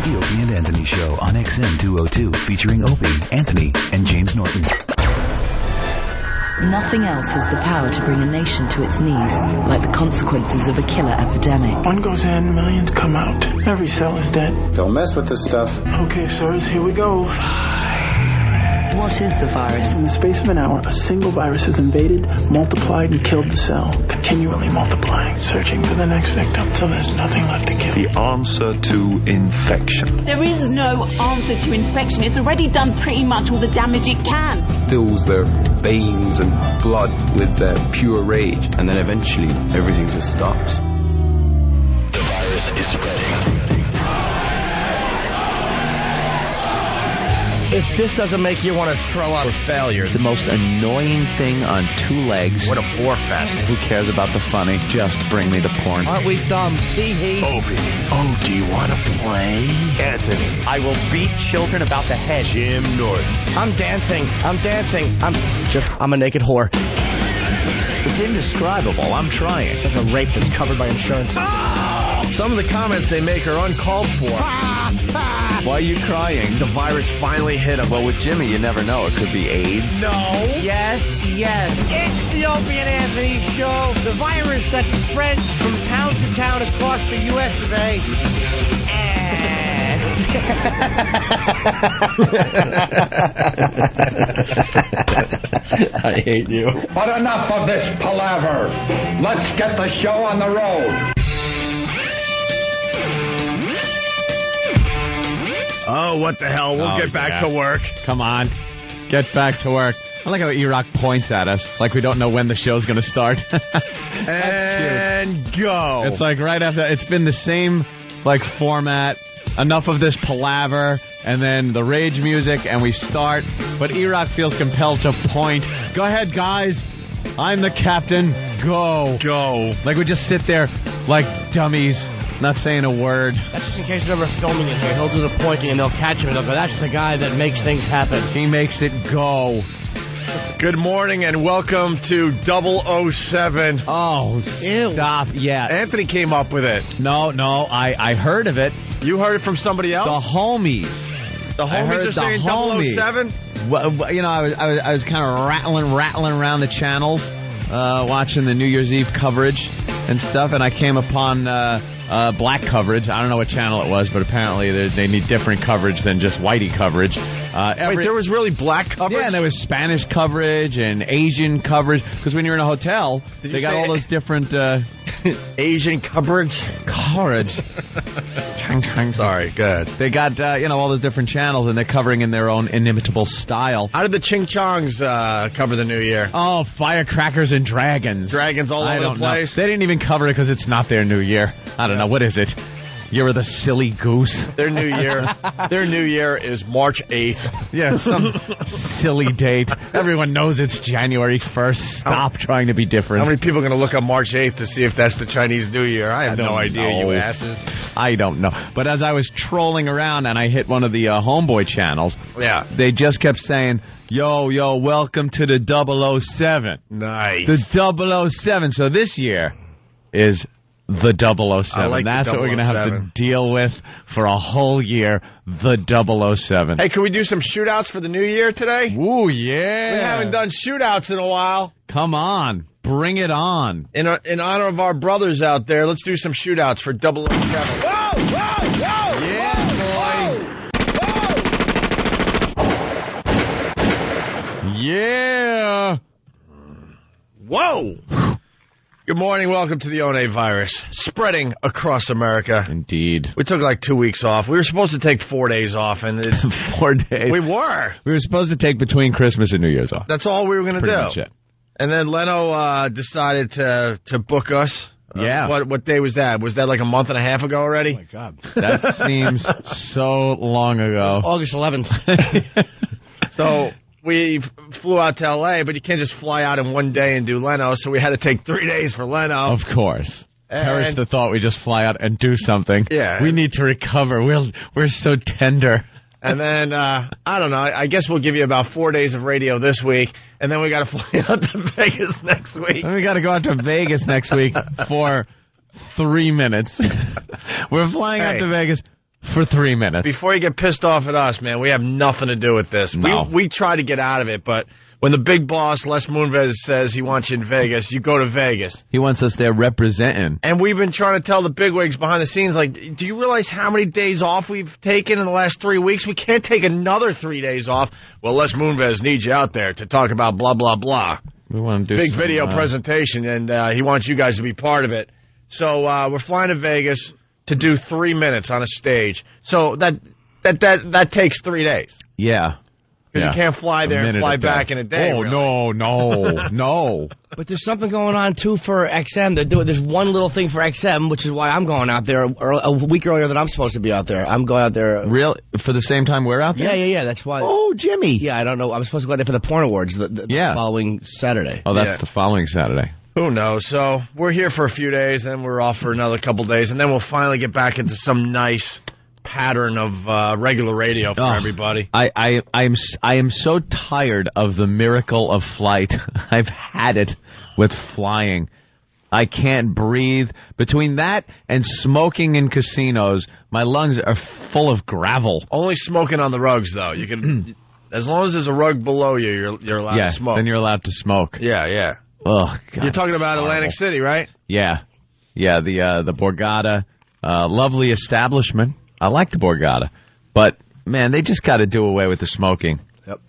The Opie and Anthony Show on XM 202, featuring Opie, Anthony, and James Norton. Nothing else has the power to bring a nation to its knees like the consequences of a killer epidemic. One goes in, millions come out. Every cell is dead. Don't mess with this stuff. Okay, sirs, here we go. What is the virus? In the space of an hour, a single virus has invaded, multiplied, and killed the cell. Continually multiplying, searching for the next victim till there's nothing left to kill. The answer to infection. There is no answer to infection. It's already done pretty much all the damage it can. Fills their veins and blood with pure rage, and then eventually everything just stops. The virus is spreading. If this doesn't make you want to throw up for failure, it's the most annoying thing on two legs. What a bore fest. Who cares about the funny? Just bring me the porn. Aren't we dumb? See, Opie. Oh, do you want to play? Anthony. I will beat children about the head. Jim Norton. I'm dancing. I'm a naked whore. It's indescribable. I'm trying. It's like a rape that's covered by insurance. Some of the comments they make are uncalled for. Why are you crying? The virus finally hit him. Well, with Jimmy, you never know. It could be AIDS. No. Yes. It's the Opie and Anthony Show. The virus that spreads from town to town across the U.S. of A. I hate you. But enough of this palaver. Let's get the show on the road. Oh, what the hell? We'll get back to work. Come on. Get back to work. I like how E-Rock points at us like we don't know when the show's going to start. And go. It's like right after. It's been the same format. Enough of this palaver, and then the rage music, and we start. But E-Rock feels compelled to point. Go ahead, guys. I'm the captain. Go. Like we just sit there like dummies, not saying a word. That's just in case they're ever filming it here. He'll do the pointing, and they'll catch him, and they'll go, that's the guy that makes things happen. He makes it go. Good morning and welcome to 007. Oh, stop. Yeah. Anthony came up with it. No, I heard of it. You heard it from somebody else? The homies. The homies are saying 007? Well, I was kind of rattling around the channels, watching the New Year's Eve coverage and stuff, and I came upon black coverage. I don't know what channel it was, but apparently they need different coverage than just whitey coverage. Wait, there was really black coverage? Yeah, and there was Spanish coverage and Asian coverage. Because when you're in a hotel, they got all those different Asian coverage. Sorry, good. They got all those different channels, and they're covering in their own inimitable style. How did the Ching Chongs cover the New Year? Oh, firecrackers and dragons. Dragons all over the place. They didn't even cover it because it's not their New Year. I don't know. What is it? You're the silly goose. Their New Year is March 8th. Yeah, some silly date. Everyone knows it's January 1st. Stop trying to be different. How many people are going to look up March 8th to see if that's the Chinese New Year? I have no idea, you asses. I don't know. But as I was trolling around and I hit one of the homeboy channels, they just kept saying, yo, welcome to the 007. Nice. The 007. So this year is the 007. That's what we're going to have to deal with for a whole year. The 007. Hey, can we do some shootouts for the New Year today? Ooh, yeah. We haven't done shootouts in a while. Come on. Bring it on. In honor of our brothers out there, let's do some shootouts for 007. Whoa! Yeah, boy. Yeah. Whoa! Good morning. Welcome to the One virus. Spreading across America. Indeed. We took 2 weeks off. We were supposed to take 4 days off. And it's 4 days? We were. We were supposed to take between Christmas and New Year's off. That's all we were going to do. Much it. And then Leno decided to book us. Yeah. What day was that? Was that a month and a half ago already? Oh, my God. That seems so long ago. August 11th. So we flew out to L.A., but you can't just fly out in one day and do Leno, so we had to take 3 days for Leno. Of course. Perish the thought we just fly out and do something. Yeah. We need to recover. We're so tender. And then, I don't know, I guess we'll give you about 4 days of radio this week, and then we got to fly out to Vegas next week. Then we got to go out to Vegas next week for 3 minutes. We're flying out to Vegas for 3 minutes. Before you get pissed off at us, man, we have nothing to do with this. No. We try to get out of it, but when the big boss, Les Moonves, says he wants you in Vegas, you go to Vegas. He wants us there representing. And we've been trying to tell the bigwigs behind the scenes, like, do you realize how many days off we've taken in the last 3 weeks? We can't take another 3 days off. Well, Les Moonves needs you out there to talk about blah, blah, blah. We want to do big some, video presentation, and he wants you guys to be part of it. So we're flying to Vegas to do 3 minutes on a stage. So that takes 3 days. Yeah. Because you can't fly there and fly back in a day. Oh, really. no. But there's something going on, too, for XM. There's one little thing for XM, which is why I'm going out there a week earlier than I'm supposed to be out there. I'm going out there. Real? For the same time we're out there? Yeah. That's why. Oh, Jimmy. Yeah, I don't know. I'm supposed to go out there for the Porn Awards the following Saturday. Oh, that's the following Saturday. Who knows? So we're here for a few days, then we're off for another couple days, and then we'll finally get back into some nice pattern of regular radio for everybody. I am so tired of the miracle of flight. I've had it with flying. I can't breathe. Between that and smoking in casinos, my lungs are full of gravel. Only smoking on the rugs, though. You can, as long as there's a rug below you, you're allowed to smoke. Then you're allowed to smoke. Yeah. Oh, God. You're talking about Atlantic City, right? Yeah. The Borgata, lovely establishment. I like the Borgata, but man, they just got to do away with the smoking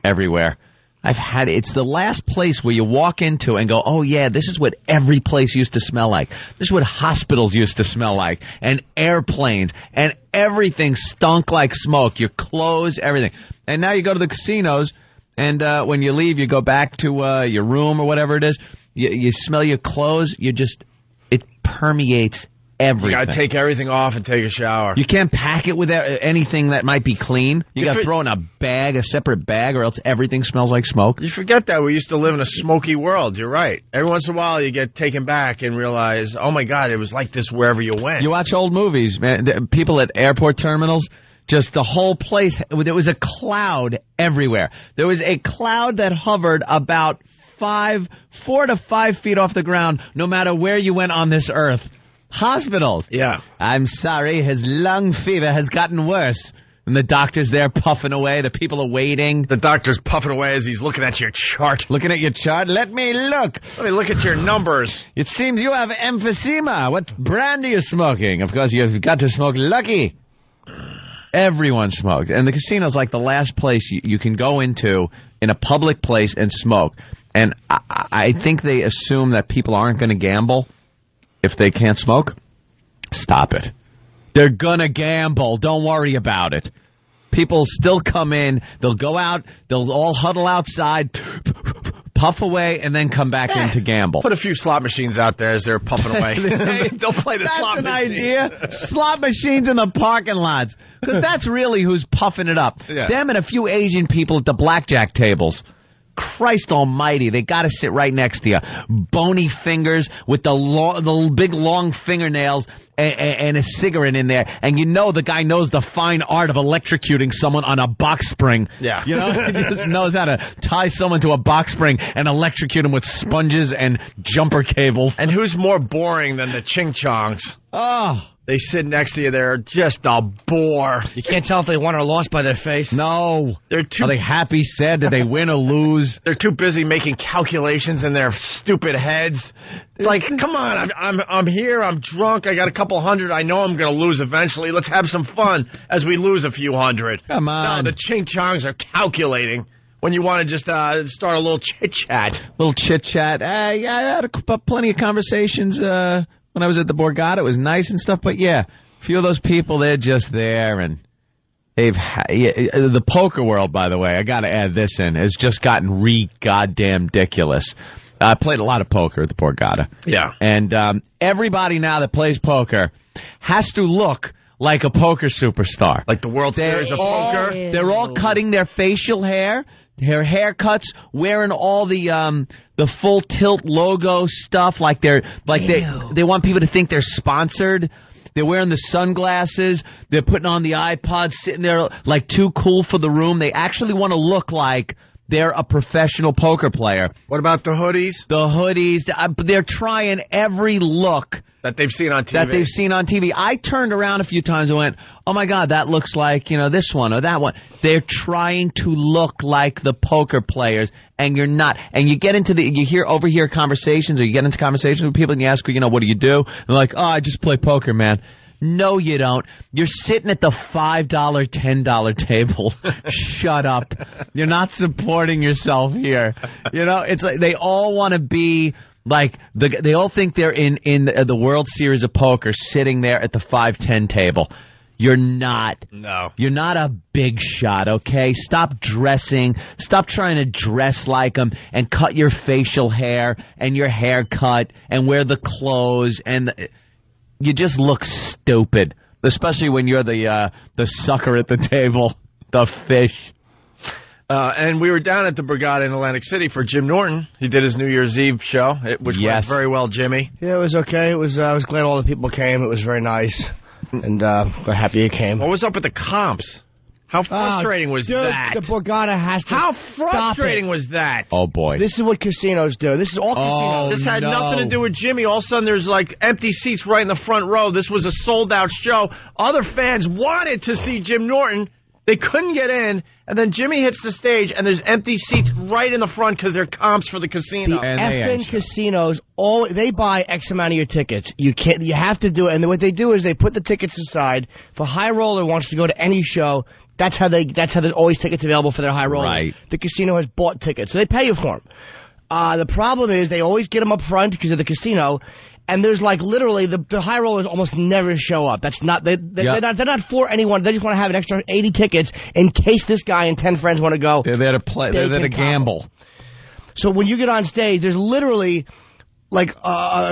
everywhere. It's the last place where you walk into and go, oh yeah, this is what every place used to smell like. This is what hospitals used to smell like, and airplanes, and everything stunk like smoke. Your clothes, everything. And now you go to the casinos, and when you leave, you go back to your room or whatever it is. You smell your clothes. It permeates everything. You got to take everything off and take a shower. You can't pack it with anything that might be clean. You got to throw in a separate bag, or else everything smells like smoke. You forget that we used to live in a smoky world. You're right. Every once in a while, you get taken back and realize, oh my God, it was like this wherever you went. You watch old movies, man. People at airport terminals, just the whole place. There was a cloud everywhere. There was a cloud that hovered about 4 to 5 feet off the ground, no matter where you went on this earth. Hospitals. Yeah. I'm sorry, his lung fever has gotten worse. And the doctor's there puffing away. The people are waiting. The doctor's puffing away as he's looking at your chart. Looking at your chart? Let me look. Let me look at your numbers. It seems you have emphysema. What brand are you smoking? Of course, you've got to smoke Lucky. Everyone smoked. And the casino's like the last place you can go into in a public place and smoke. And I think they assume that people aren't going to gamble if they can't smoke. Stop it. They're going to gamble. Don't worry about it. People still come in. They'll go out. They'll all huddle outside, puff away, and then come back in to gamble. Put a few slot machines out there as they're puffing away. They'll play the slot machine. That's an idea. Slot machines in the parking lots. Because that's really who's puffing it up. Yeah. Them and a few Asian people at the blackjack tables. Christ almighty, they got to sit right next to you. Bony fingers with the big long fingernails and a cigarette in there. And you know the guy knows the fine art of electrocuting someone on a box spring. Yeah. You know, he just knows how to tie someone to a box spring and electrocute him with sponges and jumper cables. And who's more boring than the Ching Chongs? Oh. They sit next to you. They're just a bore. You can't tell if they won or lost by their face. No. Are they happy, sad? Did they win or lose? They're too busy making calculations in their stupid heads. It's like, come on, I'm here, I'm drunk, I got a couple hundred, I know I'm going to lose eventually. Let's have some fun as we lose a few hundred. Come on. No, the Ching Chongs are calculating when you want to just start a little chit-chat. Little chit-chat. I had plenty of conversations when I was at the Borgata. It was nice and stuff, but yeah, a few of those people, they're just there, and the poker world, by the way, I got to add this in, has just gotten goddamn ridiculous. I played a lot of poker at the Borgata. Yeah. And everybody now that plays poker has to look like a poker superstar. Like the World Series of Poker? They're all cutting their facial hair, their haircuts, wearing all the full tilt logo stuff, like they want people to think they're sponsored. They're wearing the sunglasses. They're putting on the iPod, sitting there like too cool for the room. They actually want to look like they're a professional poker player. What about the hoodies? The hoodies. They're trying every look that they've seen on TV. I turned around a few times and went, oh, my God, that looks like, this one or that one. They're trying to look like the poker players, and you're not. And you get into overhear conversations, or you get into conversations with people, and you ask, what do you do? And they're like, oh, I just play poker, man. No, you don't. You're sitting at the $5, $10 table. Shut up. You're not supporting yourself here. It's like they all want to be like they all think they're in the World Series of Poker, sitting there at the 5-10 table. You're not. No. You're not a big shot, okay? Stop dressing. Stop trying to dress like them and cut your facial hair and your haircut and wear the clothes and you just look stupid, especially when you're the sucker at the table, the fish. And we were down at the Borgata in Atlantic City for Jim Norton. He did his New Year's Eve show, which went very well, Jimmy. Yeah, it was okay. I was glad all the people came. It was very nice, and we're happy it came. What was up with the comps? How frustrating was that? The Borgata has to How frustrating was that? Oh, boy. This is what casinos do. This is all casinos. This had nothing to do with Jimmy. All of a sudden, there's like empty seats right in the front row. This was a sold-out show. Other fans wanted to see Jim Norton. They couldn't get in. And then Jimmy hits the stage, and there's empty seats right in the front because they're comps for the casino. The effing casinos, they buy X amount of your tickets. You have to do it. And what they do is they put the tickets aside. If a high roller wants to go to any show, that's how there's always tickets available for their high roller. Right. The casino has bought tickets, so they pay you for them. The problem is they always get them up front because of the casino, and there's like literally the high rollers almost never show up. That's not they're not for anyone. They just want to have an extra 80 tickets in case this guy and 10 friends want to go. They're there to play. They're there to gamble. So when you get on stage, there's literally like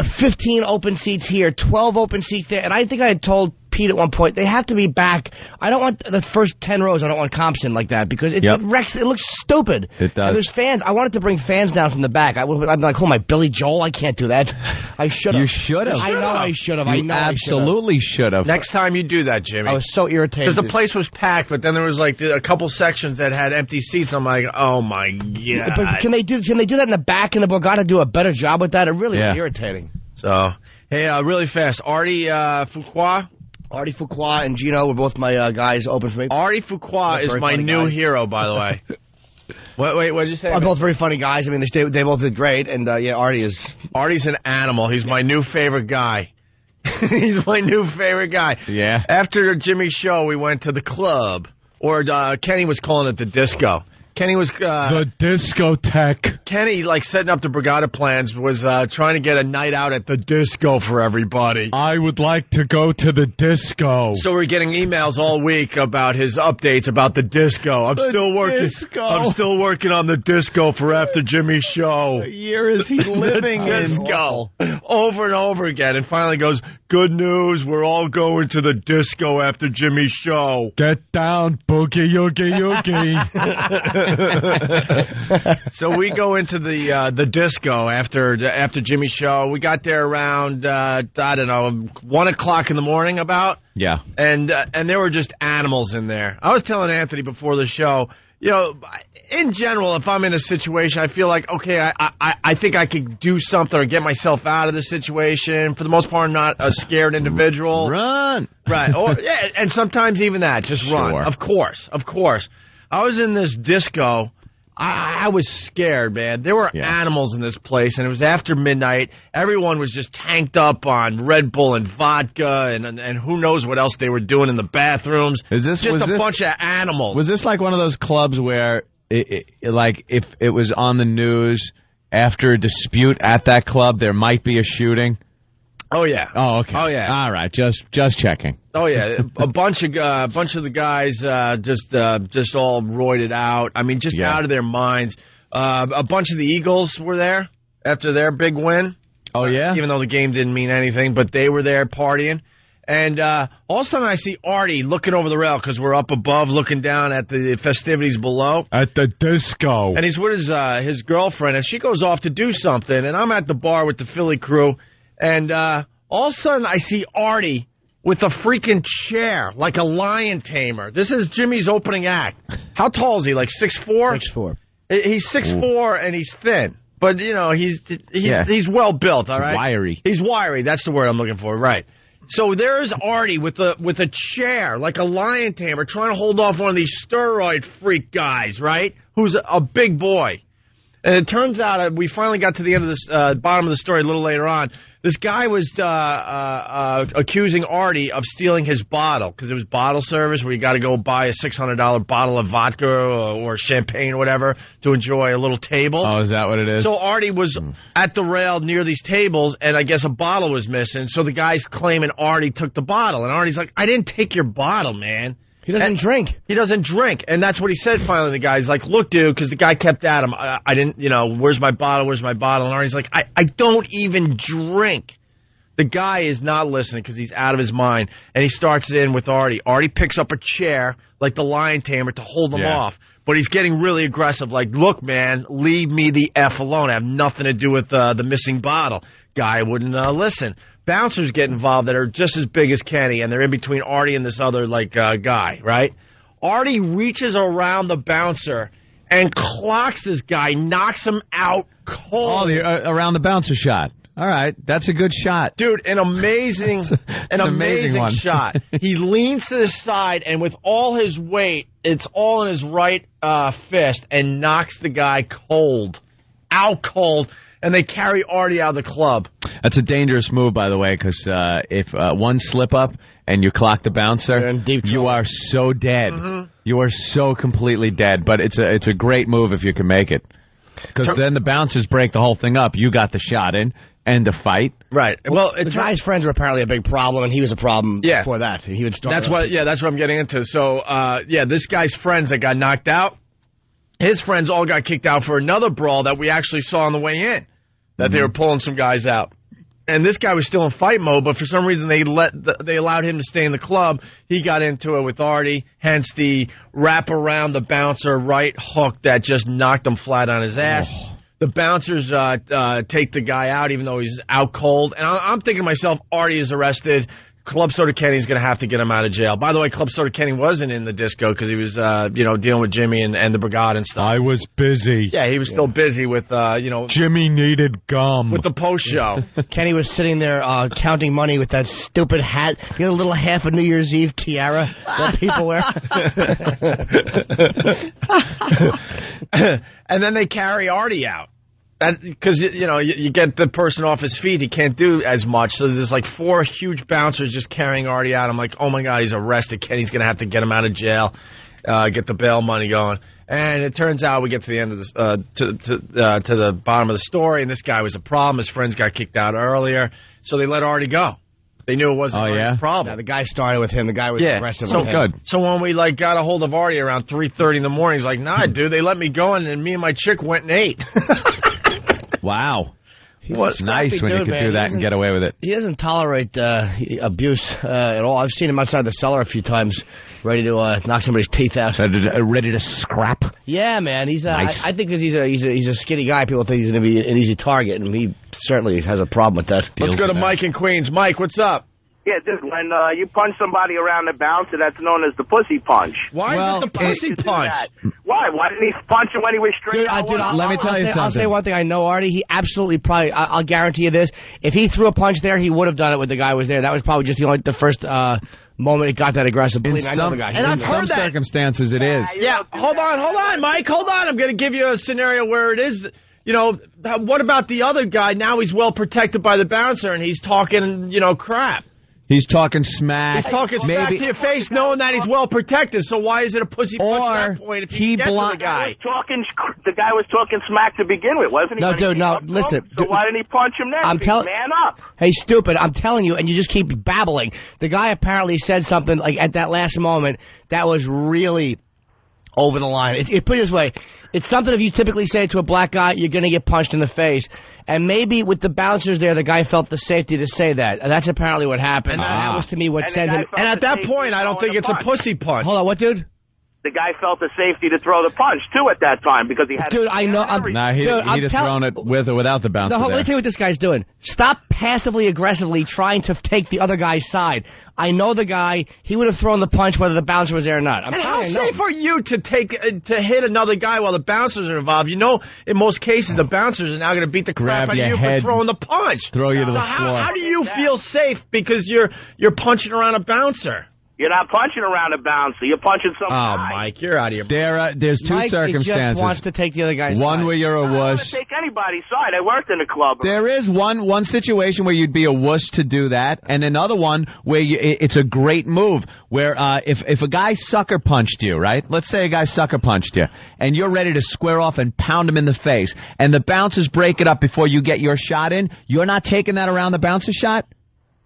15 open seats here, 12 open seats there, and I think I had told Pete at one point, they have to be back. I don't want the first 10 rows. I don't want comps in like that because it wrecks. It looks stupid. It does. And there's fans. I wanted to bring fans down from the back. I'd be like, oh, my Billy Joel, I can't do that. I should have. You should have. I know I should have. You absolutely should have. Next time you do that, Jimmy. I was so irritated. Because the place was packed, but then there was like a couple sections that had empty seats. I'm like, oh, my God. But can they do that in the back and the Borgata do a better job with that? It really is irritating. So, hey, really fast. Artie Fuqua. Artie Fuqua and Gino were both my guys open for me. Artie Fuqua is my new hero, by the way. Wait, what did you say? They're both very funny guys. I mean, they both did great, and Artie's an animal. He's my new favorite guy. He's my new favorite guy. Yeah. After Jimmy's show, we went to the club, or Kenny was calling it the disco. Kenny was the discotheque. Kenny, like setting up the Borgata plans, was trying to get a night out at the disco for everybody. I would like to go to the disco. So we're getting emails all week about his updates about the disco. I'm still working on the disco for after Jimmy's show. What year is he living in? Disco. Over and over again, and finally goes, good news, we're all going to the disco after Jimmy's show. Get down, boogie, yoogie, yoogie. So we go into the disco after Jimmy's show. We got there around, 1 o'clock in the morning about. Yeah. And there were just animals in there. I was telling Anthony before the show, in general, if I'm in a situation, I feel like, okay, I think I could do something or get myself out of the situation. For the most part, I'm not a scared individual. Run. Right. And sometimes even that, just run. Of course. I was in this disco. I was scared, man. There were animals in this place, and it was after midnight. Everyone was just tanked up on Red Bull and vodka, and who knows what else they were doing in the bathrooms. Bunch of animals. Was this like one of those clubs where, like, if it was on the news after a dispute at that club, there might be a shooting? Oh yeah. Oh okay. Oh yeah. All right. Just checking. Oh yeah. A bunch of the guys just all roided out. I mean, just out of their minds. A bunch of the Eagles were there after their big win. Oh yeah. Even though the game didn't mean anything, but they were there partying. And all of a sudden I see Artie looking over the rail because we're up above looking down at the festivities below. At the disco. And he's with his girlfriend, and she goes off to do something, and I'm at the bar with the Philly crew. And all of a sudden, I see Artie with a freaking chair, like a lion tamer. This is Jimmy's opening act. How tall is he? Like 6'4"? 6'4". He's 6'4", and he's thin. But, you know, he's well built, all right? Wiry. He's wiry. That's the word I'm looking for, right. So there's Artie with a chair, like a lion tamer, trying to hold off one of these steroid freak guys, right? Who's a big boy. And it turns out we finally got to the end of this bottom of the story a little later on. This guy was accusing Artie of stealing his bottle because it was bottle service where you got to go buy a $600 bottle of vodka or champagne or whatever to enjoy a little table. Oh, is that what it is? So Artie was at the rail near these tables, and I guess a bottle was missing. So the guy's claiming Artie took the bottle, and Artie's like, "I didn't take your bottle, man." He doesn't drink. He doesn't drink. And that's what he said finally. The guy's like, "Look, dude," because the guy kept at him. I didn't, where's my bottle? Where's my bottle? And Artie's like, I don't even drink. The guy is not listening because he's out of his mind. And he starts in with Artie. Artie picks up a chair like the lion tamer to hold him off. But he's getting really aggressive. Like, "Look, man, leave me the F alone. I have nothing to do with the missing bottle." Guy wouldn't listen. Bouncers get involved that are just as big as Kenny, and they're in between Artie and this other guy, right? Artie reaches around the bouncer and clocks this guy, knocks him out cold. Oh, around the bouncer shot. All right, that's a good shot, dude. An amazing shot. He leans to the side, and with all his weight, it's all in his right fist, and knocks the guy out cold. And they carry Artie out of the club. That's a dangerous move, by the way, because if one slip up and you clock the bouncer, you are so dead. Mm-hmm. You are so completely dead. But it's a great move if you can make it. Because then the bouncers break the whole thing up. You got the shot in and the fight. Right. Well, the guy's friends were apparently a big problem, and he was a problem before that. He would start. That's what I'm getting into. So, this guy's friends that got knocked out, his friends all got kicked out for another brawl that we actually saw on the way in. That they were pulling some guys out. And this guy was still in fight mode, but for some reason they allowed him to stay in the club. He got into it with Artie, hence the wrap around the bouncer right hook that just knocked him flat on his ass. Oh. The bouncers take the guy out even though he's out cold. And I'm thinking to myself, Artie is arrested. Club Soda Kenny's going to have to get him out of jail. By the way, Club Soda Kenny wasn't in the disco because he was, dealing with Jimmy and the Brigade and stuff. I was busy. Yeah, he was still busy with, Jimmy needed gum. With the post show. Kenny was sitting there counting money with that stupid hat. You know, the little half of New Year's Eve tiara that people wear? And then they carry Artie out. Because, you get the person off his feet, he can't do as much. So there's like 4 huge bouncers just carrying Artie out. I'm like, oh my God, he's arrested. Kenny's going to have to get him out of jail, get the bail money going. And it turns out we get to the end of this, to the bottom of the story, and this guy was a problem. His friends got kicked out earlier, so they let Artie go. They knew it wasn't Artie's problem. Yeah, the guy started with him. The guy was aggressive. So good. So when we got a hold of Artie around 3:30 in the morning, he's like, "Nah, dude, they let me go, and then me and my chick went and ate." Wow. It's nice when you can do that and get away with it. He doesn't tolerate abuse at all. I've seen him outside the cellar a few times, ready to knock somebody's teeth out. Ready to scrap. Yeah, man. He's nice. I think because he's a skinny guy, people think he's going to be an easy target, and he certainly has a problem with that. Let's go to Mike in Queens. Mike, what's up? Yeah, just when you punch somebody around the bouncer, that's known as the pussy punch. Why is it the pussy punch? Why? Why didn't he punch him when he was straight out? Let me tell you something. I'll say one thing. I know Artie. He absolutely probably. I'll guarantee you this. If he threw a punch there, he would have done it when the guy was there. That was probably just the first moment it got that aggressive. In some circumstances, it is. Yeah. Hold on, Mike. Hold on. I'm going to give you a scenario where it is. What about the other guy? Now he's well protected by the bouncer, and he's talking, crap. He's talking smack. He's talking smack to your face, knowing that he's well protected. So why is it a pussy punch at that point if he blocked the guy? The guy was talking smack to begin with, wasn't he? No, dude, no. Listen. So why didn't he punch him next? Man up. Hey, stupid! I'm telling you, and you just keep babbling. The guy apparently said something like at that last moment that was really over the line. Put it this way: it's something if you typically say it to a black guy, you're going to get punched in the face. And maybe with the bouncers there, the guy felt the safety to say that. And that's apparently what happened. That was, to me, what sent him. And at that point, I don't think it's a pussy punch. Hold on, what, dude? the guy felt the safety to throw the punch, too, at that time, because he had... Dude, I know... He'd have thrown it with or without the bouncer. Let me tell you what this guy's doing. Stop passively aggressively trying to take the other guy's side. I know the guy. He would have thrown the punch whether the bouncer was there or not. And how safe are you to hit another guy while the bouncers are involved? You know, in most cases, the bouncers are now going to beat the crap out of you for throwing the punch. Throw you to the floor. How do you feel safe because you're punching around a bouncer? You're not punching around a bouncer. You're punching some guy. Oh, Mike, you're out of your... There's two circumstances. Mike just wants to take the other guy's side. One where you're a wuss. I don't want to take anybody's side. I worked in a club. There is one situation where you'd be a wuss to do that, and another one where it's a great move, where if a guy sucker punched you, right? Let's say a guy sucker punched you, and you're ready to square off and pound him in the face, and the bouncers break it up before you get your shot in, you're not taking that around the bouncer shot?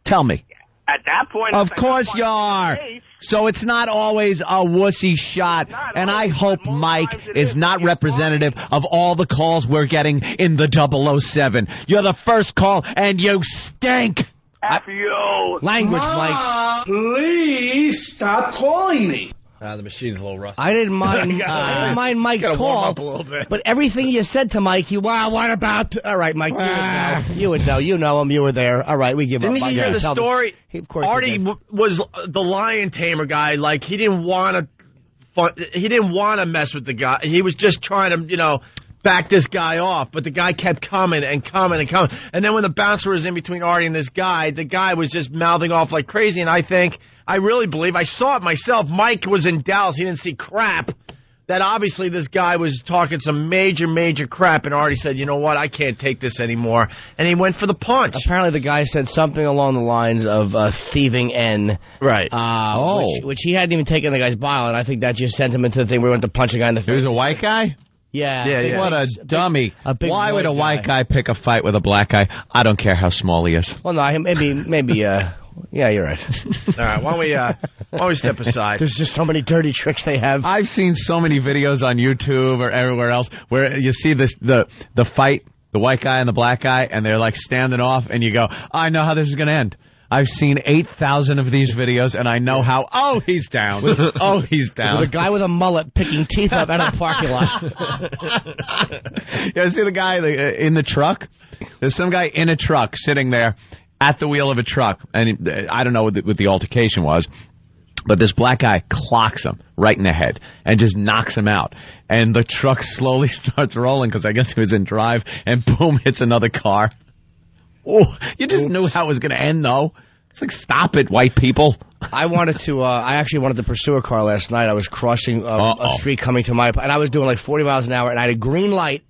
Tell me. At that point... Of course you are. So it's not always a wussy shot, and I hope Mike is not representative of all the calls we're getting in the 007. You're the first call, and you stink. F you. Language, Mike. Please stop calling me. The machine's a little rusty. I didn't mind Mike's call, warm up a little bit. But everything you said to Mike, what about... All right, Mike, you would know. You know him. You were there. All right, we give up. Didn't he hear the story? Artie was the lion tamer guy. Like, he didn't want to mess with the guy. He was just trying to, back this guy off. But the guy kept coming and coming and coming. And then when the bouncer was in between Artie and this guy, the guy was just mouthing off like crazy. And I really believe, I saw it myself, Mike was in Dallas, he didn't see crap, that obviously this guy was talking some major crap, and Artie said, you know what, I can't take this anymore, and he went for the punch. Apparently the guy said something along the lines of thieving N. Right. Which he hadn't even taken the guy's bile, and I think that just sent him into the thing where he went to punch a guy in the face. He was a white guy? Yeah. What a dummy. Why would a white guy pick a fight with a black guy? I don't care how small he is. Well, no, maybe, yeah, you're right. All right, why don't we step aside? There's just so many dirty tricks they have. I've seen so many videos on YouTube or everywhere else where you see the fight, the white guy and the black guy, and they're like standing off, and you go, I know how this is going to end. I've seen 8,000 of these videos, and I know how, he's down. He's down. With a guy with a mullet picking teeth up out of the parking lot. You see the guy in the truck? There's some guy in a truck sitting there at the wheel of a truck, and I don't know what the altercation was, but this black guy clocks him right in the head and just knocks him out. And the truck slowly starts rolling because I guess he was in drive, and boom, hits another car. Oh, you just knew how it was going to end, though. It's like, stop it, white people. I actually wanted to pursue a car last night. I was crossing a street coming to my, and I was doing like 40 miles an hour, and I had a green light,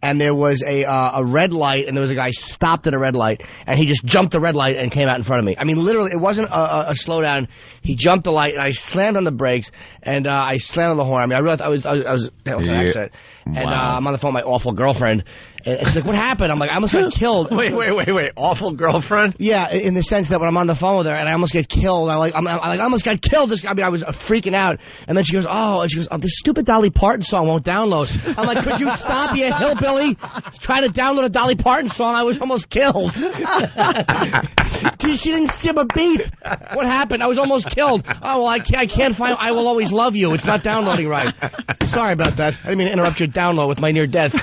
and there was a red light, and there was a guy stopped at a red light, and he just jumped the red light and came out in front of me. I mean, literally, it wasn't a slowdown. He jumped the light, and I slammed on the brakes, and I slammed on the horn. I mean, I realized I was an accident. And I'm on the phone with my awful girlfriend. And she's like, what happened? I'm like, I almost got killed. Wait. Awful girlfriend? Yeah, in the sense that when I'm on the phone with her and I almost get killed, I almost got killed. I was freaking out. And then she goes, this stupid Dolly Parton song won't download. I'm like, could you stop, you hillbilly? Trying to download a Dolly Parton song. I was almost killed. She didn't skip a beat. What happened? I was almost killed. Oh, well, I can't find I Will Always Love You. It's not downloading right. Sorry about that. I didn't mean to interrupt your download with my near death.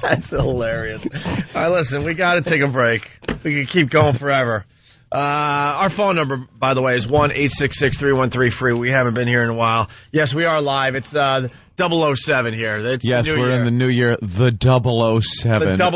That's hilarious. All right, listen, we got to take a break. We can keep going forever. Our phone number, by the way, is 1-866-313-FREE. We haven't been here in a while. Yes, we are live. It's 007 here. It's we're in the new year, the 007. The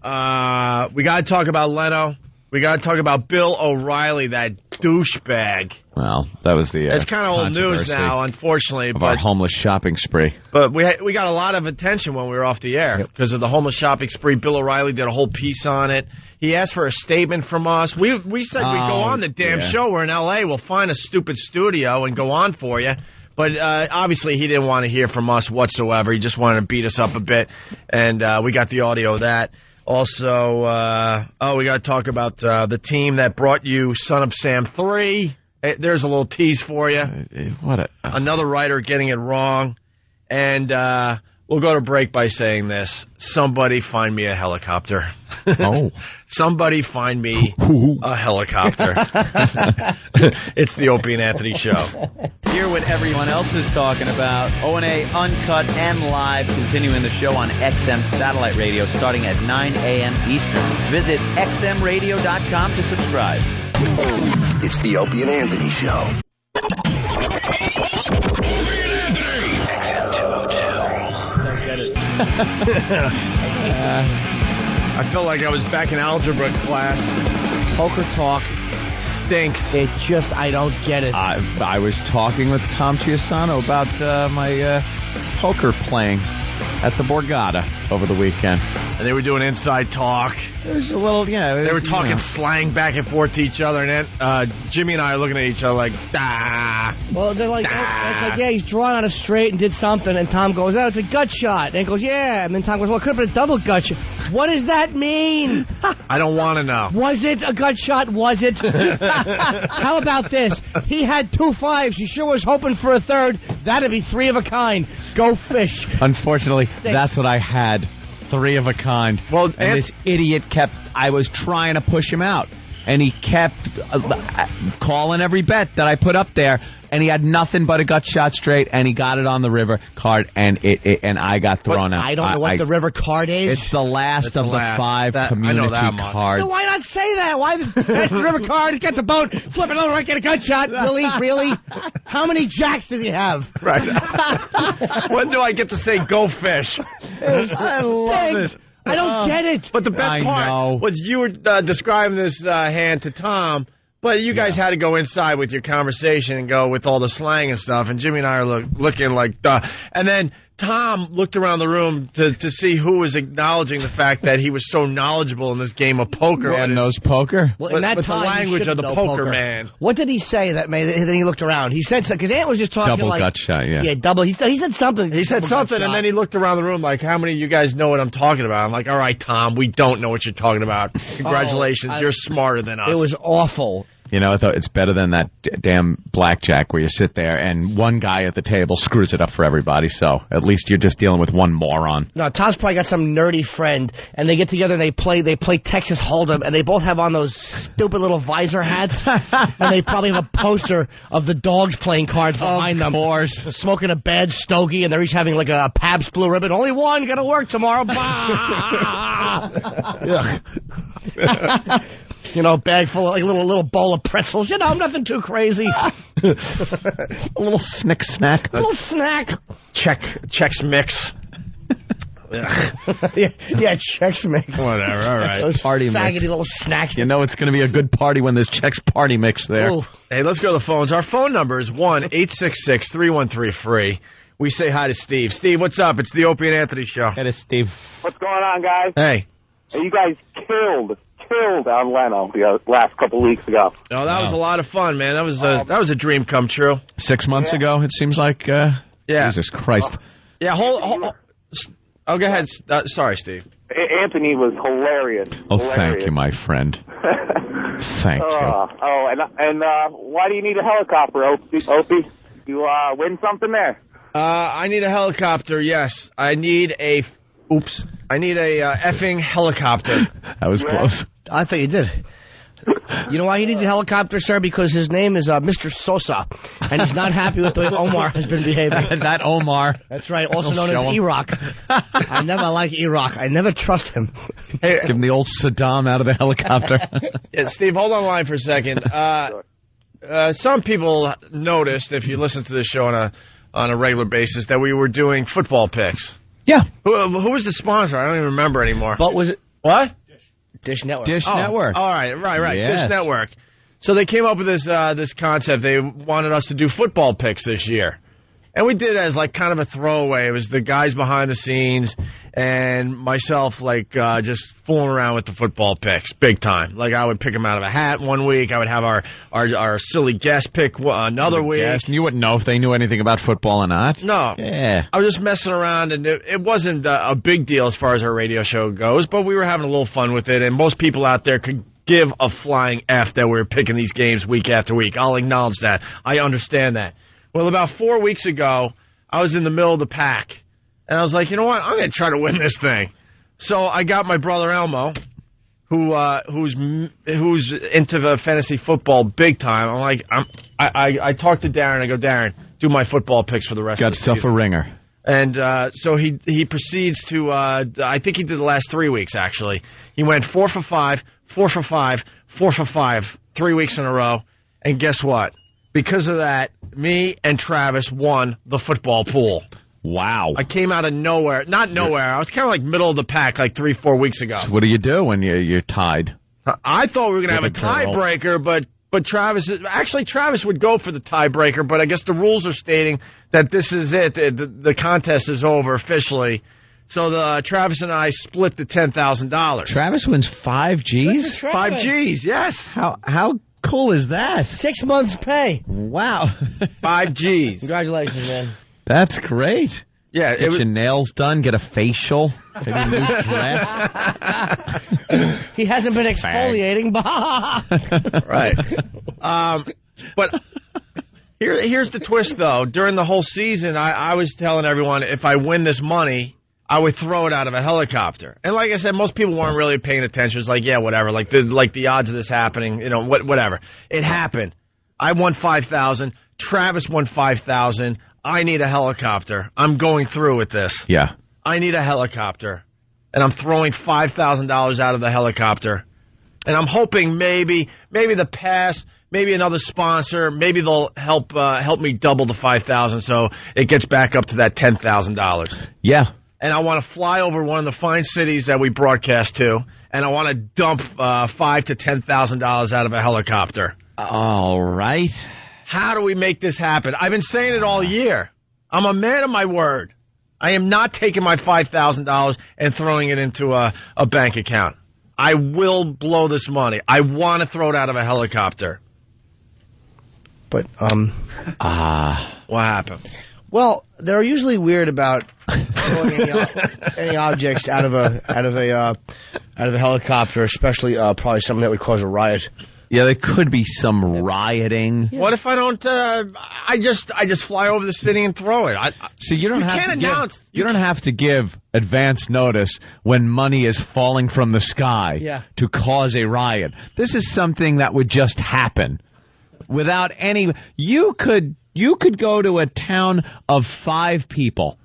007. We got to talk about Leno. We got to talk about Bill O'Reilly, that douchebag. Well, that was the it's kind of old news now, unfortunately. Of our homeless shopping spree. But we got a lot of attention when we were off the air because of the homeless shopping spree. Bill O'Reilly did a whole piece on it. He asked for a statement from us. We said we'd go on the damn show. We're in L.A. We'll find a stupid studio and go on for you. But obviously he didn't want to hear from us whatsoever. He just wanted to beat us up a bit. And we got the audio of that. Also, we got to talk about the team that brought you Son of Sam 3. There's a little tease for you. What another writer getting it wrong. And we'll go to break by saying this. Somebody find me a helicopter. Oh. Somebody find me a helicopter. It's the Opie and Anthony Show. Hear what everyone else is talking about. O&A Uncut and Live, continuing the show on XM Satellite Radio starting at 9 a.m. Eastern. Visit xmradio.com to subscribe. It's the Opie and Anthony Show. XM 202. Don't get it. I felt like I was back in algebra class. Poker talk stinks. It just, I don't get it. I was talking with Tom Chiusano about my poker playing at the Borgata over the weekend. And they were doing inside talk. It was a little, They were talking slang back and forth to each other, and then Jimmy and I are looking at each other like, "Da." Well, they're like, it's like, yeah, he's drawn on a straight and did something, and Tom goes, oh, it's a gut shot. And he goes, yeah. And then Tom goes, well, it could have been a double gut shot. What does that mean? I don't want to know. Was it a gut shot? Was it? How about this? He had 2 5s. He sure was hoping for a third. That'd be 3 of a kind. Go fish. Unfortunately, that's what I had. 3 of a kind. Well, and this idiot I was trying to push him out. And he kept calling every bet that I put up there. And he had nothing but a gut shot straight. And he got it on the river card. And and I got thrown out. I don't know what the river card is. It's the last of the 5 community cards. So why not say that? Why that's the river card? Get the boat, flip it over, I get a gut shot. Really? How many jacks does he have? Right. When do I get to say go fish? I love it. I don't get it. But the best part was you were describing this hand to Tom, but you guys had to go inside with your conversation and go with all the slang and stuff, and Jimmy and I are looking like, duh. And then Tom looked around the room to see who was acknowledging the fact that he was so knowledgeable in this game of poker. And knows poker? Well, in that time, the language of the poker man. What did he say that made? Then he looked around. He said something, because Ant was just talking double gut shot, yeah. Yeah, double. He said something. He said something, and then he looked around the room like, how many of you guys know what I'm talking about? I'm like, all right, Tom, we don't know what you're talking about. Congratulations, you're smarter than us. It was awful. You know, I thought it's better than that damn blackjack where you sit there and one guy at the table screws it up for everybody. So at least you're just dealing with one moron. No, Tom's probably got some nerdy friend, and they get together and they play Texas Hold'em, and they both have on those stupid little visor hats, and they probably have a poster of the dogs playing cards behind them. Of course. Smoking a bad stogie, and they're each having like a Pabst Blue Ribbon. Only one gonna work tomorrow. You know, bag full of like a little bowl of pretzels. You know, nothing too crazy. A little snack. A little snack. Chex Mix. yeah, Chex Mix. Whatever, all right. Those party faggoty mix. little snacks. You know it's going to be a good party when there's Chex Party Mix there. Ooh. Hey, let's go to the phones. Our phone number is 1-866-313-FREE. We say hi to Steve. Steve, what's up? It's the Opie and Anthony Show. That is Steve. What's going on, guys? Hey. You guys killed on Leno the last couple weeks ago. Oh, that was a lot of fun, man. That was a dream come true. 6 months ago, it seems like. Jesus Christ. Yeah, hold. Oh, go ahead. Sorry, Steve. Anthony was hilarious. Oh, thank you, my friend. Thank you. Oh, and why do you need a helicopter, Opie? You win something there? I need a helicopter. Yes, I need a effing helicopter. That was close. I thought you did. You know why he needs a helicopter, sir? Because his name is Mr. Sosa, and he's not happy with the way Omar has been behaving. That Omar. That's right, also known as E-Rock. I never like E-Rock. I never trust him. Hey, give him the old Saddam out of the helicopter. Yeah, Steve, hold on the line for a second. Some people noticed, if you listen to this show on a regular basis, that we were doing football picks. Yeah. Who was the sponsor? I don't even remember anymore. But was it what? Dish Network. Dish Network. All right. Yes. Dish Network. So they came up with this concept. They wanted us to do football picks this year. And we did it as like kind of a throwaway. It was the guys behind the scenes and myself just fooling around with the football picks big time. Like I would pick them out of a hat one week. I would have our silly guest pick another week. Yes, you wouldn't know if they knew anything about football or not. No. Yeah. I was just messing around, and it wasn't a big deal as far as our radio show goes, but we were having a little fun with it, and most people out there could give a flying F that we were picking these games week after week. I'll acknowledge that. I understand that. Well, about 4 weeks ago, I was in the middle of the pack, And I was like, you know what? I'm going to try to win this thing. So I got my brother Elmo, who's into the fantasy football big time. I'm like, I talked to Darren. I go, Darren, do my football picks for the rest of the season. Got stuff a ringer. And so he proceeds to, I think he did the last 3 weeks, actually. He went 4 for 5, 4 for 5, 4 for 5, 3 weeks in a row. And guess what? Because of that, me and Travis won the football pool. Wow. I came out of nowhere. Not nowhere. I was kind of like middle of the pack like 3-4 weeks ago. So what do you do when you're tied? I thought we were going to have a tiebreaker, but Travis would go for the tiebreaker, but I guess the rules are stating that this is it. The contest is over officially. So Travis and I split the $10,000. Travis wins 5 G's? 5 G's, yes. How cool is that? 6 months' pay. Wow. 5 G's. Congratulations, man. That's great. Yeah, get your nails done, get a facial, maybe a new dress. He hasn't been exfoliating. Right. But here's the twist, though. During the whole season, I was telling everyone if I win this money, I would throw it out of a helicopter. And like I said, most people weren't really paying attention. It's like, yeah, whatever. Like the odds of this happening, whatever. It happened. I won $5,000. Travis won $5,000. I need a helicopter. I'm going through with this. Yeah. I need a helicopter. And I'm throwing $5,000 out of the helicopter. And I'm hoping maybe the pass, maybe another sponsor, maybe they'll help me double the $5,000 so it gets back up to that $10,000. Yeah. And I want to fly over one of the fine cities that we broadcast to, and I want to dump $5,000 to $10,000 out of a helicopter. All right. How do we make this happen? I've been saying it all year. I'm a man of my word. I am not taking my $5,000 and throwing it into a bank account. I will blow this money. I want to throw it out of a helicopter. But, what happened? Well, they're usually weird about throwing any objects out of a helicopter, especially probably something that would cause a riot. Yeah, there could be some rioting. What if I don't? I just fly over the city and throw it. See, you don't have to give advance notice when money is falling from the sky to cause a riot. This is something that would just happen without any. You could go to a town of 5 people,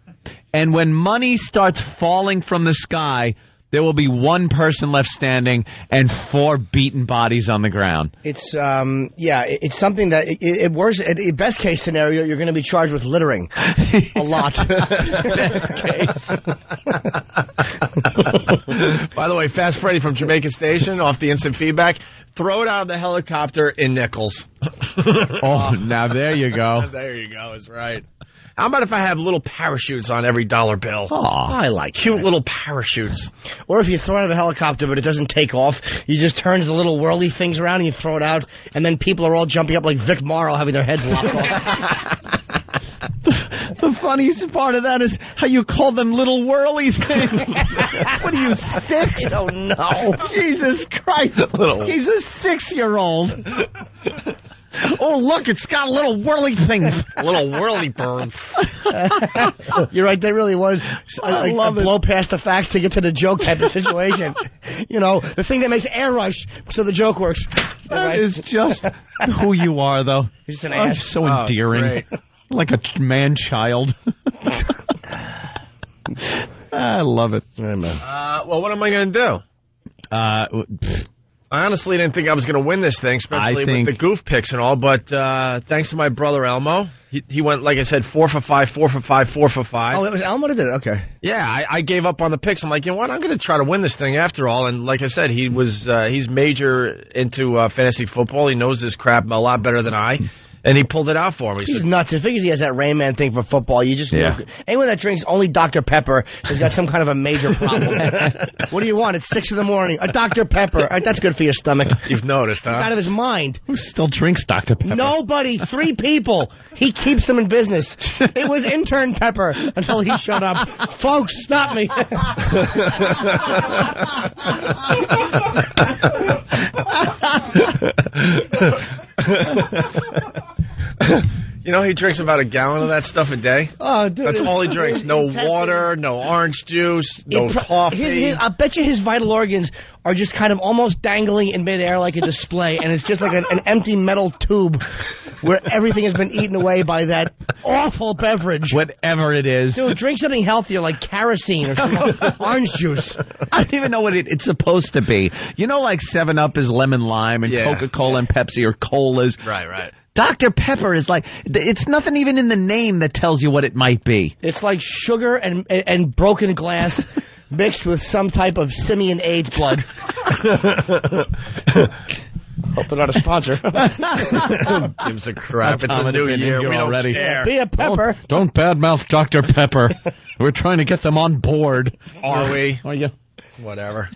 and when money starts falling from the sky, there will be one person left standing and 4 beaten bodies on the ground. It's it's something that it works. At best case scenario, you're going to be charged with littering a lot. Best case. By the way, Fast Freddy from Jamaica Station off the instant feedback. Throw it out of the helicopter in nickels. Oh, now there you go. There you go. Is right. How about if I have little parachutes on every dollar bill? Oh, I like cute little parachutes. Or if you throw it out of the helicopter but it doesn't take off, you just turn the little whirly things around and you throw it out, and then people are all jumping up like Vic Morrow having their heads lopped off. The funniest part of that is how you call them little whirly things. What are you, 6? Oh, no. Jesus Christ. He's a 6-year-old. Oh, look, it's got a little whirly thing. Little whirly birds. You're right, there really was a blow past the facts to get to the joke type of situation. The thing that makes air rush so the joke works. That is just who you are, though. He's an ass. So endearing. Like a man-child. I love it. Well, what am I going to do? I honestly didn't think I was going to win this thing, especially with the goof picks and all, but thanks to my brother Elmo, he went, like I said, 4 for 5, 4 for 5, 4 for 5. Oh, it was Elmo that did it? Okay. Yeah, I gave up on the picks. I'm like, you know what, I'm going to try to win this thing after all, and like I said, he's major into fantasy football. He knows this crap a lot better than I. And he pulled it out for me. He's nuts. I figures he has that Rain Man thing for football. You just anyone that drinks only Dr. Pepper has got some kind of a major problem. What do you want? It's 6 a.m. A Dr. Pepper. That's good for your stomach. You've noticed, huh? He's out of his mind. Who still drinks Dr. Pepper? Nobody. 3 people. He keeps them in business. It was intern Pepper until he showed up. Folks, stop me. You know, he drinks about a gallon of that stuff a day. Oh, dude. That's all he drinks. No water, no orange juice, no coffee. I bet you his vital organs are just kind of almost dangling in midair like a display, and it's just like an empty metal tube where everything has been eaten away by that awful beverage. Whatever it is. Dude, drink something healthier like kerosene or something. Orange juice. I don't even know what it's supposed to be. You know, like 7-Up is lemon lime, and Coca-Cola and Pepsi are colas. Right. Dr. Pepper is like, it's nothing even in the name that tells you what it might be. It's like sugar and broken glass mixed with some type of simian AIDS blood. Hope they're not a sponsor. Gives a crap. It's a new year. We don't care. Be a Pepper. Don't badmouth Dr. Pepper. We're trying to get them on board. Are we? Are you? Whatever.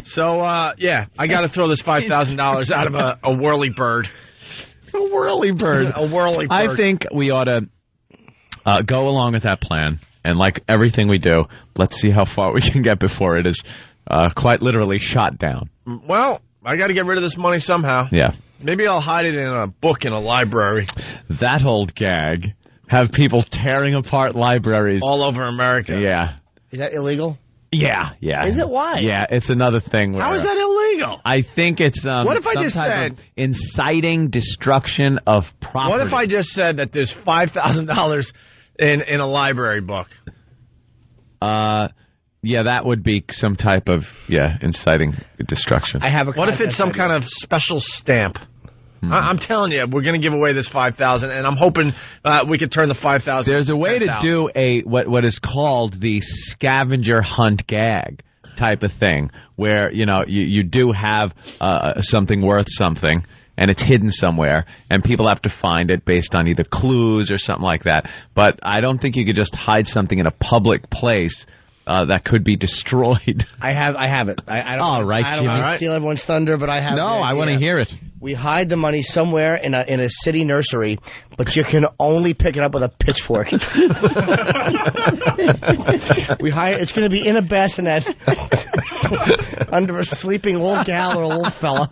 So, I got to throw this $5,000 out of a whirly bird. A whirly bird. A whirly bird. I think we ought to go along with that plan. And like everything we do, let's see how far we can get before it is quite literally shot down. Well, I got to get rid of this money somehow. Yeah. Maybe I'll hide it in a book in a library. That old gag. Have people tearing apart libraries. All over America. Yeah. Is that illegal? Yeah. Is it? Why? Yeah, it's another thing. Where, how is that illegal? I think it's what if I just said inciting destruction of property? What if I just said that there's $5,000 in a library book? Yeah, that would be some type of inciting destruction. I have a. What if it's some kind of special stamp? I'm telling you, we're going to give away this $5,000, and I'm hoping we could turn the $5,000. There's a way to do what is called the scavenger hunt gag type of thing, where you do have something worth something, and it's hidden somewhere, and people have to find it based on either clues or something like that. But I don't think you could just hide something in a public place that could be destroyed. I have it. I don't. All right, I don't want to steal everyone's thunder, but I have. No, I want to hear it. We hide the money somewhere in a city nursery, but you can only pick it up with a pitchfork. It's going to be in a bassinet under a sleeping old gal or old fella,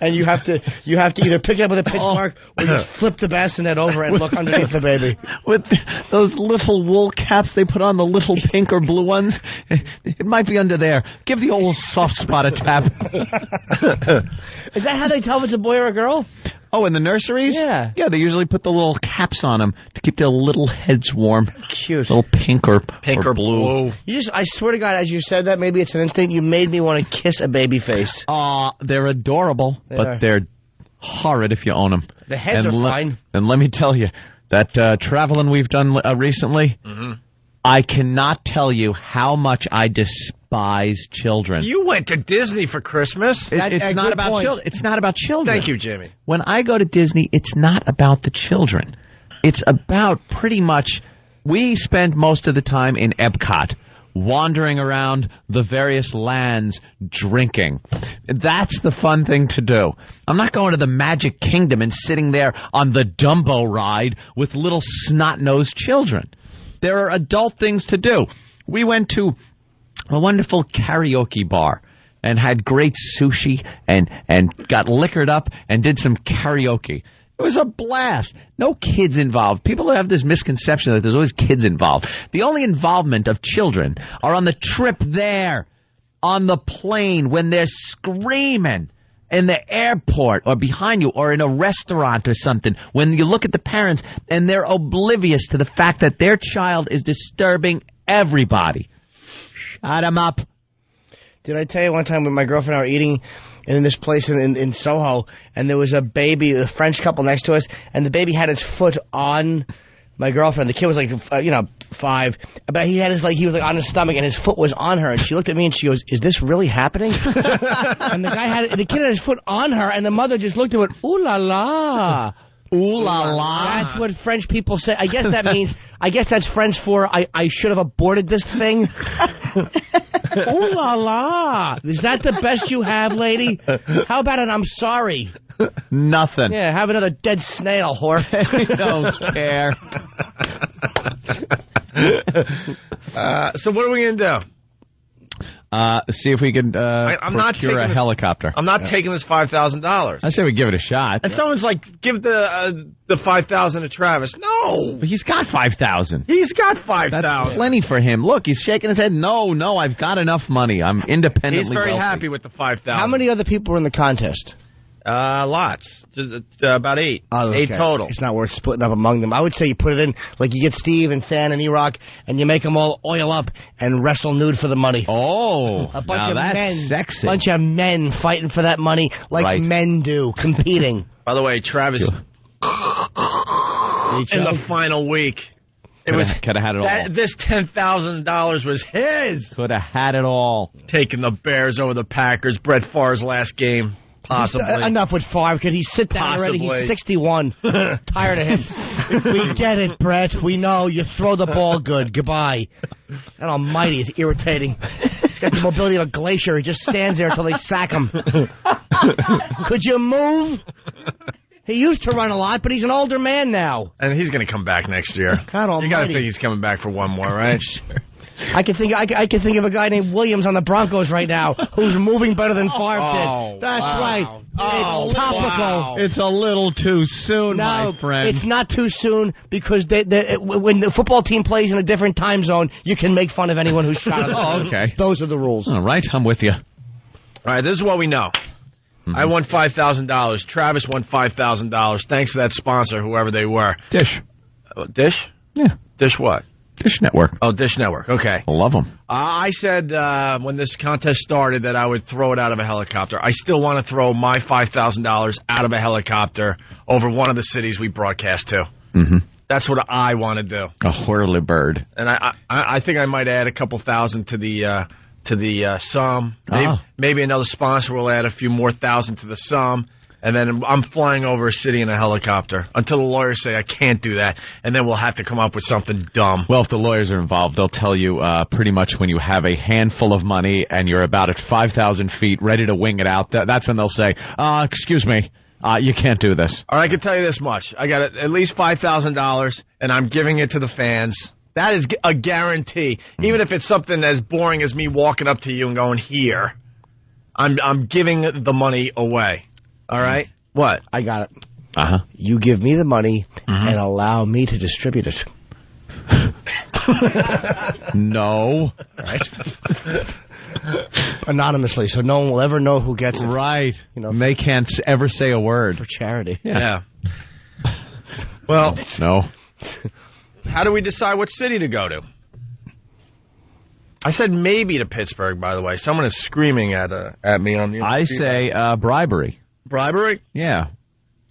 and you have to either pick it up with a pitchfork or you flip the bassinet over and look underneath the baby. With those little wool caps they put on, the little pink or blue ones, it might be under there. Give the old soft spot a tap. Is that how they tell if it's a boy or a girl? Oh, in the nurseries? Yeah. Yeah, they usually put the little caps on them to keep their little heads warm. Cute. Little pink or blue. I swear to God, as you said that, maybe it's an instinct, you made me want to kiss a baby face. They're adorable, but they're horrid if you own them. The heads are fine. And let me tell you, that traveling we've done recently, I cannot tell you how much I despise children. You went to Disney for Christmas. It's not about children. It's not about children. Thank you, Jimmy. When I go to Disney, it's not about the children. It's about pretty much, we spend most of the time in Epcot, wandering around the various lands, drinking. That's the fun thing to do. I'm not going to the Magic Kingdom and sitting there on the Dumbo ride with little snot-nosed children. There are adult things to do. We went to a wonderful karaoke bar and had great sushi and got liquored up and did some karaoke. It was a blast. No kids involved. People have this misconception that there's always kids involved. The only involvement of children are on the trip there, on the plane, when they're screaming in the airport or behind you or in a restaurant or something, when you look at the parents and they're oblivious to the fact that their child is disturbing everybody. Shut them up. Did I tell you one time when my girlfriend and I were eating in this place in Soho, and there was a baby, a French couple next to us, and the baby had his foot on my girlfriend. The kid was like, 5, but he was like on his stomach, and his foot was on her. And she looked at me and she goes, "Is this really happening?" And the kid had his foot on her, and the mother just looked at it, "Ooh la la." Ooh la la. That's what French people say. I guess that means, that's French for I should have aborted this thing. Ooh la la. Is that the best you have, lady? How about an I'm sorry? Nothing. Yeah, have another dead snail, whore. Don't care. So what are we going to do? See if we can I'm not procure a helicopter. I'm not taking this $5,000. I say we give it a shot. And someone's like, give the $5,000 to Travis. No, he's got $5,000. He's got $5,000. That's plenty for him. Look, he's shaking his head. No, I've got enough money. I'm independently. He's very wealthy. happy with the $5,000. How many other people were in the contest? Lots. About 8. Oh, okay. 8 total. It's not worth splitting up among them. I would say you put it in, like you get Steve and Than and E-Rock, and you make them all oil up and wrestle nude for the money. Oh, a bunch now of that's men, sexy. Bunch of men fighting for that money like men do, competing. By the way, Travis, in the final week, could have had it all. This $10,000 was his. Could have had it all. Taking the Bears over the Packers, Brett Favre's last game. Possibly. Enough with Favre. Could he sit down already? He's 61. Tired of him. We get it, Brett. We know. You throw the ball good. Goodbye. That almighty is irritating. He's got the mobility of a glacier. He just stands there until they sack him. Could you move? He used to run a lot, but he's an older man now. And he's going to come back next year. God almighty. You got to think he's coming back for one more, right? I can think of a guy named Williams on the Broncos right now who's moving better than Favre did. That's right. It's topical. Wow. It's a little too soon, my friend. It's not too soon because when the football team plays in a different time zone, you can make fun of anyone who's shot. Okay. Those are the rules. All right, I'm with you. All right, this is what we know. I won $5,000. Travis won $5,000. Thanks to that sponsor, whoever they were. Dish. Dish? Yeah. Dish what? Dish Network. Oh, Dish Network. Okay. I love them. I said when this contest started that I would throw it out of a helicopter. I still want to throw my $5,000 out of a helicopter over one of the cities we broadcast to. Mm-hmm. That's what I want to do. A whirly-bird. And I think I might add a couple thousand to the sum. Maybe another sponsor will add a few more thousand to the sum. And then I'm flying over a city in a helicopter until the lawyers say I can't do that. And then we'll have to come up with something dumb. Well, if the lawyers are involved, they'll tell you pretty much when you have a handful of money and you're about at 5,000 feet ready to wing it out. That's when they'll say, excuse me, you can't do this. All right, I can tell you this much. I got at least $5,000, and I'm giving it to the fans. That is a guarantee. Even if it's something as boring as me walking up to you and going, here, I'm giving the money away. All right? What? I got it. Uh-huh. You give me the money and allow me to distribute it. No. Right? Anonymously, so no one will ever know who gets it. Right. You know, they can't ever say a word. For charity. Yeah. Well. No. How do we decide what city to go to? I said maybe to Pittsburgh, by the way. Someone is screaming at me on the I say bribery. Bribery? Yeah.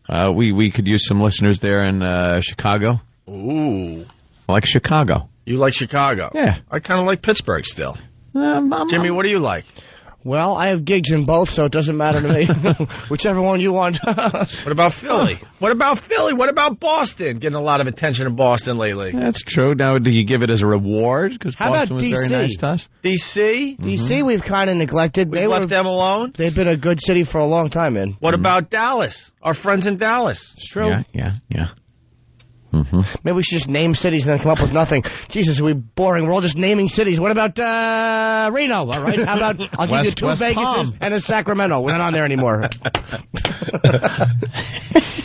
We could use some listeners there in Chicago. Ooh. I like Chicago. You like Chicago? Yeah. I kind of like Pittsburgh still. Jimmy, what do you like? Well, I have gigs in both, so it doesn't matter to me. Whichever one you want. What about Philly? What about Philly? What about Boston? Getting a lot of attention in Boston lately. That's true. Now, do you give it as a reward? Because Boston was very nice to us. D.C.? D.C. we've kind of neglected. We left them alone? They've been a good city for a long time, man. What about Dallas? Our friends in Dallas. It's true. Yeah. Maybe we should just name cities and then come up with nothing. Jesus, are we boring? We're all just naming cities. What about Reno? All right. How about I'll give you 2 Vegases and a Sacramento. We're not on there anymore.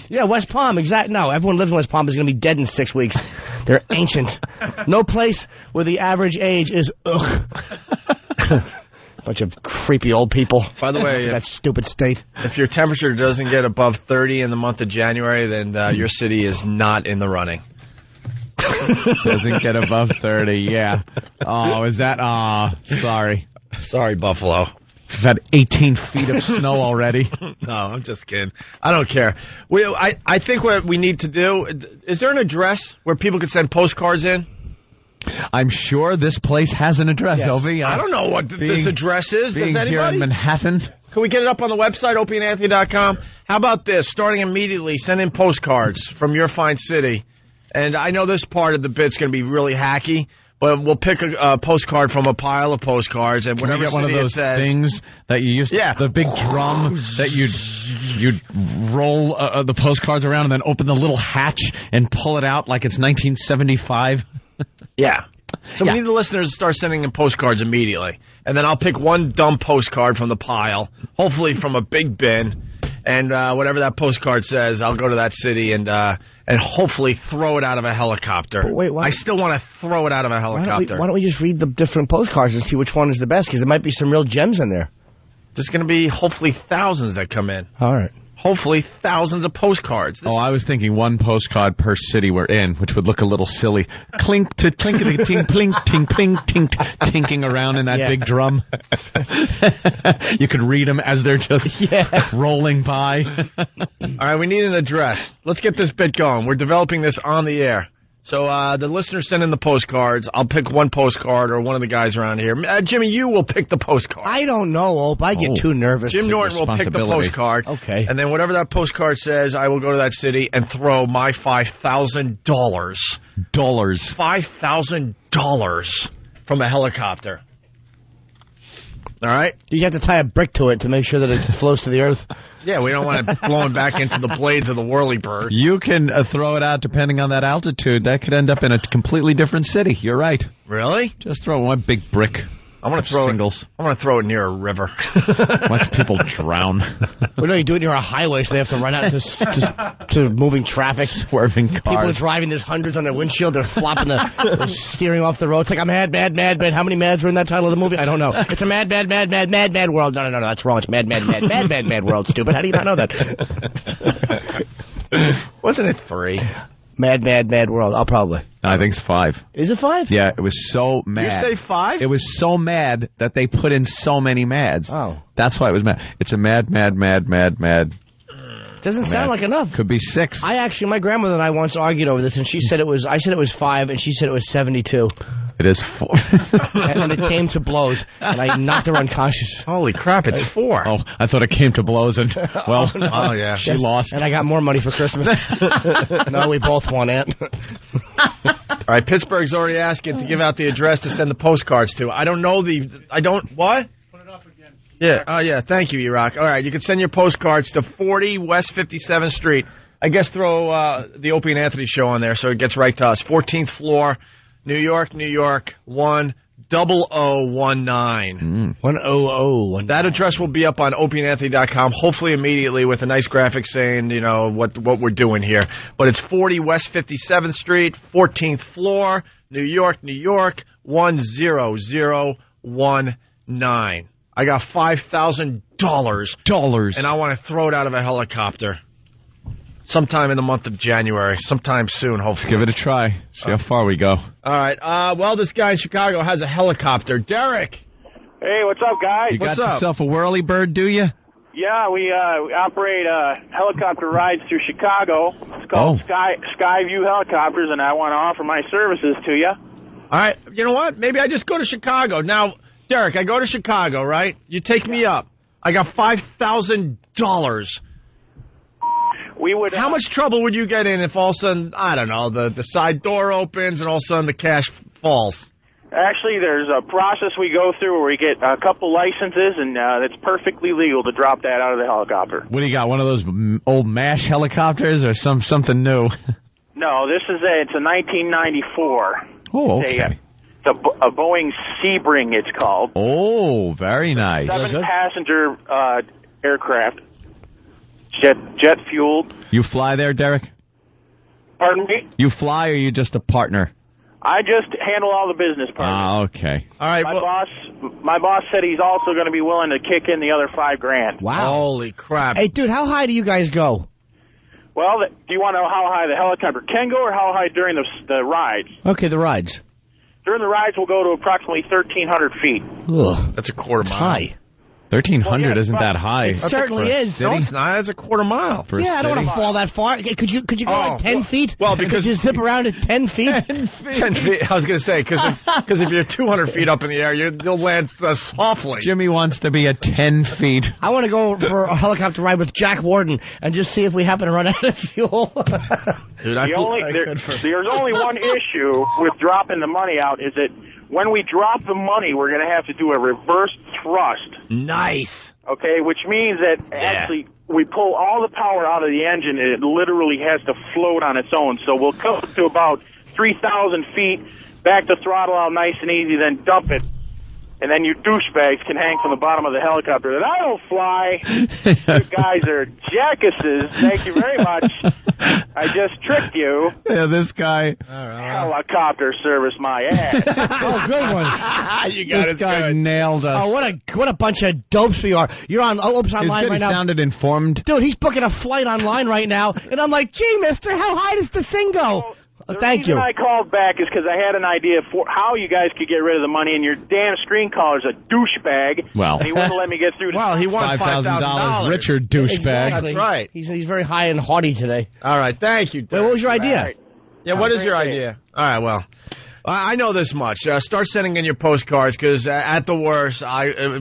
Yeah, West Palm. Exactly. No, everyone lives in West Palm is going to be dead in 6 weeks. They're ancient. No place where the average age is bunch of creepy old people. By the way, that stupid state. If your temperature doesn't get above 30 in the month of January, then your city is not in the running. Doesn't get above 30, yeah. Oh, is that... sorry. Sorry, Buffalo. We've had 18 feet of snow already. No, I'm just kidding. I don't care. I think what we need to do... Is there an address where people could send postcards in? I'm sure this place has an address, Obi. I don't know what this address is. Being Does anybody? Here in Manhattan. Can we get it up on the website, opieandanthony.com? How about this? Starting immediately, send in postcards from your fine city. And I know this part of the bit's going to be really hacky, but we'll pick a postcard from a pile of postcards. And whatever get one of those things that you used to, the big drum that you'd roll the postcards around and then open the little hatch and pull it out like it's 1975. Yeah. So we need the listeners to start sending in postcards immediately. And then I'll pick one dumb postcard from the pile, hopefully from a big bin. And whatever that postcard says, I'll go to that city and hopefully throw it out of a helicopter. But wait, I still want to throw it out of a helicopter. Why don't we just read the different postcards and see which one is the best? Because there might be some real gems in there. There's going to be hopefully thousands that come in. All right. Hopefully thousands of postcards. I was thinking one postcard per city we're in, which would look a little silly. Clink to clinkety ting plink ting pling ting tinking around in that big drum. You could read them as they're just rolling by. All right, we need an address. Let's get this bit going. We're developing this on the air. So the listeners send in the postcards. I'll pick one postcard or one of the guys around here. Jimmy, you will pick the postcard. I don't know, Ope. I get too nervous. Jim Norton will pick the postcard. Okay. And then whatever that postcard says, I will go to that city and throw my $5,000. $5,000 from a helicopter. All right? You have to tie a brick to it to make sure that it flows to the earth. Yeah, we don't want it blowing back into the blades of the whirlybird. You can throw it out depending on that altitude. That could end up in a completely different city. You're right. Really? Just throw one big brick. I'm going to throw singles. I'm going to throw it near a river. Watch people drown. Well, no, you do it near a highway, so they have to run out to moving traffic. Swerving cars. People are driving. There's hundreds on their windshield. They're flopping they're steering off the road. It's like a mad, mad, mad, mad. How many mads are in that title of the movie? I don't know. It's a mad, mad, mad, mad, mad, mad world. No, that's wrong. It's mad, mad, mad, mad, mad, mad world, stupid. How do you not know that? Wasn't it 3? Mad, mad, mad world. I'll probably. I think it's 5. Is it 5? Yeah, it was so mad. You say 5? It was so mad that they put in so many mads. Oh. That's why it was mad. It's a mad. Doesn't sound like enough. Could be 6. My grandmother and I once argued over this, and I said it was 5, and she said it was 72. It is 4. And then it came to blows, and I knocked her unconscious. Holy crap, it's 4. Oh, I thought it came to blows, and, well, oh, yeah. She lost. And I got more money for Christmas. No, we both won, Aunt. All right, Pittsburgh's already asking to give out the address to send the postcards to. What? Put it up again. Yeah, oh, yeah, thank you, Iraq. All right, you can send your postcards to 40 West 57th Street. I guess throw the Opie and Anthony show on there so it gets right to us. 14th floor, New York, 10019. 10019. That address will be up on opieandanthony.com, hopefully immediately with a nice graphic saying, what we're doing here. But it's 40 West 57th Street, 14th floor, New York, 10019. I got $5,000. And I want to throw it out of a helicopter. Sometime in the month of January. Sometime soon, hopefully. Give it a try. See how far we go. All right. Well, this guy in Chicago has a helicopter. Derek. Hey, what's up, guys? You got yourself a whirlybird, do you? Yeah, we operate helicopter rides through Chicago. It's called Skyview Helicopters, and I want to offer my services to you. All right. You know what? Maybe I just go to Chicago. Now, Derek, I go to Chicago, right? You take me up. I got $5,000. How much trouble would you get in if all of a sudden, I don't know, the side door opens and all of a sudden the cash falls? Actually, there's a process we go through where we get a couple licenses, and it's perfectly legal to drop that out of the helicopter. What do you got, one of those old MASH helicopters or something new? No, it's a 1994. Oh, okay. It's a Boeing Sebring, it's called. Oh, very nice. 7-passenger aircraft. Jet fueled. You fly there, Derek? Pardon me? You fly, or are you just a partner? I just handle all the business parts. Ah, okay. All right. My boss said he's also going to be willing to kick in the other $5,000. Wow. Holy crap. Hey, dude, how high do you guys go? Well, do you want to know how high the helicopter can go or how high during the rides? Okay, the rides. During the rides, we'll go to approximately 1,300 feet. Ugh. That's a quarter mile. High. 1,300 isn't that high. It certainly is. No, it's not. It's a quarter mile. Yeah, I don't want to fall that far. Could you go like 10 feet? Well, because you zip around at 10 feet. 10 feet. I was going to say because if you're 200 feet up in the air, you'll land softly. Jimmy wants to be at 10 feet. I want to go for a helicopter ride with Jack Warden and just see if we happen to run out of fuel. Dude, there's only one issue with dropping the money out is that when we drop the money, we're going to have to do a reverse thrust. Nice. Okay, which means that actually we pull all the power out of the engine and it literally has to float on its own. So we'll go to about 3,000 feet back the throttle out nice and easy, then dump it. And then you douchebags can hang from the bottom of the helicopter. That I don't fly. You guys are jackasses. Thank you very much. I just tricked you. Yeah, this guy. Helicopter service my ass. Oh, good one. You got this guy nailed us. Oh, what a bunch of dopes we are. You're on Oops Online right now. He sounded informed. Dude, he's booking a flight online right now. And I'm like, gee, mister, how high does the thing go? Thank you. The reason I called back is because I had an idea for how you guys could get rid of the money, and your damn screen caller's a douchebag. Well, and he wouldn't let me get through. Well, he won $5,000. Richard douchebag. Exactly. That's right. He's very high and haughty today. All right, thank you. What was your idea? Right. Yeah, what is your idea? All right, well, I know this much. Start sending in your postcards because at the worst,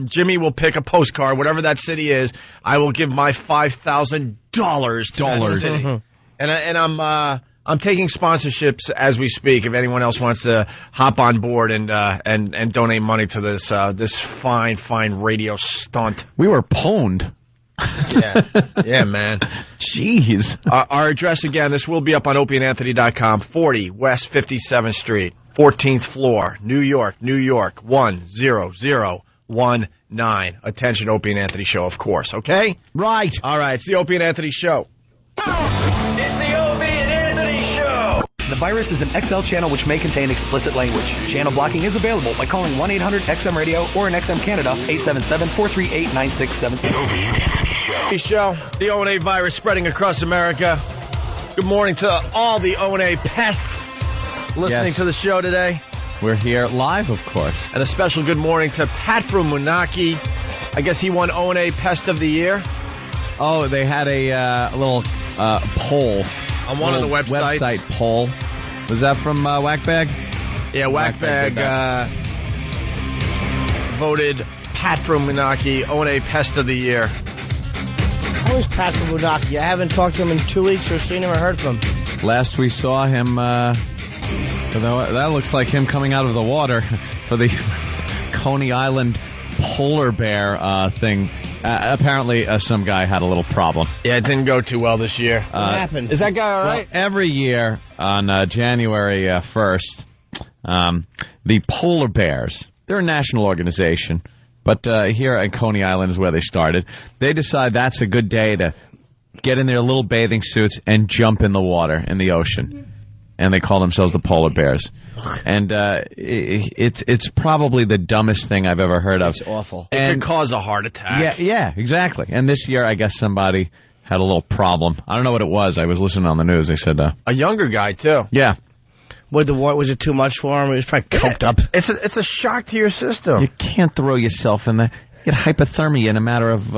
Jimmy will pick a postcard, whatever that city is. I will give my $5,000 to that city. And I'm taking sponsorships as we speak. If anyone else wants to hop on board and donate money to this fine radio stunt, we were pwned. Yeah, man. Jeez. Our address again. This will be up on OpieandAnthony.com. 40 West 57th Street, 14th floor, New York, 10019. Attention, Opie and Anthony Show, of course. Okay. Right. All right. It's the Opie and Anthony Show. It's the Opie and Anthony Show. The virus is an XL channel which may contain explicit language. Channel blocking is available by calling 1-800-XM-RADIO or in XM Canada, 877-438-9676. Show. The O&A virus spreading across America. Good morning to all the O&A pests listening to the show today. We're here live, of course. And a special good morning to Pat from Munaki. I guess he won O&A Pest of the Year. Oh, they had a little poll. On one of the websites. Website poll. Was that from Whackbag? Yeah, Whackbag voted Pat from Munaki O&A Pest of the Year. How is Pat from Munaki? I haven't talked to him in 2 weeks or seen him or heard from him. Last we saw him, that looks like him coming out of the water for the Coney Island polar bear thing. Apparently, some guy had a little problem. Yeah, it didn't go too well this year. What happened? Is that guy all right? Well, every year on January 1st, the polar bears, they're a national organization, but here at Coney Island is where they started. They decide that's a good day to get in their little bathing suits and jump in the water, in the ocean. And they call themselves the polar bears. And it's probably the dumbest thing I've ever heard of. It's awful. It could cause a heart attack. Yeah, exactly. And this year, I guess somebody had a little problem. I don't know what it was. I was listening on the news. They said a younger guy too. Yeah. Was it too much for him? He was probably coked up. It's a shock to your system. You can't throw yourself in there. You get hypothermia in a matter of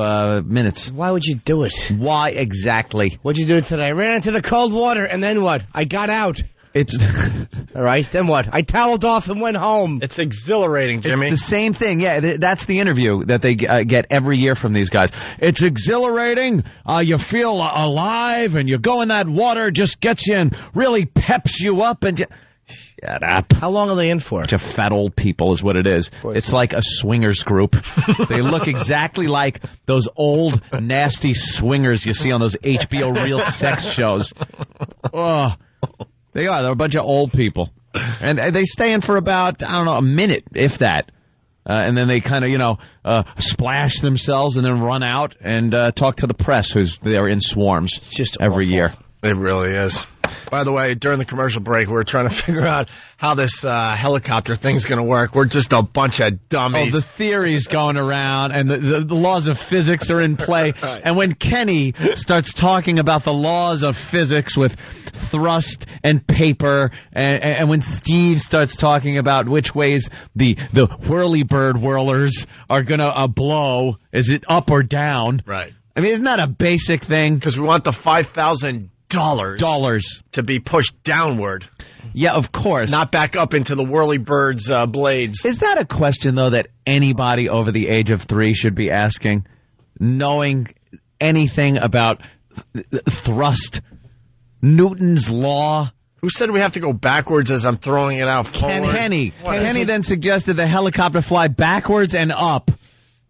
minutes. Why would you do it? Why exactly? What'd you do today? I ran into the cold water, and then what? I got out. It's all right. Then what? I toweled off and went home. It's exhilarating, Jimmy. It's the same thing. Yeah, that's the interview that they get every year from these guys. It's exhilarating. You feel alive, and you go in that water, just gets you and really peps you up. And shut up. How long are they in for? Bunch of fat old people is what it is. It's like a swingers group. They look exactly like those old nasty swingers you see on those HBO real sex shows. Oh. They are. They're a bunch of old people. And they stay in for about, I don't know, a minute, if that. And then they kind of, splash themselves and then run out and talk to the press, who's there in swarms just every year. It really is. By the way, during the commercial break, we were trying to figure out how this helicopter thing's going to work. We're just a bunch of dummies. Oh, the theory's going around, and the laws of physics are in play. Right. And when Kenny starts talking about the laws of physics with thrust and paper, and when Steve starts talking about which ways the whirly-bird whirlers are going to blow, is it up or down? Right. I mean, isn't that a basic thing? Because we want the $5,000 to be pushed downward. Yeah, of course. Not back up into the whirly-bird's blades. Is that a question, though, that anybody over the age of 3 should be asking? Knowing anything about thrust, Newton's law? Who said we have to go backwards as I'm throwing it out forward? Kenny then suggested the helicopter fly backwards and up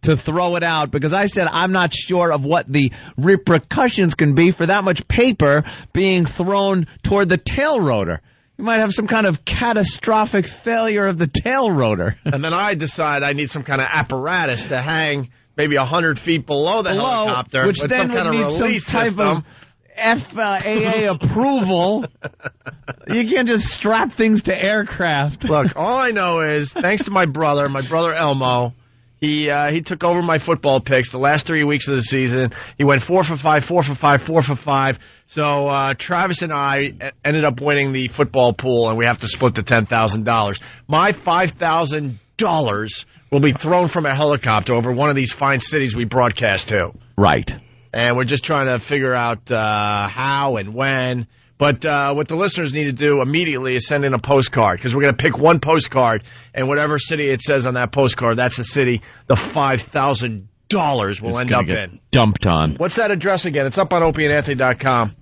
to throw it out, because I said I'm not sure of what the repercussions can be for that much paper being thrown toward the tail rotor. You might have some kind of catastrophic failure of the tail rotor. And then I decide I need some kind of apparatus to hang maybe 100 feet below the helicopter, which with then some kind would of need some release type system. of FAA approval. You can't just strap things to aircraft. Look, all I know is, thanks to my brother Elmo, he took over my football picks the last 3 weeks of the season. He went 4 for 5, 4 for 5, 4 for 5. So Travis and I ended up winning the football pool, and we have to split the $10,000. My $5,000 will be thrown from a helicopter over one of these fine cities we broadcast to. Right. And we're just trying to figure out how and when. But what the listeners need to do immediately is send in a postcard, because we're going to pick one postcard, and whatever city it says on that postcard, that's the city the $5,000 will end up in. Dumped on. What's that address again? It's up on opieandanthony.com.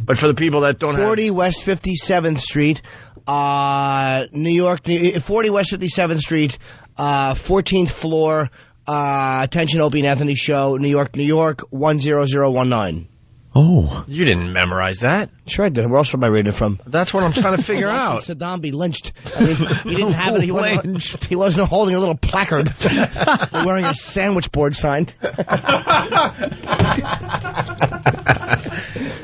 But for the people that don't 40 West 57th Street, New York, 40 West 57th Street, 14th floor, attention Opie and Anthony Show, New York, 10019. Oh. You didn't memorize that. Sure I did. Where else would I read it from? That's what I'm trying to figure out. Saddam be lynched. I mean, he didn't have it. He wasn't holding a little placard wearing a sandwich board sign. I'm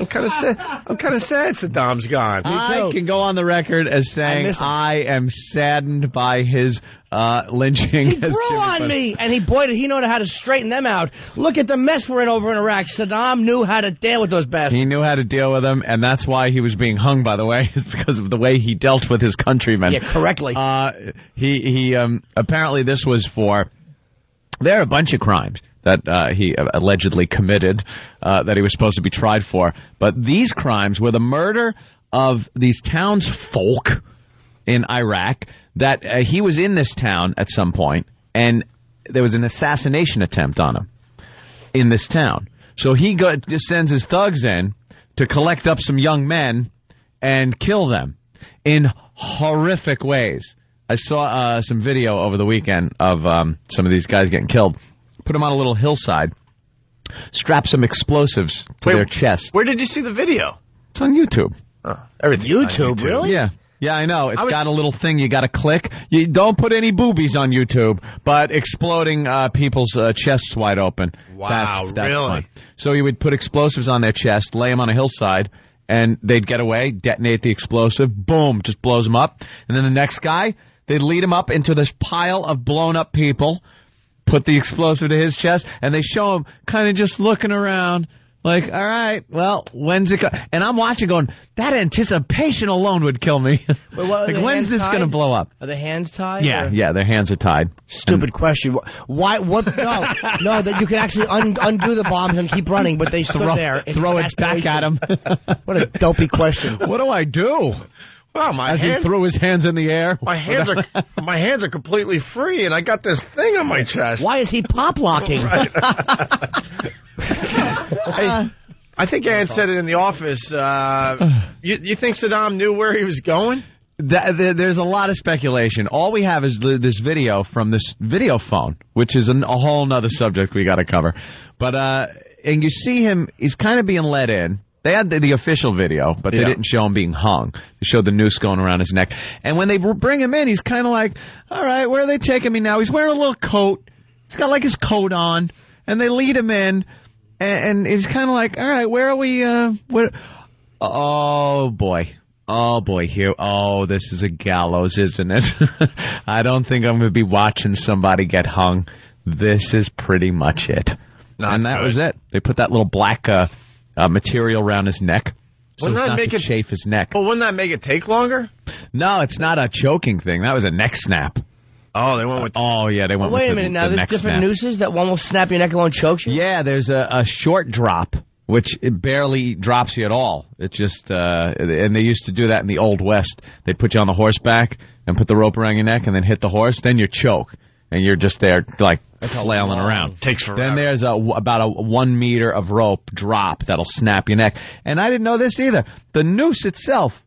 kind of sad Saddam's gone. I can go on the record as saying I am saddened by his lynching. He grew on me, and he knew how to straighten them out. Look at the mess we're in over in Iraq. Saddam knew how to deal with those bastards. He knew how to deal with them, and that's why he was being hung, by the way, is because of the way he dealt with his countrymen. Yeah, correctly. He apparently this was for... There are a bunch of crimes that he allegedly committed that he was supposed to be tried for. But these crimes were the murder of these townsfolk in Iraq, that he was in this town at some point, and there was an assassination attempt on him in this town. So he just sends his thugs in to collect up some young men and kill them in horrific ways. I saw some video over the weekend of some of these guys getting killed. Put them on a little hillside, strap some explosives to their chest. Where did you see the video? It's on YouTube. Everything YouTube, really? Yeah. Yeah, I know. It's got a little thing you got to click. You don't put any boobies on YouTube, but exploding people's chests wide open. Wow, that's really? Fun. So you would put explosives on their chest, lay them on a hillside, and they'd get away, detonate the explosive, boom, just blows them up. And then the next guy, they'd lead him up into this pile of blown-up people, put the explosive to his chest, and they show him kind of just looking around. Like, all right, well, when's it and I'm watching going, that anticipation alone would kill me. Like, when's this going to blow up? Are the hands tied? Yeah, their hands are tied. Stupid question. Why? What? No, that you can actually undo the bombs and keep running, but they stood there. Throw it back at him. What a dopey question. What do I do? Well, he threw his hands in the air. My hands are completely free, and I got this thing on my chest. Why is he pop locking? Right. I think Ann said it in the office. You think Saddam knew where he was going? There's a lot of speculation. All we have is this video from this video phone, which is a whole nother subject we got to cover. But and you see him, he's kind of being let in. They had the official video, but they didn't show him being hung. They showed the noose going around his neck. And when they bring him in, he's kind of like, all right, where are they taking me now? He's wearing a little coat. He's got like his coat on. And they lead him in. And he's kind of like, all right, where are we? Oh, boy. Oh, boy. Here. Oh, this is a gallows, isn't it? I don't think I'm going to be watching somebody get hung. This is pretty much it. And that was it. They put that little black material around his neck, so not to chafe his neck. Well, wouldn't that make it take longer? No, it's not a choking thing. That was a neck snap. Oh, they went with... they went with wait a minute, now there's different nooses that one will snap your neck and one choke you? Yeah, there's a short drop, which it barely drops you at all. It just... and they used to do that in the Old West. They'd put you on the horseback and put the rope around your neck and then hit the horse, then you choke. And you're just there, like, flailing around. Takes forever. Then there's about a 1 meter of rope drop that'll snap your neck. And I didn't know this either. The noose itself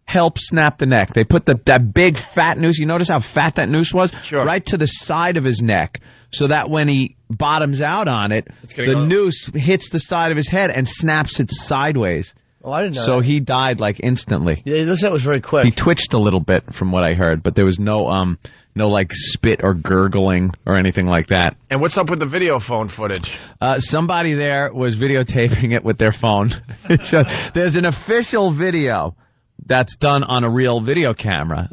helps snap the neck. They put that big fat noose. You notice how fat that noose was? Sure. Right to the side of his neck, so that when he bottoms out on it, the noose hits the side of his head and snaps it sideways. Oh, I didn't know So that. he died like instantly. Yeah, this was very quick. He twitched a little bit from what I heard, but there was no like spit or gurgling or anything like that. And what's up with the video phone footage? Somebody there was videotaping it with their phone. So there's an official video that's done on a real video camera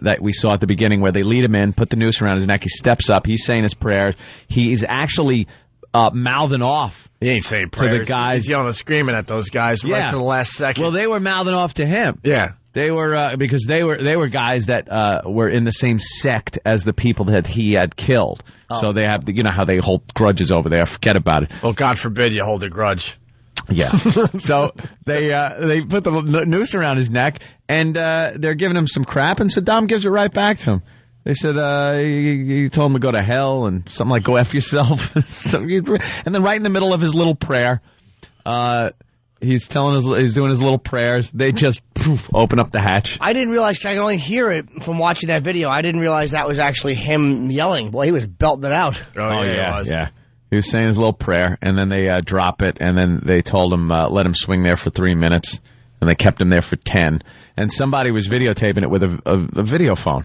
that we saw at the beginning where they lead him in, put the noose around his neck, he steps up, he's saying his prayers. He's actually mouthing off. He ain't saying prayers. To the guys. He's yelling and screaming at those guys right to the last second. Well, they were mouthing off to him. Yeah. They were because they were guys that were in the same sect as the people that he had killed. Oh. So they have, you know how they hold grudges over there. Forget about it. Well, God forbid you hold a grudge. Yeah. So they put the noose around his neck, and they're giving him some crap, and Saddam gives it right back to him. They said he told him to go to hell and something like go F yourself. And then right in the middle of his little prayer, he's doing his little prayers. They just open up the hatch. I didn't realize, I could only hear it from watching that video. I didn't realize that was actually him yelling. Boy, he was belting it out. Oh yeah. He was saying his little prayer, and then they drop it, and then they told him, let him swing there for 3 minutes, and they kept him there for 10. And somebody was videotaping it with a video phone.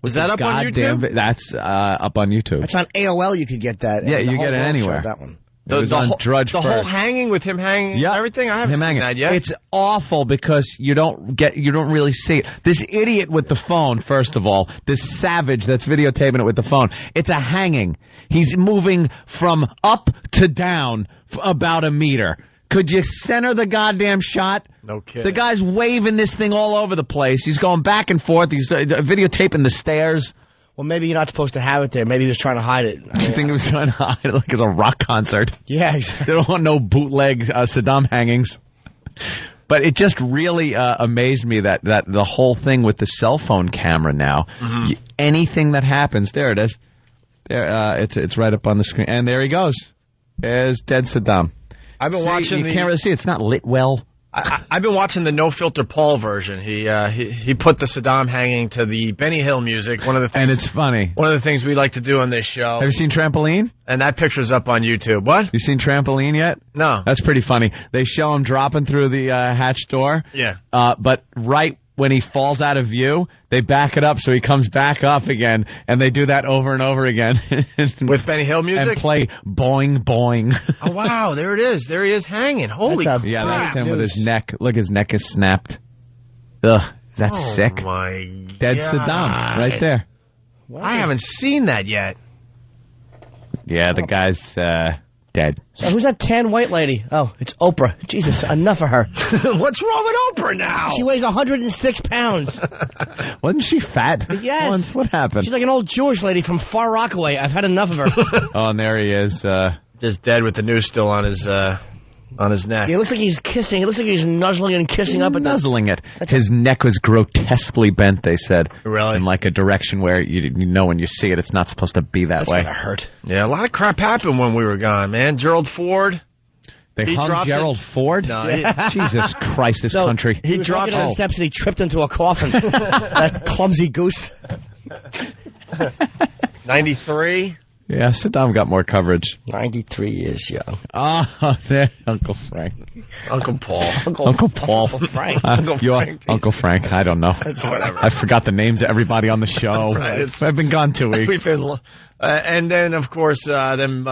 Was that up on YouTube? That's up on YouTube. That's on AOL. You could get that. Yeah, you get it anywhere. That one. on Drudge the whole hanging with him hanging, everything. I haven't seen that yet. It's awful because you don't really see it. This idiot with the phone, first of all, this savage that's videotaping it with the phone. It's a hanging. He's moving from up to down about a meter. Could you center the goddamn shot? No kidding. The guy's waving this thing all over the place. He's going back and forth. He's videotaping the stairs. Well, maybe you're not supposed to have it there. Maybe he was trying to hide it. I think he was trying to hide it like it's a rock concert. Yeah, exactly. They don't want no bootleg Saddam hangings. But it just really amazed me that the whole thing with the cell phone camera now, anything that happens, there it is. There, it's right up on the screen. And there he goes. There's dead Saddam. I've been watching. You can't really see. It's not lit well. I've been watching the No Filter Paul version. He put the Saddam hanging to the Benny Hill music. One of the things, and it's funny. One of the things we like to do on this show. Have you seen Trampoline? And that picture's up on YouTube. What? You seen Trampoline yet? No. That's pretty funny. They show him dropping through the hatch door. Yeah. But right when he falls out of view, they back it up so he comes back up again, and they do that over and over again. With Benny Hill music? And play Boing Boing. Oh, wow, there it is. There he is hanging. Holy crap. Yeah, that's him with his neck. Look, his neck is snapped. Ugh, that's sick. My Dead God. Saddam, right there. I haven't seen that yet. Yeah, the guy's dead. So who's that tan white lady? Oh, it's Oprah. Jesus, enough of her. What's wrong with Oprah now? She weighs 106 pounds. Wasn't she fat? Yes. Once? What happened? She's like an old Jewish lady from Far Rockaway. I've had enough of her. Oh, and there he is. Just dead with the noose still on his neck. It looks like he's kissing. It looks like he's nuzzling and kissing up at the... Nuzzling it. His neck was grotesquely bent, they said. Really? In like a direction where you know when you see it, it's not supposed to be that way. That's gonna hurt. Yeah, a lot of crap happened when we were gone, man. Gerald Ford. They hung Gerald Ford? No, Jesus Christ, this country. He dropped on the steps and he tripped into a coffin. That clumsy goose. 93. Yeah, Saddam got more coverage. 93 years young. Oh, there, Uncle Frank. Uncle Paul. Uncle Paul. Uncle Frank. Uncle Frank, I don't know. Whatever. I forgot the names of everybody on the show. Right. I've been gone 2 weeks. We've been, and then, of course, them...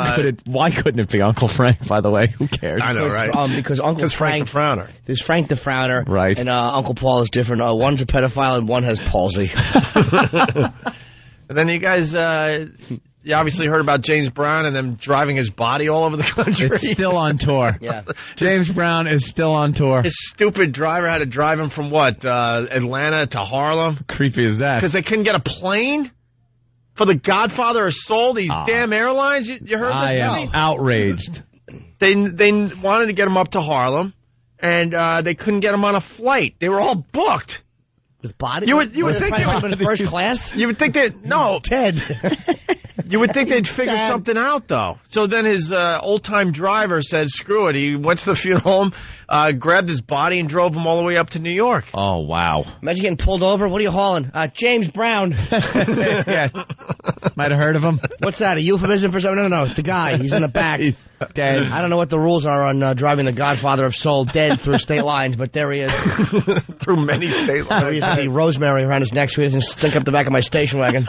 why couldn't it be Uncle Frank, by the way? Who cares? I know, right? Because Uncle Frank the Frowner. There's Frank the Frowner. Right. And Uncle Paul is different. One's a pedophile and one has palsy. And then you guys... You obviously heard about James Brown and them driving his body all over the country. It's still on tour. Yeah. James Brown is still on tour. His stupid driver had to drive him from what? Atlanta to Harlem? Creepy as that. Because they couldn't get a plane? For the Godfather of Soul, these damn airlines? You heard this? I am outraged. They wanted to get him up to Harlem, and they couldn't get him on a flight. They were all booked. With body? You would think they would in first class? You would think that... No. Ted. You would think they'd figure something out, though. So then his old-time driver said, screw it. He went to the funeral home, grabbed his body, and drove him all the way up to New York. Oh, wow. Imagine getting pulled over. What are you hauling? James Brown. Yeah. Might have heard of him. What's that, a euphemism for something? No, it's the guy. He's in the back. He's dead. I don't know what the rules are on driving the Godfather of Soul dead through state lines, but there he is. Through many state lines. The rosemary around his neck so he doesn't stink up the back of my station wagon.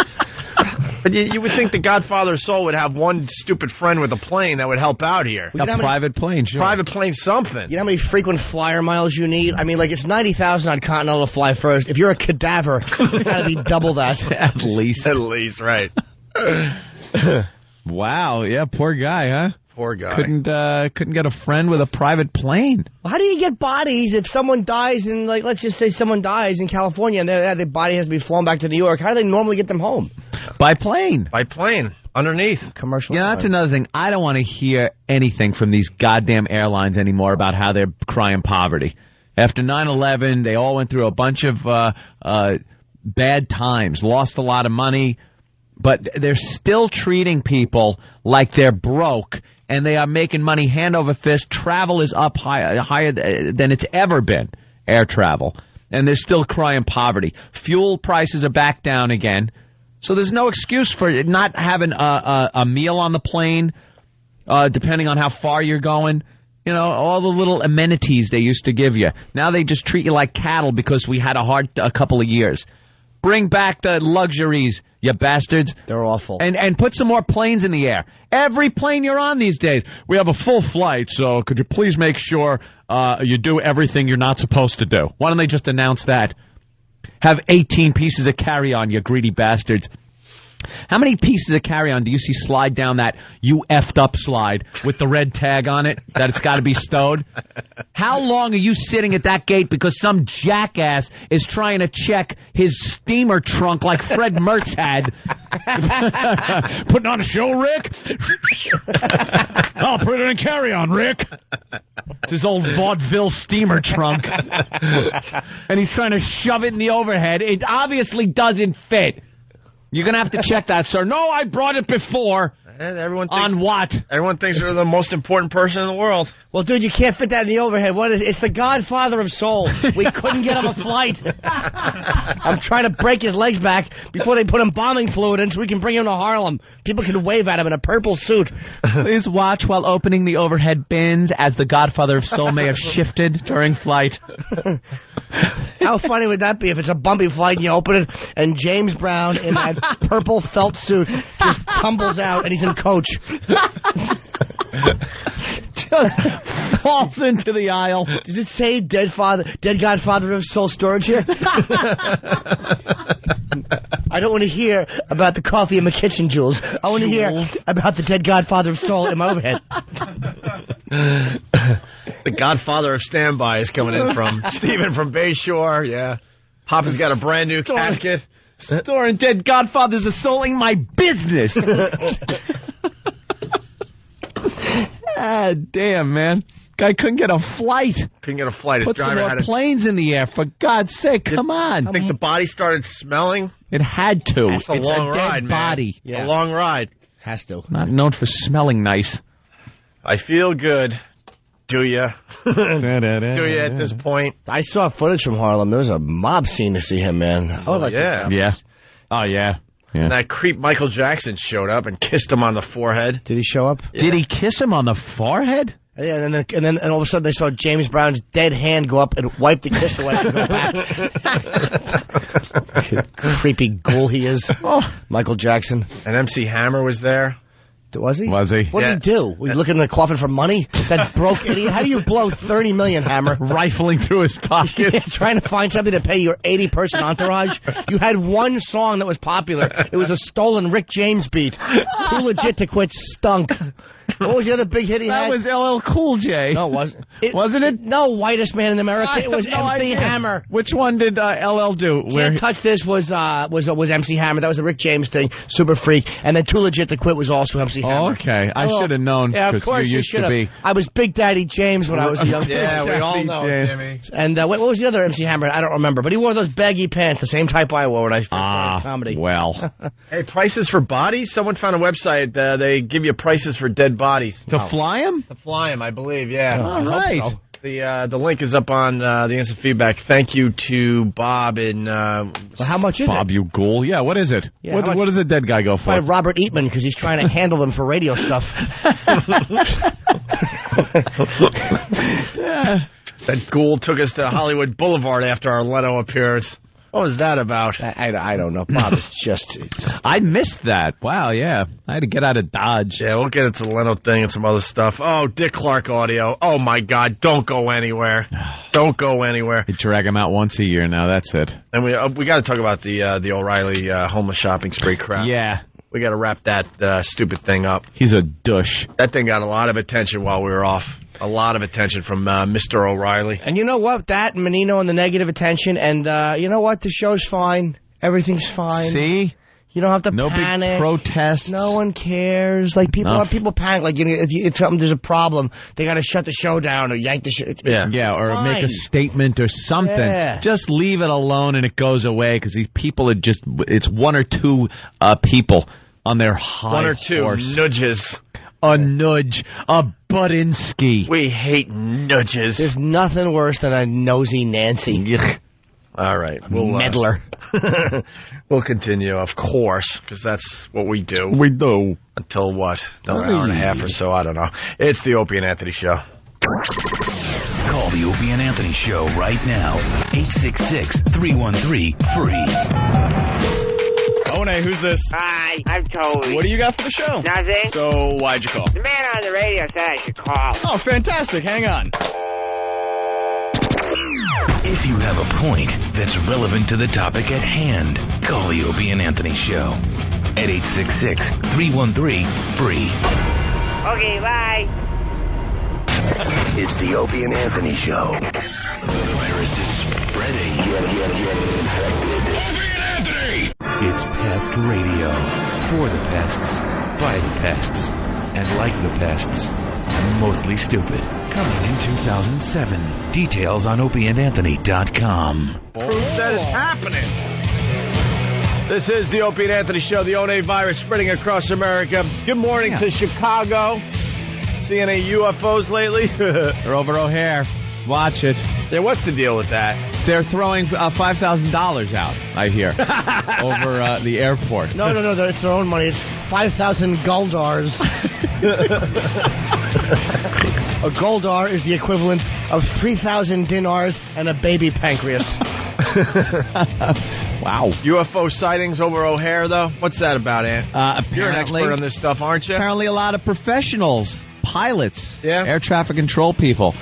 But you would think the Godfather of Soul would have one stupid friend with a plane that would help out here. A private plane, sure. Private plane something. You know how many frequent flyer miles you need? I mean, like, it's 90,000 on Continental to fly first. If you're a cadaver, it's got to be double that. At least. At least, right. Wow, yeah, poor guy, huh? Poor guy. Couldn't get a friend with a private plane. Well, how do you get bodies if someone dies in, like, let's just say someone dies in California and the body has to be flown back to New York? How do they normally get them home? By plane. By plane. Underneath. Commercial. Yeah, that's another thing. I don't want to hear anything from these goddamn airlines anymore about how they're crying poverty. After 9/11, they all went through a bunch of bad times, lost a lot of money, but they're still treating people like they're broke, and they are making money hand over fist. Travel is up higher than it's ever been, air travel, and they're still crying poverty. Fuel prices are back down again, so there's no excuse for not having a meal on the plane, depending on how far you're going. You know, all the little amenities they used to give you. Now they just treat you like cattle because we had a couple of years. Bring back the luxuries, you bastards. They're awful. And put some more planes in the air. Every plane you're on these days, we have a full flight, so could you please make sure you do everything you're not supposed to do? Why don't they just announce that? Have 18 pieces of carry-on, you greedy bastards. How many pieces of carry-on do you see slide down that you effed up slide with the red tag on it that it's got to be stowed? How long are you sitting at that gate because some jackass is trying to check his steamer trunk like Fred Mertz had? Putting on a show, Rick? I'll put it in carry-on, Rick. It's his old vaudeville steamer trunk. And he's trying to shove it in the overhead. It obviously doesn't fit. You're going to have to check that, sir. No, I brought it before. Everyone thinks, on what? Everyone thinks they're the most important person in the world. Well, dude, you can't fit that in the overhead. What is? It's the Godfather of Soul. We couldn't get him a flight. I'm trying to break his legs back before they put him bombing fluid in so we can bring him to Harlem. People can wave at him in a purple suit. Please watch while opening the overhead bins as the Godfather of Soul may have shifted during flight. How funny would that be if it's a bumpy flight and you open it and James Brown in that purple felt suit just tumbles out and he's in coach. Just falls into the aisle. Does it say dead Godfather of Soul storage here? I don't want to hear about the coffee in my kitchen, Jules. I want to hear about the dead Godfather of Soul in my overhead. The Godfather of Standby is coming in from Stephen from Bayshore. Yeah. Papa's got a brand new casket. Storing dead Godfathers of Soul in my business. Ah, damn, man. Guy couldn't get a flight. Couldn't get a flight. His Put some driver more planes in the air, for God's sake. Come on. I think the body started smelling. It had to. It's a long ride, man. Body. Yeah. A long ride. Has to. Not known for smelling nice. I feel good. Do ya? Do ya at this point? I saw footage from Harlem. There was a mob scene to see him, man. Oh, yeah. Yeah. Oh, yeah. Yeah. And that creep Michael Jackson showed up and kissed him on the forehead. Did he show up? Yeah. Did he kiss him on the forehead? Yeah, and then all of a sudden they saw James Brown's dead hand go up and wipe the kiss away and go back. Creepy ghoul he is. Oh. Michael Jackson. And MC Hammer was there. Was he? Was he? What did he do? Was he looking in the coffin for money? That broke idiot. How do you blow $30 million, Hammer? Rifling through his pockets. Trying to find something to pay your 80-person entourage. You had one song that was popular. It was a stolen Rick James beat. Too legit to quit stunk. What was the other big hit he had? That was LL Cool J. No, it wasn't. Wasn't it? No, Whitest Man in America. I It was have no MC idea. Hammer. Which one did LL do? Can't Touch This was MC Hammer. That was a Rick James thing. Super Freak. And then Too Legit to Quit was also MC Hammer. Oh, okay. I should have known. Yeah, of 'cause course you used should to have. be. I was Big Daddy James when I was a young kid. Yeah, we all know, Jimmy. And what was the other MC Hammer? I don't remember. But he wore those baggy pants, the same type I wore when I first started comedy. Well. Hey, prices for bodies? Someone found a website. They give you prices for dead bodies. To fly them? To fly them, I believe, yeah. All right. So. The link is up on the instant feedback. Thank you to Bob in... Well, how much is Bob, it? you ghoul. Yeah, what is it? Yeah, what does a dead guy go for? By Robert Eatman, because he's trying to handle them for radio stuff. Yeah. That ghoul took us to Hollywood Boulevard after our Leno appearance. What was that about? I don't know. Bob is just... I missed that. Wow, yeah. I had to get out of Dodge. Yeah, we'll get into the Leno thing and some other stuff. Oh, Dick Clark audio. Oh, my God. Don't go anywhere. Don't go anywhere. You drag him out once a year now. That's it. And we got to talk about the O'Reilly homeless shopping spree crap. Yeah. We got to wrap that stupid thing up. He's a douche. That thing got a lot of attention while we were off. A lot of attention from Mr. O'Reilly. And you know what? That and Menino and the negative attention. And you know what? The show's fine. Everything's fine. See? You don't have to no panic. Big protests. No one cares. Like people panic. Like if there's a problem, they got to shut the show down or yank the show. Yeah, or fine. make a statement or something. Yeah. Just leave it alone and it goes away because these people it's one or two people on their high One or two horse. nudges. A nudge. A Budinsky. We hate nudges. There's nothing worse than a nosy Nancy. All right. Meddler. We'll continue, of course, because that's what we do. We do. Until what? Another hour and a half or so? I don't know. It's the Opie and Anthony Show. Call the Opie and Anthony Show right now. 866-313-FREE. Hey, who's this? Hi, I'm Toby. What do you got for the show? Nothing. So, why'd you call? The man on the radio said I should call. Oh, fantastic. Hang on. If you have a point that's relevant to the topic at hand, call the Opie and Anthony Show at 866-313-FREE. Okay, bye. It's the Opie and Anthony Show. The virus is spreading. Get infected. It's Pest Radio. For the pests, by the pests, and like the pests. Mostly stupid. Coming in 2007. Details on opieandanthony.com. Proof that it's happening. This is the Opie and Anthony Show. The One virus spreading across America. Good morning to Chicago. See any UFOs lately? They're over O'Hare. Watch it. Yeah, what's the deal with that? They're throwing $5,000 out, I hear, over the airport. No, it's their own money. It's 5,000 Guldars. A Guldar is the equivalent of 3,000 dinars and a baby pancreas. Wow. UFO sightings over O'Hare, though? What's that about, Ant? Apparently, you're an expert on this stuff, aren't you? Apparently a lot of professionals, pilots, yeah, air traffic control people,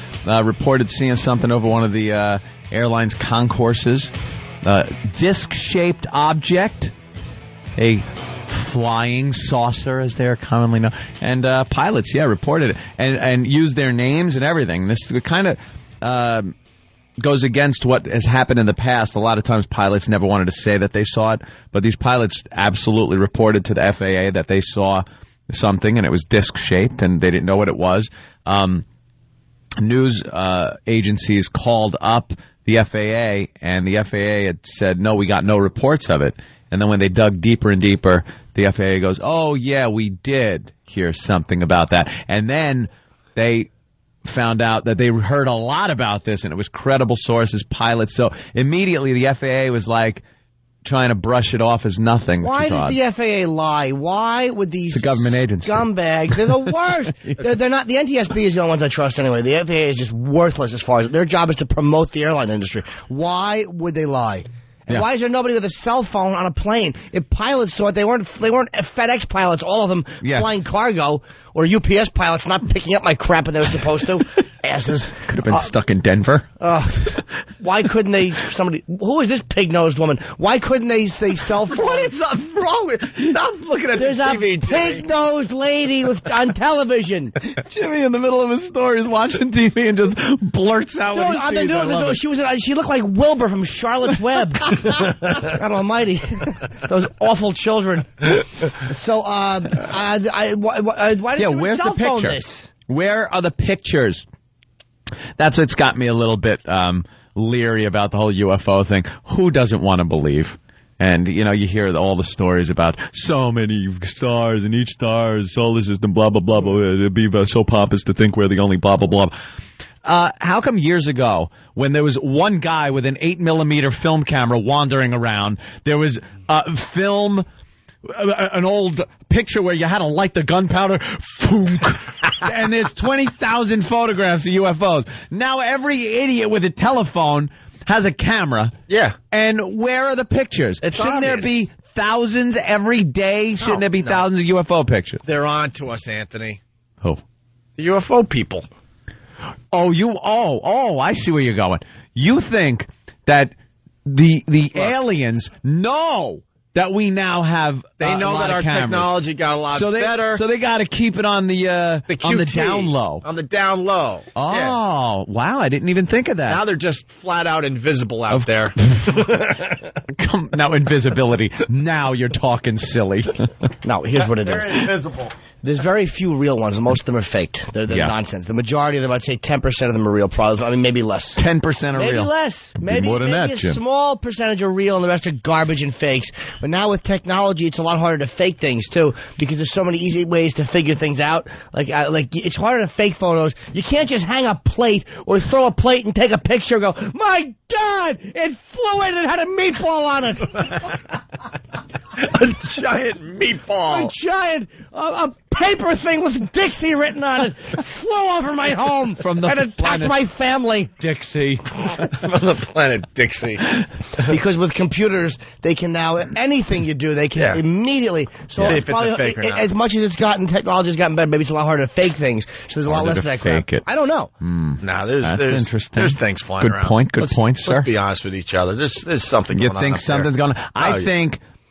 reported seeing something over one of the airline's concourses. Disc-shaped object, a flying saucer, as they're commonly known. And pilots, reported it and used their names and everything. This kind of goes against what has happened in the past. A lot of times pilots never wanted to say that they saw it, but these pilots absolutely reported to the FAA that they saw something, and it was disc-shaped, and they didn't know what it was. News agencies called up the FAA, and the FAA had said, no, we got no reports of it. And then when they dug deeper and deeper, the FAA goes, oh, yeah, we did hear something about that. And then they found out that they heard a lot about this, and it was credible sources, pilots. So immediately the FAA was like trying to brush it off as nothing. Why does the FAA lie? Why would these government agency scumbags? They're the worst. They're not. The NTSB is the only ones I trust anyway. The FAA is just worthless as far as their job is to promote the airline industry. Why would they lie? And why is there nobody with a cell phone on a plane? If pilots saw it, they weren't FedEx pilots, all of them flying cargo, or UPS pilots not picking up my crap when they were supposed to. asses. Could have been stuck in Denver. Why couldn't they? Who is this pig-nosed woman? Why couldn't they say cell phone? What is wrong with? Stop looking at There's the TV. a pig-nosed lady on television. Jimmy, in the middle of his story, is watching TV and just blurts out what he on the sees. news, she looked like Wilbur from Charlotte's Web. God Almighty, those awful children. So, why did you where's cell the phone picture? this? Where are the pictures? That's what's got me a little bit leery about the whole UFO thing. Who doesn't want to believe? And, you hear all the stories about so many stars, and each star is solar system, blah, blah, blah, blah. It'd be so pompous to think we're the only blah, blah, blah. How come years ago, when there was one guy with an 8mm film camera wandering around, there was an old picture where you had to light the gunpowder, and there's 20,000 photographs of UFOs. Now every idiot with a telephone has a camera. Yeah. And where are the pictures? Shouldn't there be thousands every day? Shouldn't there be thousands of UFO pictures? They're on to us, Anthony. Who? The UFO people. I see where you're going. You think that the aliens know that we now have they know that our technology got a lot better. So they got to keep it on the down low. On the down low. Oh, yeah. Wow, I didn't even think of that. Now they're just flat out invisible out there. Now invisibility. Now you're talking silly. No, here's what it is. They're invisible. There's very few real ones. Most of them are faked. They're nonsense. The majority of them, I'd say 10% of them are real. Probably, maybe less. 10% are real. Maybe less. Maybe more than that, a Jim. small percentage are real, and the rest are garbage and fakes. But now with technology, it's a lot harder to fake things too, because there's so many easy ways to figure things out. Like it's harder to fake photos. You can't just hang a plate or throw a plate and take a picture and go, "My God, it flew in and had a meatball on it." A giant meatball. A giant a paper thing with Dixie written on it flew over my home and attacked my family. Dixie. From the planet Dixie. Because with computers, they can now, anything you do, they can immediately. So see if it's a fake or not. As much as technology has gotten better, maybe it's a lot harder to fake things. So there's a lot less of that crap. I don't know. Nah, That's interesting. There's things flying around. Good point, sir. Let's be honest with each other. There's something going on. You think something's going on?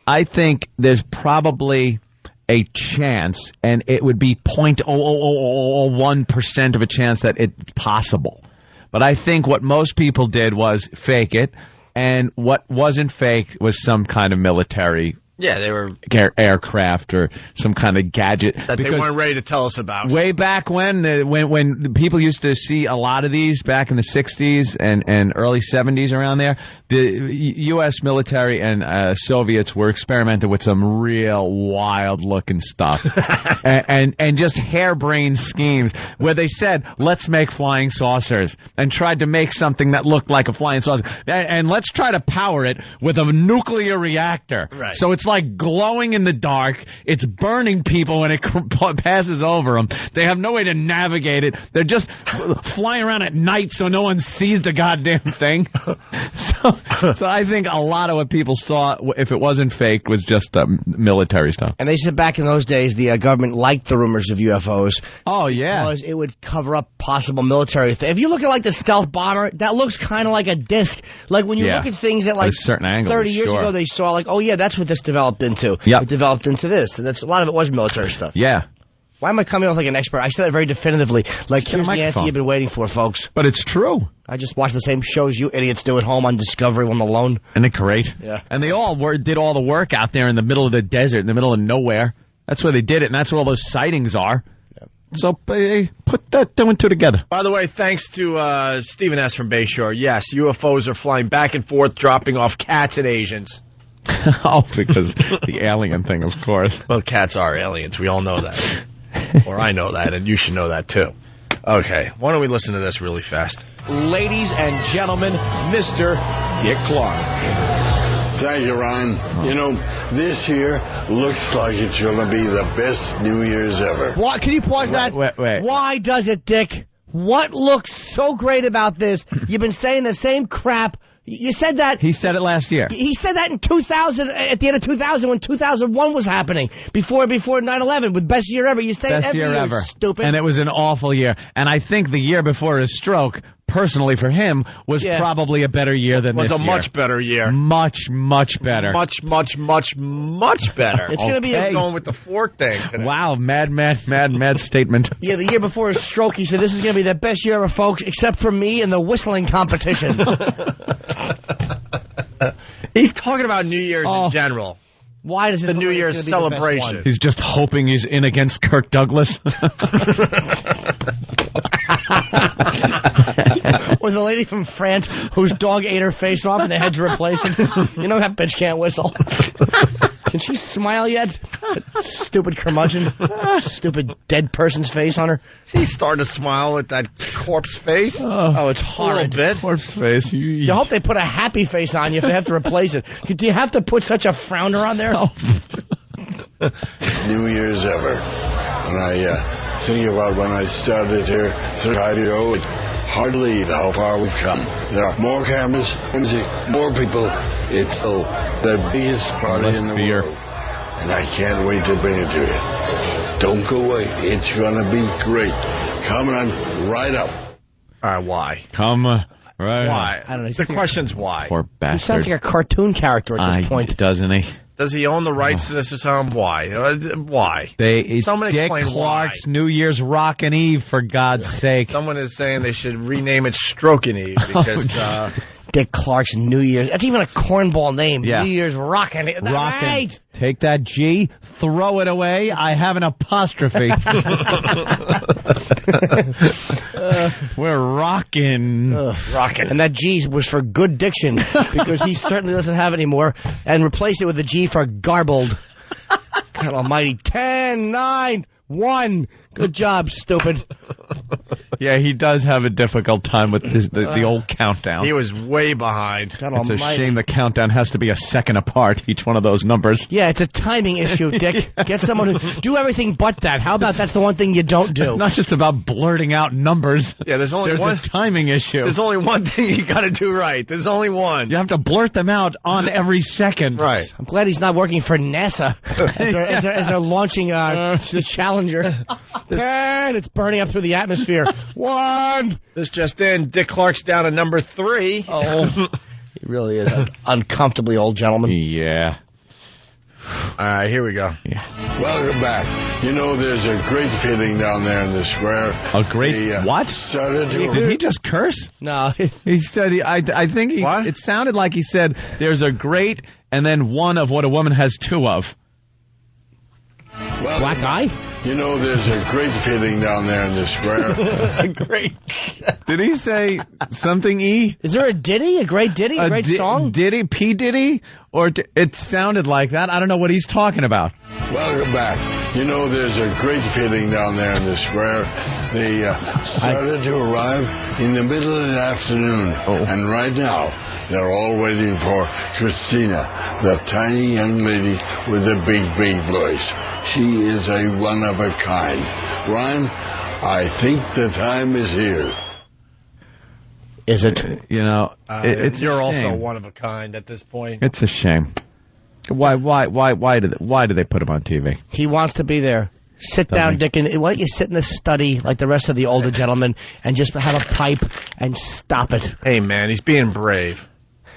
I think there's probably a chance, and it would be 0.0001% of a chance that it's possible. But I think what most people did was fake it, and what wasn't fake was some kind of military Yeah, they were aircraft or some kind of gadget that they weren't ready to tell us about. Way back when people used to see a lot of these back in the 60s and early 70s around there, the U.S. military and Soviets were experimenting with some real wild-looking stuff and just harebrained schemes where they said, let's make flying saucers, and tried to make something that looked like a flying saucer. And let's try to power it with a nuclear reactor. Right. So it's like glowing in the dark. It's burning people when it passes over them. They have no way to navigate it. They're just flying around at night so no one sees the goddamn thing. So I think a lot of what people saw, if it wasn't fake, was just military stuff. And they said back in those days the government liked the rumors of UFOs. Oh, yeah. Because it would cover up possible military things. If you look at like the stealth bomber, that looks kind of like a disc. Like when you look at things at like certain angles, 30 years ago, they saw like, oh yeah, that's what this developed into. Yep. It developed into this. And that's a lot of it was military stuff. Yeah. Why am I coming off like an expert? I said that very definitively. Like, here's the answer you've been waiting for, folks. But it's true. I just watch the same shows you idiots do at home on Discovery when alone. Isn't it great? Yeah. And they all did all the work out there in the middle of the desert, in the middle of nowhere. That's where they did it, and that's where all those sightings are. Yeah. So put that two and two together. By the way, thanks to Stephen S. from Bayshore. Yes, UFOs are flying back and forth, dropping off cats and Asians. Oh, because the alien thing, of course. Well, cats are aliens. We all know that. Or I know that, and you should know that, too. Okay, why don't we listen to this really fast? Ladies and gentlemen, Mr. Dick Clark. Thank you, Ryan. You know, this year looks like it's going to be the best New Year's ever. What? Can you pause that? Wait. Why does it, Dick? What looks so great about this? You've been saying the same crap You said that. He said it last year. He said that in 2000, at the end of 2000, when 2001 was happening, before 9/11, with best year ever. You say Best every year ever. Stupid. And it was an awful year. And I think the year before his stroke, personally for him, was probably a better year than this year. Was a much better year. Much, much better. Much better. It's going to be going with the fork thing today. Wow, mad statement. Yeah, the year before his stroke, he said, this is going to be the best year ever, folks, except for me and the whistling competition. He's talking about New Year's in general. Why does the New Year's celebration? He's just hoping he's in against Kirk Douglas. Or the lady from France whose dog ate her face off and they had to replace it. You know that bitch can't whistle. Can she smile yet? That stupid curmudgeon. Stupid dead person's face on her. She's starting to smile at that corpse face. Oh, it's horrid. A little bit. Corpse face. You hope they put a happy face on you if they have to replace it. Do you have to put such a frowner on there? New Year's ever. And I think about when I started here 35 years ago, it's hard to believe how far we've come. There are more cameras, more people. It's still the biggest party in the world. And I can't wait to bring it to you. Don't go away. It's going to be great. Coming on right up. All right, why? Come right Why? I don't know. The question's why. Poor bastard. He sounds like a cartoon character at this point. Doesn't he? Does he own the rights to this or something? Why? Why? Someone Dick Clark's New Year's Rockin' Eve, for God's sake. Someone is saying they should rename it Strokin' Eve because... Dick Clark's New Year's. That's even a cornball name. Yeah. New Year's Rockin'. Rockin'. Right. Take that G, throw it away. I have an apostrophe. We're rockin'. Rockin'. And that G was for good diction, because he certainly doesn't have it anymore. And replace it with the G for garbled. God almighty. 10, 9, 1. Good job, stupid. Yeah, he does have a difficult time with the old countdown. He was way behind. God it's almighty. a shame the countdown has to be a second apart, each one of those numbers. Yeah, it's a timing issue, Dick. Get someone who do everything but that. How about that's the one thing you don't do? It's not just about blurting out numbers. Yeah, there's a timing issue. There's only one thing you got to do right. There's only one. You have to blurt them out on every second. Right. I'm glad he's not working for NASA as they're launching the Challenger. 10, it's burning up through the atmosphere. 1. This just in, Dick Clark's down to number 3. Oh, he really is an uncomfortably old gentleman. Yeah. All right, here we go. Yeah. Welcome back. You know, there's a great feeling down there in the square. A great what? Did he just curse? No. He said, I think he, what? It sounded like he said, there's a great and then one of what a woman has two of. Black eye? You know, there's a great feeling down there in the square. Great. Did he say something, E? Is there a ditty? A great ditty? A great song? Ditty? P. Diddy? Or it sounded like that. I don't know what he's talking about. Welcome back. You know, there's a great feeling down there in the square. They started to arrive in the middle of the afternoon. And right now, they're all waiting for Christina, the tiny young lady with the big, big voice. She is a one-of-a-kind. Ryan, I think the time is here. Is it? You know, it's you're a also shame. one of a kind at this point. It's a shame. Why do they put him on TV? He wants to be there. Sit down, Dick, and why don't you sit in the study like the rest of the older gentlemen and just have a pipe and stop it? Hey, man, he's being brave.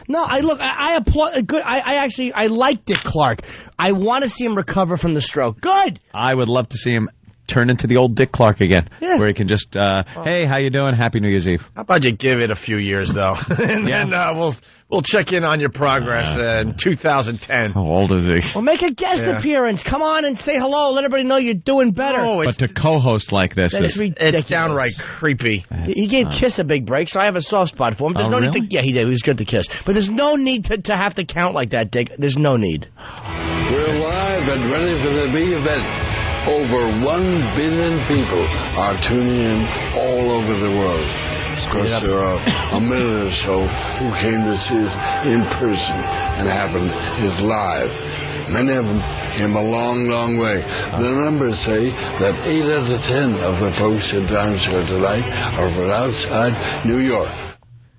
No, I applaud. Good. I like Dick Clark. I want to see him recover from the stroke. Good. I would love to see him turn into the old Dick Clark again, where he can just, hey, how you doing? Happy New Year's Eve. How about you give it a few years though, and then we'll check in on your progress in 2010. How old is he? Well, make a guest appearance. Come on and say hello. Let everybody know you're doing better. No, but to co-host like this is ridiculous. It's downright creepy. He gave Kiss a big break, so I have a soft spot for him. There's no need to, yeah, he did. He was good to Kiss. But there's no need to have to count like that, Dick. There's no need. We're live and ready for the big event. Over 1 billion people are tuning in all over the world. Of course, there are a million or so who came to see it in person and happened is live. Many of them came a long, long way. The numbers say that 8 out of 10 of the folks in Times Square tonight are from outside New York.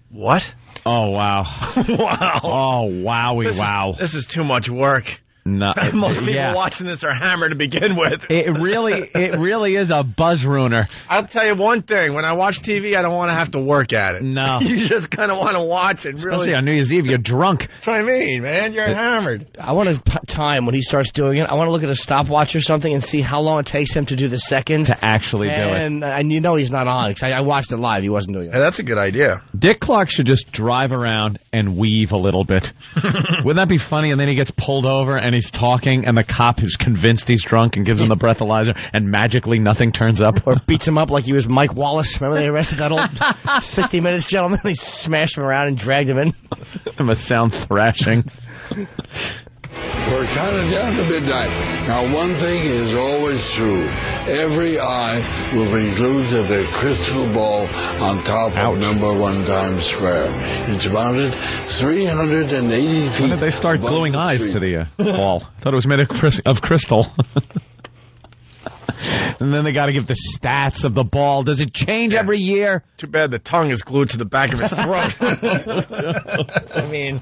What? Oh, wow. Wow. Oh, wowie, wow. This is too much work. No, Most people watching this are hammered to begin with. It really is a buzz ruiner. I'll tell you one thing. When I watch TV, I don't want to have to work at it. No. You just kind of want to watch it. Especially on New Year's Eve, you're drunk. That's what I mean, man. You're hammered. I want his time when he starts doing it. I want to look at a stopwatch or something and see how long it takes him to do the seconds. To actually do it. And you know he's not on. Cause I watched it live. He wasn't doing it. Hey, that's a good idea. Dick Clark should just drive around and weave a little bit. Wouldn't that be funny? And then he gets pulled over and he's talking and the cop is convinced he's drunk and gives him the breathalyzer and magically nothing turns up. Or beats him up like he was Mike Wallace. Remember they arrested that old 60 Minutes gentleman? They smashed him around and dragged him in. Him a sound thrashing. We're counting down to midnight. Now, one thing is always true. Every eye will be glued to the crystal ball on top of number 1 Times Square. It's mounted 380 feet. When did they start gluing eyes to the ball? I thought it was made of crystal. And then they got to give the stats of the ball. Does it change every year? Too bad the tongue is glued to the back of his throat. I mean...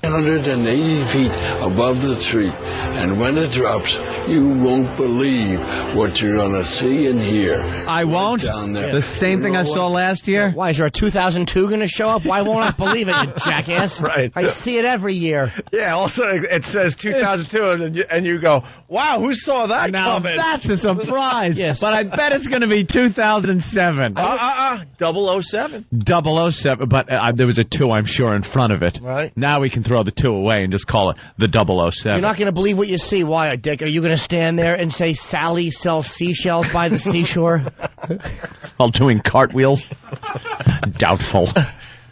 180 feet above the street, and when it drops, you won't believe what you're going to see and hear. I won't? Down there. The same thing I saw last year? Why, is there a 2002 going to show up? Why won't I believe it, you jackass? Right. I see it every year. Yeah, also it says 2002, and you go, wow, who saw that now coming? That's a surprise. Yes. But I bet it's going to be 2007. 007. 007, but there was a 2, I'm sure, in front of it. Right. Now we can throw the 2 away and just call it the 007. You're not going to believe what you see. Why, Dick? Are you going to stand there and say Sally sells seashells by the seashore? While doing cartwheels? Doubtful.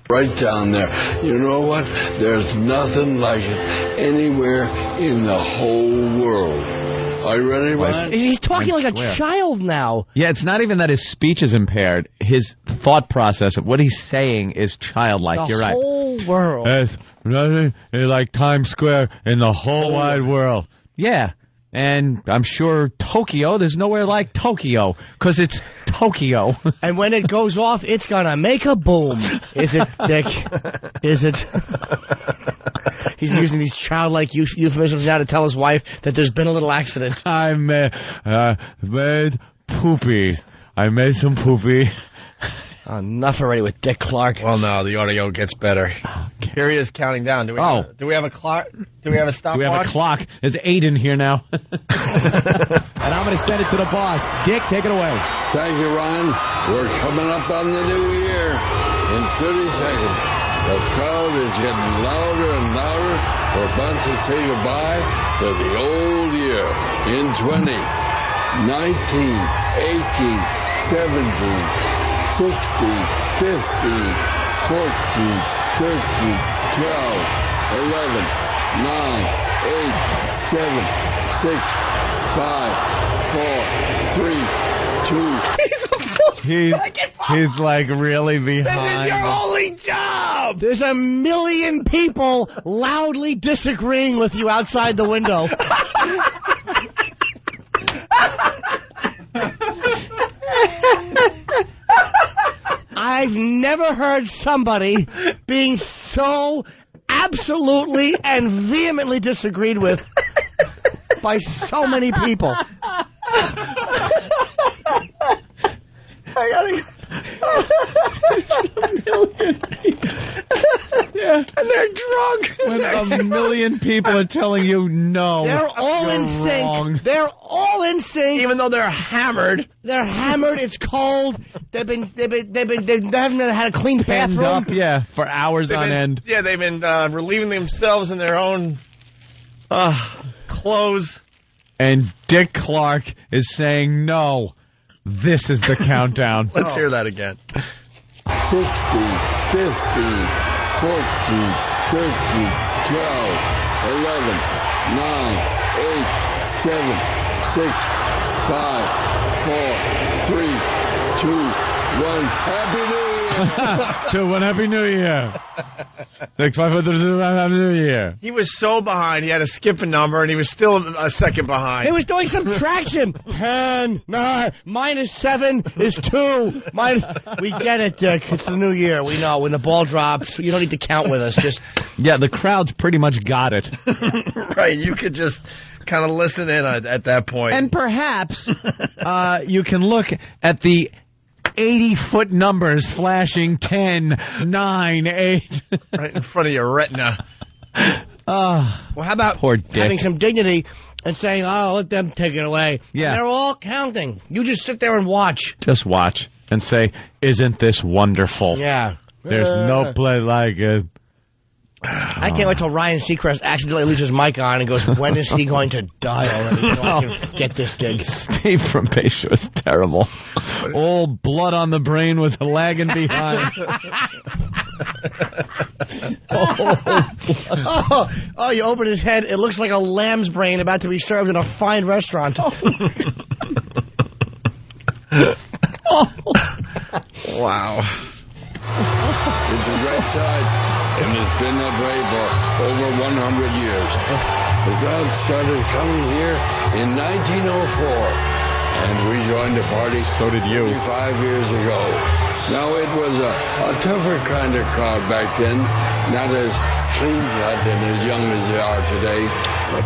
Right down there. You know what? There's nothing like it anywhere in the whole world. Are you ready, Ryan? He's talking like a child now. Yeah, it's not even that his speech is impaired. His thought process of what he's saying is childlike. You're right. The whole world. There's nothing like Times Square in the whole wide world. Yeah, and I'm sure Tokyo, there's nowhere like Tokyo, because it's Tokyo. And when it goes off, it's going to make a boom. Is it, Dick? Is it? He's using these childlike euphemisms now to tell his wife that there's been a little accident. I made poopy. I made some poopy. Enough already with Dick Clark. Well, no, the audio gets better. Here he is counting down. Do we have a clock? Do we have a stopwatch? We have a clock. There's 8 in here now. And I'm going to send it to the boss. Dick, take it away. Thank you, Ryan. We're coming up on the new year in 30 seconds. The crowd is getting louder and louder. We're about to say goodbye to the old year in 20, 19, 18, 17, 16, 15, 14, 13, 12, 11, 9, 8, 7, 6, 5, 4, 3, 2. He's like really behind. This is your only job. There's a million people loudly disagreeing with you outside the window. I've never heard somebody being so absolutely and vehemently disagreed with by so many people. I gotta. Yeah, and they're drunk. When a million people are telling you no, they're all in sync. Wrong. They're all in sync, even though they're hammered. They're hammered. It's cold. They haven't had a clean bathroom. Up, yeah, for hours on end. Yeah, they've been relieving themselves in their own clothes. And Dick Clark is saying no. This is the countdown. Let's hear that again. 16, 15, 14, 13, 12, 11, 9, 8, 7, 6, 5, 4, 3, 2, 1. Happy New Year! 2-1, Happy New Year. 6-5 Happy New Year. He was so behind, he had to skip a number, and he was still a second behind. He was doing subtraction. 10, 9, -7 is 2. We get it, Dick. It's the new year. We know. When the ball drops, you don't need to count with us. Just Yeah, the crowd's pretty much got it. Right, you could just kind of listen in at that point. And perhaps you can look at the 80-foot numbers flashing 10, 9, 8. Right in front of your retina. well, how about poor Dick. Having some dignity and saying, "Oh, let them take it away." Yeah. And they're all counting. You just sit there and watch. Just watch and say, "Isn't this wonderful?" Yeah. There's no play like it. I can't wait till Ryan Seacrest accidentally leaves his mic on and goes, "When is he going to die already? So I can get this gig." Steve from Pacia was terrible. All blood on the brain was lagging behind. Oh, you open his head. It looks like a lamb's brain about to be served in a fine restaurant. Wow. It's a great sight, and it's been that way for over 100 years. The crowd started coming here in 1904, and we joined the party. So did you. 25 years ago. Now, it was a tougher kind of crowd back then, not as clean-cut and as young as they are today.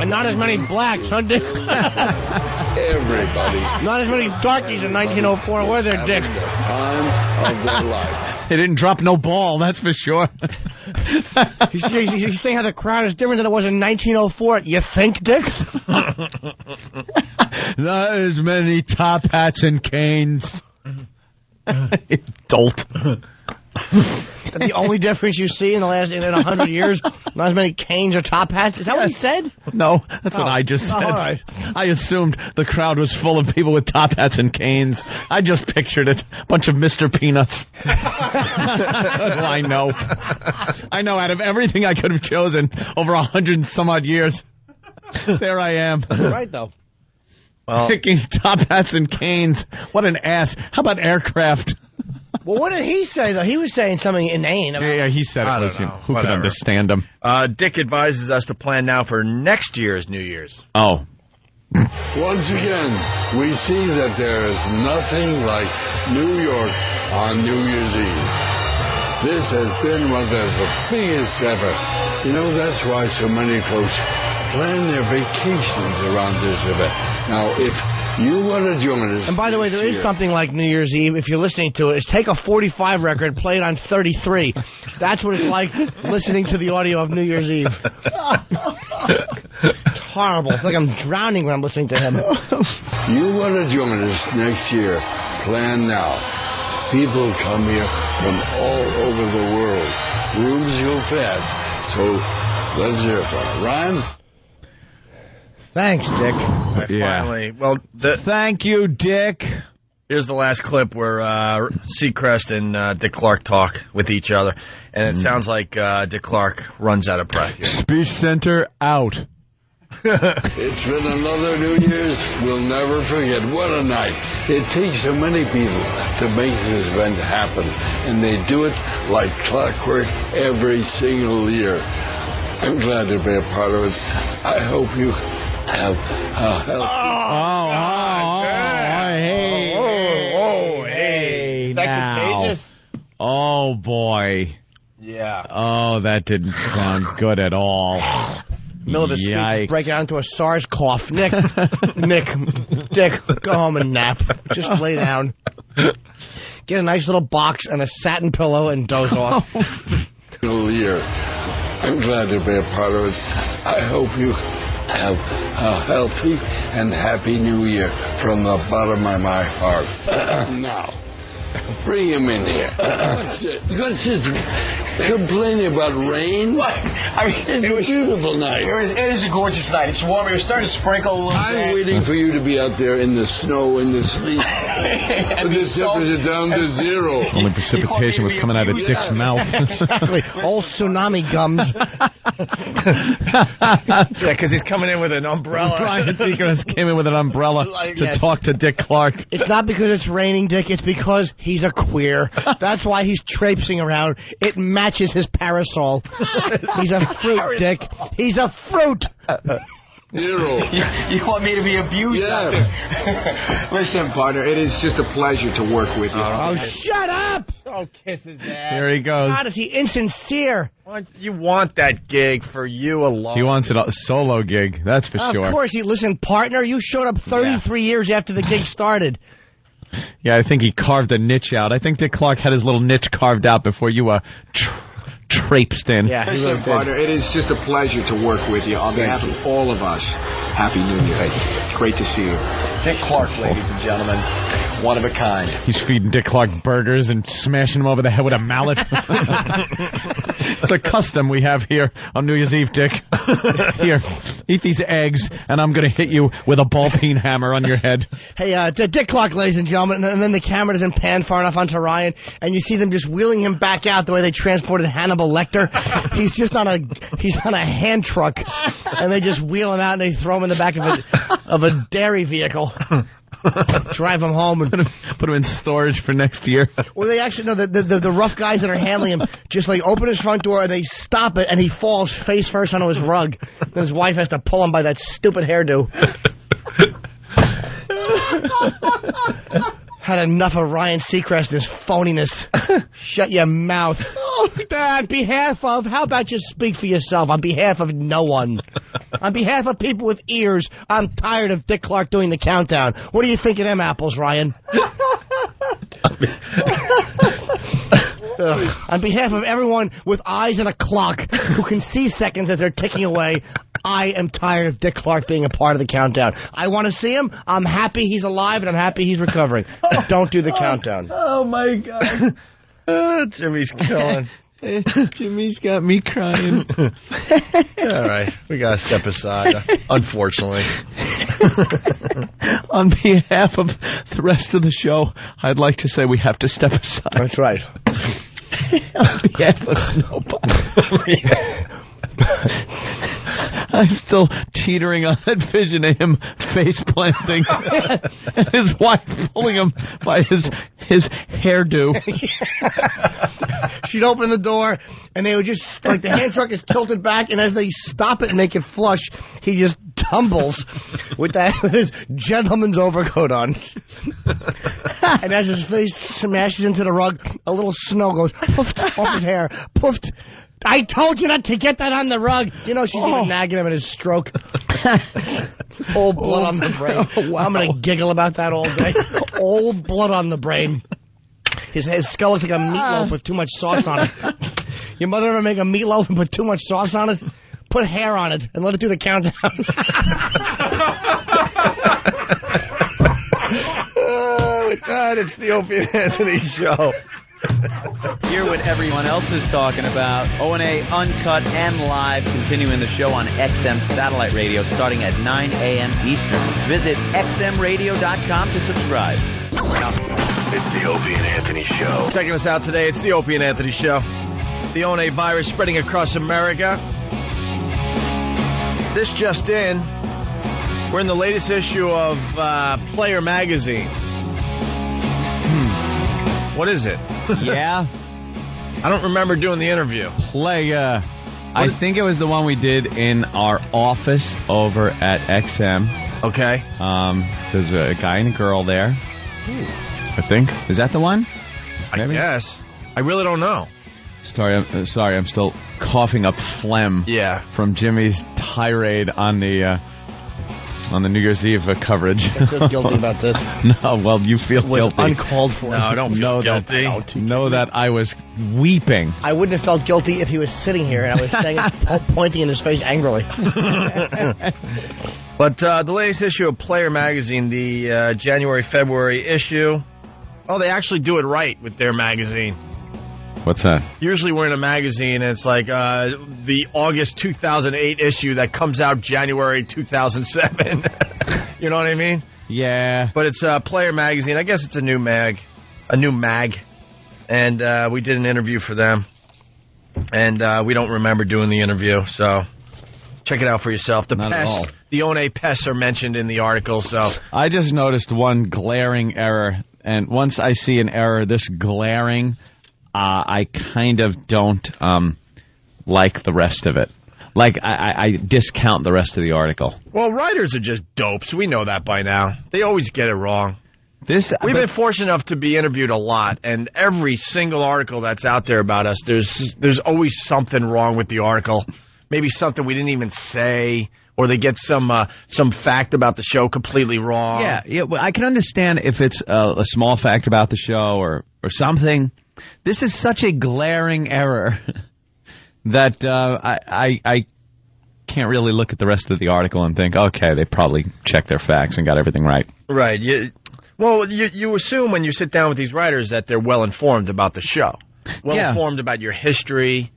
And not as many blacks, huh, Dick? Everybody. Not as many darkies in 1904 were there, Dick? The time of their life. They didn't drop no ball, that's for sure. He's saying how the crowd is different than it was in 1904. You think, Dick? Not as many top hats and canes. Dolt. The only difference you see in 100 years, not as many canes or top hats. Is that what he said? No, that's what I just said. All right. I assumed the crowd was full of people with top hats and canes. I just pictured it. A bunch of Mr. Peanuts. I know. I know, out of everything I could have chosen over 100 and some odd years, there I am. You're right, though. Well, picking top hats and canes. What an ass. How about aircraft? Well, what did he say, though? He was saying something inane. Yeah, he said it. Who could understand him? Dick advises us to plan now for next year's New Year's. Oh. Once again, we see that there is nothing like New York on New Year's Eve. This has been one of the biggest ever. You know, that's why so many folks plan their vacations around this event. Now, if you want to join us... And by the way, there is something like New Year's Eve, if you're listening to it, is take a 45 record, play it on 33. That's what it's like listening to the audio of New Year's Eve. It's horrible. It's like I'm drowning when I'm listening to him. You want to join us next year, plan now. People come here from all over the world. Rooms go fast. So let's hear from it. Ryan? Thanks, Dick. Finally. Well, thank you, Dick. Here's the last clip where Seacrest and Dick Clark talk with each other. And it sounds like Dick Clark runs out of breath here. Speech Center out. It's been another New Year's we'll never forget. What a night. It takes so many people to make this event happen, and they do it like clockwork every single year. I'm glad to be a part of it. I hope you have a healthy... Hey, Is that now. contagious? Oh, boy. Yeah. Oh, that didn't sound good at all. Middle of the speech, break out into a SARS cough. Dick, go home and nap. Just lay down. Get a nice little box and a satin pillow and doze off. Year. I'm glad to be a part of it. I hope you have a healthy and happy New Year from the bottom of my heart. Now, bring him in here. What's this complaining about rain? What? I mean, it's a beautiful night. It is a gorgeous night. It's warm. It was starting to sprinkle a little bit. I'm waiting for you to be out there in the snow, in the sleet. Put the temperature down to zero. Only precipitation was coming out of Dick's mouth. Exactly. Old tsunami gums. Yeah, because he's coming in with an umbrella. Ryan Seacrest came in with an umbrella to talk to Dick Clark. It's not because it's raining, Dick. It's because he's a queer. That's why he's traipsing around. It matches his parasol. He's a fruit, Dick. He's a fruit. You want me to be abused? Yeah. Listen, partner, it is just a pleasure to work with you. Oh, shut up! Oh, kiss his ass. Here he goes. God, is he insincere? You want that gig for you alone. He wants a solo gig, that's for sure. Of course. Listen, partner, you showed up 33 years after the gig started. Yeah, I think he carved a niche out. I think Dick Clark had his little niche carved out before you traipsed in. Yeah, listen, partner, it is just a pleasure to work with you. On behalf of all of us, Happy New Year. Great to see you. Dick Clark, ladies and gentlemen. One of a kind. He's feeding Dick Clark burgers and smashing him over the head with a mallet. It's a custom we have here on New Year's Eve, Dick. Here, eat these eggs, and I'm going to hit you with a ball-peen hammer on your head. Hey, Dick Clark, ladies and gentlemen, and then the camera doesn't pan far enough onto Ryan, and you see them just wheeling him back out the way they transported Hannibal Lecter. He's just on a hand truck, and they just wheel him out and they throw him in the back of a dairy vehicle. Drive him home and put him in storage for next year. Well, they actually know the rough guys that are handling him just like open his front door and they stop it and he falls face first onto his rug. And his wife has to pull him by that stupid hairdo. Had enough of Ryan Seacrest and his phoniness. Shut your mouth. Oh, on behalf of, how about you speak for yourself? On behalf of no one. On behalf of people with ears, I'm tired of Dick Clark doing the countdown. What do you think of them apples, Ryan? On behalf of everyone with eyes and a clock who can see seconds as they're ticking away, I am tired of Dick Clark being a part of the countdown. I want to see him. I'm happy he's alive, and I'm happy he's recovering. But don't do the countdown. Oh, my God. Jimmy's killing. Jimmy's got me crying. All right. We got to step aside, unfortunately. On behalf of the rest of the show, I'd like to say we have to step aside. That's right. On behalf of nobody. I'm still teetering on that vision of him face planting and his wife pulling him by his hairdo. She'd open the door and they would just, like, the hand truck is tilted back, and as they stop it and make it flush, he just tumbles with his gentleman's overcoat on. And as his face smashes into the rug, a little snow goes poofed off his hair. Poofed. I told you not to get that on the rug. You know, she's even nagging him at his stroke. Old blood on the brain. Wow. I'm going to giggle about that all day. Old blood on the brain. His skull looks like a meatloaf with too much sauce on it. Your mother ever make a meatloaf and put too much sauce on it? Put hair on it and let it do the countdown. Oh, God, it's the Opie and Anthony Show. Hear what everyone else is talking about. O&A Uncut and Live, continuing the show on XM Satellite Radio starting at 9 a.m. Eastern. Visit xmradio.com to subscribe. It's the Opie and Anthony Show. Checking us out today, it's the Opie and Anthony Show. The O&A virus spreading across America. This just in, we're in the latest issue of Player Magazine. What is it? Yeah. I don't remember doing the interview. I think it was the one we did in our office over at XM. Okay. There's a guy and a girl there. I think. Is that the one? Maybe? I guess. I really don't know. Sorry, I'm still coughing up phlegm. Yeah. From Jimmy's tirade on the New Year's Eve coverage. I feel guilty about this. No, well, you feel guilty. Uncalled for. No, I don't feel guilty. Know that I was weeping. I wouldn't have felt guilty if he was sitting here and I was saying pointing in his face angrily. But the latest issue of Player Magazine, the January-February issue, they actually do it right with their magazine. What's that? Usually we're in a magazine, and it's like the August 2008 issue that comes out January 2007. You know what I mean? Yeah. But it's Player Magazine. I guess it's a new mag. And we did an interview for them. And we don't remember doing the interview, so check it out for yourself. The Not at all. the One pests are mentioned in the article, so... I just noticed one glaring error, and once I see an error this glaring, I kind of don't like the rest of it. Like, I discount the rest of the article. Well, writers are just dopes. We know that by now. They always get it wrong. We've been fortunate enough to be interviewed a lot, and every single article that's out there about us, there's always something wrong with the article. Maybe something we didn't even say, or they get some fact about the show completely wrong. Yeah, well, I can understand if it's a small fact about the show or something. This is such a glaring error that I can't really look at the rest of the article and think, okay, they probably checked their facts and got everything right. Right. You assume when you sit down with these writers that they're well-informed about the show. Well-informed about your history.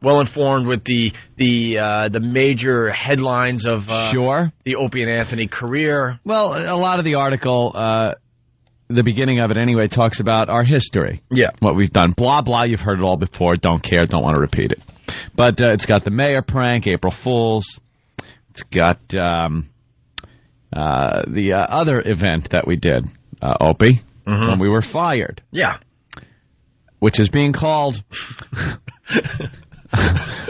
Well-informed with the major headlines of the Opie and Anthony career. Well, a lot of the article, the beginning of it anyway, talks about our history. Yeah. What we've done. Blah, blah, you've heard it all before. Don't care. Don't want to repeat it. But it's got the mayor prank, April Fools. It's got the other event that we did, Opie, when we were fired. Yeah. Which is being called...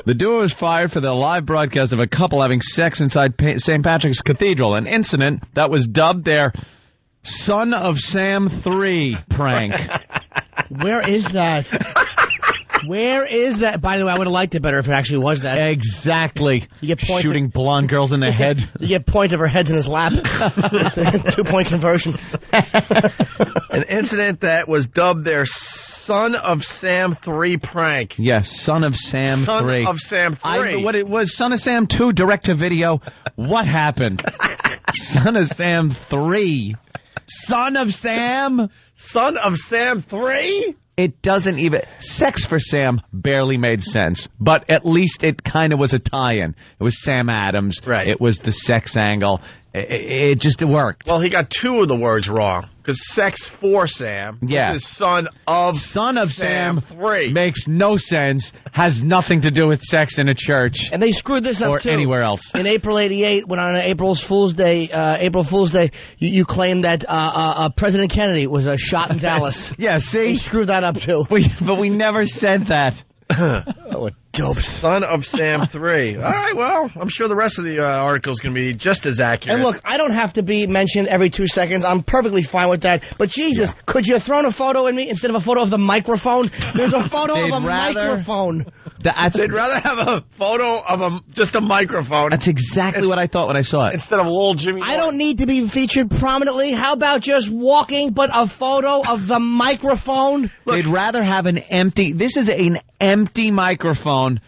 The duo was fired for the live broadcast of a couple having sex inside St. Patrick's Cathedral, an incident that was dubbed their Son of Sam 3 prank. Where is that? Where is that? By the way, I would have liked it better if it actually was that. Exactly. You get points shooting blonde girls in the head. You get points of her heads in his lap. 2-point conversion. An incident that was dubbed their Son of Sam 3 prank. Yes, Son of Sam 3. Son of Sam 3. What it was, Son of Sam 2 direct-to-video. What happened? Son of Sam 3. Son of Sam? Son of Sam 3? It doesn't even... Sex for Sam barely made sense, but at least it kind of was a tie-in. It was Sam Adams. Right. It was the sex angle. It just worked. Well, he got two of the words wrong, because sex for Sam was Son of Sam 3. Makes no sense, has nothing to do with sex in a church. And they screwed this up, or too. Anywhere else. In April '88, when on April Fool's Day, you claimed that President Kennedy was shot in Dallas. Yeah, see? They screwed that up, too. But we never said that. Oh, a dope. Son of Sam 3. All right, well, I'm sure the rest of the article's going to be just as accurate. And look, I don't have to be mentioned every 2 seconds. I'm perfectly fine with that. But Jesus, could you have thrown a photo in me instead of a photo of the microphone? There's a photo of a microphone. They'd rather have a photo of just a microphone. That's exactly what I thought when I saw it. Instead of old Jimmy Moore. I don't need to be featured prominently. How about just walking, but a photo of the microphone? Look, they'd rather have an empty... This is an empty microphone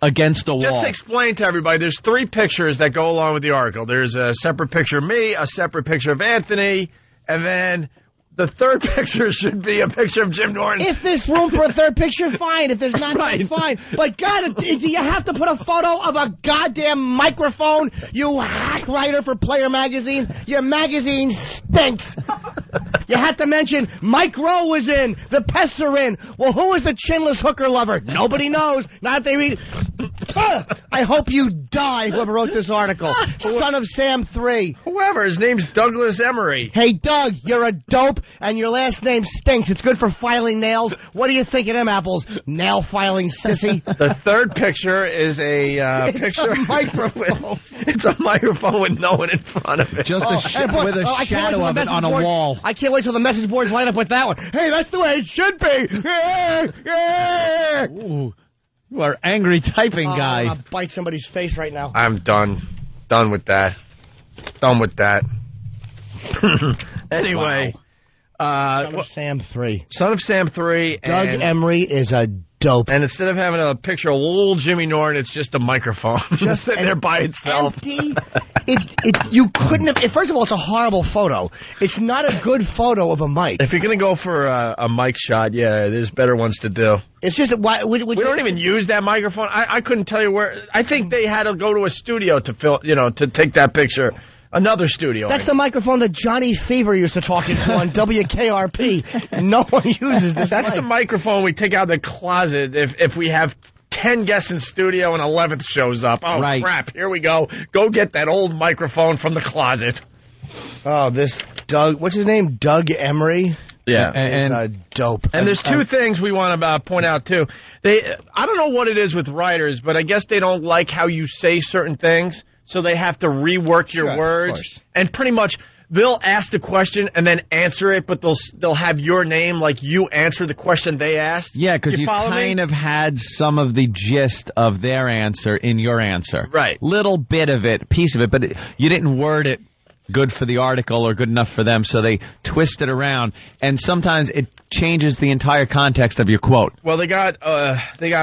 against a wall. Just to explain to everybody, there's 3 pictures that go along with the article. There's a separate picture of me, a separate picture of Anthony, and then the third picture should be a picture of Jim Norton. If there's room for a third picture, fine. If there's not, that's fine. But God, do you have to put a photo of a goddamn microphone, you hack writer for Player Magazine? Your magazine stinks. You had to mention Mike Rowe was in. The Pests are in. Well, who was the chinless hooker lover? Nobody knows. Not if they read. I hope you die, whoever wrote this article. Son of Sam 3. Whoever. His name's Douglas Emery. Hey, Doug, you're a dope, and your last name stinks. It's good for filing nails. What do you think of them apples? Nail filing sissy. The third picture is a picture. A microphone. It's a microphone with no one in front of it. Just with a shadow of it on a wall. I can't wait till the message boards light up with that one. Hey, that's the way it should be. Ooh, you are angry typing guy. I'm gonna bite somebody's face right now. I'm done. Done with that. Done with that. Anyway. Son of Sam 3. Son of Sam 3. Doug Emery is a dope. And instead of having a picture of old Jimmy Norton, it's just a microphone. Just sitting there by itself. Empty. You couldn't have... First of all, it's a horrible photo. It's not a good photo of a mic. If you're going to go for a mic shot, yeah, there's better ones to do. It's just... We don't even use that microphone. I couldn't tell you where... I think they had to go to a studio to to take that picture. Another studio. That's the microphone that Johnny Fever used to talk into on WKRP. No one uses this. That's the microphone we take out of the closet if we have 10 guests in studio and 11th shows up. Oh, Right. crap. Here we go. Go get that old microphone from the closet. Oh, this Doug, what's his name? Doug Emery? Yeah. And dope. And there's two things we want to point out, too. I don't know what it is with writers, but I guess they don't like how you say certain things, so they have to rework your words. And pretty much, they'll ask the question and then answer it, but they'll have your name, like you answer the question they asked. Yeah, because you follow me? kind of had some of the gist of their answer in your answer. Right. Little bit of it, piece of it, but you didn't word it good for the article or good enough for them, so they twist it around, and sometimes it changes the entire context of your quote. Well, they got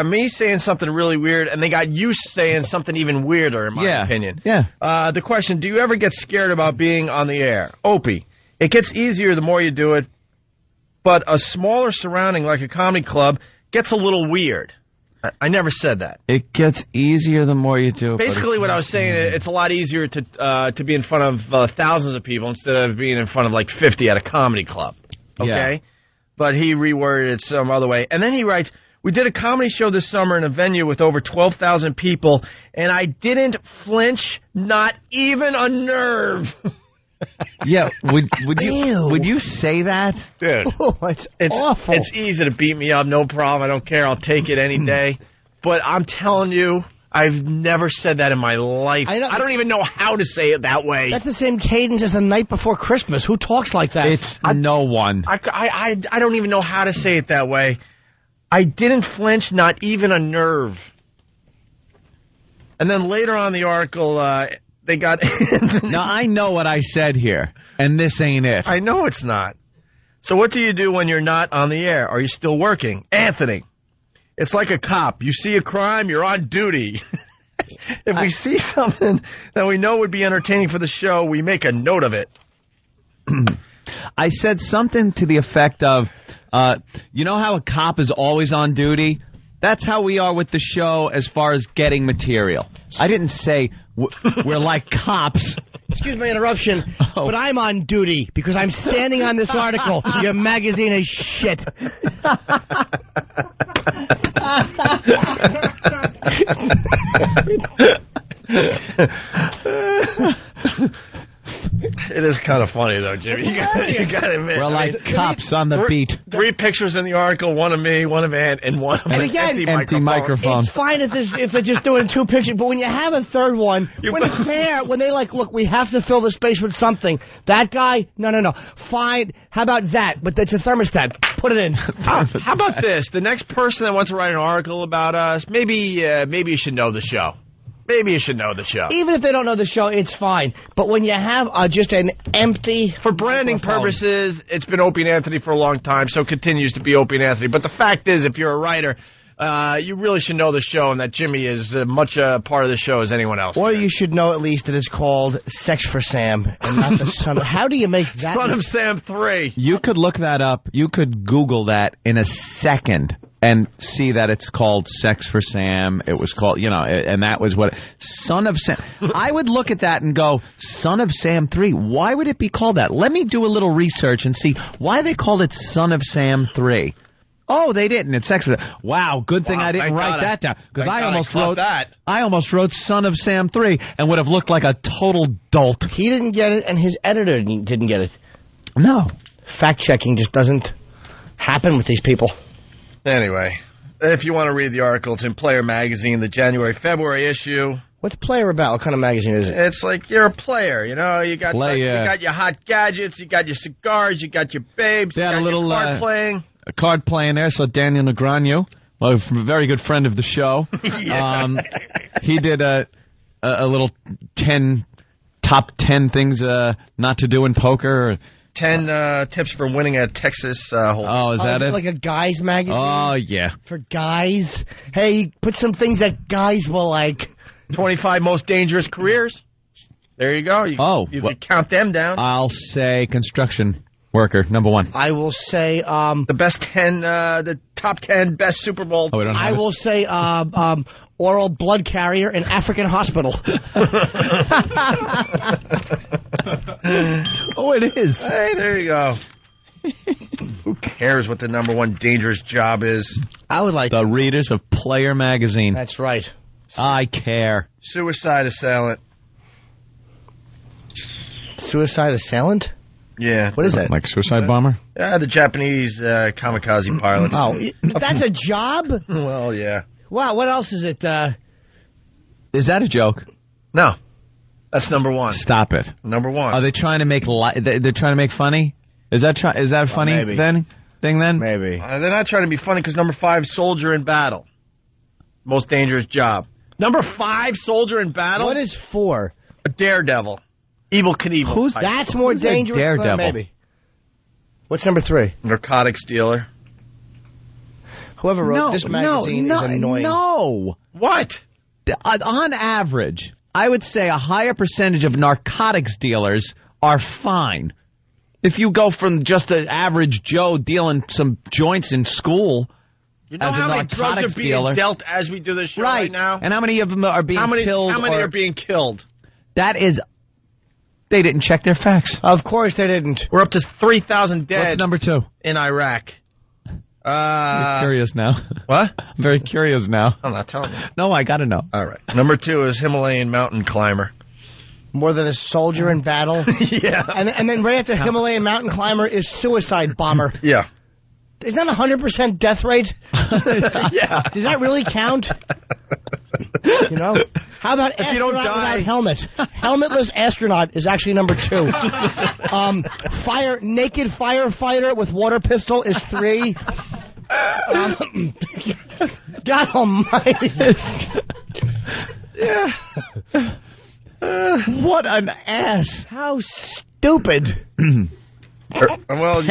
me saying something really weird, and they got you saying something even weirder, in my opinion. Yeah. The question, do you ever get scared about being on the air? Opie, it gets easier the more you do it, but a smaller surrounding like a comedy club gets a little weird. I never said that. It gets easier the more you do it. Basically, what I was saying, it's a lot easier to be in front of thousands of people instead of being in front of like 50 at a comedy club. Okay? Yeah. But he reworded it some other way. And then he writes, we did a comedy show this summer in a venue with over 12,000 people, and I didn't flinch, not even a nerve. Yeah, would you say that? Dude, it's awful. It's easy to beat me up, no problem. I don't care. I'll take it any day. But I'm telling you, I've never said that in my life. I don't even know how to say it that way. That's the same cadence as the night before Christmas. Who talks like that? It's no one. I don't even know how to say it that way. I didn't flinch, not even a nerve. And then later on in the article, they got... Now, I know what I said here, and this ain't it. I know it's not. So what do you do when you're not on the air? Are you still working? Anthony, it's like a cop. You see a crime, you're on duty. If we see something that we know would be entertaining for the show, we make a note of it. I said something to the effect of, you know how a cop is always on duty? That's how we are with the show as far as getting material. I didn't say we're like cops. Excuse my interruption, but I'm on duty because I'm standing on this article. Your magazine is shit. It is kind of funny, though, Jimmy. You got to admit. We're like cops on the beat. 3 pictures in the article, one of me, one of Ant, and one of an empty microphone. It's fine if they're just doing 2 pictures, but when you have a third one, when it's fair, when they like, look, we have to fill the space with something. That guy, no. Fine. How about that? But that's a thermostat. Put it in. How about this? The next person that wants to write an article about us, maybe you should know the show. Maybe you should know the show. Even if they don't know the show, it's fine. But when you have just an empty... For branding purposes, it's been Opie and Anthony for a long time, so it continues to be Opie and Anthony. But the fact is, if you're a writer, you really should know the show and that Jimmy is as much a part of the show as anyone else. Or you should know at least that it's called Sex for Sam and not the Son of... How do you make that... Son of Sam 3. You could look that up. You could Google that in a second and see that it's called Sex for Sam. It was called, and that was what... Son of Sam. I would look at that and go, Son of Sam 3. Why would it be called that? Let me do a little research and see why they called it Son of Sam 3. Oh, they didn't. It's Sex for Sam. Wow, good thing I didn't write that down. Because I almost wrote Son of Sam 3 and would have looked like a total dolt. He didn't get it, and his editor didn't get it. No. Fact-checking just doesn't happen with these people. Anyway, if you want to read the article, it's in Player Magazine, the January-February issue. What's Player about? What kind of magazine is it? It's like you're a player, you got you got your hot gadgets, you got your cigars, you got your babes, you got a little card playing. A card playing there, so Daniel Negreanu, a very good friend of the show. He did a little top 10 things not to do in poker. 10 tips for winning a Texas Hold'em. Oh, is that it? Like a guys magazine? Oh, yeah. For guys? Hey, put some things that guys will like. 25 most dangerous careers. There you go. You can count them down. I'll say construction worker, number 1. I will say the best 10, the top 10 best Super Bowl. Oh, I will say oral blood carrier in African hospital. Oh, it is. Hey, there you go. cares what the number one dangerous job is? I would like the readers of Player magazine. That's right. I care. Suicide assailant. Suicide assailant? Yeah. What is that? Like suicide bomber? Yeah, the Japanese kamikaze pilots. Oh, that's a job? Well, yeah. Wow, what else is it? Is that a joke? No. That's number one. Stop it. Number one. Are they trying to make they're trying to make funny? Is that a funny thing then? Maybe. They're not trying to be funny because number 5, soldier in battle. Most dangerous job. Number 5, soldier in battle. What is 4? A daredevil. Evil Knievel. That's more dangerous? Daredevil. Maybe. What's number 3? Narcotics dealer. Whoever wrote this magazine is annoying. No. What? On average, I would say a higher percentage of narcotics dealers are fine. If you go from just an average Joe dealing some joints in school You know as a how many drugs narcotics are being dealer, dealt as we do this show right now? And how many of them are being killed? How many are being killed? That is, they didn't check their facts. Of course they didn't. We're up to 3,000 dead. What's number 2? In Iraq. I'm curious now. What? I'm very curious now. I'm not telling you. No, I gotta know. All right. Number 2 is Himalayan mountain climber. More than a soldier in battle? Yeah. And then right after Himalayan mountain climber is suicide bomber. Yeah. Is that a 100% death rate? Yeah. Does that really count? You know? How about if you don't astronaut die without helmet? Helmetless astronaut is actually number 2. Naked firefighter with water pistol is 3. God almighty. Yeah. What an ass. How stupid. Well,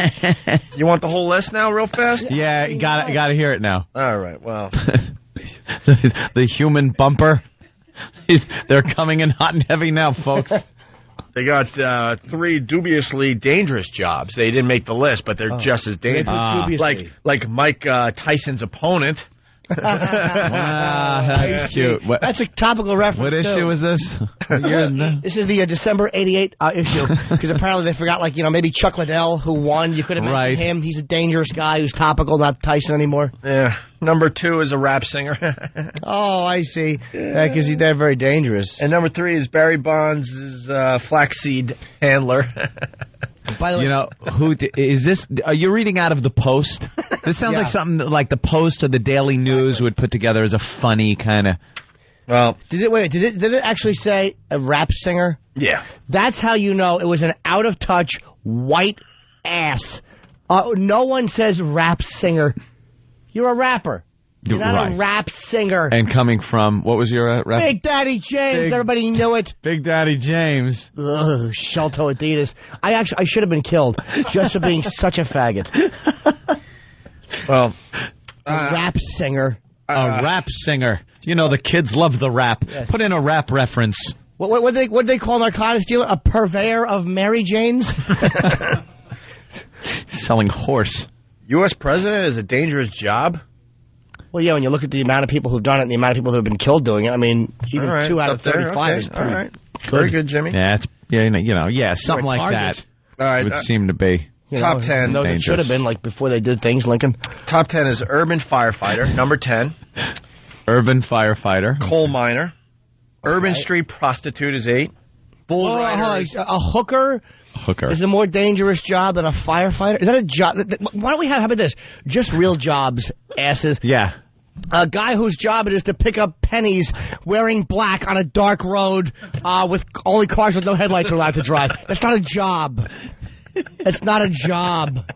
you want the whole list now real fast? Yeah, you gotta hear it now. All right, well. The human bumper. They're coming in hot and heavy now, folks. They got 3 dubiously dangerous jobs. They didn't make the list, but they're just as dangerous. Like Mike Tyson's opponent. That's cute. That's a topical reference. What issue is this? This is the December 88 issue. Because apparently they forgot, maybe Chuck Liddell, who won. You could have mentioned him. He's a dangerous guy who's topical, not Tyson anymore. Yeah. Number 2 is a rap singer. Oh, I see. Because they're very dangerous. And number 3 is Barry Bonds' flaxseed handler. By the way, you know, who is this? Are you reading out of the Post? This sounds like something like the Post or the Daily News would put together as a funny kind of. Well, did it actually say a rap singer? Yeah. That's how you know it was an out of touch white ass. No one says rap singer. You're a rapper. You're not a rap singer. And coming from, what was your rap? Big Daddy James. Everybody knew it. Big Daddy James. Ugh, Shelto Adidas. I should have been killed just for being such a faggot. Well, a rap singer. A rap singer. You know, the kids love the rap. Yes. Put in a rap reference. What do they call narcotics dealer? A purveyor of Mary Janes? Selling horse. U.S. president is a dangerous job? Well, yeah, when you look at the amount of people who've done it and the amount of people who have been killed doing it, I mean, even 2 out of 35 is pretty good. Very good, Jimmy. Yeah, something like that. All right, would seem to be. Top 10. No, it should have been, before they did things, Lincoln. Top 10 is urban firefighter, number 10. Urban firefighter. Coal miner. Okay. Urban street prostitute is 8. Bull rider. A hooker is a more dangerous job than a firefighter? Is that a job? Why don't we how about this? Just real jobs, asses. Yeah. A guy whose job it is to pick up pennies wearing black on a dark road with only cars with no headlights are allowed to drive. That's not a job. It's not a job.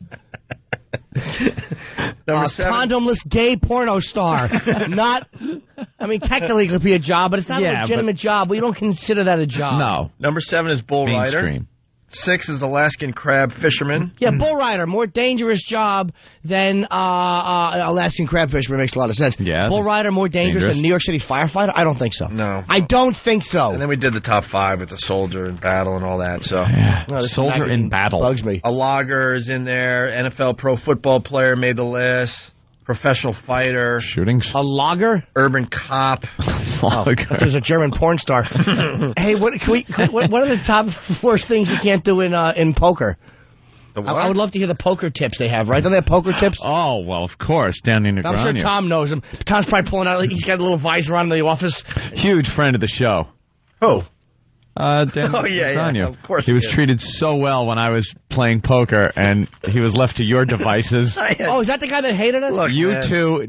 Number 7. Condomless gay porno star. Technically it could be a job, but it's not a legitimate job. We don't consider that a job. No. Number 7 is bull rider. 6 is Alaskan crab fisherman. Yeah, bull rider, more dangerous job than Alaskan crab fisherman. Makes a lot of sense. Yeah. Bull rider, more dangerous than New York City firefighter? I don't think so. No. I don't think so. And then we did the top 5 with the soldier in battle and all that. So soldier in battle bugs me. A logger is in there. NFL pro football player made the list. Professional fighter. Shootings. A logger? Urban cop. There's a German porn star. Hey, what are the top worst things you can't do in poker? I would love to hear the poker tips they have, right? Don't they have poker tips? Oh, well, of course, Danny Negreanu. I'm sure Tom knows them. Tom's probably pulling out, he's got a little visor on in the office. Huge friend of the show. Who? Danny Negreanu. Of course he was treated so well when I was playing poker, and he was left to your devices. Oh, is that the guy that hated us? Look, you two,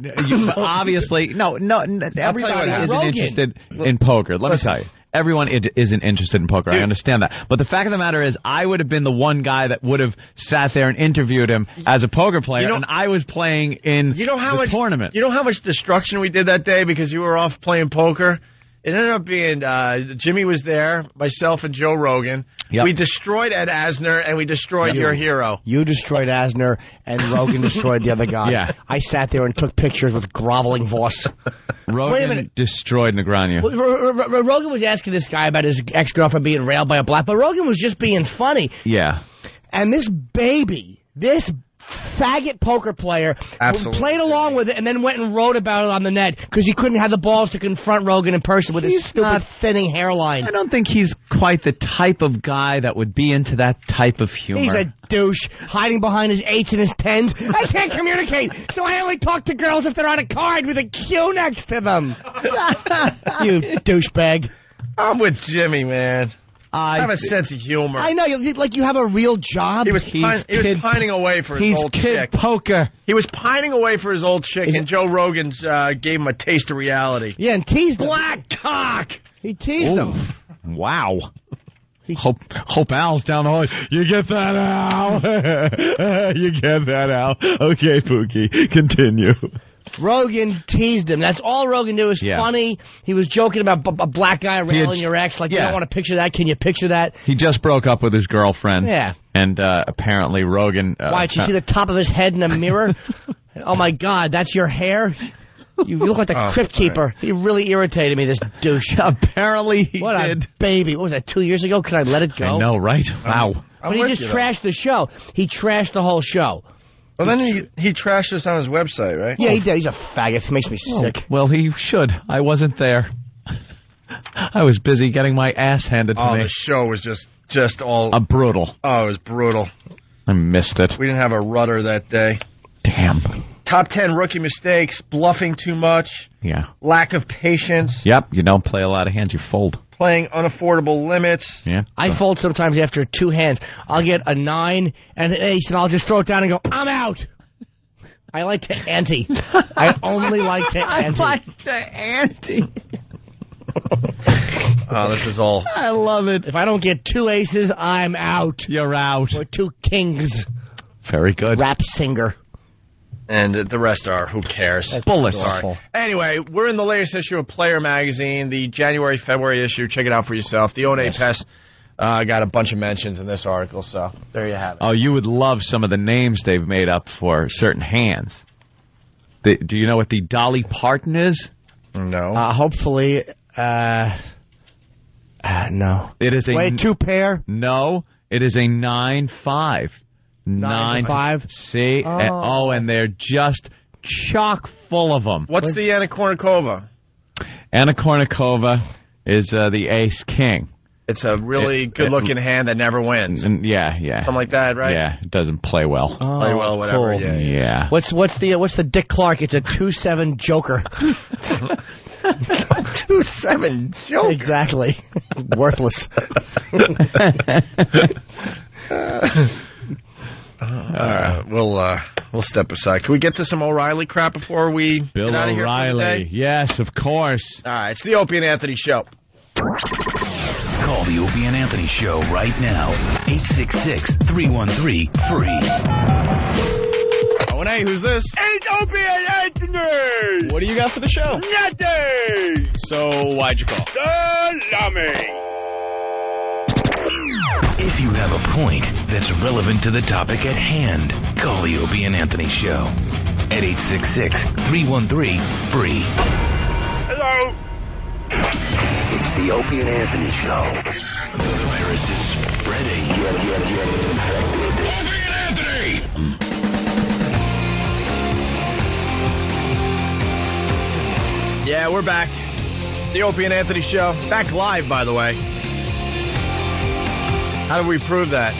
obviously, no, everybody isn't interested in poker. Let me tell you. Everyone isn't interested in poker. Dude. I understand that. But the fact of the matter is, I would have been the one guy that would have sat there and interviewed him as a poker player, and I was playing in the tournament. You know how much destruction we did that day because you were off playing poker? It ended up being Jimmy was there, myself and Joe Rogan. Yep. We destroyed Ed Asner, and we destroyed your hero. You destroyed Asner, and Rogan destroyed the other guy. Yeah. I sat there and took pictures with groveling Voss. Rogan destroyed Negreanu. Rogan was asking this guy about his ex-girlfriend being railed by a black, but Rogan was just being funny. Yeah. And this faggot poker player played along with it and then went and wrote about it on the net because he couldn't have the balls to confront Rogan in person with his stupid thinning hairline. I don't think he's quite the type of guy that would be into that type of humor. He's a douche, hiding behind his 8s and his 10s. I can't communicate, so I only talk to girls if they're on a card with a Q next to them. You douchebag. I'm with Jimmy, man. I have a sense of humor. I know, you have a real job. He was pining away for his old chick. Poker. He was pining away for his old chick, and Joe Rogan gave him a taste of reality. Yeah, and teased him. Black cock! He teased him. Wow. Hope Al's down the hall. You get that, Al? You get that, Al? Okay, Pookie, continue. Rogan teased him. That's all Rogan did was funny. He was joking about a black guy railing your ex. Like, you don't want to picture that. Can you picture that? He just broke up with his girlfriend. Yeah. And apparently Rogan... Why, did you see the top of his head in a mirror? Oh, my God, that's your hair? You look like the Crypt Keeper. He really irritated me, this douche. Apparently he did. A baby. What was that, 2 years ago? Could I let it go? I know, right? Wow. But he just trashed the show. He trashed the whole show. Well, then he trashed us on his website, right? Yeah, he did. He's a faggot. He makes me sick. Well, he should. I wasn't there. I was busy getting my ass handed to me. Oh, the show was just all... brutal. Oh, it was brutal. I missed it. We didn't have a rudder that day. Damn. Top 10 rookie mistakes, bluffing too much. Yeah. Lack of patience. Yep, you don't play a lot of hands, you fold. Playing unaffordable limits. Yeah. I fold sometimes after 2 hands. I'll get a 9 and an ace, and I'll just throw it down and go, I'm out. I like to ante. I only like to ante. I like to ante. Oh, this is all. I love it. If I don't get 2 aces, I'm out. You're out. Or 2 kings. Very good. Rap singer. And the rest are, who cares? Bullets. Anyway, we're in the latest issue of Player Magazine, the January-February issue. Check it out for yourself. The O&A Pest got a bunch of mentions in this article, so there you have it. Oh, you would love some of the names they've made up for certain hands. Do you know what the Dolly Parton is? No. Hopefully, no. It is a 2 pair? No, it is a 9-5. 9-5. See? And they're just chock full of them. What's the Anna Kournikova? Anna Kournikova is the ace king. It's a really good-looking hand that never wins. Yeah. Something like that, right? Yeah, it doesn't play well. Play well, whatever. Cool. Yeah. What's the Dick Clark? It's a 2-7 joker. 2-7 joker. Exactly. Worthless. We'll step aside. Can we get to some O'Reilly crap before we Bill get out of here O'Reilly. for the day? Yes, of course. All right, it's the Opie and Anthony Show. Call the Opie and Anthony Show right now. 866-313-FREE. Oh, and hey, who's this? It's Opie and Anthony! What do you got for the show? Nothing! So, why'd you call? Salami! If you have a point that's relevant to the topic at hand, call the Opie and Anthony Show at 866-313-FREE. Hello? It's the Opie and Anthony Show. The virus is spreading. Get infected. Opie and Anthony! Yeah, we're back. The Opie and Anthony Show. Back live, by the way. How do we prove that?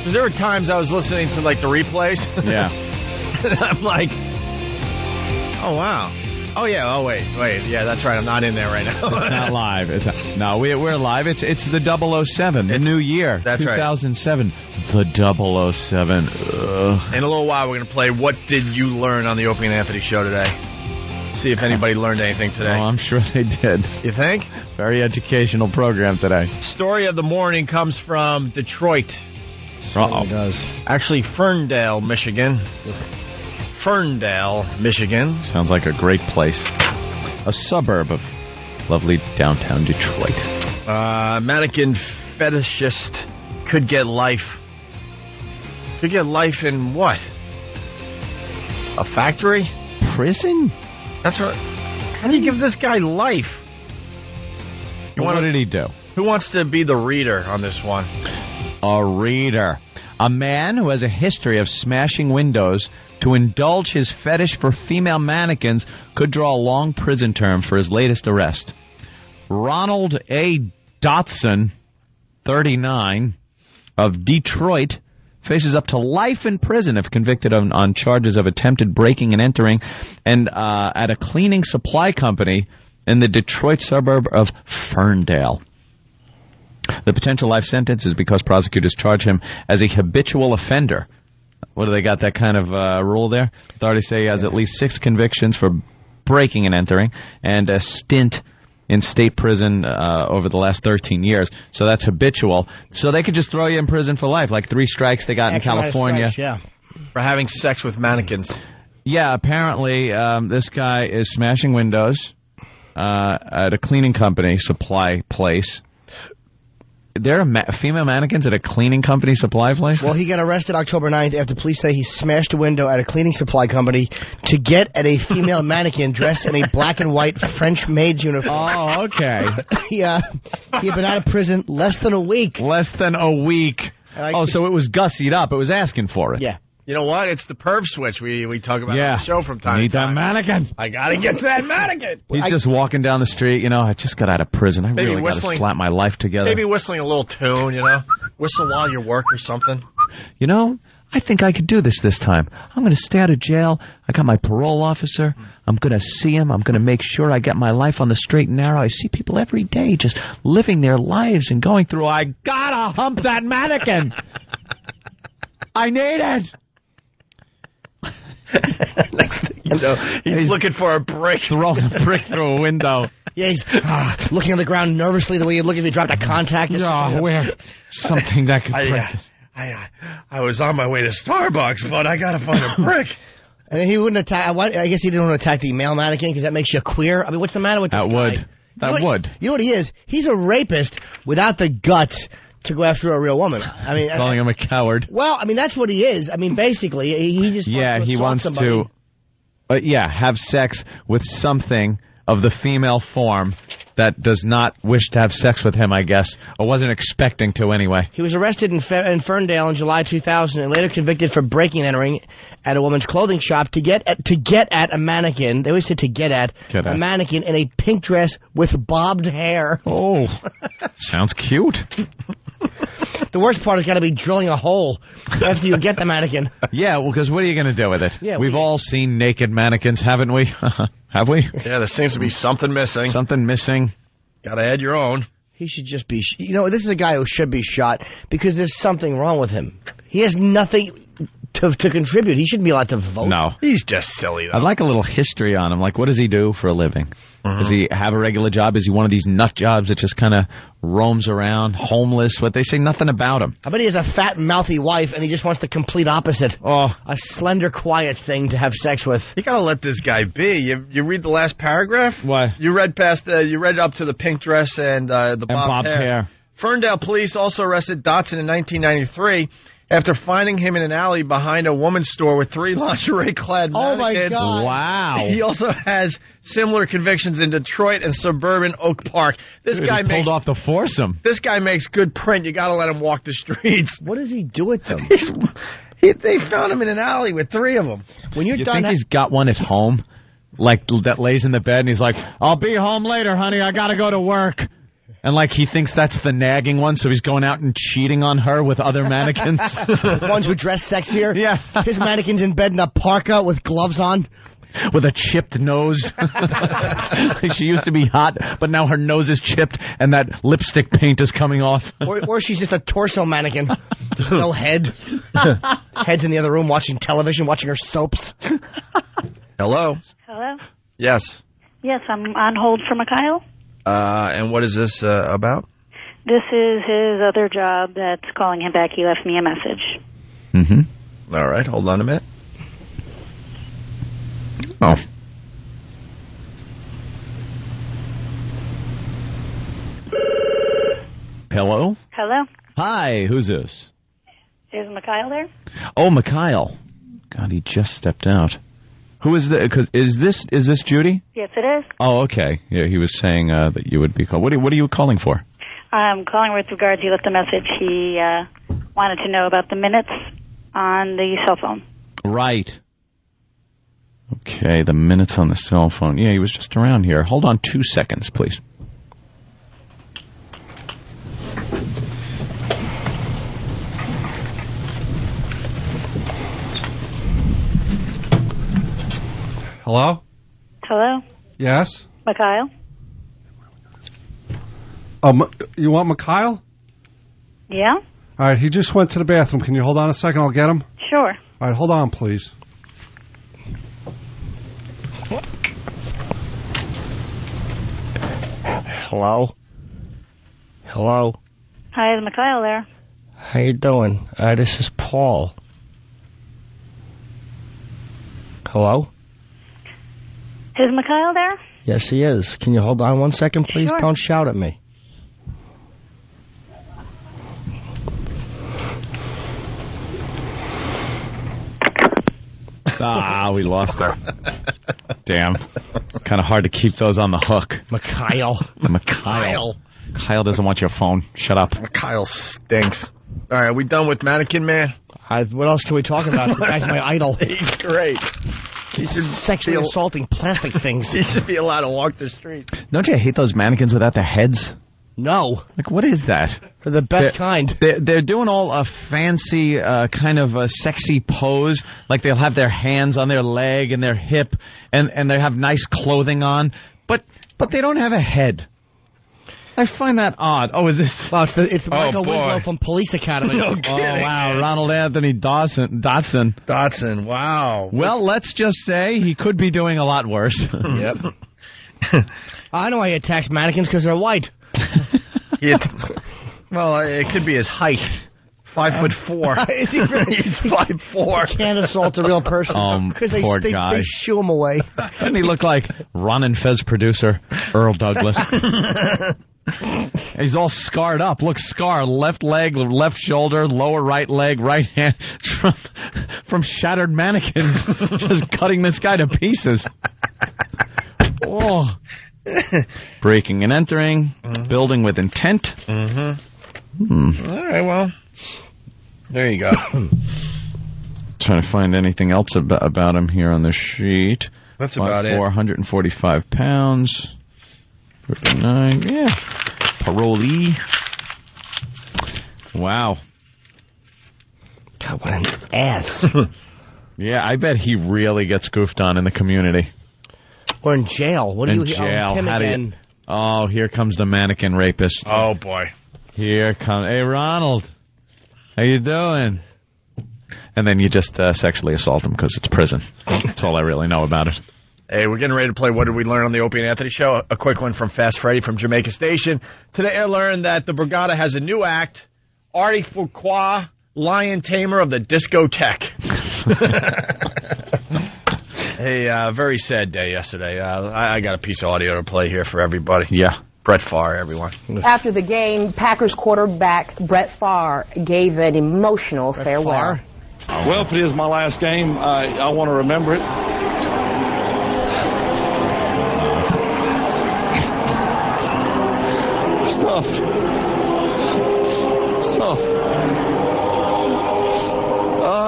Because there were times I was listening to, like, the replays. Yeah. And I'm like, oh, wow. Oh, yeah. Oh, wait. Yeah, that's right. I'm not in there right now. It's not live. No, we're live. It's the 007, the new year. That's 2007. Right. The 007. Ugh. In a little while, we're going to play What Did You Learn on the Opie and Anthony Show today. See if anybody learned anything today. Oh, I'm sure they did. You think? Very educational program today. Story of the morning comes from Detroit. Uh-oh. It does. Actually, Ferndale, Michigan. Ferndale, Michigan. Sounds like a great place. A suburb of lovely downtown Detroit. Mannequin fetishist could get life. Could get life in what? A factory? Prison? That's what. How do you give this guy life? What did he do? Who wants to be the reader on this one? A reader. A man who has a history of smashing windows to indulge his fetish for female mannequins could draw a long prison term for his latest arrest. Ronald A. Dotson, 39, of Detroit, faces up to life in prison if convicted on charges of attempted breaking and entering and at a cleaning supply company in the Detroit suburb of Ferndale. The potential life sentence is because prosecutors charge him as a habitual offender. What do they got, that kind of rule there? Authorities say he has at least 6 convictions for breaking and entering and a stint in state prison over the last 13 years. So that's habitual. So they could just throw you in prison for life, like 3 strikes they got in California. Strikes, yeah. For having sex with mannequins. Yeah, apparently this guy is smashing windows at a cleaning company supply place. There are female mannequins at a cleaning company supply place? Well, he got arrested October 9th after police say he smashed a window at a cleaning supply company to get at a female mannequin dressed in a black and white French maid's uniform. Oh, okay. He had been out of prison less than a week. Less than a week. So it was gussied up. It was asking for it. Yeah. You know what? It's the perv switch we talk about on the show from time Need to time. that mannequin. I got to get to that mannequin. He's just walking down the street, I just got out of prison. I really got to slap my life together. Maybe whistling a little tune, Whistle while you work or something. I think I could do this time. I'm going to stay out of jail. I got my parole officer. I'm going to see him. I'm going to make sure I get my life on the straight and narrow. I see people every day just living their lives and going through. I got to hump that mannequin. I need it. Next thing you know, he's looking for a brick. Throwing a brick through a window. Yeah, he's looking on the ground nervously the way you'd look if you dropped a contact. Where? Something that could break. I was on my way to Starbucks, but I got to find a brick. And he wouldn't attack. I guess he didn't want to attack the male mannequin because that makes you queer. I mean, what's the matter with this guy? That would. You know what he is? He's a rapist without the guts to go after a real woman. I mean, calling him a coward. Well, I mean, that's what he is. I mean, basically, he just wants somebody. Have sex with something of the female form that does not wish to have sex with him, I guess, or wasn't expecting to anyway. He was arrested in Ferndale in July 2000 and later convicted for breaking and entering at a woman's clothing shop to get at a mannequin. They always say to get at a mannequin in a pink dress with bobbed hair. Oh, sounds cute. The worst part is got to be drilling a hole after you get the mannequin. Yeah, well, because what are you going to do with it? Yeah, We've all seen naked mannequins, haven't we? Have we? Yeah, there seems to be something missing. Something missing. Got to add your own. He should just be... this is a guy who should be shot because there's something wrong with him. He has nothing to contribute. He shouldn't be allowed to vote. No. He's just silly, though. I'd like a little history on him. Like, what does he do for a living? Mm-hmm. Does he have a regular job? Is he one of these nut jobs that just kind of roams around, homeless? What they say nothing about him. I bet he has a fat, mouthy wife, and he just wants the complete opposite. Oh, a slender, quiet thing to have sex with. You gotta let this guy be. You read the last paragraph? What? You read you read up to the pink dress and the bobbed hair. Ferndale police also arrested Dotson in 1993. After finding him in an alley behind a woman's store with 3 lingerie-clad mannequins. Oh, my God. Wow. He also has similar convictions in Detroit and suburban Oak Park. This guy pulled off the foursome. This guy makes good print. You got to let him walk the streets. What does he do with them? They found him in an alley with 3 of them. When you're done, think he's got one at home, like that lays in the bed, and he's like, "I'll be home later, honey. I got to go to work." And, like, he thinks that's the nagging one, so he's going out and cheating on her with other mannequins. The ones who dress sexier? Yeah. His mannequin's in bed in a parka with gloves on. With a chipped nose. She used to be hot, but now her nose is chipped, and that lipstick paint is coming off. Or she's just a torso mannequin. There's no head. Head's in the other room watching television, watching her soaps. Hello? Hello? Yes. Yes, I'm on hold for Mikhail. And what is this about? This is his other job that's calling him back. He left me a message. Mm-hmm. All right, hold on a minute. Oh. Hello? Hello? Hi, who's this? Is Mikhail there? Oh, Mikhail. God, he just stepped out. Who is the? Is this Judy? Yes, it is. Oh, okay. Yeah, he was saying that you would be called. What are you calling for? I'm calling with regards. He left a message. He wanted to know about the minutes on the cell phone. Right. Okay, the minutes on the cell phone. Yeah, he was just around here. Hold on 2 seconds, please. Hello? Hello? Yes? Mikhail? Oh, you want Mikhail? Yeah? All right, he just went to the bathroom. Can you hold on a second? I'll get him. Sure. All right, hold on, please. Hello? Hello? Hi, is Mikhail there? How you doing? This is Paul. Hello? Is Mikhail there? Yes, he is. Can you hold on 1 second, please? Sure. Don't shout at me. We lost her. Damn. Kind of hard to keep those on the hook. Mikhail. Kyle doesn't want your phone. Shut up. Kyle stinks. All right, we done with Mannequin Man? What else can we talk about? The guy's my idol. He's great. He should sexually assaulting plastic things. He should be allowed to walk the street. Don't you hate those mannequins without their heads? No. Like, what is that? They're the best kind. They're doing all a fancy kind of a sexy pose. Like they'll have their hands on their leg and their hip, and they have nice clothing on. But they don't have a head. I find that odd. Oh, is this? Well, it's Michael Winslow from Police Academy. No kidding. Oh, wow. Ronald Anthony Dotson. Wow. Well, let's just say he could be doing a lot worse. Yep. I know why he attacks mannequins, because they're white. Well, it could be his height. 5'4". Is he really? He's 5'4". Can't assault a real person. Because poor guy. They shoo him away. Doesn't he look like Ron and Fez producer Earl Douglas? He's all scarred up. Look, scar, left leg, left shoulder, lower right leg, right hand, from shattered mannequins, just cutting this guy to pieces. Oh. Breaking and entering, building with intent. Mm-hmm. All right, well, there you go. Trying to find anything else about him here on the sheet. That's about it. 445 pounds. 39, yeah. Parolee. Wow. God, what an ass. Yeah, I bet he really gets goofed on in the community. Or in jail. What do you hear? Oh, Tim again. Oh, here comes the mannequin rapist. Oh, boy. Here comes... Hey, Ronald. How you doing? And then you just sexually assault him because it's prison. That's all I really know about it. Hey, we're getting ready to play What Did We Learn on the Opie and Anthony Show? A quick one from Fast Freddy from Jamaica Station. Today I learned that the Brigada has a new act, Artie Fuqua, Lion Tamer of the Discotheque. Hey, very sad day yesterday. I got a piece of audio to play here for everybody. Yeah. Brett Favre, everyone. After the game, Packers quarterback Brett Favre gave an emotional farewell. Well, if it is my last game, I want to remember it. Stuff.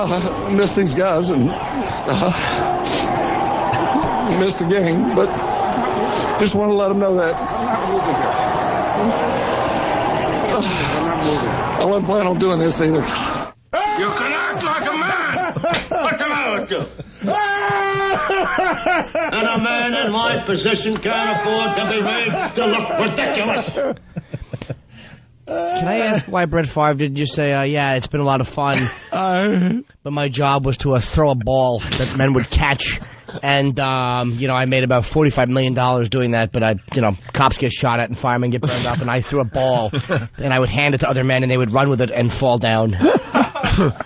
I miss these guys and miss the game, but just want to let them know that I wasn't planning on doing this either. You can act like a man. What's the matter with you? And a man in my position can't afford to be made to look ridiculous. Can I ask why Brett Favre didn't just say, yeah, it's been a lot of fun, but my job was to throw a ball that men would catch, and, I made about $45 million doing that, but cops get shot at and firemen get burned up, and I threw a ball, and I would hand it to other men, and they would run with it and fall down.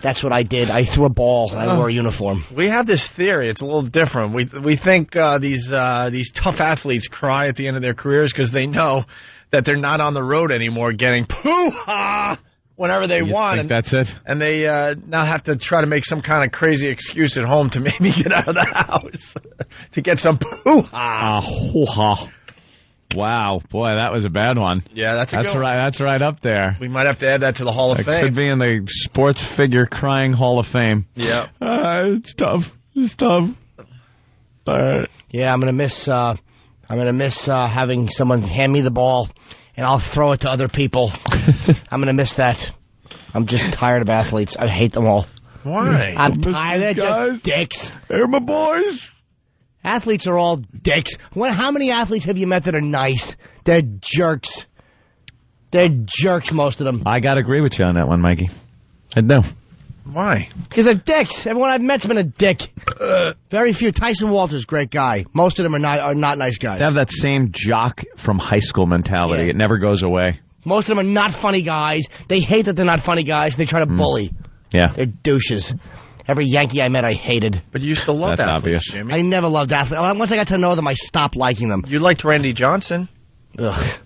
That's what I did. I threw a ball, and I wore a uniform. We have this theory. It's a little different. We think these tough athletes cry at the end of their careers because they know that they're not on the road anymore getting poo-ha whenever they want. Think that's it? And they now have to try to make some kind of crazy excuse at home to maybe get out of the house to get some poo-ha. Hoo-ha. Wow, boy, that was a bad one. Yeah, that's right. That's right up there. We might have to add that to the Hall of Fame. Could be in the sports figure crying Hall of Fame. Yeah, it's tough. It's tough. Yeah, I'm gonna miss having someone hand me the ball, and I'll throw it to other people. I'm gonna miss that. I'm just tired of athletes. I hate them all. Why? I'm tired. They're just dicks. They're my boys. Athletes are all dicks. How many athletes have you met that are nice? They're jerks. They're jerks, most of them. I gotta agree with you on that one, Mikey. I do. Why? Because they're dicks. Everyone I've met's been a dick. Very few. Tyson Walters, great guy. Most of them are not nice guys. They have that same jock from high school mentality. Yeah. It never goes away. Most of them are not funny guys. They hate that they're not funny guys. They try to bully. Yeah. They're douches. Every Yankee I met, I hated. But you used to love That's athletes, obvious. Jimmy. I never loved athletes. Once I got to know them, I stopped liking them. You liked Randy Johnson. Ugh.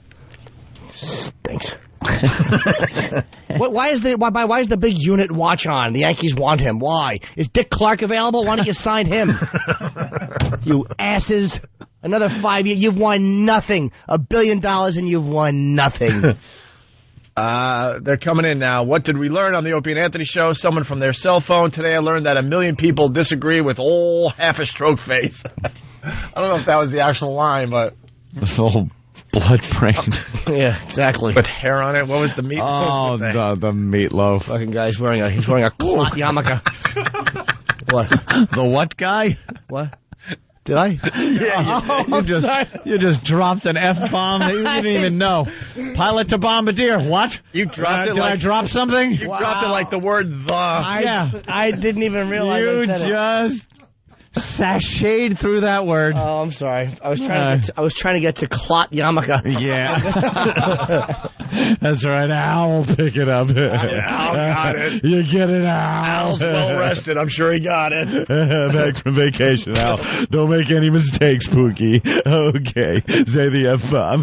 Stinks. Why is the big unit watch on? The Yankees want him. Why? Is Dick Clark available? Why don't you sign him? You asses. Another 5 years. You've won nothing. $1 billion and you've won nothing. They're coming in now. What did we learn on the Opie and Anthony show? Someone from their cell phone. Today I learned that 1 million people disagree with old half-a-stroke face. I don't know if that was the actual line, but... This whole blood brain. Yeah, exactly. With hair on it. What was the meatloaf? Oh, the meatloaf. Fucking guy's wearing a cloth yarmulke. What? The what guy? What? Did I? Yeah, you just dropped an F-bomb that you didn't even know. Pilot to bombardier. What? You dropped it did like... I drop something? You dropped it like the word the. I didn't even realize you I said just sashayed through that word. Oh, I'm sorry. I was trying to get to clot yarmulke. Yeah. That's right. Al will pick it up. Al got it. You get it, Al. Al's well rested. I'm sure he got it. Back from vacation, Al. Don't make any mistakes, Pookie. Okay. Say the F-bomb.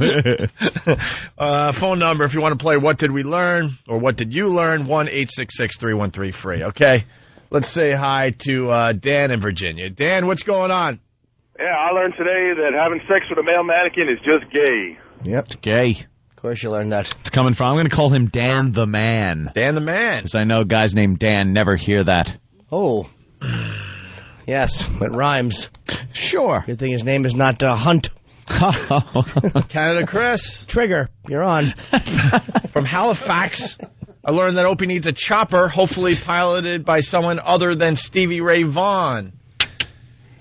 Phone number if you want to play What Did We Learn or What Did You Learn? 1-866-313-FREE. Okay. Let's say hi to Dan in Virginia. Dan, what's going on? Yeah, I learned today that having sex with a male mannequin is just gay. Yep. It's gay. Of course you learned that. It's coming from, I'm going to call him Dan the Man. Dan the Man. Because I know guys named Dan never hear that. Oh. Yes, it rhymes. Sure. Good thing his name is not Hunt. Canada Chris. Trigger, you're on. From Halifax, I learned that Opie needs a chopper, hopefully piloted by someone other than Stevie Ray Vaughan.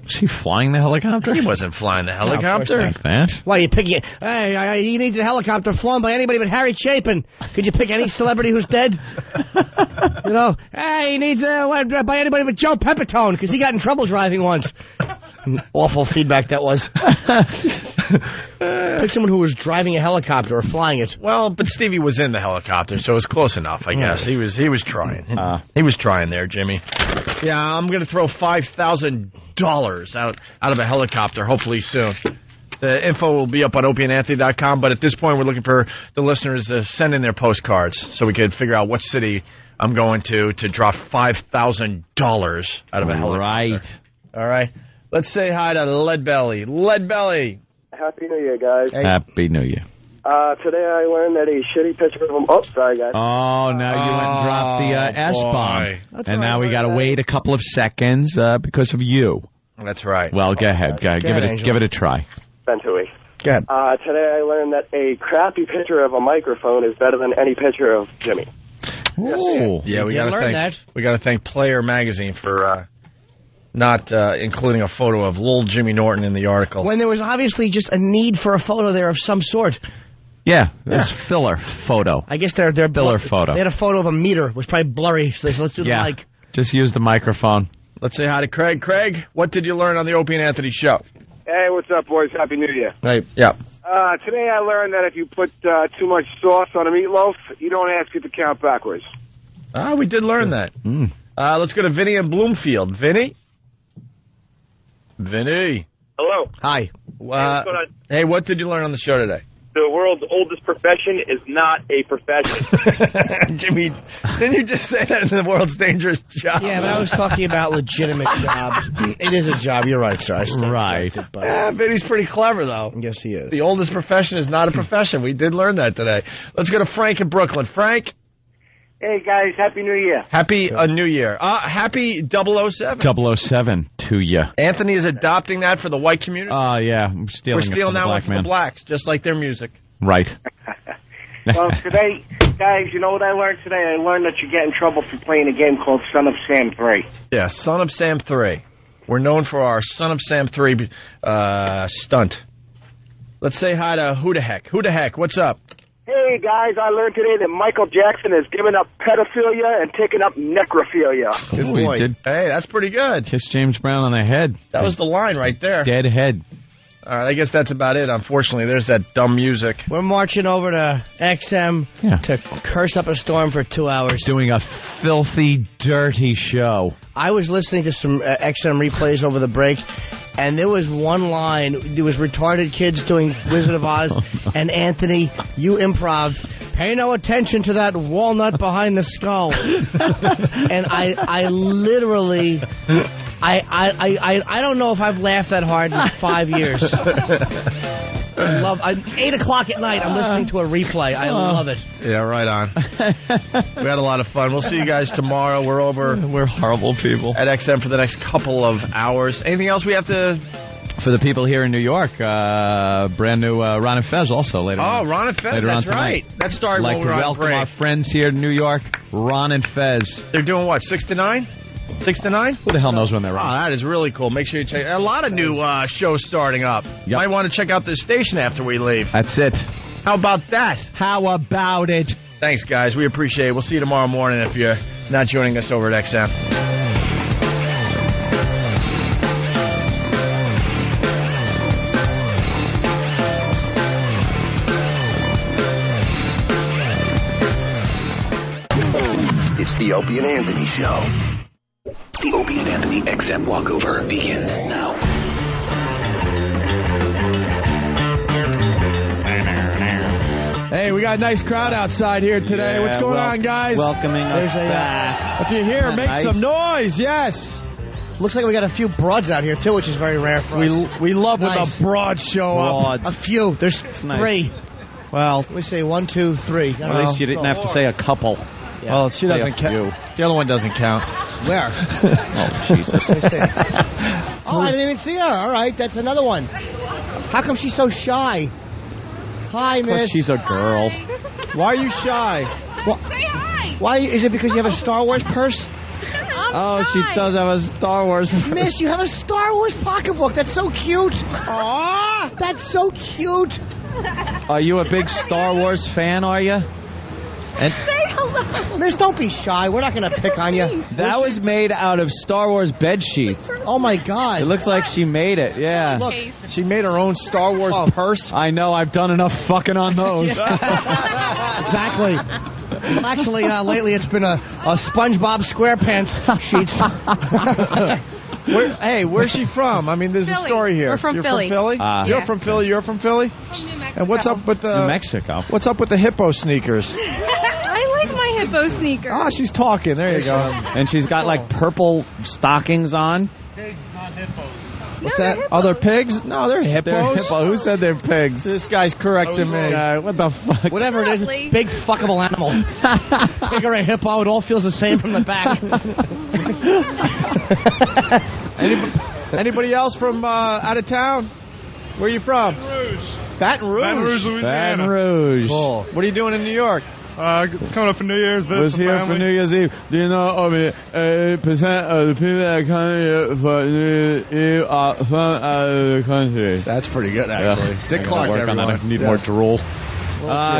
Was he flying the helicopter? He wasn't flying the helicopter. Like that. Why are you picking it? Hey, he needs a helicopter flown by anybody but Harry Chapin. Could you pick any celebrity who's dead? You know, hey, he needs by anybody but Joe Pepitone because he got in trouble driving once. Awful feedback that was. Pick someone who was driving a helicopter or flying it. Well, but Stevie was in the helicopter, so it was close enough, I guess. He was trying. He was trying there, Jimmy. Yeah, I'm going to throw $5,000 out of a helicopter, hopefully soon. The info will be up on opieandanthony.com, but at this point we're looking for the listeners to send in their postcards so we could figure out what city I'm going to drop $5,000 out of a helicopter. Right. All right. Let's say hi to Leadbelly. Leadbelly. Happy New Year, guys. Hey. Happy New Year. Today I learned that a shitty pitcher from... Oh, sorry, guys. Oh, now you went and dropped the S-bomb. And now we got to wait a couple of seconds because of you. That's right. Well, go ahead. Give it a try. Ben Tui. Go ahead. Today I learned that a crappy picture of a microphone is better than any picture of Jimmy. Ooh. Yeah, we got to thank Player Magazine for not including a photo of little Jimmy Norton in the article. When there was obviously just a need for a photo there of some sort. Yeah, it's filler photo. I guess they're filler photo. They had a photo of a meter. It was probably blurry, so they said, let's do the mic. Just use the microphone. Let's say hi to Craig. Craig, what did you learn on the Opie and Anthony show? Hey, what's up, boys? Happy New Year. Hey. Yeah. Today I learned that if you put too much sauce on a meatloaf, you don't ask it to count backwards. We did learn that. Let's go to Vinny in Bloomfield. Vinny? Hello. Hi. What's going on? Hey, what did you learn on the show today? The world's oldest profession is not a profession. Jimmy, didn't you just say that in the world's dangerous job? Yeah, but I was talking about legitimate jobs. It is a job. You're right, sir. Right. Yeah, Vinny's pretty clever, though. Yes, he is. The oldest profession is not a profession. We did learn that today. Let's go to Frank in Brooklyn. Frank? Hey, guys. Happy New Year. Happy New Year. Happy 007. 007 to you. Anthony is adopting that for the white community? Yeah. We're stealing that one from the blacks, just like their music. Right. Well, today, guys, you know what I learned today? I learned that you get in trouble for playing a game called Son of Sam 3. Yeah, Son of Sam 3. We're known for our Son of Sam 3 stunt. Let's say hi to Who the Heck. Who the Heck, what's up? Hey, guys, I learned today that Michael Jackson has given up pedophilia and taken up necrophilia. Good boy. Hey, that's pretty good. Kiss James Brown on the head. That was the line right there. Dead head. All right, I guess that's about it. Unfortunately, there's that dumb music. We're marching over to XM to curse up a storm for 2 hours. Doing a filthy, dirty show. I was listening to some XM replays over the break, and there was one line. There was retarded kids doing Wizard of Oz, and Anthony, you improv. Pay no attention to that walnut behind the skull. And I literally, I don't know if I've laughed that hard in 5 years. I love. 8 o'clock at night, I'm listening to a replay. I love it. Yeah, right on. We had a lot of fun. We'll see you guys tomorrow. We're horrible people at XM for the next couple of hours. Anything else we have to? For the people here in New York, brand new Ron and Fez also later on. Oh, Ron and Fez, that's right. That started like when we were on welcome break. Our friends here in New York, Ron and Fez. They're doing what, 6 to 9? 6 to 9? Who the hell knows when they're on? Oh, that is really cool. Make sure you check. A lot of new shows starting up. Yep. Might want to check out this station after we leave. That's it. How about that? How about it? Thanks, guys. We appreciate it. We'll see you tomorrow morning if you're not joining us over at XM. It's the Opie and Anthony Show. The Opie and Anthony XM walkover begins now. Hey, we got a nice crowd outside here today. What's going on, guys? Welcoming us back. If you're here, make some noise. Yes. Looks like we got a few broads out here, too, which is very rare for us. We love when the broads show up. A few. There's 3. Well, we say 1, 2, 3. At least you didn't have to say a couple. Yeah. Well, she doesn't count. The other one doesn't count. Where? Oh, Jesus. I didn't even see her. All right, that's another one. How come she's so shy? Hi, miss. She's a girl. Why are you shy? Say hi. Why? Is it because you have a Star Wars purse? She does have a Star Wars purse. Miss, you have a Star Wars pocketbook. That's so cute. Aw, that's so cute. Are you a big Star Wars fan, are you? Say hello. Miss, don't be shy. We're not going to pick on you. That was made out of Star Wars bed sheets. Oh, my God. It looks like she made it, yeah. Look, she made her own Star Wars purse. I know. I've done enough fucking on those. Exactly. Well, actually, lately it's been a SpongeBob SquarePants sheet. Where's she from? I mean, there's Philly. a story here. We're from Philly. From Philly? You're from Philly? You're from Philly? From New Mexico. And what's up with the... New Mexico. What's up with the hippo sneakers? I like my hippo sneakers. Ah, she's talking. There you go. And she's got like purple stockings on. Pigs, not hippos. What's that? Other pigs? No, they're hippos. They're hippo. Who said they're pigs? This guy's correcting me. What the fuck? Whatever it is, it's a big fuckable animal. Pig or a hippo, it all feels the same from the back. Anybody else from out of town? Where are you from? Baton Rouge. Baton Rouge. Baton Rouge, Louisiana. Baton Rouge. Cool. What are you doing in New York? Coming up for New Year's. Was here for New Year's Eve. Do you know over 80% of the people that come here for New Year's Eve are from out of the country? That's pretty good, actually. Yeah. Dick Clark, work on that. I need more drool.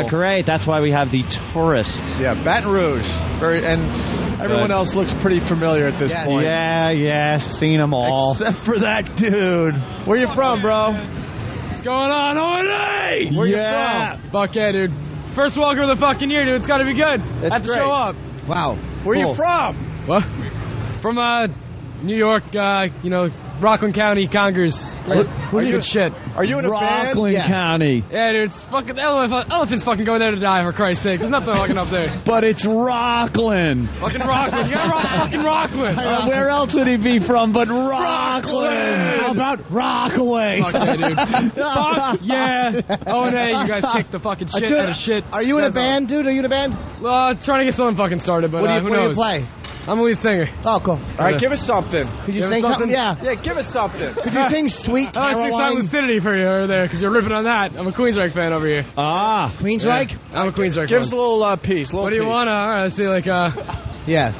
Great. That's why we have the tourists. Yeah, Baton Rouge. And everyone else looks pretty familiar at this point. Yeah. Seen them all. Except for that dude. Where you from, bro? What's going on, O&A? Where you from? Buckhead, dude. First walker of the fucking year, dude. It's got to be good. That's Have to great. show up. Wow. Where you from? What? From New York, Rockland County, Congers. Good shit. Are you in a band? Rockland County. Yeah, dude. It's fucking elephants fucking going there to die, for Christ's sake. There's nothing fucking up there. But it's Rockland. Fucking Rockland. You gotta rock fucking Rockland. Where else would he be from but Rockland? How about Rockaway? Okay, dude. Fuck yeah. O&A, you guys kicked the fucking shit out of shit. Are you in a band, dude? Are you in a band? Trying to get something fucking started, but who what do you knows? play? I'm a lead singer. Oh, cool. All right, give us something. Could you sing something? Yeah. Yeah, give us something. Could you sing Sweet I want to sing Silent Lucidity for you over there, because you're ripping on that. I'm a Queensryche fan over here. Queensryche? Yeah, I'm a Queensryche Give fan. us a little piece. What do you want? All right, let's see, Yeah.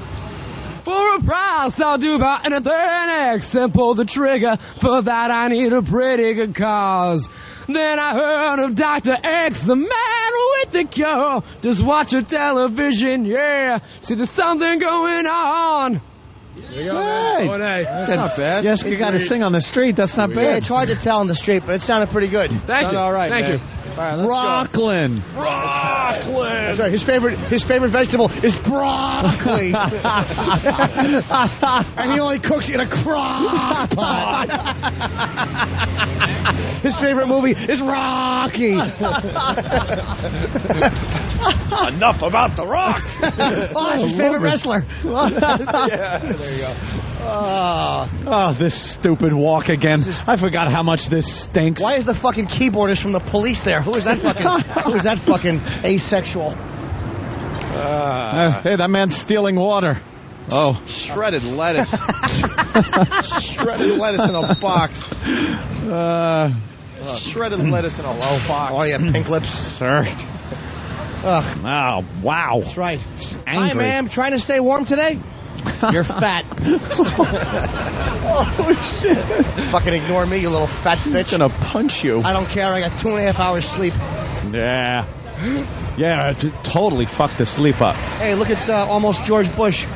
For a price, I'll do about anything except pull the trigger. For that, I need a pretty good cause. Then I heard of Dr. X, the man with the cure. Just watch your television, yeah. See, there's something going on. There you go, Hey. man. That's not bad. Yes, you got to sing on the street. That's not Yeah, bad. it's hard to tell on the street, but it sounded pretty good. Thank you. All right, Thank man. you. All right, let's Rockland. go. Rockland. That's right. His favorite vegetable is broccoli. And he only cooks in a crock pot. His favorite movie is Rocky. Enough about The Rock. Oh, his favorite wrestler. Yeah, there you go. Oh, this stupid walk again. I forgot how much this stinks. Why is the fucking keyboardist from the police there? Who is that fucking asexual? Hey, that man's stealing water. Oh. Shredded lettuce. Shredded lettuce in a box. Shredded lettuce in a low box. Oh, yeah, pink lips. Sir. Ugh. Oh, wow. That's right. Angry. Hi, ma'am. Trying to stay warm today? You're fat. Oh, shit. Fucking ignore me, you little fat bitch. I'm gonna punch you. I don't care. I got 2.5 hours sleep. Yeah. Yeah, totally fucked the sleep up. Hey, look at almost George Bush. Creep.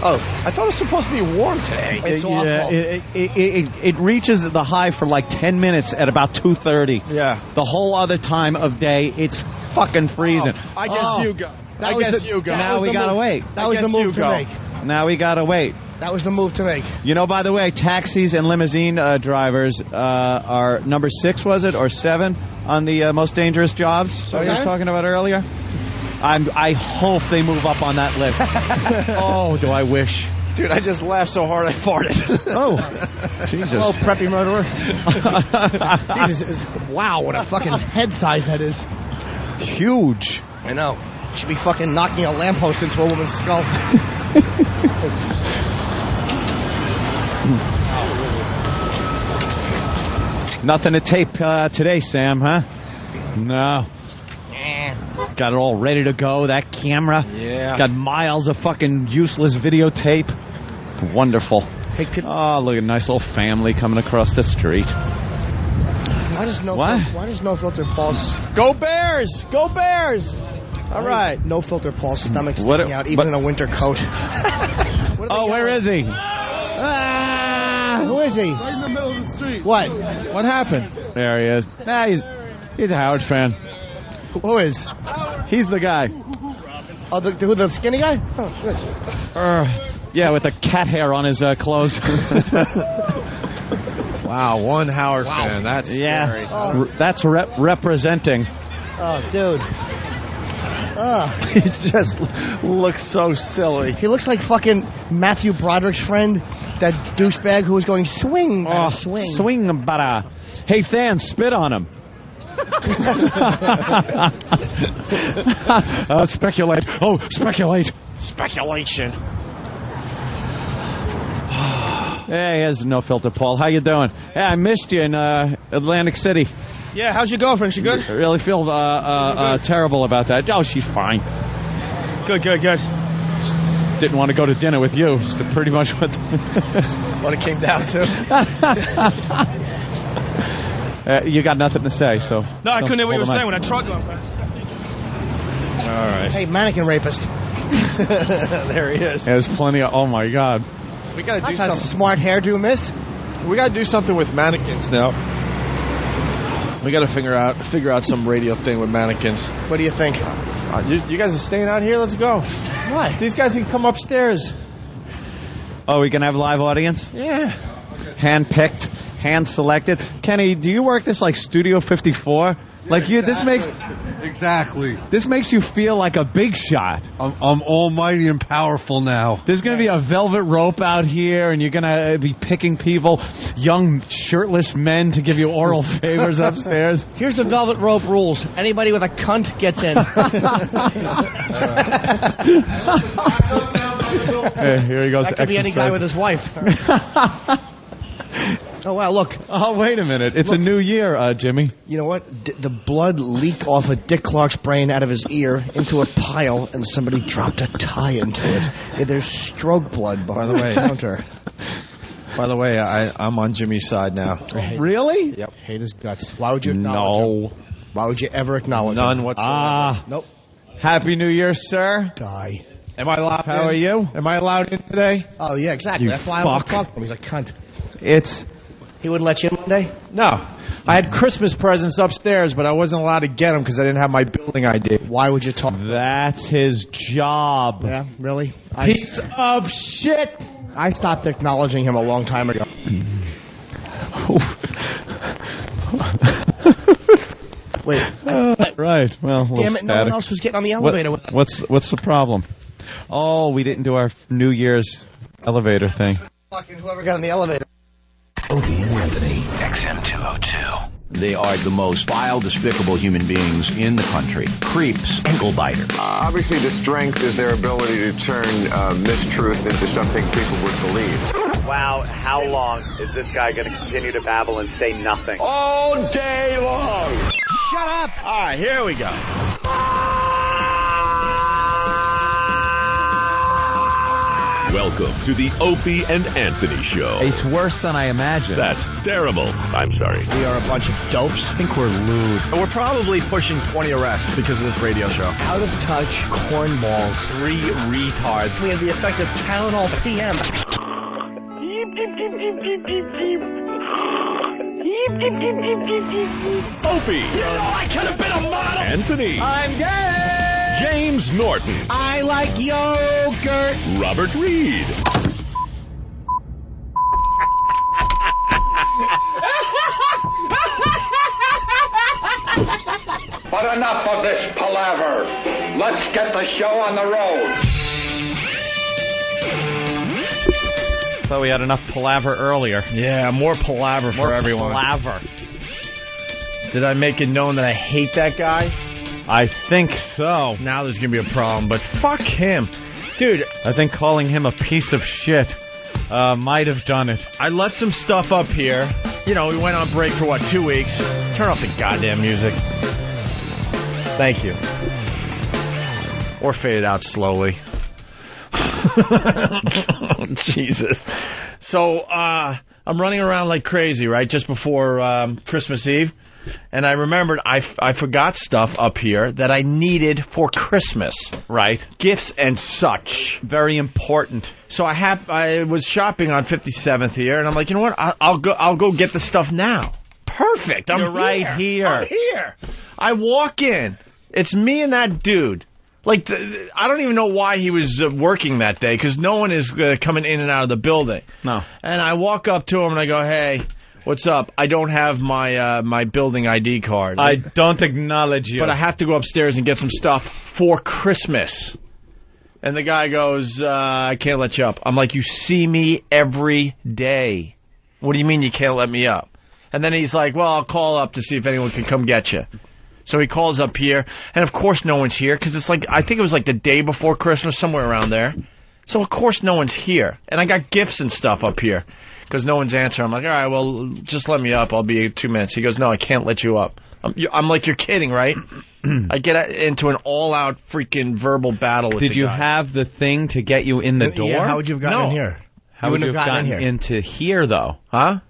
Oh, I thought it was supposed to be warm today. It's awful. It reaches the high for like 10 minutes at about 2:30. Yeah. The whole other time of day, it's fucking freezing. I guess you go. That I was guess the- you go. Now we gotta wait. That was the move to make. Now we gotta wait. That was the move to make. You know, by the way, taxis and limousine drivers are number 6, was it, or 7 on the most dangerous jobs? So you were talking about earlier. I hope they move up on that list. Oh, do I wish. Dude, I just laughed so hard I farted. Oh, Jesus. Hello, preppy murderer. Jesus, wow, what a fucking head size that is. Huge. I know. Should be fucking knocking a lamppost into a woman's skull. Nothing to tape today, Sam, huh? No. Got it all ready to go, that camera. Yeah. Got miles of fucking useless videotape. Wonderful. Hey, oh, look at a nice little family coming across the street. Why does no filter Paul's... Go Bears! Go Bears! All right. No filter Paul's stomach sticking out, even in a winter coat. Oh, where is he? Who is he? Right in the middle of the street. What? What happened? There he is. He's a Howard fan. Who is? He's the guy. Oh, the skinny guy? Oh, good. Yeah, with the cat hair on his clothes. Wow, one Howard fan. That's scary. That's representing. Oh, dude. He just looks so silly. He looks like fucking Matthew Broderick's friend, that douchebag who was going swing, swing. Swing, bada. Hey, Than, spit on him. Speculate. Oh, speculate. Speculation. Hey, here's No Filter Paul. How you doing? Hey, I missed you in Atlantic City. Yeah, how's your girlfriend? She good? I really feel terrible about that. Oh, she's fine. Good. Just didn't want to go to dinner with you. Just pretty much what it came down to. You got nothing to say, so... No, I couldn't hear what you were saying when that truck went past. All right. Hey, mannequin rapist. There he is. There's plenty of... Oh, my God. We got to do That's a something. smart hairdo, miss. We got to do something with mannequins now. We got to figure out some radio thing with mannequins. What do you think? You guys are staying out here? Let's go. What? These guys can come upstairs. Oh, we can have live audience? Yeah. Hand-picked, hand-selected. Kenny, do you work this like Studio 54? Like you, this makes... Exactly. This makes you feel like a big shot. I'm almighty and powerful now. There's going to be a velvet rope out here, and you're going to be picking people, young shirtless men, to give you oral favors upstairs. Here's the velvet rope rules. Anybody with a cunt gets in. Hey, here he goes. That could be any guy with his wife. Oh, wow, look. Oh, wait a minute. It's a new year, Jimmy. You know what? The blood leaked off of Dick Clark's brain out of his ear into a pile, and somebody dropped a tie into it. Yeah, there's stroke blood by the counter. By the way, I'm on Jimmy's side now. Really? Yep. Hate his guts. Why would you acknowledge him? Why would you ever acknowledge him? None whatsoever. Nope. Happy New Year, sir. Die. Am I allowed? How are you? Am I allowed in today? Oh, yeah, exactly. You That's why I want fuck. to talk to him. He's a cunt. He wouldn't let you in one day? No. I had Christmas presents upstairs, but I wasn't allowed to get them because I didn't have my building ID. Why would you talk? That's his job. Yeah, really? Piece of shit. I stopped acknowledging him a long time ago. Wait. Right. Well, Damn it, no one else was getting on the elevator. What's the problem? Oh, we didn't do our New Year's elevator thing. Fucking whoever got on the elevator. Opie and Anthony, XM 202. They are the most vile, despicable human beings in the country. Creeps, ankle biters. Obviously, the strength is their ability to turn mistruth into something people would believe. Wow, how long is this guy going to continue to babble and say nothing? All day long. Shut up! All right, here we go. Welcome to the Opie and Anthony Show. It's worse than I imagined. That's terrible. I'm sorry. We are a bunch of dopes. I think we're lewd. We're probably pushing 20 arrests because of this radio show. Out of touch cornballs. 3 retards. We have the effect of Town Hall PM. Opie. You know I could have been a model. Anthony. I'm gay. James Norton. I like yogurt. Robert Reed. But enough of this palaver. Let's get the show on the road. Thought we had enough palaver earlier. Yeah, more palaver for everyone. Palaver. Did I make it known that I hate that guy? I think so. Now there's going to be a problem, but fuck him. Dude, I think calling him a piece of shit might have done it. I let some stuff up here. You know, we went on break for, 2 weeks? Turn off the goddamn music. Thank you. Or fade it out slowly. Jesus. So, I'm running around like crazy, right, just before Christmas Eve. And I remembered I forgot stuff up here that I needed for Christmas. Right. Gifts and such. Very important. So I was shopping on 57th here, and I'm like, you know what? I'll go get the stuff now. Perfect. You're right here. I'm here. I walk in. It's me and that dude. Like, I don't even know why he was working that day, because no one is coming in and out of the building. No. And I walk up to him and I go, hey, what's up? I don't have my building ID card. I don't acknowledge you. But I have to go upstairs and get some stuff for Christmas. And the guy goes, I can't let you up. I'm like, you see me every day. What do you mean you can't let me up? And then he's like, well, I'll call up to see if anyone can come get you. So he calls up here, and of course no one's here, because it's like, I think it was like the day before Christmas, somewhere around there. So of course no one's here. And I got gifts and stuff up here. because no one's answering. I'm like, all right, well, just let me up. I'll be 2 minutes. He goes, no, I can't let you up. I'm like, you're kidding, right? I get into an all-out freaking verbal battle with Did you have the thing to get you in the door? Yeah, how would you have gotten in here? How would you have gotten into here, though? Huh?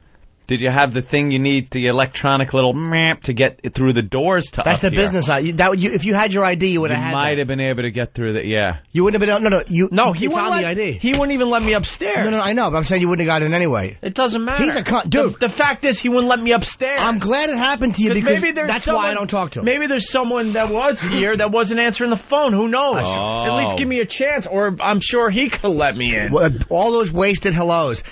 Did you have the thing you need, the electronic little map to get through the doors to That's up the here? business side. If you had your ID, you would have had You might have been able to get through the, yeah. You wouldn't have been, No, he it's wouldn't on the let, ID. He wouldn't even let me upstairs. No, I know, but I'm saying you wouldn't have got in anyway. It doesn't matter. He's a cunt. Dude. The fact is, he wouldn't let me upstairs. I'm glad it happened to you because maybe that's why I don't talk to him. Maybe there's someone that was here that wasn't answering the phone. Who knows? Oh. At least give me a chance, or I'm sure he could let me in. Well, all those wasted hellos.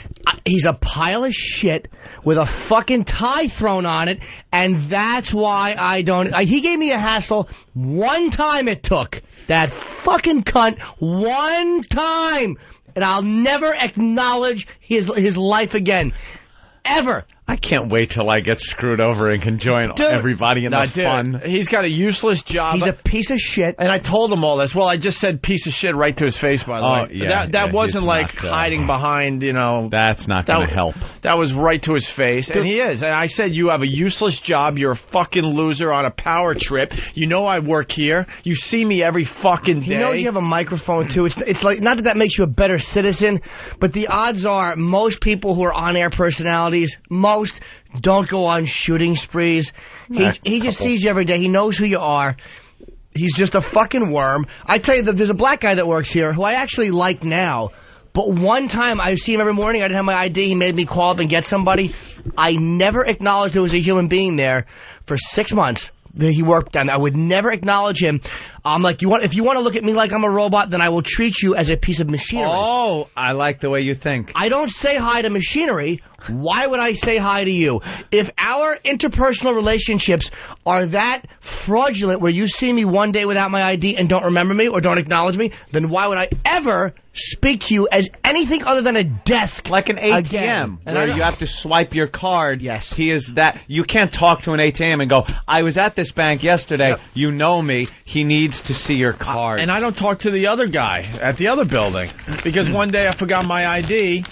He's a pile of shit with a fucking tie thrown on it, and that's why I don't... he gave me a hassle one time it took. That fucking cunt. One time. And I'll never acknowledge his life again. Ever. I can't wait till I get screwed over and can join everybody in the fun. He's got a useless job. He's a piece of shit. And I told him all this. Well, I just said piece of shit right to his face, by the way. Yeah, that wasn't like hiding behind, That's not going to help. That was right to his face. And he is. And I said, you have a useless job. You're a fucking loser on a power trip. You know I work here. You see me every fucking day. He knows you have a microphone, too. It's like, not that makes you a better citizen, but the odds are most people who are on-air personalities, don't go on shooting sprees. He just sees you every day. He knows who you are. He's just a fucking worm. I tell you, there's a black guy that works here who I actually like now. But one time, I see him every morning. I didn't have my ID. He made me call up and get somebody. I never acknowledged there was a human being there for 6 months that he worked on. I would never acknowledge him. I'm like, if you want to look at me like I'm a robot, then I will treat you as a piece of machinery. Oh, I like the way you think. I don't say hi to machinery. Why would I say hi to you? If our interpersonal relationships are that fraudulent where you see me one day without my ID and don't remember me or don't acknowledge me, then why would I ever speak to you as anything other than a desk? Like an ATM, where you have to swipe your card. Yes. He is that. You can't talk to an ATM and go, I was at this bank yesterday. Yep. You know me. He needs to see your card. And I don't talk to the other guy at the other building because one day I forgot my ID.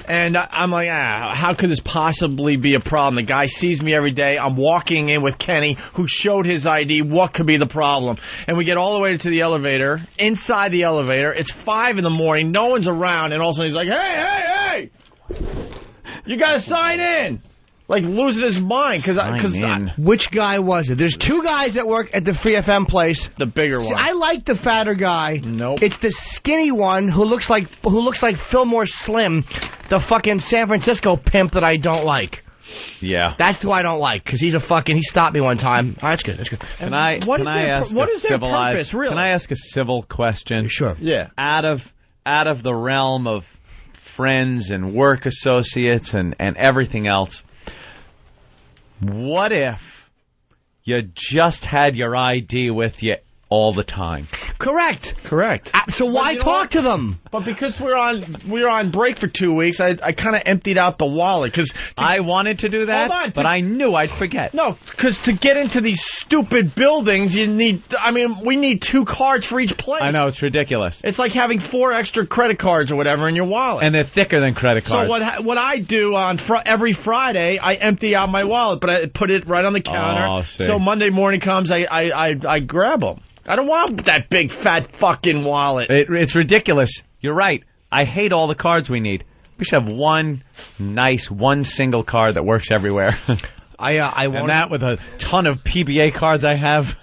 And I'm like, how could this possibly be a problem? The guy sees me every day. I'm walking in with Kenny, who showed his ID. What could be the problem? And we get all the way to the elevator. Inside the elevator, it's 5 in the morning. No one's around. And all of a sudden he's like, hey! You got to sign in. Like losing his mind which guy was it? There's 2 guys that work at the Free FM place. The bigger one. I like the fatter guy. Nope. It's the skinny one who looks like Fillmore Slim, the fucking San Francisco pimp that I don't like. Yeah. That's who I don't like, because he's he stopped me one time. Oh, that's good. Can I ask their purpose, really? Can I ask a civil question? Sure. Yeah. Out of the realm of friends and work associates and everything else, what if you just had your ID with you all the time? Correct. So why talk to them? But because we're on break for 2 weeks, I kind of emptied out the wallet because I wanted to do that, but I knew I'd forget. No, because to get into these stupid buildings, we need 2 cards for each place. I know, it's ridiculous. It's like having 4 extra credit cards or whatever in your wallet. And they're thicker than credit cards. So what I do on every Friday, I empty out my wallet, but I put it right on the counter. Oh, so Monday morning comes, I grab them. I don't want that big, fat fucking wallet. It's ridiculous. You're right. I hate all the cards we need. We should have one single card that works everywhere. And that with a ton of PBA cards I have.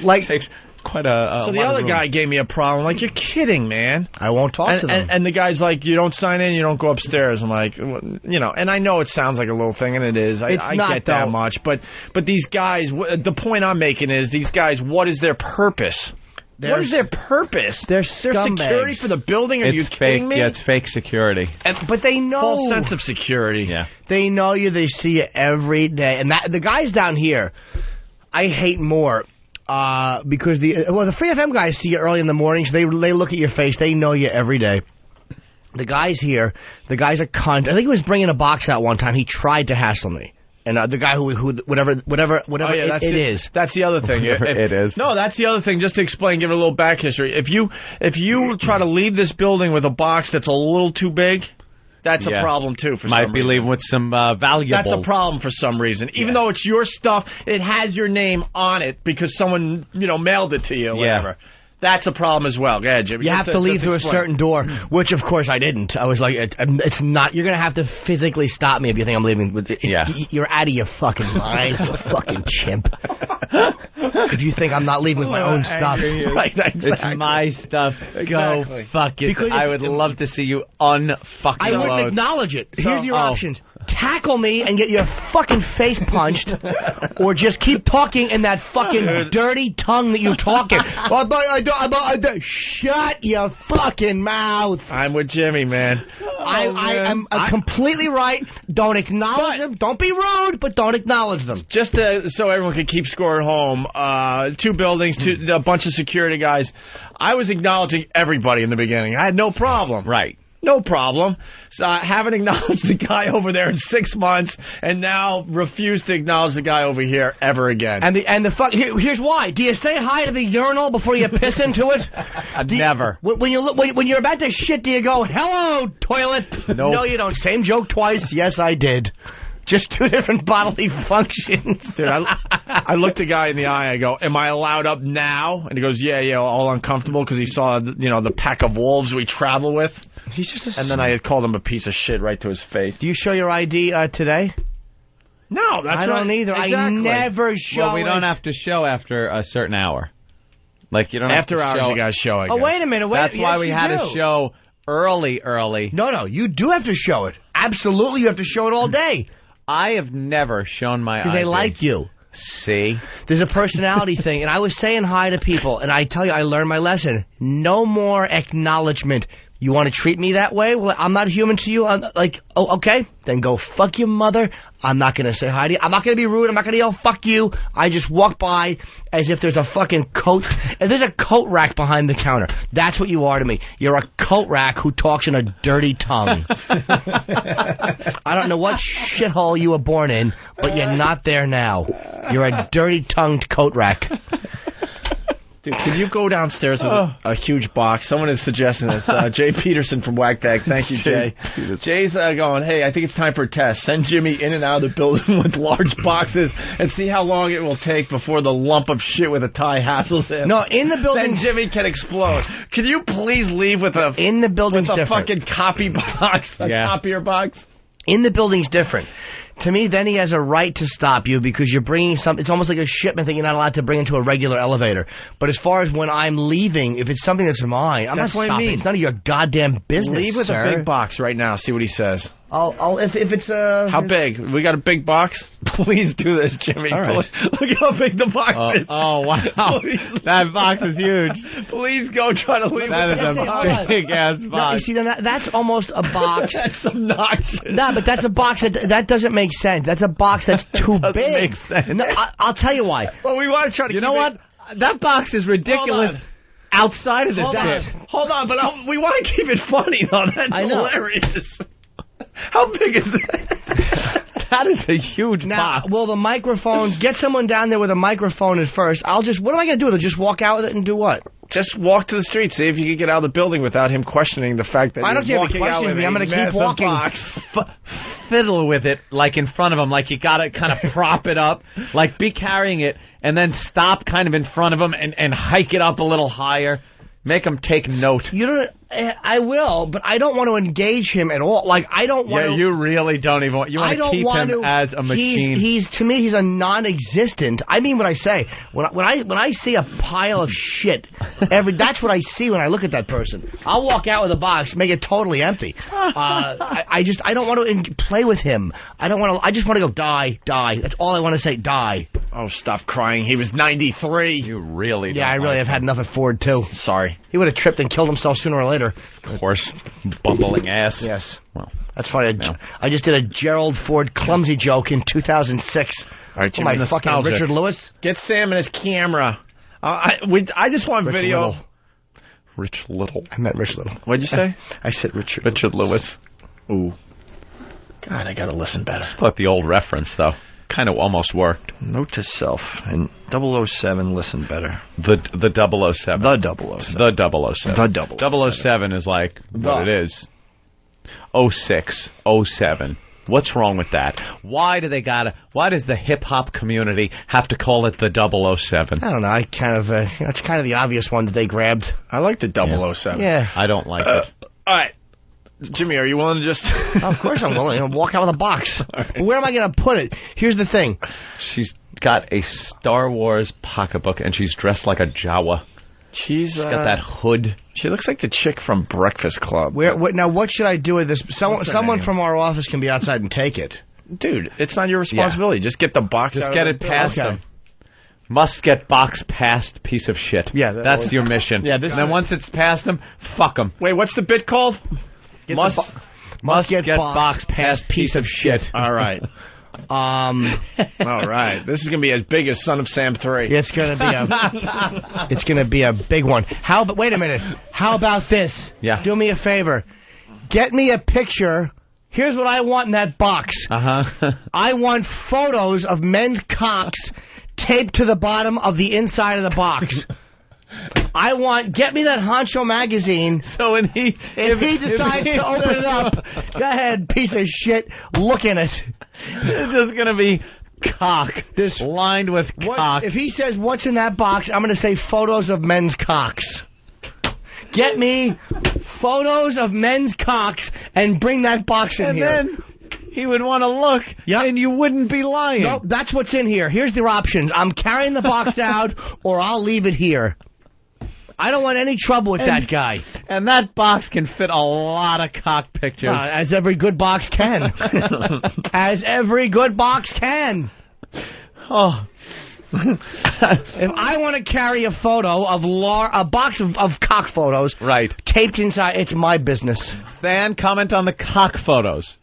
Like takes quite a So the other guy gave me a problem. Like, you're kidding, man. I won't talk to them. And the guy's like, you don't sign in, you don't go upstairs. I'm like, and I know it sounds like a little thing, and it is. I get that much. But these guys, the point I'm making is, these guys, what is their purpose? What is their purpose? They're security for the building? Are you kidding me? Yeah, it's fake security. But they know. False sense of security. Yeah. They know you. They see you every day. And the guys down here, I hate more. Because the Free FM guys see you early in the morning, so they look at your face. They know you every day. The guys here, the guy's a cunt. I think he was bringing a box out one time. He tried to hassle me. And the guy who whatever it is. That's the other thing. It is. No, that's the other thing. Just to explain, give it a little back history. If you try to leave this building with a box that's a little too big, That's a problem, too, for some Might be reason. leaving with some valuables. That's a problem for some reason. Even though it's your stuff, it has your name on it because someone, mailed it to you or whatever. That's a problem as well. Go ahead, Jim. You have to leave through a certain door, which, of course, I didn't. I was like, it's not... You're going to have to physically stop me if you think I'm leaving. You're out of your fucking mind, you fucking chimp. If you think I'm not leaving with my own stuff. Right, exactly. It's my stuff. Go fuck it. Because I would love to see you unfucking I wouldn't load. acknowledge it. Here's your options. Tackle me and get your fucking face punched, or just keep talking in that fucking dirty tongue that you're talking. Shut your fucking mouth. I'm with Jimmy, man. I'm completely right. Don't acknowledge them. Don't be rude, but don't acknowledge them. Just so everyone can keep score at home, 2 buildings, a bunch of security guys. I was acknowledging everybody in the beginning. I had no problem. Right. No problem. So I haven't acknowledged the guy over there in 6 months, and now refuse to acknowledge the guy over here ever again. And the fuck. Here's why. Do you say hi to the urinal before you piss into it? Never. When you're about to shit, do you go, "Hello, toilet"? Nope. No, you don't. Same joke twice. Yes, I did. Just 2 different bodily functions. Dude, I looked the guy in the eye. I go, "Am I allowed up now?" And he goes, "Yeah, all uncomfortable," because he saw, the pack of wolves we travel with. He's just and then I had called him a piece of shit right to his face. Do you show your ID today? No, that's I don't either. Exactly. I never show. Well, we don't have to show after a certain hour. Like, you don't after have to hours. show. You guys show. I Oh, guess. wait a minute. That's why we had to show early. No, you do have to show it. Absolutely, you have to show it all day. I have never shown my ID. Because they like you. See? There's a personality thing, and I was saying hi to people, and I tell you, I learned my lesson. No more acknowledgement. You want to treat me that way? Well, I'm not human to you. I'm like, oh, okay, then go fuck your mother. I'm not going to say hi to you. I'm not going to be rude. I'm not going to yell, fuck you. I just walk by as if there's a fucking coat. And there's a coat rack behind the counter. That's what you are to me. You're a coat rack who talks in a dirty tongue. I don't know what shithole you were born in, but you're not there now. You're a dirty-tongued coat rack. Dude, can you go downstairs with a huge box? Someone is suggesting this. Jay Peterson from Whack-Tag. Thank you, Jay. Jay's going, "Hey, I think it's time for a test. Send Jimmy in and out of the building with large boxes and see how long it will take before the lump of shit with a tie hassles him." No, in the building... Then Jimmy can explode. Can you please leave with a... In the building's with a different. fucking copy box? A copier box? In the building's different. To me, then he has a right to stop you because you're bringing something. It's almost like a shipment that you're not allowed to bring into a regular elevator. But as far as when I'm leaving, if it's something that's mine, I'm That's not what I stopping. mean. It's none of your goddamn business, Leave with sir. a big box right now. See what he says. If it's How big? We got a big box? Please do this, Jimmy. All right. Look how big the box is. Oh, wow. That box is huge. Please go try to leave That with is a big-ass No, box. you see, then that's almost a box. That's obnoxious. No, but that's a box that doesn't make sense. That's a box that's too Doesn't big. make sense. No, I'll tell you why. Well, we want to try to You keep know it- what? That box is ridiculous outside of this bit. Hold on, but we want to keep it funny, though. That's I know. hilarious. How big is that? That is a huge Now, box. well, the microphones, get someone down there with a microphone at first. What am I going to do with it? Just walk out with it and do what? Just walk to the street, see if you can get out of the building without him questioning the fact that I don't you're care if he walking out questions with me. I'm a going to keep massive walking. box. Fiddle with it, like, in front of him. Like, you gotta kind of prop it up. Like, be carrying it, and then stop kind of in front of him and hike it up a little higher. Make him take note. You don't. I will, but I don't want to engage him at all. Like, I don't want to. Yeah, you really don't even want... You want to keep him as a machine. To me, he's a non-existent. I mean what I say. When I see a pile of shit, that's what I see when I look at that person. I'll walk out with a box, make it totally empty. I don't want to play with him. I just want to go die. That's all I want to say. Die. Oh, stop crying. He was 93. You really don't. Yeah, I really have had enough at Ford, too. Sorry. He would have tripped and killed himself sooner or later. Of course. Bumbling ass. Yes. Well, that's funny. I just did a Gerald Ford clumsy joke in 2006. All right, Oh, my fucking Richard Lewis. Get Sam and his camera. I just want Rich video. Little. Rich Little. I meant Rich Little. What'd you say? I said Richard. Richard Lewis. Ooh. God, I gotta listen better. Thought the old reference, though, kind of almost worked. Note to self. And 007, listen better. The 007. The 007. The 007. The 007. 007 is like what it is. 06, 07. What's wrong with that? Why does the hip-hop community have to call it the 007? I don't know. That's kind of the obvious one that they grabbed. I like the 007. Yeah. I don't like it. All right. Jimmy, are you willing to just... Of course I'm willing. I'll walk out with a box. Right. Where am I going to put it? Here's the thing. She's got a Star Wars pocketbook, and she's dressed like a Jawa. She's got that hood. She looks like the chick from Breakfast Club. Now, what should I do with this? Someone from our office can be outside and take it. Dude, it's not your responsibility. Yeah. Just get the box out. Just get it past them. Must get box past piece of shit. Yeah, that's your mission. Yeah, and then once it's past them, fuck them. Wait, what's the bit called? Must get box past piece of shit. All right. All right. This is going to be as big as Son of Sam 3. It's going to be a big one. Wait a minute. How about this? Yeah. Do me a favor. Get me a picture. Here's what I want in that box. I want photos of men's cocks taped to the bottom of the inside of the box. Get me that Honcho magazine. So if he decides to open it up, go ahead, piece of shit, look in it. It's just going to be cock. Lined with cock. If he says, what's in that box, I'm going to say photos of men's cocks. Get me photos of men's cocks and bring that box in here. And then he would want to look, and you wouldn't be lying. No, that's what's in here. Here's the options. I'm carrying the box out, or I'll leave it here. I don't want any trouble with that guy. And that box can fit a lot of cock pictures. As every good box can. As every good box can. Oh. If I want to carry a photo of a box of cock photos taped inside, it's my business. Fan, comment on the cock photos.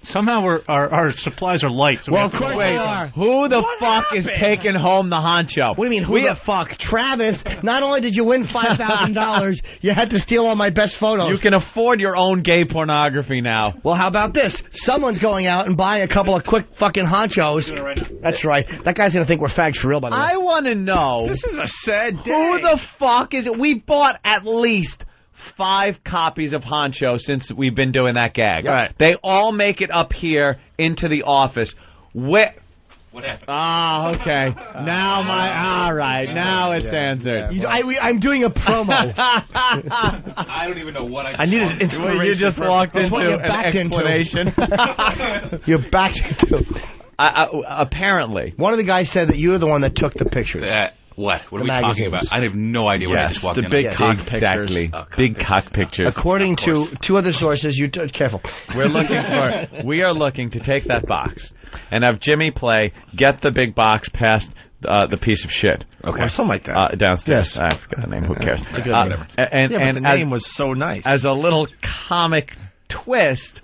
Somehow our supplies are light. So of course they are. Who the fuck is taking home the honcho? What do you mean, who the fuck? Travis, not only did you win $5,000, you had to steal all my best photos. You can afford your own gay pornography now. Well, how about this? Someone's going out and buying a couple of quick fucking honchos. That's right. That guy's going to think we're fags for real, by the way. I want to know. This is a sad day. Who the fuck is it? We bought at least 5 copies of Honcho since we've been doing that gag. All right. They all make it up here into the office. What happened? Ah, okay. All right. Now it's answered. I'm doing a promo. I don't even know what I need an inspiration. You just walked into an explanation. You're backed into. Apparently. One of the guys said that you were the one that took the pictures. What are we talking about? I have no idea what I just walked in. The big cock pictures. Exactly. Big cock pictures. According to 2 other sources, careful. We are looking to take that box and have Jimmy play Get the Big Box past the piece of shit. Okay. Or something like that. Downstairs. I forgot the name. Who cares? It's a good name. And the name was so nice. As a little comic twist,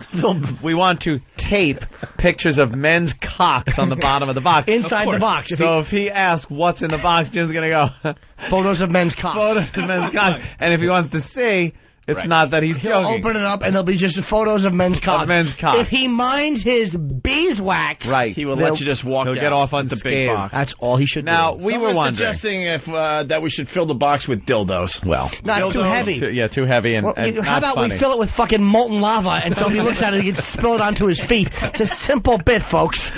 we want to tape pictures of men's cocks on the bottom of the box. Inside the box. So if he asks what's in the box, Jim's going to go, photos of men's cocks. Photos of men's cocks. And if he wants to see, it's not that he's He'll joking. Open it up and there'll be just photos of men's cocks. If he minds his beeswax, he will let you just walk. He'll get off the big box. That's all he should do. Now, we were wondering. Suggesting that we should fill the box with dildos. Well, no, it's too heavy. Too heavy and how about funny. we fill it with fucking molten lava and so if he looks at it, he gets spilled onto his feet. It's a simple bit, folks.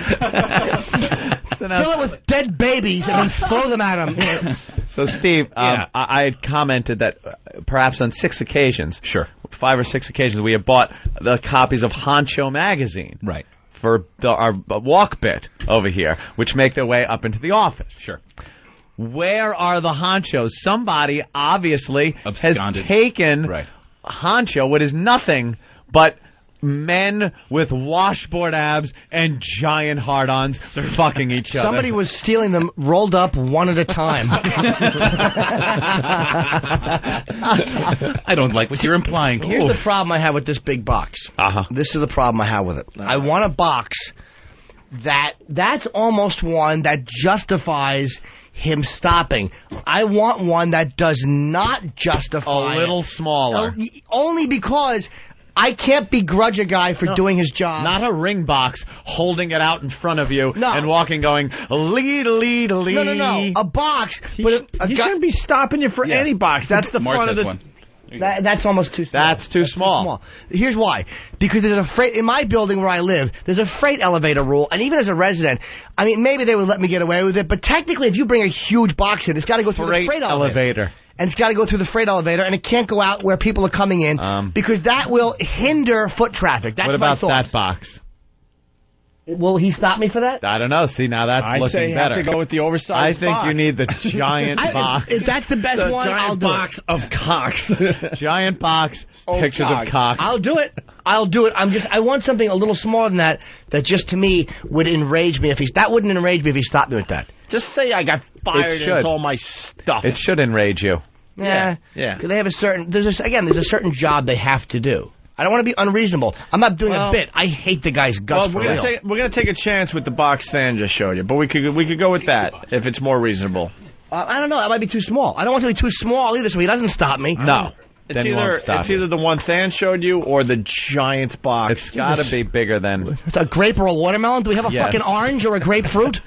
Fill it with dead babies and then throw them at him. So, Steve, I had commented that perhaps on 6 occasions, 5 or 6 occasions, we have bought the copies of Honcho magazine. Right. For our walk bit over here, which make their way up into the office. Sure. Where are the Honchos? Somebody obviously has taken Honcho, what is nothing but men with washboard abs and giant hard-ons fucking each other. Somebody was stealing them rolled up one at a time. I don't like what you're implying. Here's the problem I have with this big box. This is the problem I have with it. I want a box that's almost one that justifies him stopping. I want one that does not justify a little smaller. Only because I can't begrudge a guy for doing his job. Not a ring box holding it out in front of you and walking going, lead. No. A box. He shouldn't be stopping you for any box. That's the fun of the... That's almost too small. That's too small. Here's why. Because there's a freight, in my building where I live, there's a freight elevator rule, and even as a resident, I mean, maybe they would let me get away with it, but technically if you bring a huge box in, it's got to go through the freight elevator. And it's got to go through the freight elevator, and it can't go out where people are coming in, because that will hinder foot traffic. That's what about my thought. that box? Will he stop me for that? I don't know. See, now that's looking better. I say you have to go with the oversized I think you need the giant box. If that's the best one, I'll do box of cocks. Giant box, pictures of cocks. I'll do it. I want something a little smaller than that just to me would enrage me that wouldn't enrage me if he stopped me with that. Just say I got fired and it's all my stuff. It should enrage you. Yeah. Because they have a certain, there's a certain job they have to do. I don't want to be unreasonable. I'm not doing a bit. I hate the guy's guts for real. We're gonna take a chance with the box Stan just showed you, but we could go with that if it's more reasonable. I don't know. That might be too small. I don't want it to be too small either, so he doesn't stop me. No. It's either the one Than showed you or the giant box. It's got to be bigger than... It's a grape or a watermelon? Do we have a fucking orange or a grapefruit?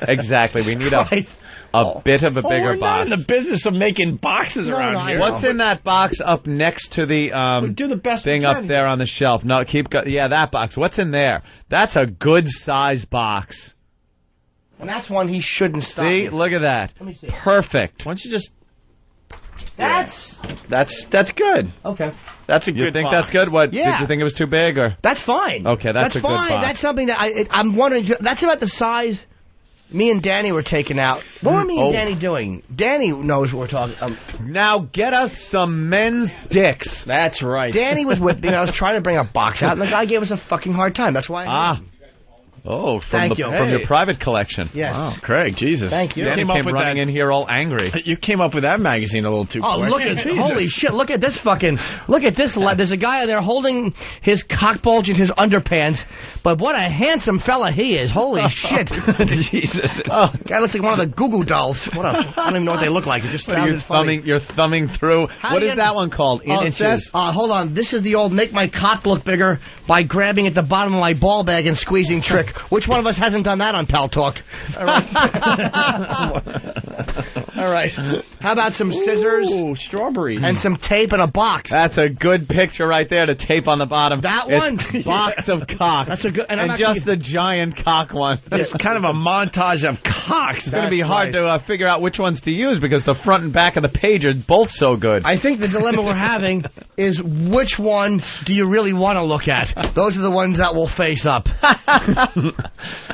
Exactly. We need a bit of a bigger we're box. Not in the business of making boxes around here. What's in that box up next to the do the best thing up there on the shelf? No, that box. What's in there? That's a good size box. And that's one he shouldn't stop. See, look at that. Let me see. Perfect. Why don't you just... That's good. Okay. That's a good think box. that's good? What? Yeah. Did you think it was too big or? That's fine. Okay, that's a fine. good box. That's something that I'm wondering. That's about the size me and Danny were taking out. What were me and Danny doing? Danny knows what we're talking. Now get us some men's dicks. That's right. Danny was with me. And I was trying to bring a box out, and the guy gave us a fucking hard time. That's why. From Thank you. From your private collection. Yes. Wow, Craig, Jesus. Thank you. Danny came running in here all angry. You came up with that magazine a little too quick. Look at holy shit! Look at this There's a guy there holding his cock bulge in his underpants. But what a handsome fella he is! Holy shit! Jesus. Guy looks like one of the Goo Goo dolls. I don't even know what they look like. It just sounded funny. You're thumbing through. What is that one called? Inches? Hold on. This is the old make my cock look bigger by grabbing at the bottom of my ball bag and squeezing trick. Which one of us hasn't done that on Pal Talk? All right. All right. How about some scissors? Ooh, strawberry. And some tape and a box. That's a good picture right there to tape on the bottom. That one? Box of cocks. That's a good... And just the giant cock one. It's kind of a montage of cocks. It's going to be hard to figure out which ones to use because the front and back of the page are both so good. I think the dilemma we're having is which one do you really want to look at? Those are the ones that will face up.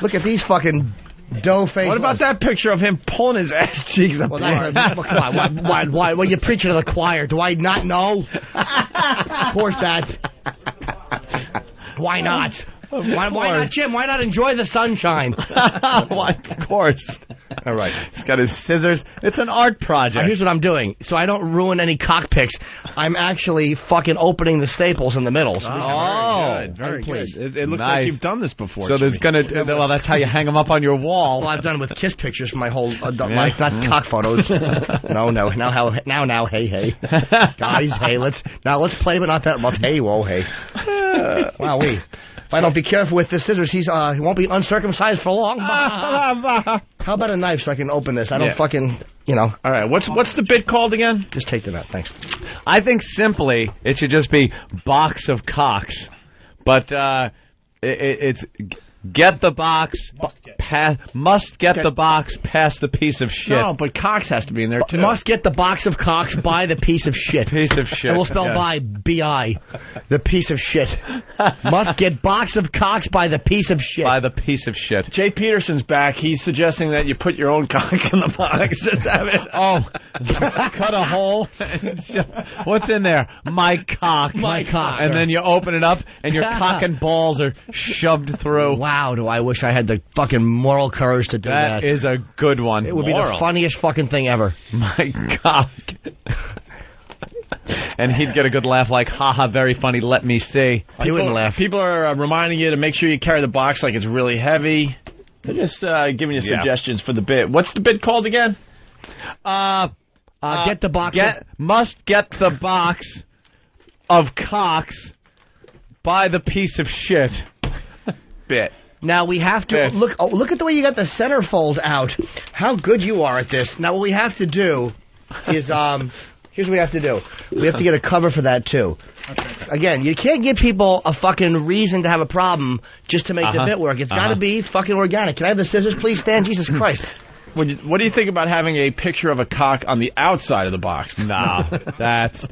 Look at these fucking dough faces. What about that picture of him pulling his ass cheeks up? Well, come on. Why? Well, you preach to the choir. Do I not know? Of course that. Why not? Why not, Jim? Why not enjoy the sunshine? Why, of course. All right. He's got his scissors. It's an art project. Here's what I'm doing. So I don't ruin any cock pics. I'm actually fucking opening the staples in the middle. So very good. It looks like you've done this before. So there's going to... Well, that's how you hang them up on your wall. Well, I've done it with kiss pictures for my whole life, not cock photos. No. Now, hey. Guys, hey, let's play, but not that much. Hey, whoa, hey. Wow, if I don't be careful with the scissors, he won't be uncircumcised for long. How about a knife so I can open this? I don't fucking, All right, what's the bit called again? Just take them out, thanks. I think simply it should just be box of cocks. But it's get the box, must get the box past the piece of shit. No, but cocks has to be in there, too. Must get the box of cocks by the piece of shit. Piece of shit. And we'll spell by B-I. The piece of shit. Must get box of cocks by the piece of shit. By the piece of shit. Jay Peterson's back. He's suggesting that you put your own cock in the box. Cut a hole. What's in there? My cock. My cock. And then you open it up, and your cock and balls are shoved through. Wow, do I wish I had the fucking moral courage to do that. That is a good one. It would be the funniest fucking thing ever. My cock. And he'd get a good laugh like, haha, very funny, let me see. He wouldn't laugh. People are reminding you to make sure you carry the box like it's really heavy. They're just giving you suggestions for the bit. What's the bit called again? Get the box. Must get the box of cocks by the piece of shit. Bit. Now we have to look at the way you got the centerfold out. How good you are at this. Now what we have to do is Here's what we have to do. We have to get a cover for that, too. Again, you can't give people a fucking reason to have a problem just to make the bit work. It's got to be fucking organic. Can I have the scissors, please, Stan? Jesus Christ. What do you think about having a picture of a cock on the outside of the box? No, that's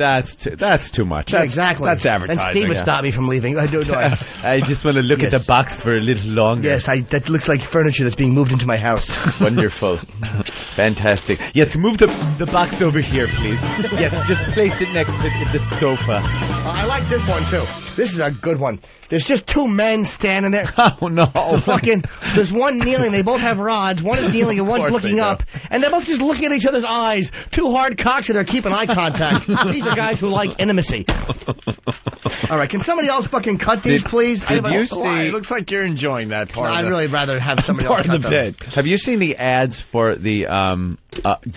too much. Exactly. That's advertising. And Steve would stop me from leaving. I just want to look at the box for a little longer. Yes, that looks like furniture that's being moved into my house. Wonderful. Fantastic. Yes, move the box over here, please. Yes, just place it next to the sofa. I like this one, too. This is a good one. There's just two men standing there. Oh, no. There's one kneeling. They both have rods. One is kneeling and one's looking up. And they're both just looking at each other's eyes. Two hard cocks and they're keeping eye contact. These are guys who like intimacy. All right, can somebody else fucking cut these, please? Did you see... It looks like you're enjoying that part. I'd really rather have somebody else cut them. Have you seen the ads for the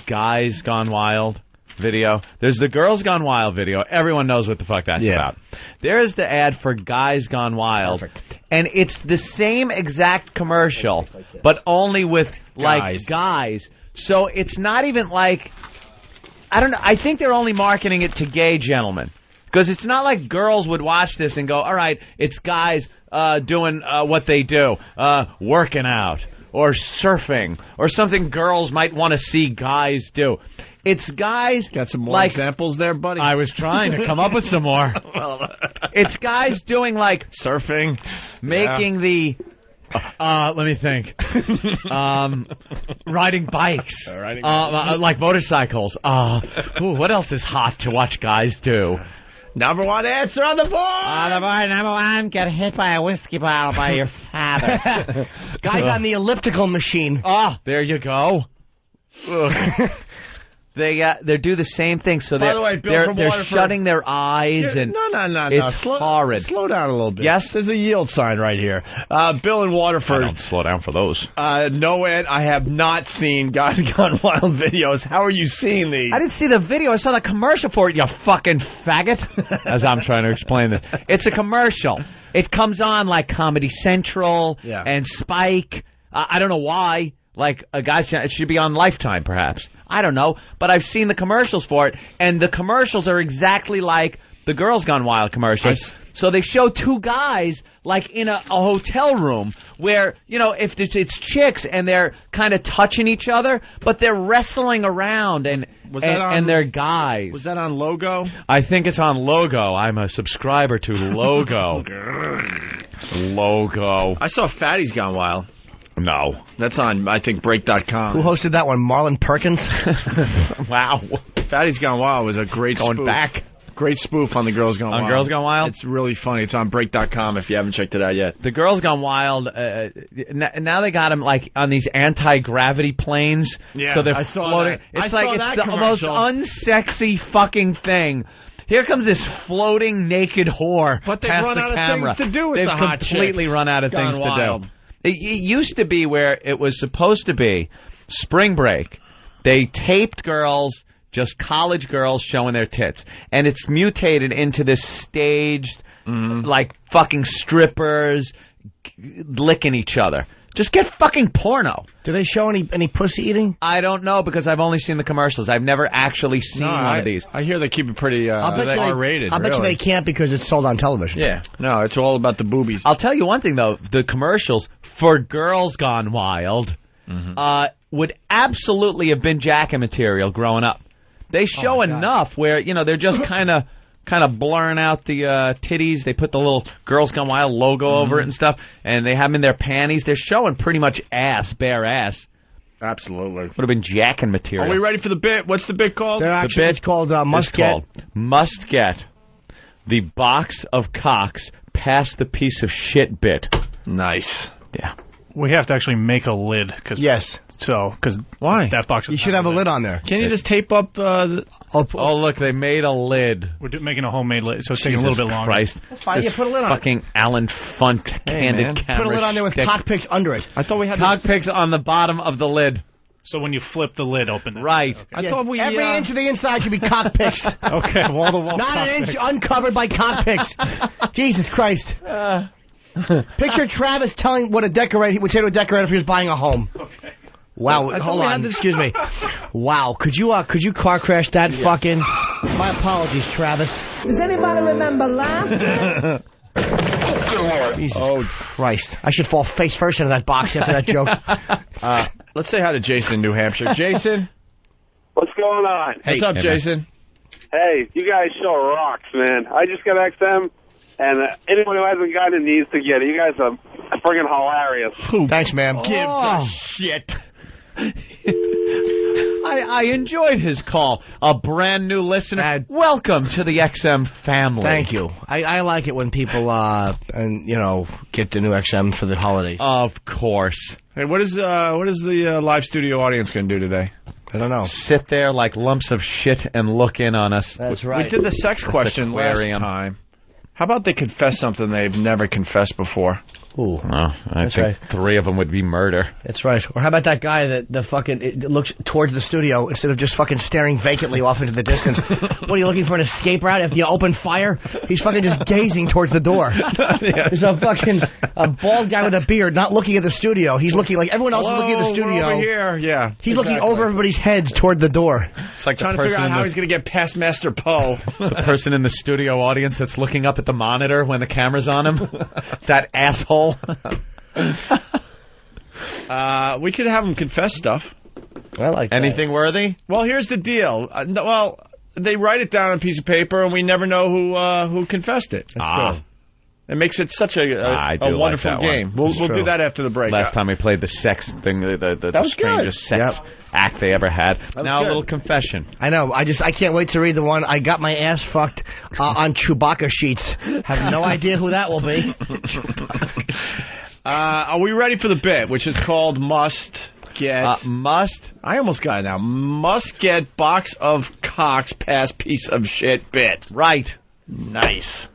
Guys Gone Wild video? There's the Girls Gone Wild video. Everyone knows what the fuck that's about. There's the ad for Guys Gone Wild. Perfect. And it's the same exact commercial, but only with, like, guys. So it's not even like... I don't know. I think they're only marketing it to gay gentlemen. Because it's not like girls would watch this and go, all right, it's guys doing what they do, working out, or surfing, or something girls might want to see guys do. It's guys... Got some more examples there, buddy? I was trying to come up with some more. It's guys doing, like... Surfing. Making the... let me think. Riding bikes. Like motorcycles. What else is hot to watch guys do? Number one answer on the board! Number one, get hit by a whiskey bottle by your father. Guys on the elliptical machine. There you go. They do the same thing. So by the way, Bill they're shutting their eyes and no. It's horrid. Slow down a little bit. Yes, there's a yield sign right here. Bill in Waterford. I don't slow down for those. No, Ed, I have not seen Guys Gone Wild videos. How are you seeing these? I didn't see the video. I saw the commercial for it. You fucking faggot. As I'm trying to explain it, it's a commercial. It comes on like Comedy Central and Spike. I don't know why. Like a guy, it should be on Lifetime, perhaps. I don't know, but I've seen the commercials for it, and the commercials are exactly like the Girls Gone Wild commercials. So they show two guys like in a hotel room where, you know, if it's chicks and they're kind of touching each other, but they're wrestling around and they're guys. Was that on Logo? I think it's on Logo. I'm a subscriber to Logo. Logo. I saw Fatty's Gone Wild. No. That's on, I think, Break.com. Who hosted that one? Marlon Perkins? Wow. Fatty's Gone Wild was a great spoof. Going back. Great spoof on the Girls Gone Wild. On Girls Gone Wild? It's really funny. It's on Break.com if you haven't checked it out yet. The Girls Gone Wild, now they got them like on these anti-gravity planes. Yeah, so they're I saw floating. that. It's the most unsexy fucking thing. Here comes this floating naked whore but they've past run the out camera. of things to do with They've the hot completely run out of things to do. It used to be where it was supposed to be Spring Break. They taped girls, just college girls showing their tits. And it's mutated into this staged, like, fucking strippers licking each other. Just get fucking porno. Do they show any pussy eating? I don't know because I've only seen the commercials. I've never actually seen one of these. I hear they keep it pretty R-rated. I bet you they can't because it's sold on television. Yeah. No, it's all about the boobies. I'll tell you one thing, though. The commercials for Girls Gone Wild would absolutely have been jacking material growing up. They show enough where, you know, they're just kind of blurring out the titties. They put the little Girls Gone Wild logo over it and stuff, and they have them in their panties. They're showing pretty much bare ass. Absolutely. Would have been jacking material. Are we ready for the bit? What's the bit called? The bit's called Must Get the box of cocks past the piece of shit bit. Nice. Yeah. We have to actually make a lid. Yes. Because why? That box. You should have a lid on there. Can you just tape up? Oh, look, they made a lid. We're making a homemade lid, so it's taking a little bit longer. Christ. That's fine. You put a lid on fucking Alan Funt candid camera. Put a lid on there with cockpicks under it. I thought we had cockpicks on the bottom of the lid. So when you flip the lid open. Right. Okay. I thought we every inch of the inside should be cockpicks. Okay, wall to wall. Not an inch uncovered by cockpicks. Jesus Christ. Picture Travis telling what a decorator would say to a decorator if he was buying a home. Okay. Wow, hold on. Excuse me. Wow, could you car crash that fucking? My apologies, Travis. Does anybody remember last? Jesus Christ. I should fall face first into that box after that joke. Let's say hi to Jason in New Hampshire. Jason? What's going on? What's up, Jason? Hey, you guys show rocks, man. I just got XM, and anyone who hasn't gotten it needs to get it. You guys are friggin' hilarious. Thanks, man. Gives a shit. I enjoyed his call. A brand new listener. Welcome to the XM family. Thank you. I like it when people, get the new XM for the holiday. Of course. Hey, what is the live studio audience going to do today? I don't know. Sit there like lumps of shit and look in on us. That's right. We did the sex question last time. How about they confess something they've never confessed before? Ooh. Oh, I think 3 of them would be murder. That's right. Or how about that guy that looks towards the studio instead of just fucking staring vacantly off into the distance? What, are you looking for an escape route after you open fire? He's fucking just gazing towards the door. There's a bald guy with a beard not looking at the studio. He's looking like everyone else is looking at the studio. We're over here. Yeah. He's looking over everybody's heads toward the door. It's like trying to figure out how he's going to get past Master Poe. The person in the studio audience that's looking up at the monitor when the camera's on him. That asshole. We could have him confess stuff. I like that. Anything worthy? Well, here's the deal. They write it down on a piece of paper, and we never know who confessed it. That's true. It makes it such a wonderful like game. We'll do that after the break. Last time we played the sex thing, the strangest sex act they ever had. Now a little confession. I know. I can't wait to read the one. I got my ass fucked on Chewbacca sheets. Have no idea who that will be. Are we ready for the bit, which is called Must Get... I almost got it now. Must Get Box of Cocks Past Piece of Shit bit. Right. Nice.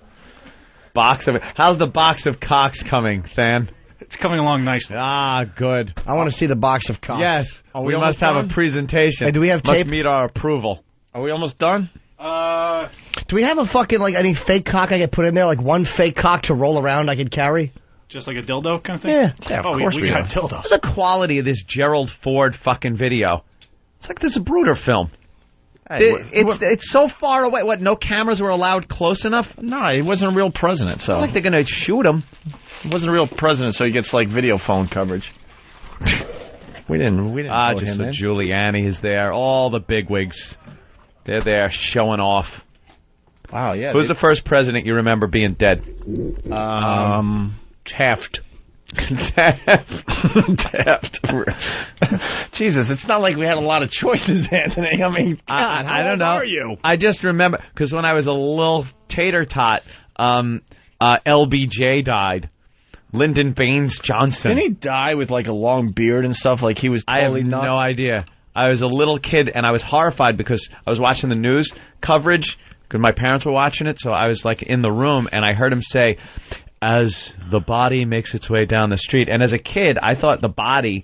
How's the box of cocks coming, Than? It's coming along nicely. Ah, good. I want to see the box of cocks. Yes. We must have a presentation. And do we have tape? Must meet our approval. Are we almost done? Do we have a fucking, any fake cock I could put in there? Like one fake cock to roll around I could carry? Just like a dildo kind of thing? Yeah, of course we got dildos. The quality of this Gerald Ford fucking video. It's like this Bruder film. It's so far away. What, no cameras were allowed close enough? No, he wasn't a real president, so... It's like they're going to shoot him. He wasn't a real president, so he gets, video phone coverage. We didn't vote just him the in. Giuliani's there. All the bigwigs. They're there showing off. Wow, yeah. Who's the first president you remember being dead? Taft. Taft. Jesus, it's not like we had a lot of choices, Anthony. I mean, God, I don't know. How old are you? I just remember, because when I was a little tater tot, LBJ died. Lyndon Baines Johnson. Didn't he die with, a long beard and stuff? Like, he was totally nuts? No idea. I was a little kid, and I was horrified because I was watching the news coverage, because my parents were watching it, so I was, in the room, and I heard him say, as the body makes its way down the street. And as a kid, I thought a body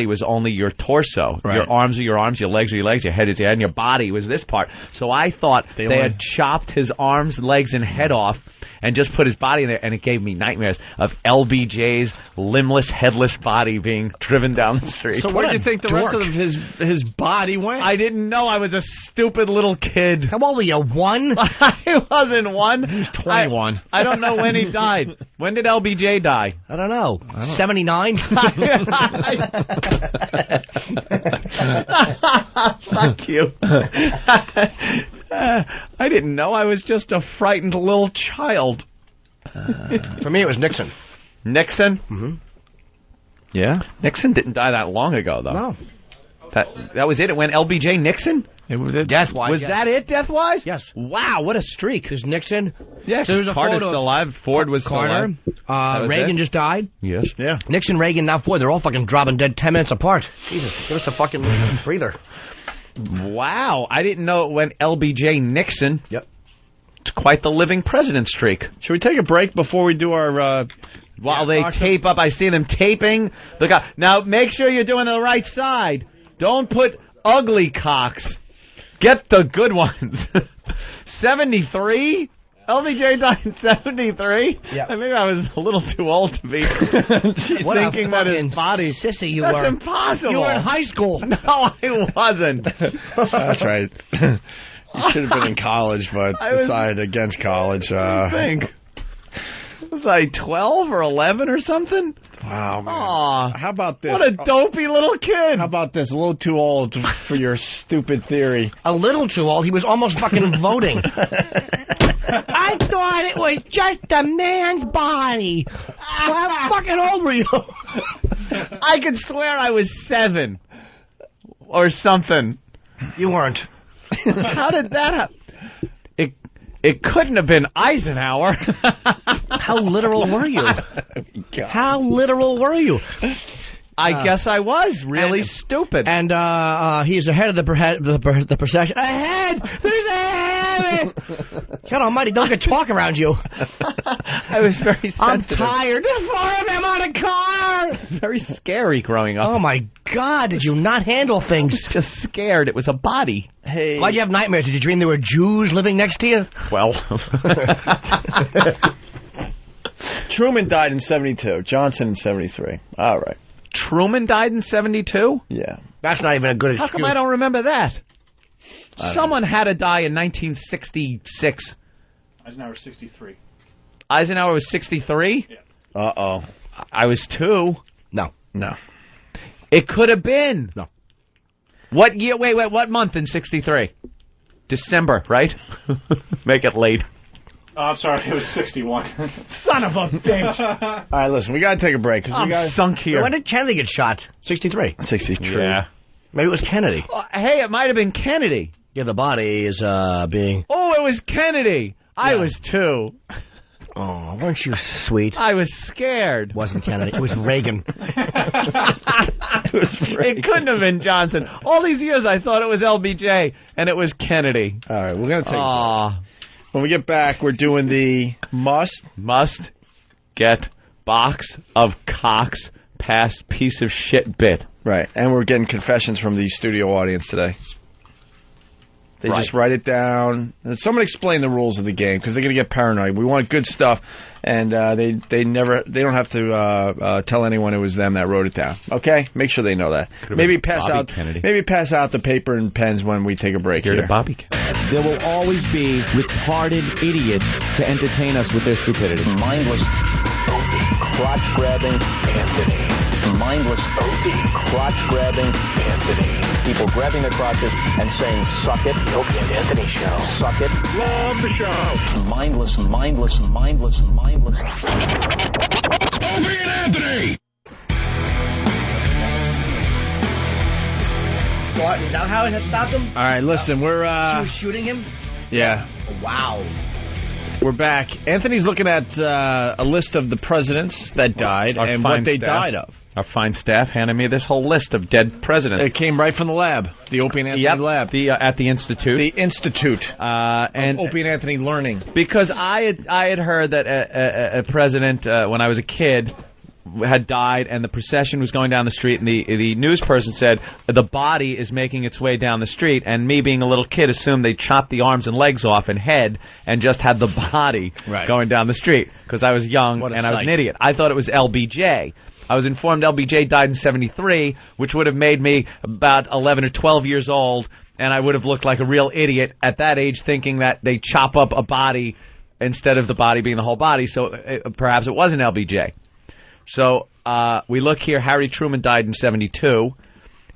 was only your torso. Right. Your arms are your arms, your legs are your legs, your head is your head, and your body was this part. So I thought they had chopped his arms, legs, and head off and just put his body in there, and it gave me nightmares of LBJ's limbless, headless body being driven down the street. So where do you think the rest of his body went? I didn't know. I was a stupid little kid. How old were you, 1? I wasn't 1. He was 21. I don't know when he died. When did LBJ die? I don't know. 79? Fuck you. I didn't know. I was just a frightened little child. For me, it was Nixon. Nixon? Mm-hmm. Yeah? Nixon didn't die that long ago, though. No. That was it? It went LBJ Nixon? Death-wise. Was that it, death-wise? Yes. Wow, what a streak. There's Nixon. Yeah, so there's a Carter's photo still alive. Ford was Carter. still alive. Reagan just died. Yes. Yeah. Nixon, Reagan, now Ford. They're all fucking dropping dead 10 minutes apart. Jesus, give us a fucking breather. Wow, I didn't know it went LBJ Nixon. Yep. It's quite the living president streak. Should we take a break before we do our... While they tape up, I see them taping. Now, make sure you're doing the right side. Don't put ugly cocks. Get the good ones. 73? LBJ died in 73? Yeah. Maybe I was a little too old to be thinking that his body... Sissy you That's were. impossible. You were in high school. No, I wasn't. That's right. You should have been in college, but decided against college. I think. Was I 12 or 11 or something? Wow, man. Aw. How about this? What a dopey little kid. How about this? A little too old for your stupid theory. A little too old. He was almost fucking voting. I thought it was just a man's body. Well, how fucking old were you? I could swear I was 7 or something. You weren't. How did that happen? It couldn't have been Eisenhower. How literal were you? How literal were you? I guess I was really stupid. And he's ahead of the procession. Ahead! There's a head! God almighty, don't get talk around you. I was very sensitive. I'm tired. There's 4 of them on a car! Very scary growing up. Oh, my God. Did you not handle things? Just scared. It was a body. Hey. Why'd you have nightmares? Did you dream there were Jews living next to you? Well... Truman died in 72. Johnson in 73. All right. Truman died in 72? Yeah. That's not even a good excuse. How come I don't remember that? Someone had to die in 1966. Eisenhower 63. Eisenhower was 63? Yeah. Uh-oh. I was 2. No. It could have been. No. What year? Wait, what month in 63? December, right? Make it late. Oh, I'm sorry, it was 61. Son of a bitch. All right, listen, we got to take a break. I'm sunk here. When did Kennedy get shot? 63. 63. Yeah. Maybe it was Kennedy. Hey, it might have been Kennedy. Yeah, the body is being... Oh, it was Kennedy. I was 2. Oh, weren't you sweet? I was scared. It wasn't Kennedy. It was Reagan. It couldn't have been Johnson. All these years I thought it was LBJ, and it was Kennedy. All right, we're going to take a break. When we get back, we're doing the must get box of cocks past piece of shit bit. Right, and we're getting confessions from the studio audience today. They just write it down. Someone explain the rules of the game because they're going to get paranoid. We want good stuff, and they don't have to tell anyone it was them that wrote it down. Okay, make sure they know that. Maybe pass out the paper and pens when we take a break here. Bobby. There will always be retarded idiots to entertain us with their stupidity. Mindless, crotch-grabbing Anthony. Mindless, crotch-grabbing Anthony. People grabbing their crotches and saying, suck it. The Opie and Anthony Show. Suck it. Love the show. Mindless. Opie and Anthony. What? Is that how it had stopped him? All right, listen, we're... She was shooting him? Yeah. Wow. We're back. Anthony's looking at a list of the presidents that died and what they died of. Our fine staff handed me this whole list of dead presidents. It came right from the lab, the Opie and Anthony lab. At the Institute. The Institute and Opie and Anthony Learning. Because I had heard that a president, when I was a kid, had died and the procession was going down the street and the news person said the body is making its way down the street, and me being a little kid assumed they chopped the arms and legs off and head and just had the body going down the street because I was young and I was an idiot. I thought it was LBJ. I was informed LBJ died in 73, which would have made me about 11 or 12 years old, and I would have looked like a real idiot at that age thinking that they chop up a body instead of the body being the whole body, so perhaps it wasn't LBJ. So we look here, Harry Truman died in 72,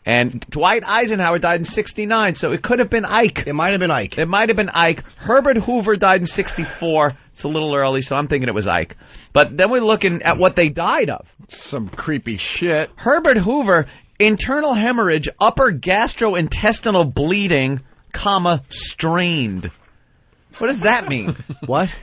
and Dwight Eisenhower died in 69, so it could have been Ike. It might have been Ike. It might have been Ike. Herbert Hoover died in 64. It's a little early, so I'm thinking it was Ike. But then we're looking at what they died of. Some creepy shit. Herbert Hoover, internal hemorrhage, upper gastrointestinal bleeding, strained. What does that mean? What?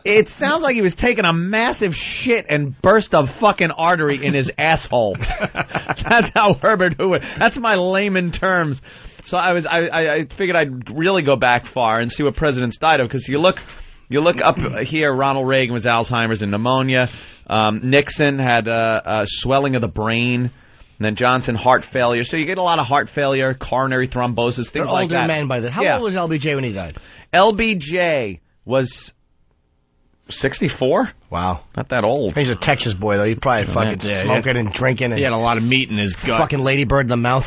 It sounds like he was taking a massive shit and burst a fucking artery in his asshole. That's how Herbert Hoover. That's my layman terms. So I figured I'd really go back far and see what presidents died of, because you look up here. Ronald Reagan was Alzheimer's and pneumonia. Nixon had swelling of the brain. And then Johnson, heart failure. So you get a lot of heart failure, coronary thrombosis, things like that. Older men by then. How old was LBJ when he died? LBJ was 64? Wow. Not that old. He's a Texas boy, though. He probably fucking smoking and drinking. And he had a lot of meat in his gut. Fucking ladybird in the mouth.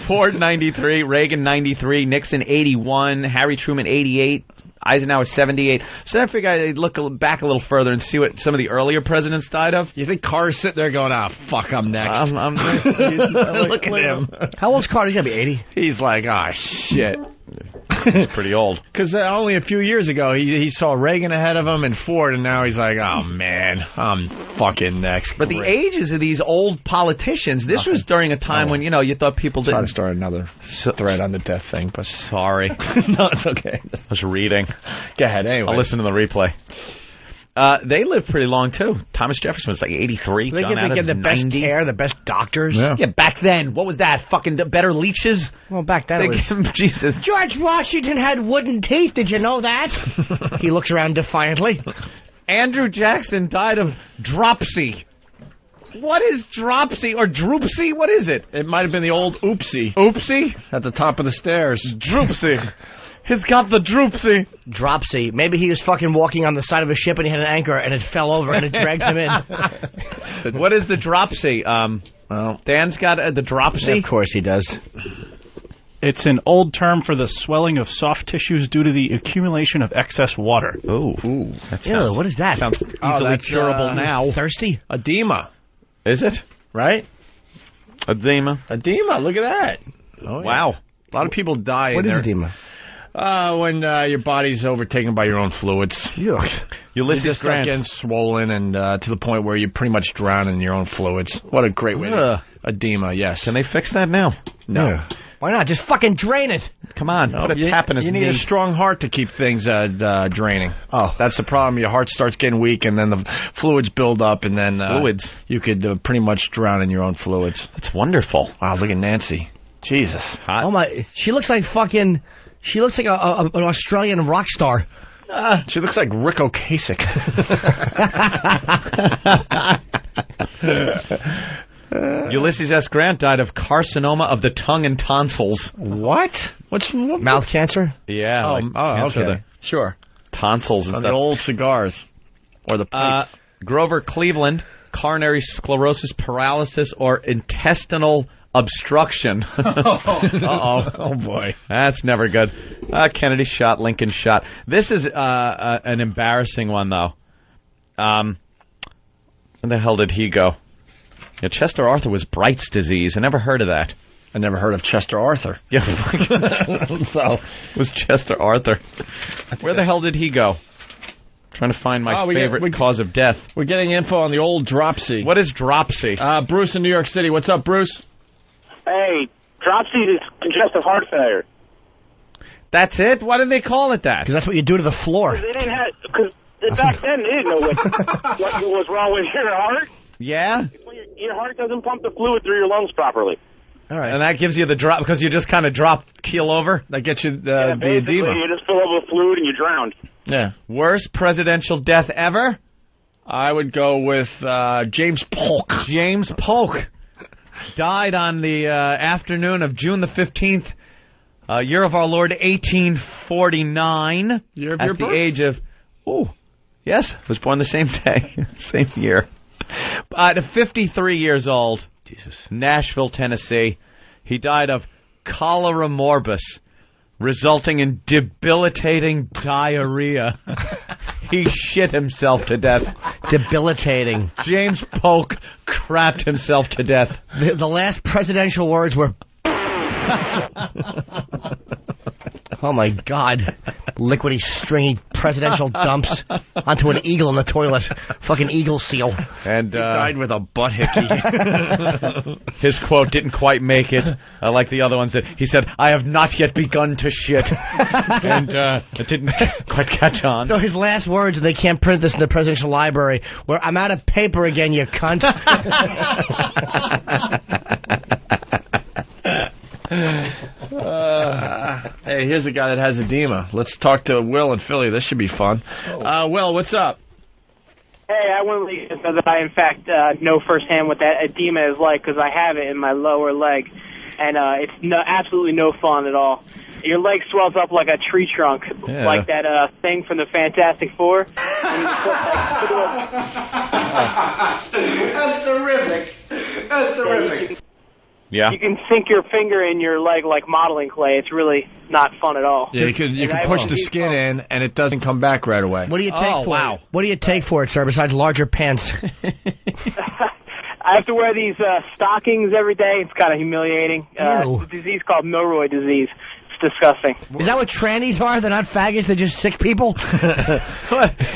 Ford 93, Reagan 93, Nixon 81, Harry Truman 88, Eisenhower 78. So I figured I'd look back a little further and see what some of the earlier presidents died of. You think Carter's sitting there going, fuck, I'm next. I'm next. Look at him. How old's Carter? He's got to be 80. He's like, shit. Pretty old. Because only a few years ago, he saw Reagan ahead of him and Ford, and now he's like, oh, man, I'm fucking next. But the ages of these old politicians, this was during a time when, you thought people didn't... Try to start another thread on the death thing, but... Sorry. No, it's okay. I was reading. Go ahead, anyway. I'll listen to the replay. They lived pretty long, too. Thomas Jefferson was like 83. They get the best care, the best doctors. Yeah, back then. What was that? Fucking better leeches? Well, back then it was... Jesus. George Washington had wooden teeth. Did you know that? He looks around defiantly. Andrew Jackson died of dropsy. What is dropsy or droopsy? What is it? It might have been the old oopsie. Oopsie? At the top of the stairs. Droopsy. He's got the droopsy. Dropsy. Maybe he was fucking walking on the side of a ship and he had an anchor and it fell over and it dragged him in. What is the dropsy? Well, Dan's got the dropsy? Yeah, of course he does. It's an old term for the swelling of soft tissues due to the accumulation of excess water. Ooh. That sounds, what is that? Sounds easily curable now. Thirsty? Edema. Is it? Right? Edema. Edema, look at that. Oh, wow. A lot of people die What in is there. edema? When your body's overtaken by your own fluids. Ulysses start Grant. getting swollen and to the point where you pretty much drown in your own fluids. What a great way to... Edema, yes. Can they fix that now? No. Yeah. Why not? Just fucking drain it. Come on. Put a tap in his You need knee. a strong heart to keep things draining. Oh. That's the problem. Your heart starts getting weak, and then the fluids build up, and then... Fluids? You could pretty much drown in your own fluids. That's wonderful. Wow, look at Nancy. Jesus. Hot. Oh, my. She looks like fucking... She looks like an Australian rock star. She looks like Rick Ocasek. Ulysses S. Grant died of carcinoma of the tongue and tonsils. What? What's mouth cancer? Yeah. Okay. Of the Sure. tonsils and On stuff. the old cigars. Or the pipes. Grover Cleveland, coronary sclerosis, paralysis, or intestinal obstruction. Uh-oh. Oh, boy. That's never good. Kennedy shot, Lincoln shot. This is an embarrassing one, though. Where the hell did he go? Yeah, Chester Arthur was Bright's disease. I never heard of that. I never heard of Chester Arthur. Yeah, so it was Chester Arthur. Where the hell did he go? Trying to find my favorite cause of death. We're getting info on the old dropsy. What is dropsy? Bruce in New York City. What's up, Bruce? Hey, dropsy is congestive heart failure. That's it? Why did they call it that? Because that's what you do to the floor. They didn't have... Because back then, they didn't know what was wrong with your heart. Yeah? Your heart doesn't pump the fluid through your lungs properly. All right. And that gives you the drop because you just kind of drop keel over? That gets you Yeah, the edema. You just fill up with fluid and you drowned. Yeah. Worst presidential death ever? I would go with James Polk. James Polk died on the afternoon of June the 15th, year of our Lord, 1849. Year of at your the birth? age of... Oh, yes, was born the same day, same year. At 53 years old, Nashville, Tennessee, he died of cholera morbus, resulting in debilitating diarrhea. He shit himself to death. Debilitating. James Polk crapped himself to death. The last presidential words were... Oh, my God. Liquidy, stringy presidential dumps onto an eagle in the toilet. Fucking eagle seal. And He died with a butt hickey. his quote didn't quite make it. Like the other ones that he said, I have not yet begun to shit. And it didn't quite catch on. No, his last words, and they can't print this in the presidential library, were, I'm out of paper again, you cunt. Hey, here's a guy that has edema. Let's talk to Will in Philly. This should be fun. Will, what's up? Hey, I want to know that I, in fact, know firsthand what that edema is like because I have it in my lower leg. and it's absolutely no fun at all. Your leg swells up like a tree trunk, like that thing from the Fantastic Four. That's terrific. That's terrific. Yeah. You can sink your finger in your leg like modeling clay. It's really not fun at all. Yeah, you can push the skin in, and it doesn't come back right away. What do you take for it? What do you take for it, sir, besides larger pants? I have to wear these stockings every day. It's kind of humiliating. It's a disease called Milroy disease. It's disgusting. Is that what trannies are? They're not faggots, they're just sick people?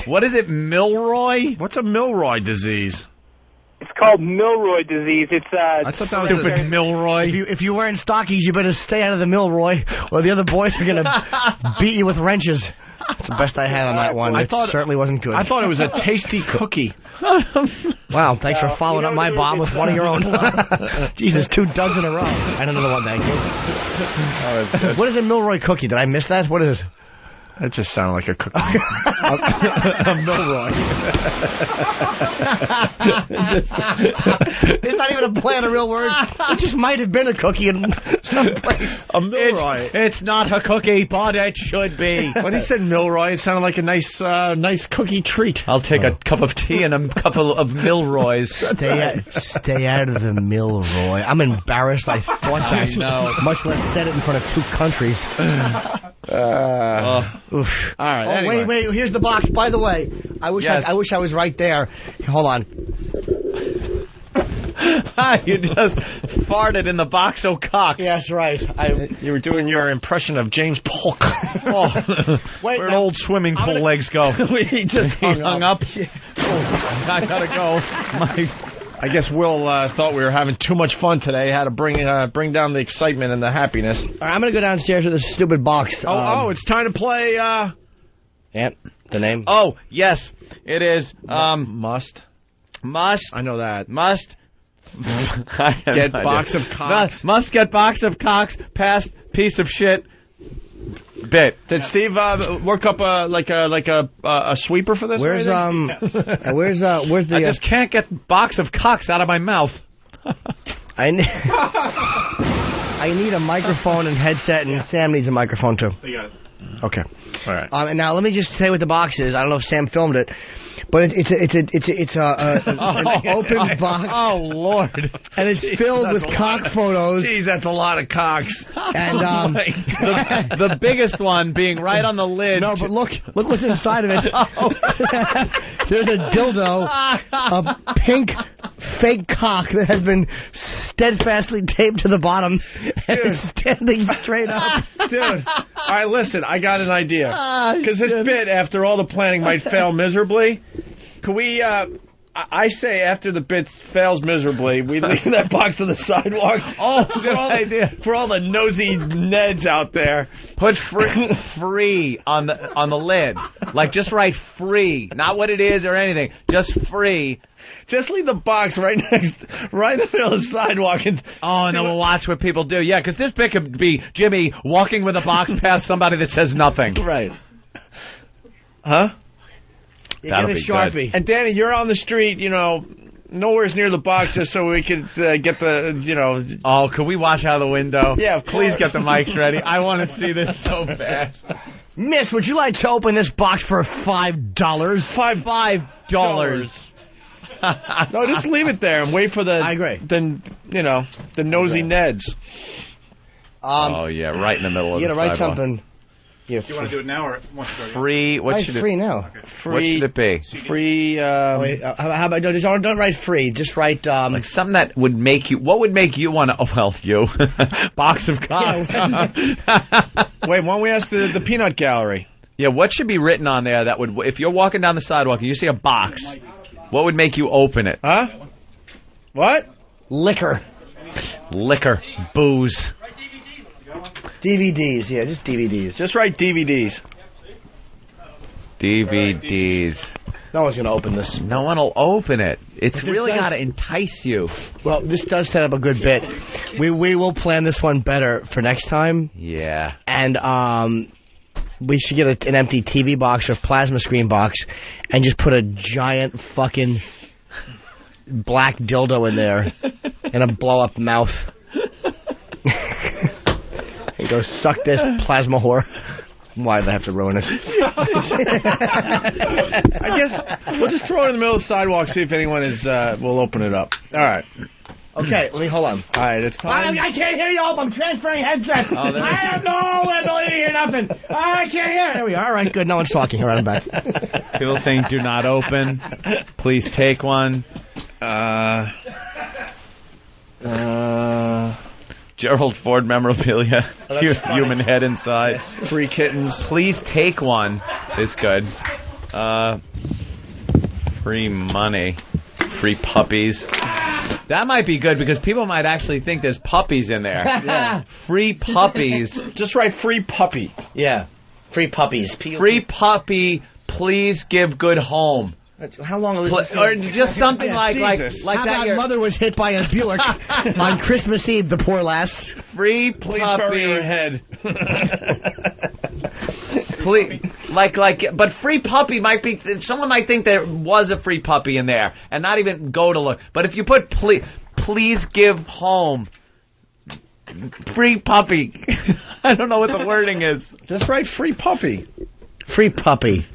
What is it, Milroy? What's a Milroy disease? It's called Milroy disease. It's I thought that was stupid Milroy. If you wearing stockings, you better stay out of the Milroy, or the other boys are going to beat you with wrenches. That's the best I had on that one. It certainly wasn't good. I thought it was a tasty cookie. Wow, thanks for following up my bomb with one of your own. Jesus, 2 duds in a row. And another one, thank you. What is a Milroy cookie? Did I miss that? What is it? That just sounded like a cookie. A Milroy. It's not even a play on a real word. It just might have been a cookie in some place. A Milroy. It's not a cookie, but it should be. When he said Milroy, it sounded like a nice cookie treat. I'll take a cup of tea and a couple of Milroys. Stay out of the Milroy. I'm embarrassed. I thought that. I know. Much less said it in front of 2 countries. All right. Oh, anyway. wait. Here's the box. By the way, I wish I was right there. Hold on. You just farted in the box of cocks. Yeah, that's right. You were doing your impression of James Polk. Wait, where'd old swimming pool legs go? He just hung up. I gotta go. I guess Will thought we were having too much fun today. Had to bring down the excitement and the happiness. All right, I'm going to go downstairs to this stupid box. It's time to play... Yep, the name. Oh, yes, it is. Must. Must. I know that. Must. Get box of cocks. Must get box of cocks past piece of shit bit. Did Steve work up a sweeper for this? Where's where's the? I just can't get box of cocks out of my mouth. I need a microphone and headset, and Sam needs a microphone too. Okay. All right. And now let me just say what the box is. I don't know if Sam filmed it, but it's an open box. Oh Lord! And it's filled with cock photos. Jeez, that's a lot of cocks. And the biggest one being right on the lid. No, but look what's inside of it. There's a dildo, a pink fake cock that has been steadfastly taped to the bottom and is standing straight up. Dude, all right, listen, I got an idea. Because this bit, after all the planning, might fail miserably. Can we, I say after the bit fails miserably, we leave that box on the sidewalk. Oh, good idea. For all the nosy Neds out there. Put free on the lid. Like, just write free. Not what it is or anything. Just free. Just leave the box right in the middle of the sidewalk. And then we'll watch what people do. Yeah, because this bit could be Jimmy walking with a box past somebody that says nothing. Right. Huh? That'll be Sharpie. good. And Danny, you're on the street, nowhere's near the box, just so we could get the, Oh, could we watch out of the window? Yeah, of please course. get the mics ready. I want to see this so bad. Miss, would you like to open this box for $5? $5. No, just leave it there and wait for the. I agree. The nosy Neds. Oh yeah, right in the middle of the You gotta write sidewalk. something. Do you want to do it now or once you go? Free. What Write should free it? now. Free. What should it be? Free. Wait, how about don't write free? Just write Like something that would make you. What would make you want to? Oh well, you box of cocks. Wait, why don't we ask the peanut gallery? Yeah, what should be written on there that would, if you're walking down the sidewalk and you see a box, what would make you open it? Huh? What? liquor. Liquor, booze. DVDs, yeah, just DVDs. Just write DVDs. DVDs. No one's going to open this. No one will open it. It's But this really does- got to entice you. Well, this does set up a good bit. We will plan this one better for next time. Yeah. And we should get an empty TV box or plasma screen box and just put a giant fucking black dildo in there and a blow-up mouth. Go suck this plasma whore. Why did I have to ruin it? I guess we'll just throw it in the middle of the sidewalk, see if anyone is will open it up. All right. Okay, let me hold on. All right, it's time. I can't hear you. I'm transferring headsets. I have no ability to hear nothing. I can't hear. There we are. All right, good. No one's talking. All right, I'm back. People saying do not open. Please take one. Gerald Ford memorabilia. Human head inside. Free kittens. Please take one. It's good. Free money. Free puppies. That might be good because people might actually think there's puppies in there. Yeah. Free puppies. Just write free puppy. Yeah. Free puppies. Free puppy. Please give good home. How long will this Or just something like How that. about mother was hit by a Buick on Christmas Eve, the poor lass. Free Please puppy. bury her head. Please, but free puppy might be. Someone might think there was a free puppy in there and not even go to look. But if you put please give home. Free puppy. I don't know what the wording is. Just write free puppy. Free puppy.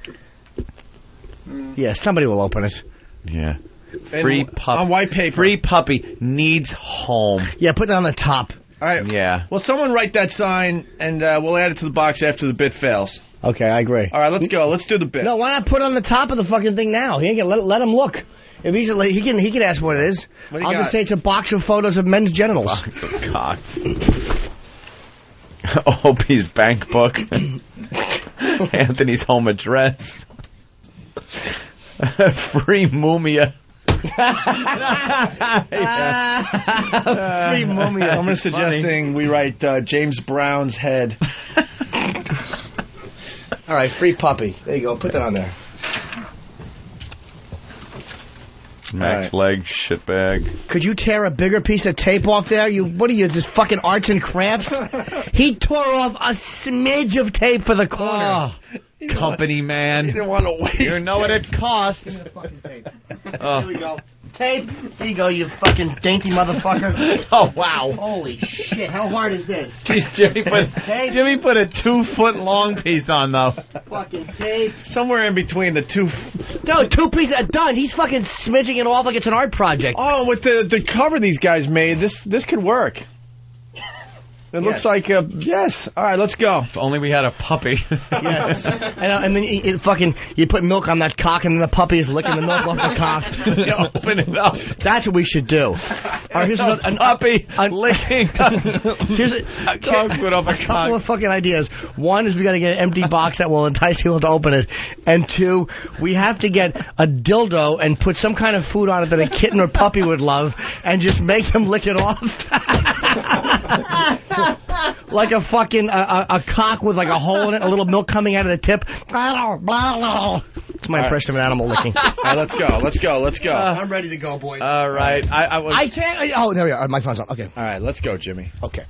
Yeah, somebody will open it. Yeah. Free puppy. On white paper. Free puppy needs home. Yeah, put it on the top. All right. Yeah. Well, someone write that sign, and we'll add it to the box after the bit fails. Okay, I agree. All right, let's go. Let's do the bit. No, why not put it on the top of the fucking thing now? He ain't gonna let him look. If he's he can ask what it is. What do you I'll got? just say it's a box of photos of men's genitals. Box of cocks. Opie's bank book. Anthony's home address. Free mumia. Free mumia. I'm suggesting we write James Brown's head. All right, free puppy. There you go. Put that on there. Max leg shitbag. Could you tear a bigger piece of tape off there? What are you, just fucking arts and crafts? He tore off a smidge of tape for the corner. Company man. You didn't want to waste. You know what it costs. Here we go. Tape. Here you go, you fucking dainty motherfucker. Oh, wow. Holy shit. How hard is this? Jeez, Jimmy put a 2-foot-long piece on, though. Fucking tape. Somewhere in between the two. No, 2 pieces done. He's fucking smidging it off like it's an art project. Oh, with the cover these guys made, this could work. It looks like yes. All right, let's go. If only we had a puppy. Yes. And then you put milk on that cock, and then the puppy is licking the milk off the cock. You open it up. That's what we should do. All right, here's a puppy licking. Here's a couple of fucking ideas. One is we got to get an empty box that will entice people to open it, and two, we have to get a dildo and put some kind of food on it that a kitten or puppy would love, and just make them lick it off. Like a fucking a cock with like a hole in it, a little milk coming out of the tip. It's my impression of an animal licking. All right, let's go. I'm ready to go, boys. All right. I can't. Oh, there we are. My phone's on. Okay. All right, let's go, Jimmy. Okay.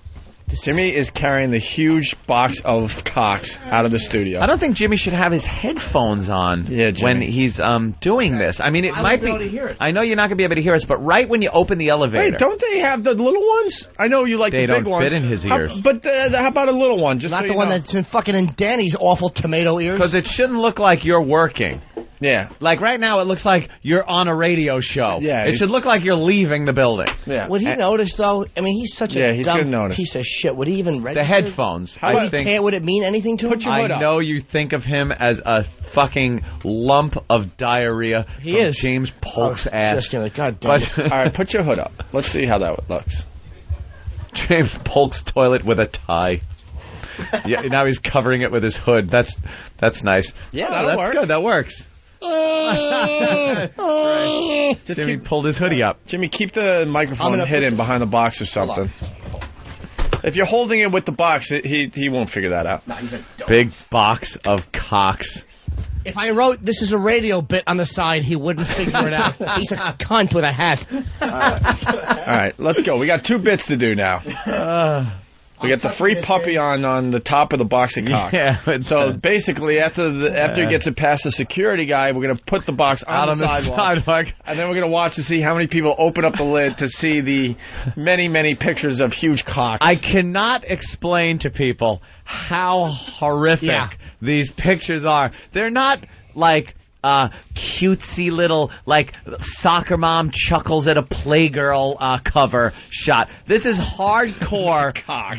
Jimmy is carrying the huge box of cocks out of the studio. I don't think Jimmy should have his headphones on when he's doing this. I mean, it might be. I know you're not going to be able to hear us, but right when you open the elevator. Wait, don't they have the little ones? I know you like the big ones. They don't fit in his ears. But how about a little one? Just not so the one that's been fucking in Danny's awful tomato ears. Because it shouldn't look like you're working. Yeah. Like right now, it looks like you're on a radio show. Yeah. It should look like you're leaving the building. Yeah. Would he notice, though? I mean, he's such a he's dumb gonna notice. piece of shit. Would he even register? The headphones. Would it mean anything to him? I know you think of him as a fucking lump of diarrhea from James Polk's ass. God damn it. All right, put your hood up. Let's see how that looks. James Polk's toilet with a tie. Yeah, now he's covering it with his hood. That's nice. Yeah, that's work. good. That works. Jimmy pulled his hoodie up. Jimmy, keep the microphone hidden behind the box or something. If you're holding it with the box, he won't figure that out. Nah, he's a big box of cocks. If I wrote "this is a radio bit" on the side, he wouldn't figure it out. He's a cunt with a hat. All right, let's go. We got 2 bits to do now. We got the free puppy on the top of the box of cock. Yeah. So basically, after he gets it past the security guy, we're going to put the box Out on the sidewalk. And then we're going to watch to see how many people open up the lid to see the many, many pictures of huge cocks. I cannot explain to people how horrific these pictures are. They're not like cutesy little, like, soccer mom chuckles at a Playgirl cover shot. This is hardcore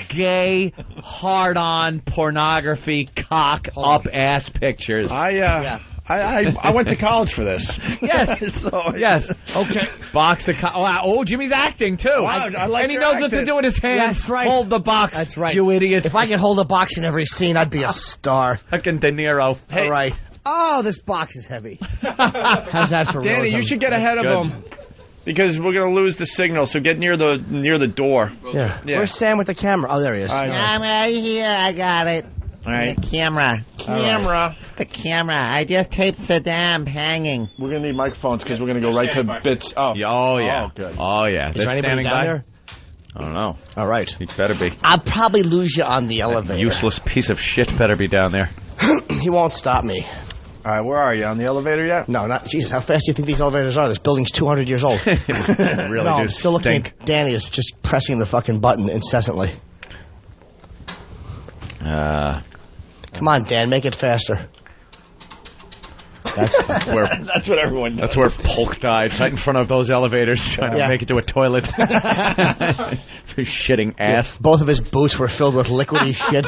gay, hard-on pornography, cock-up-ass pictures. I went to college for this. Yes. Yes. Okay. Box of cock. Oh, Jimmy's acting, too. Wow, I like and he your knows what to acting. do with his hands. That's right. Hold the box. That's right. You idiot. If I could hold a box in every scene, I'd be a star. Fucking De Niro. Hey. All right. Oh, this box is heavy. How's that for Danny, realism? you should get ahead of him. Because we're going to lose the signal, so get near the door. Yeah. Where's Sam with the camera? Oh, there he is. I'm right here. I got it. All right. The camera. The camera. I just taped Saddam hanging. We're going to need microphones because we're going to go right to bits. Oh, yeah. Oh, good. Oh, yeah. Is there anybody down there? I don't know. All right. He better be. I'll probably lose you on the elevator. That useless piece of shit better be down there. He won't stop me. All right, where are you? On the elevator yet? No, not. Jesus, how fast do you think these elevators are? This building's 200 years old. Really no, do I'm still looking stink. at Danny is just pressing the fucking button incessantly. Come on, Dan, make it faster. That's what everyone does. That's where Polk died, right in front of those elevators, trying to make it to a toilet. Shitting ass. Both of his boots were filled with liquidy shit.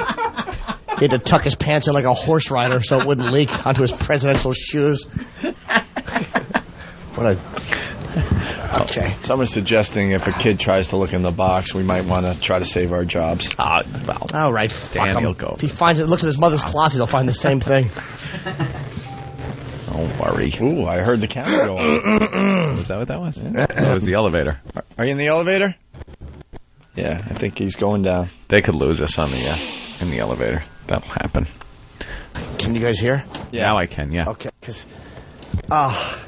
He had to tuck his pants in like a horse rider so it wouldn't leak onto his presidential shoes. What a... Okay. Someone's suggesting if a kid tries to look in the box, we might want to try to save our jobs. Well, all right, fuck Danny him. will go. If he finds it, looks at his mother's closet, he'll find the same thing. Don't worry. Ooh, I heard the camera go on. Was that what that was? Yeah. That was the elevator. Are you in the elevator? Yeah, I think he's going down. They could lose us on in the elevator. That'll happen. Can you guys hear? Yeah. Now I can, yeah. Okay, because... Oh,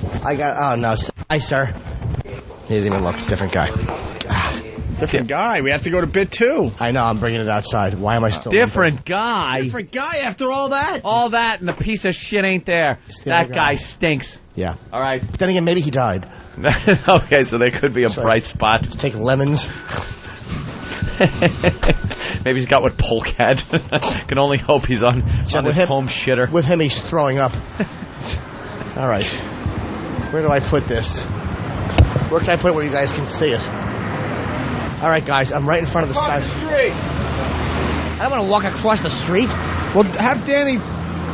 no. Hi, sir. He didn't even look. Different guy. Different guy. We have to go to bit 2. I know. I'm bringing it outside. Why am I still... Different guy? Different guy after all that? All that and the piece of shit ain't there. That guy stinks. Yeah. All right. But then again, maybe he died. Okay, so there could be a bright spot. Let's take lemons. Maybe he's got what Polk had. Can only hope he's on his home shitter. With him, he's throwing up. All right. Where do I put this? Where can I put it where you guys can see it? All right, guys, I'm right in front of the street. I don't want to walk across the street. Well, have Danny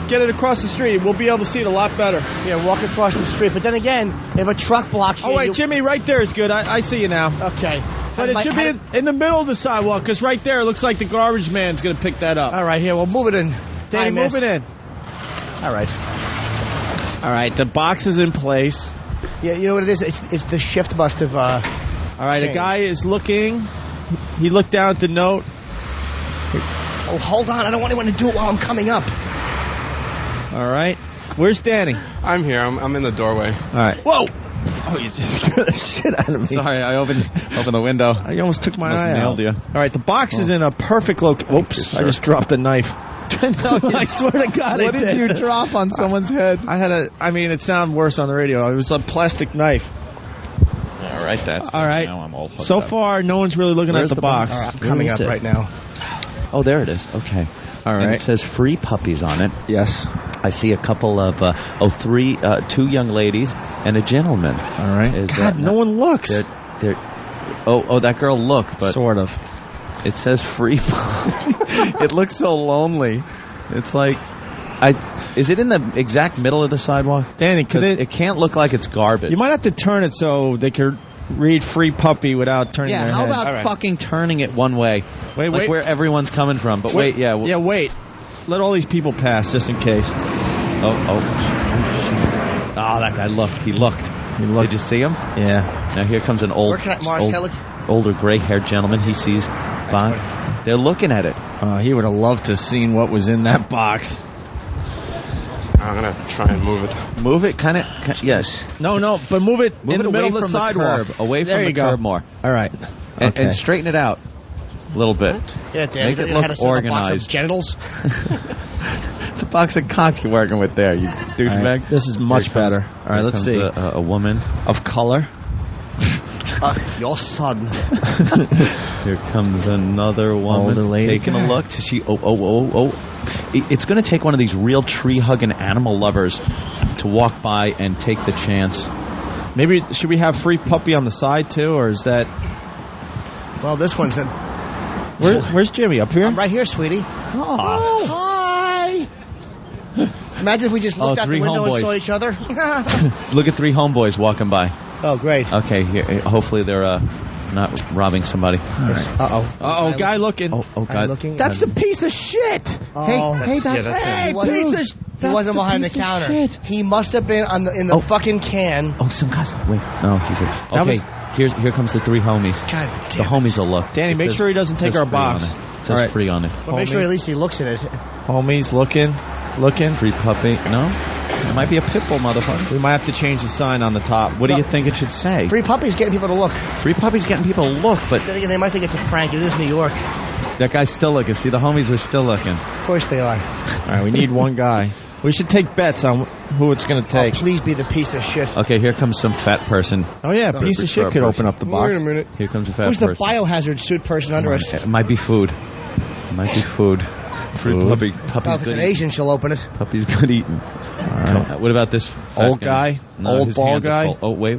get it across the street. We'll be able to see it a lot better. Yeah, walk across the street. But then again, if a truck blocks you... Oh, wait, Jimmy, right there is good. I see you now. Okay. But it should be in the middle of the sidewalk, because right there it looks like the garbage man's going to pick that up. All right, here, we'll move it in. Danny, move it in. All right. All right, the box is in place. Yeah, you know what it is? It's the shift must have... All right, changed. the guy is looking. He looked down at the note. Oh, hold on. I don't want anyone to do it while I'm coming up. All right. Where's Danny? I'm here. I'm in the doorway. All right. Whoa! Oh, you just scared the shit out of me. Sorry, I opened the window. I almost took my eye nailed out. you. All right, the box is in a perfect location. Oops, I just dropped a knife. No, I swear to God, What did you drop on someone's head? I mean, it sounded worse on the radio. It was a plastic knife. All right, that's all right. Now I'm all fucked So up. far, no one's really looking Where's at the box. box? I'm coming up right now. Oh, there it is. Okay. All right. And it says free puppies on it. Yes. I see a couple of, two young ladies and a gentleman. All right. Is God, no one looks. That girl looked, but sort of. It says free. It looks so lonely. It's like, is it in the exact middle of the sidewalk? Danny, it can't look like it's garbage. You might have to turn it so they could read free puppy without turning their how head. about fucking turning it one way? Wait, like wait. where everyone's coming from. But wait. Wait. Let all these people pass just in case. Oh, that guy looked. He looked. Did you see him? Yeah. Now here comes an older gray-haired gentleman. He sees Bond. They're looking at it. He would have loved to have seen what was in that box. I'm going to try and move it. Move it, kind of, yes. No, but move it in the middle away of the from sidewalk. The curb, away there from you the go. curb more. All right. And straighten it out. A little bit. Yeah, Dan. Make it You had look to set up a box of organized. genitals. It's a box of cock you're working with there, you douchebag. right, this is much better. All right, let's see. A woman of color. Your son. Here comes another woman. Older lady. Taking a look. It's going to take one of these real tree-hugging animal lovers to walk by and take the chance. Maybe should we have free puppy on the side too, or is that? Well, this one's in. Where's Jimmy? Up here? I'm right here, sweetie. Oh. Hi. Imagine if we just looked out the three window and homeboys. saw each other. Look at three homeboys walking by. Oh, great. Okay, here, hopefully they're not robbing somebody. Right. Uh-oh, guy looking. Oh, God. That's the piece of shit. Oh, Hey, that's piece of. He wasn't behind the counter. He must have been in the fucking can. Oh, some guys. Wait, no, he's here. Okay, here comes the three homies. God The homies will look. Danny, make sure he doesn't take our box. It says free on it. But make sure at least he looks at it. Homies looking. Free puppy. No? It might be a pit bull, motherfucker. We might have to change the sign on the top. What do you think it should say? Free puppies getting people to look. Free puppies getting people to look, but Then again, they might think it's a prank. It is New York. that guy's still looking. See, the homies are still looking. Of course they are. All right, we need one guy. We should take bets on who it's going to take. Oh, please be the piece of shit. Okay, here comes some fat person. Oh, yeah, piece of shit could open up the box. Wait a minute. Here comes a fat Who's the person. biohazard suit person under us? It might be food. It might be food. Free puppy. Oh, Puppy's if it's good an eating. Asian, she'll open it. Puppy's good eating. right. What about this fat Old guy? No, Old his bald hands are guy? full. Oh, wait.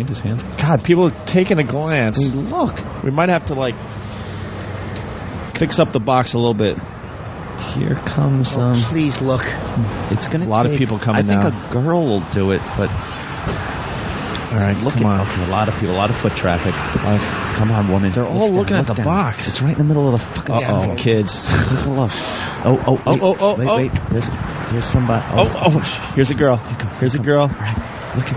His hands. God, people are taking a glance. Look. We might have to, fix up the box a little bit. Here comes please look. It's going to A lot of people coming I think now. a girl will do it, but All right, come on. Okay, a lot of people, a lot of foot traffic. Come on, woman. They're all looking at the box. It's right in the middle of the fucking Uh-oh, kids. Take a look. Wait. Here's somebody. Here's a girl. Here's a girl. Look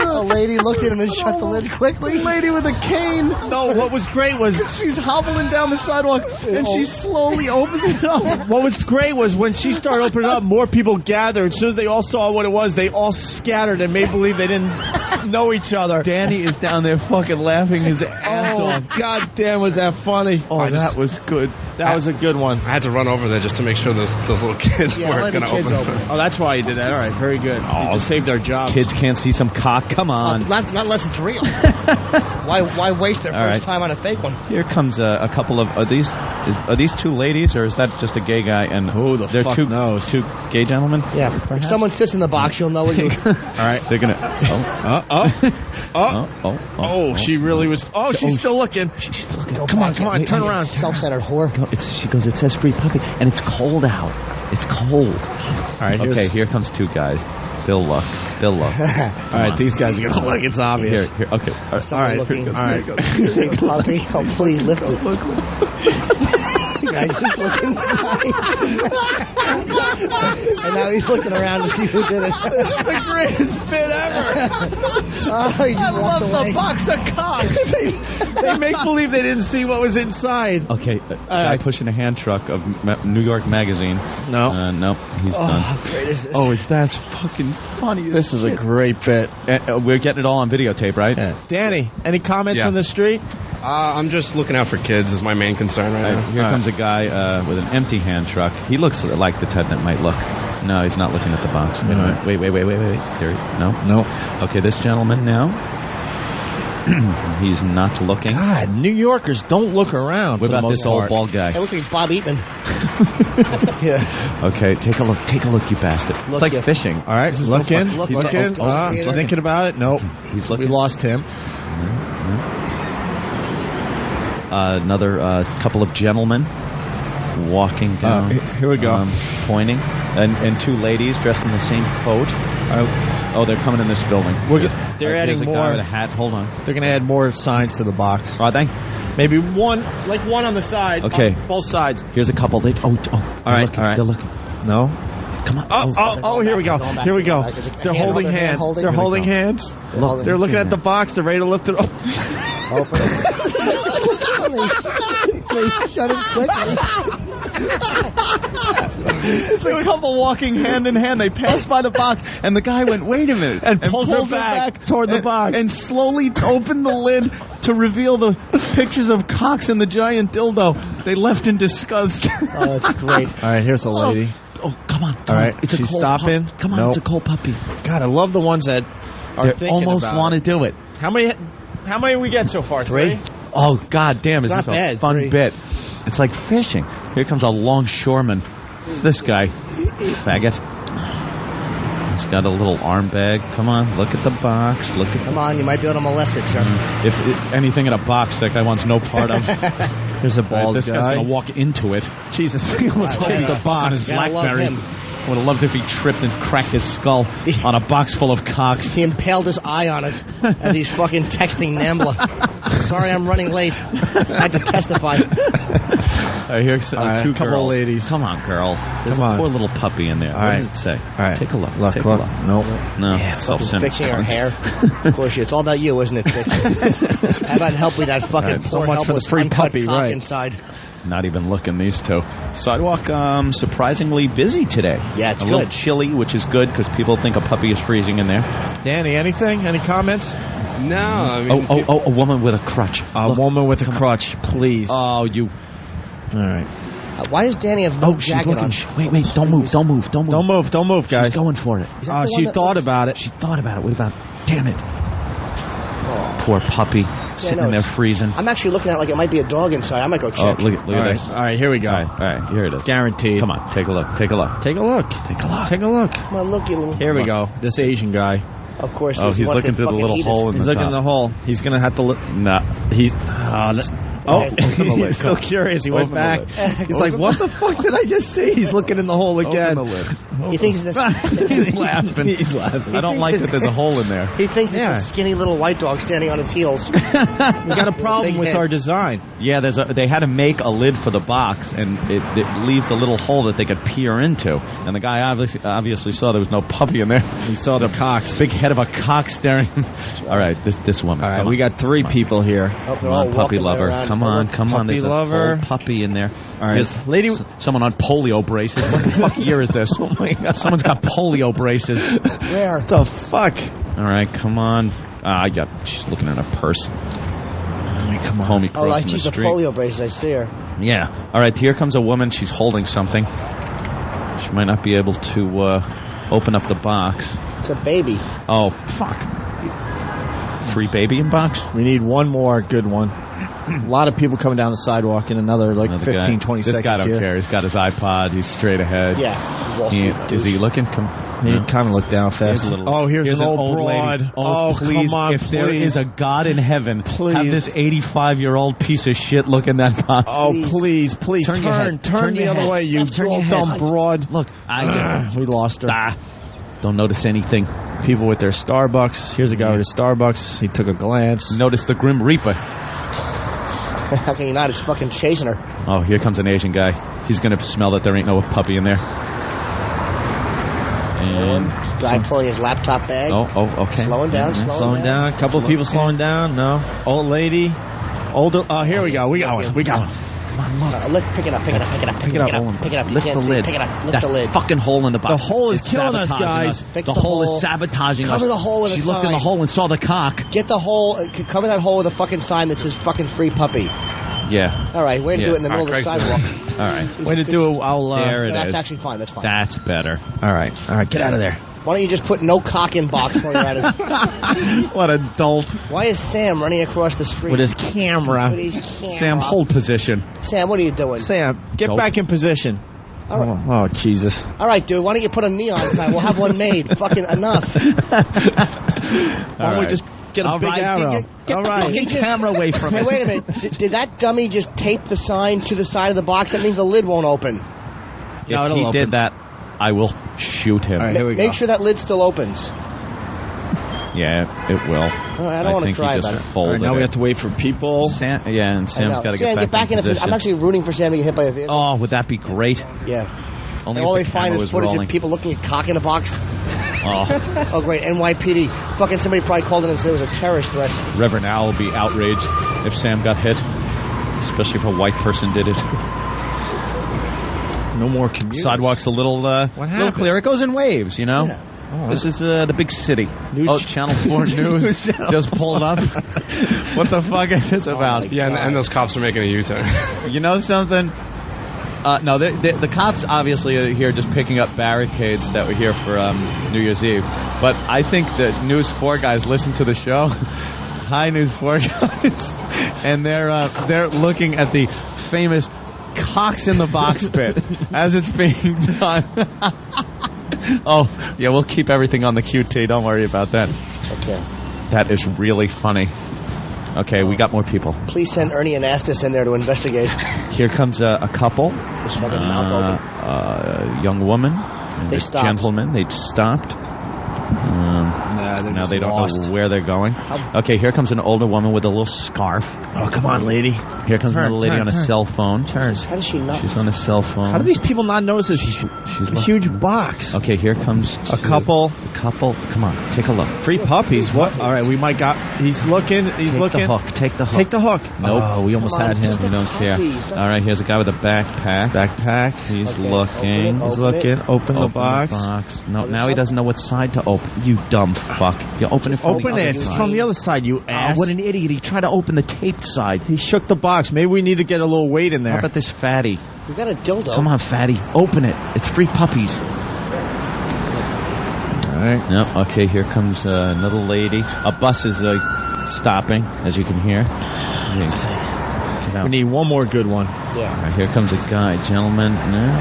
A lady looked at him and shut the lid quickly. Lady with a cane. No, what was great was she's hobbling down the sidewalk and she slowly opens it up. What was great was when she started opening it up, more people gathered. As soon as they all saw what it was, they all scattered and made believe they didn't know each other. Danny is down there fucking laughing his ass off. God damn, was that funny? Oh, that was good. That was a good one. I had to run over there just to make sure those little kids weren't going to open. Oh, that's why you did that. All right, very good. You saved our job. Kids can't see some cock. Come on. Not unless it's real. Why waste their first time on a fake one? Here comes a couple of are these two ladies or is that just a gay guy and who the fuck knows? Two gay gentlemen? Yeah. If someone sits in the box, you'll know what you. All right, they're gonna. She really was. Oh, she's still looking. She's looking. Come on, turn around. Self-centered whore. She goes. It says free puppy, and it's cold out. It's cold. All right. Okay, here comes two guys. They'll look. All right, these guys are gonna look. It's obvious. Here. Okay. All right. Looking. All right. Puppy. Oh, please lift it. Guys, just look inside. And now he's looking around to see who did it. This is the greatest bit ever. Oh, I love the box of cocks. They make believe they didn't see what was inside. Okay, guy pushing a hand truck of New York Magazine. No. No, he's done. How great is this? Oh, that's fucking funny. This is a great bit. We're getting it all on videotape, right? Yeah. Danny, any comments from the street? I'm just looking out for kids is my main concern right now. Here comes a guy with an empty hand truck. He looks like the type that might look. No, he's not looking at the box. Wait. No. Okay, this gentleman now. He's not looking. God, New Yorkers don't look around. What about this old bald guy? It looks like Bob Eatman. Yeah. Okay, take a look, you bastard. It's like fishing. All right, looking. He's Thinking about it. Nope. He's looking. We lost him. Another couple of gentlemen walking down. Here we go. Pointing. And two ladies dressed in the same coat. They're coming in this building. They're adding a more. guy with a hat. Hold on. They're going to add more signs to the box. Are they? Maybe one on the side. Okay. On both sides. Here's a couple. All right. They're looking. No. Come on. Here we go. Here we go. They're holding hands. They're holding hands. They're looking at the box. They're ready to lift it up. Open it. They shut it quickly. It's a couple walking hand in hand. They passed by the box, and the guy went, "Wait a minute," and pulls her back toward the box. and slowly opened the lid to reveal the pictures of cocks and the giant dildo. They left in disgust. Oh, that's great. All right, here's a lady. Oh, come on. All right, It's a she's cold stopping. Come on, Nope. it's a cold puppy. God, I love the ones that are They thinking almost about want to it. do it. How many we get so far? 3? Oh, God damn, It's is not this a bad, fun 3. bit. It's like fishing. Here comes a longshoreman. It's this guy. Faggot. He's got a little arm bag. Come on, look at the box. Look at Come on, you might be able to molest it, sir. If anything in a box that guy wants no part of. There's a bald this guy. guy's going to walk into it. Jesus, he almost Right, hit the On box. his Gotta love BlackBerry. him. Would have loved if he tripped and cracked his skull on a box full of cocks. He impaled his eye on it as he's fucking texting Nambla. Sorry, I'm running late. I had to testify. Here's All right, two couple girls. of ladies. Come on, girls. There's Come on. a poor little puppy in there. All What right. does it say? All right. Take a look. Look, Take a look. look. Nope. No. Yeah, Self-centered fixing her cunt. hair. Of course, it's all about you, isn't it, Vic? How about help with that fucking All right, so poor much for the helpless free uncut puppy, cock right. inside. Not even looking, these two. Sidewalk surprisingly busy today. Yeah, it's a little good. chilly, which is good because people think a puppy is freezing in there. Danny, anything? Any comments? No, I mean, A woman with a crutch. A woman with a crutch, please. Oh, you. All right. Why does Danny have no She's jacket looking. on? Wait, don't move, don't move, don't move. Don't move, don't move, guys. She's going for it. Is that the one She that thought looks- about it. She thought about it. What about? Damn it. Poor puppy sitting no, there it's- freezing. I'm actually looking at it like it might be a dog inside. I might go Oh, check. look at All right. this. All right, here we go. All right, here it is. Guaranteed. Come on, take a look. Take a look. Take a look. Take a look. Take a look. Come on, look, you little... Here we go. This Asian guy. Of course. Oh, he's he's the one looking that through the fucking little eat it. hole in He's the looking in top. the hole. He's gonna have to look. No. He's He's so curious. He went Open the back. lid. He's like, "What the fuck did I just see?" He's looking in the hole again. Open the lid. He thinks this... He's laughing. He's laughing. I don't like that there's a hole in there. He thinks Yeah. it's a skinny little white dog standing on his heels. We got a problem with our design. Yeah, they had to make a lid for the box, and it leaves a little hole that they could peer into. And the guy obviously saw there was no puppy in there. He saw the cocks. Big head of a cock staring. All right, this woman. All right, Come we on. got 3 people here. Oh, they're Come all on, puppy walking lover. around. Come on. Puppy There's lover. a whole puppy in there. All right, There's lady. someone on polio braces. What the fuck year is this? Oh my God, someone's got polio braces. Where? What the fuck? All right, come on. She's looking at her purse. Come on, homie, Oh, like crossing she's the a street. polio braces. I see her. Yeah. All right, here comes a woman. She's holding something. She might not be able to open up the box. It's a baby. Oh, fuck. Free baby in box? We need one more good one. A lot of people coming down the sidewalk in another 15, 20 this seconds. guy don't here. care. He's got his iPod. He's straight ahead. Yeah. Wall Street Is he douche. looking? Come. He No. kind of looked down fast. Here's Here's an old broad. lady. Oh, please, come on, if there please. is a God in heaven, Please. have this 85-year-old piece of shit look in that box. Oh, please. Turn your head. Turn the your other head. way, you Turn your old head. dumb broad. Look, We lost her. Don't notice anything. People with their Starbucks. Here's a guy with his Starbucks. He took a glance. Notice the Grim Reaper. How can you not? He's fucking chasing her. Oh, here comes an Asian guy. He's going to smell that there ain't no puppy in there. And Guy pulling his laptop bag. Oh, okay. Slowing down, Slowing down. A couple of people slowing down. No. Old lady. Older. Oh, here we go. We got one. We got one. Let's pick it up. Pick it up. Pick it up. Pick it up. Pick it up. You Lift can't the see. lid. Pick it up. Lift That the lid. fucking hole in the box. The hole is killing us, sabotaging guys. Fix The the hole hole. is sabotaging us. Cover the hole with a She looked in the sign. hole and saw the cock. Get the hole. Cover that hole with a fucking sign that says fucking free puppy. Yeah. All right, way to Yeah. do it in the middle of the All right, sidewalk. All right. Way to do it. I'll. There it That's is. actually fine. That's fine. That's better. All right. Get out of there. Why don't you just put no cock in box while you're at it? What a dolt. Why is Sam running across the street With his camera. With his camera. Sam, hold position. Sam, what are you doing? Sam, get Nope. back in position. All right. Oh, Jesus. All right, dude. Why don't you put a neon sign? We'll have one made. Fucking enough. Why don't we just get a All big right, arrow? Get All the right. fucking camera away from Hey, it. wait a minute. Did that dummy just tape the sign to the side of the box? That means the lid won't open. If it'll he open. did that, I will shoot him. All right, here we Make go. sure that lid still opens. Yeah, it will. I don't want to think cry he just about it. All folded right, now we it. have to wait for people. Sam, yeah, and Sam's got to Sam, get back in in. position. I'm actually rooting for Sam to get hit by a vehicle. Oh, would that be great? Yeah. Only And all if they the find camera is was footage rolling. of people looking at cock in a box. Oh, Oh, great. NYPD. Fucking somebody probably called in and said it was a terrorist threat. Reverend Al will be outraged if Sam got hit, especially if a white person did it. No more commute. Sidewalk's a little clear. It goes in waves, you know. Yeah. Oh, this is the big city. Channel 4 News just pulled up. What the fuck is this about? Yeah, and those cops are making a U-turn. You know something? No, the cops obviously are here just picking up barricades that were here for New Year's Eve. But I think the News 4 guys listen to the show. Hi, News 4 guys. And they're looking at the famous cocks in the box bit as it's being done. Oh, yeah, we'll keep everything on the QT. Don't worry about that. Okay. That is really funny. Okay, we got more people. Please send Ernie Anastas in there to investigate. Here comes a couple. Mouth young woman. And They this stopped. gentleman. They stopped. Now they don't know where they're going. Okay, here comes an older woman with a little scarf. Oh, come on, lady. Here comes another lady on a cell phone. How does she not? She's on a cell phone. How do these people not notice this huge box? Okay, here comes a couple. Come on, take a look. Free puppies. What? All right, we might got. He's looking. He's looking. Take the hook. Take the hook. Nope. Oh, we almost had him. We don't care. All right, here's a guy with a backpack. He's looking. He's looking. Open the box. No, now he doesn't know what side to open. You dumb fuck. You open it from the other side. From the other side, you ass. What an idiot. He tried to open the taped side. He shook the box. Maybe we need to get a little weight in there. How about this fatty? We got a dildo. Come on, fatty. Open it. It's free puppies. All right. No. Okay, here comes another lady. A bus is stopping, as you can hear. We need one more good one. Yeah. All right, here comes a guy. Gentleman. No.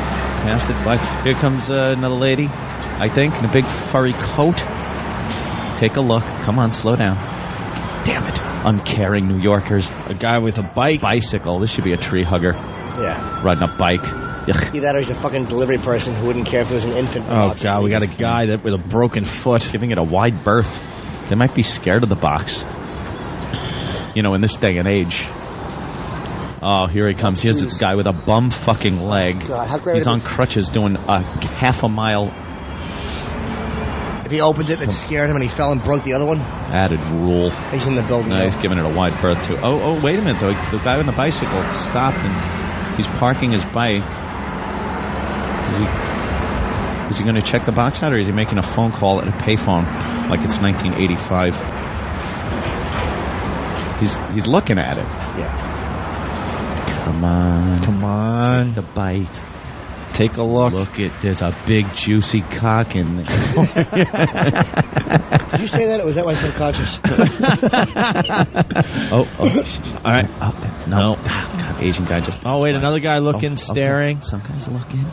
Passed it by. Here comes another lady, I think, in a big furry coat. Take a look. Come on, slow down. Damn it. Uncaring New Yorkers. A guy with a bicycle. This should be a tree hugger. Yeah. Riding a bike. Either that or he's a fucking delivery person who wouldn't care if it was an infant. Oh, God, we got a guy with a broken foot. Giving it a wide berth. They might be scared of the box. You know, in this day and age. Oh, here he comes. Here's this guy with a bum fucking leg. God, how great He's on crutches doing a half a mile. If he opened it, it scared him and he fell and broke the other one. Added rule. He's in the building. No, he's giving it a wide berth, too. Oh, wait a minute, though. The guy on the bicycle stopped and he's parking his bike. Is he going to check the box out, or is he making a phone call at a payphone like it's 1985? He's looking at it. Yeah. Come on. Come on. Take the bite. Take a look. Look there's a big juicy cock in there. Did you say that, or was that my subconscious? Oh. All right. Oh, no. God, Asian guy just. Oh, wait, another guy looking, staring. Some guy's looking.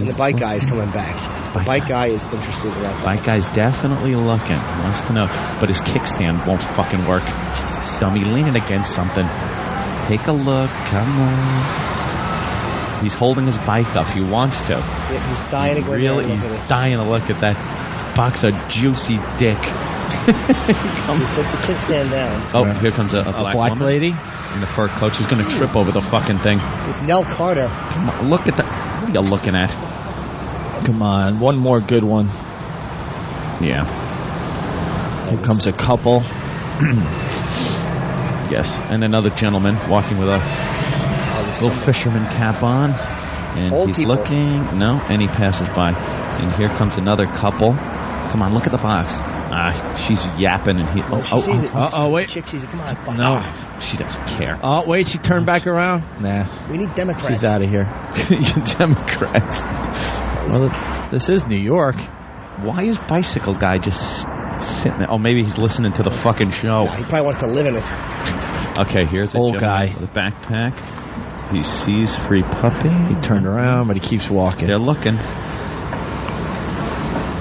And the bike guy is coming back. The bike guy is interested in that. Bike guy's definitely looking. Wants to know. But his kickstand won't fucking work. Dummy, leaning against something. Take a look. Come on. He's holding his bike up. He wants to. Yeah, he's dying to go Really, there and he's look at it. dying to look at that box of juicy dick. He put the kickstand down. Oh, here comes a black woman lady in the fur coat. She's going to trip over the fucking thing. With Nell Carter. Come on, look at that. What are you looking at? Come on, one more good one. Yeah. Here comes a couple. Yes, and another gentleman walking with a little fisherman cap on, and Old he's people. looking. No, and he passes by, and here comes another couple. Come on, look at the box. She's yapping, and he. Wait. Chick sees it. Come on. Fuck. No, she doesn't care. Oh, wait, she turned back around? Nah. We need Democrats. She's out of here. Democrats. Well, this is New York. Why is bicycle guy just sitting there? Oh, maybe he's listening to the fucking show. He probably wants to live in it. Okay, here's a Old gentleman guy with a backpack. He sees free puppy. He turned around, but he keeps walking. They're looking.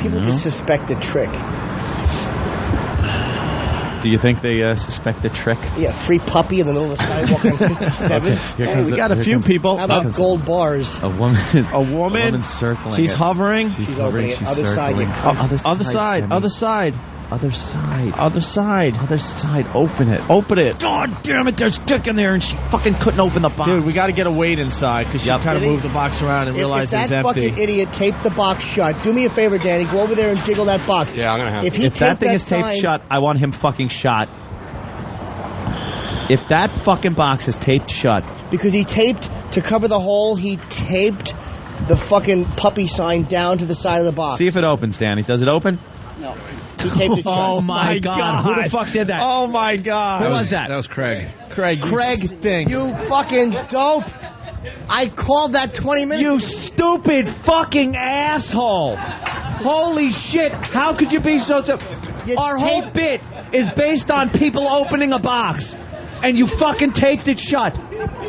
People just suspect a trick. Do you think they suspect a trick? Yeah, free puppy in the middle of the sidewalk on 57. Hey, we got a few people. How about gold bars? A woman. A woman circling. She's it. hovering. She's opening it. Other side. circling. Other side. Other side. Other side. Other side. Other side. Open it. Open it. God damn it! There's stick in there, and she fucking couldn't open the box. Dude, we got to get a weight inside because she kind of moved the box around and realized if it's that empty. fucking idiot taped the box shut, do me a favor, Danny. Go over there and jiggle that box. Yeah, I'm gonna have If to. he If that taped thing that is taped sign- shut, I want him fucking shot. If that fucking box is taped shut, because he taped to cover the hole. He taped the fucking puppy sign down to the side of the box. See if it opens, Danny. Does it open? No. He taped it shut. Oh, my God. Who the fuck did that? Oh, my God. Who was that? That was Craig. Craig, you fucking dope. I called that 20 minutes. You stupid fucking asshole. Holy shit. How could you be so stupid? Our whole bit is based on people opening a box. And you fucking taped it shut.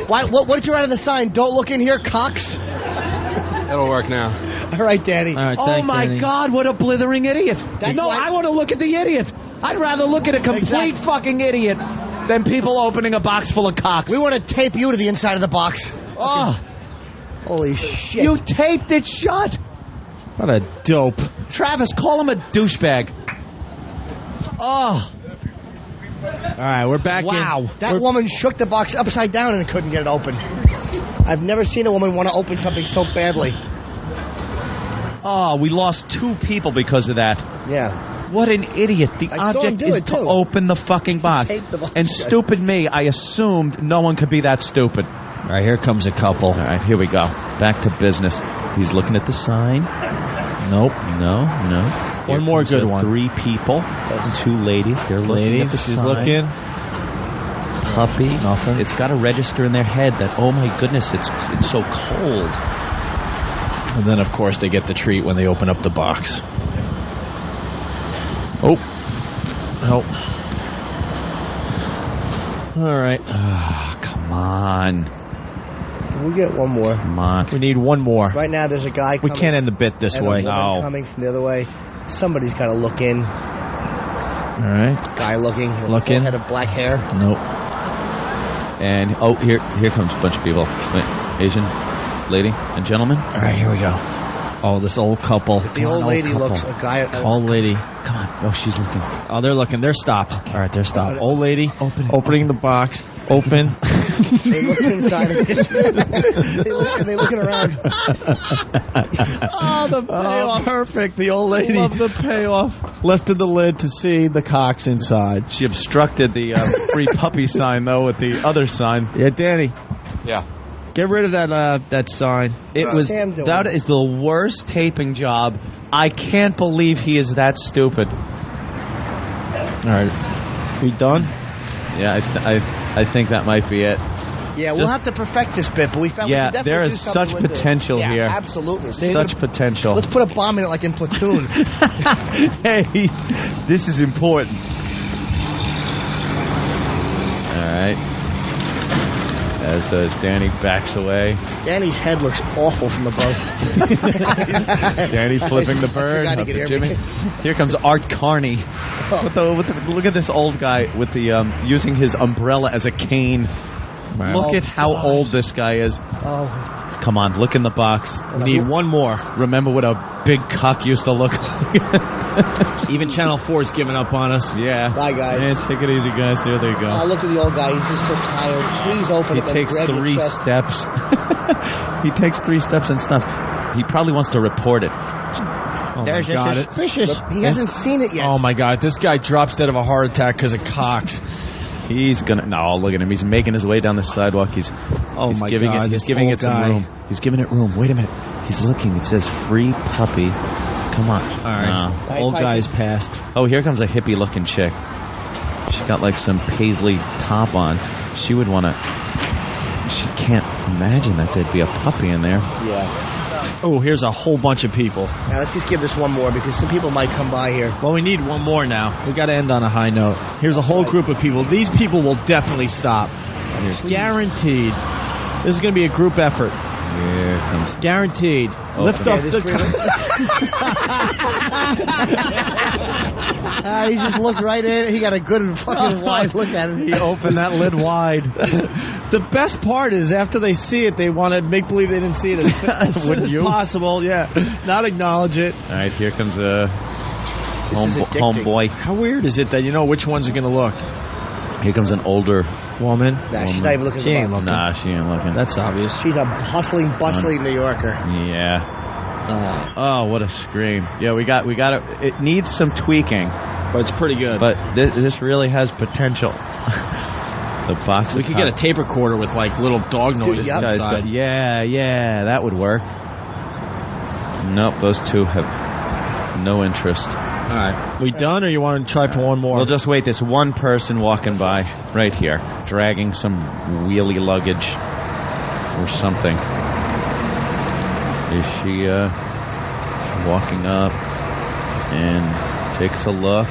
Why? What did you write on the sign? Don't look in here, cocks. That'll work now. All right, Danny. All right, Oh thanks, my Danny. God, what a blithering idiot. I want to look at the idiot. I'd rather look at a complete fucking idiot than people opening a box full of cocks. We want to tape you to the inside of the box. Oh. Holy shit. You taped it shut. What a dope. Travis, call him a douchebag. Oh. All right, we're back in. Wow. That woman shook the box upside down and couldn't get it open. I've never seen a woman want to open something so badly. Oh, we lost 2 people because of that. Yeah. What an idiot. The I saw him object do is it, to too. open the fucking box. Tape the box And shut. stupid me, I assumed no one could be that stupid. All right, here comes a couple. All right, here we go. Back to business. He's looking at the sign. Nope. No. One more good one. 3 people. 2 ladies. They're looking at the she's sign. looking. Puppy. Nothing. It's got to register in their head that, oh my goodness, it's so cold. And then, of course, they get the treat when they open up the box. Oh. All right. Come on. We'll get one more. Come on. We need one more. Right now, there's a guy We coming. can't end the bit this and way. a woman coming from the other way. Somebody's got to look in. All right. Guy looking. With Look a full in. head of black hair. Nope. And, here comes a bunch of people. Wait, Asian lady and gentleman. All right, here we go. Oh, this old couple. The old lady looks. A guy. Old lady. Come on. Oh, she's looking. Oh, they're looking. They're stopped. All right, they're stopped. Old lady. Opening the box. Open. They look inside of it. They're looking around. Oh, the payoff. Perfect. The old lady. Love the payoff. Lifted the lid to see the cocks inside. She obstructed the free puppy sign, though, with the other sign. Yeah, Danny. Yeah. Get rid of that sign. That is the worst taping job. I can't believe he is that stupid. All right. We done? Yeah, I think that might be it. Yeah, we'll have to perfect this bit, but we found we can definitely there do is something such with this. potential Yeah, here. absolutely. Such potential. Let's put a bomb in it like in Platoon. Hey, this is important. All right. As Danny backs away. Danny's head looks awful from above. Danny flipping the bird. I forgot he Up could to hear Jimmy. me. Here comes Art Carney. Look at this old guy with the using his umbrella as a cane. Wow. Look at how old this guy is. Oh. Come on, look in the box. We need one more. Remember what a big cock used to look like. Even Channel 4's giving up on us. Yeah. Bye, guys. Man, take it easy, guys. There they go. Oh, look at the old guy. He's just so tired. Please open He it. and takes grab your 3 chest. steps. He takes 3 steps and stuff. He probably wants to report it. Oh There's my God. suspicious. He hasn't seen it yet. Oh my God. This guy drops dead of a heart attack because of cocks. He's gonna. No, look at him. He's making his way down the sidewalk. He's my giving God, it. He's this giving old it some guy. room. He's giving it room. Wait a minute. He's looking. It says free puppy. Come on. All right. Old guy's passed. Oh, here comes a hippie-looking chick. She got like some paisley top on. She would want to. She can't imagine that there'd be a puppy in there. Yeah. Oh, here's a whole bunch of people. Now, let's just give this one more because some people might come by here. Well, we need one more now. We got to end on a high note. Here's a whole group of people. These people will definitely stop. Guaranteed. This is going to be a group effort. Here comes. Guaranteed. Lift up the. He just looked right in it. He got a good fucking wide look at it. He opened that lid wide. The best part is after they see it, they want to make believe they didn't see it as soon as possible. Yeah, not acknowledge it. All right, here comes a This is addicting. homeboy. How weird is it that you know which ones are going to look? Here comes an older woman. Nah, she's not even looking at She the ain't box. looking. Nah, she ain't looking. That's obvious. She's a hustling, bustling New Yorker. Yeah. Oh, what a scream! Yeah, we got it. It needs some tweaking, but it's pretty good. But this really has potential. The box. We could get a tape recorder with like little dog noises inside. Yeah, that would work. Nope, those two have no interest. All right. We done, or you want to try for one more? We'll just wait. There's one person walking by right here, dragging some wheelie luggage or something. Is she walking up and takes a look?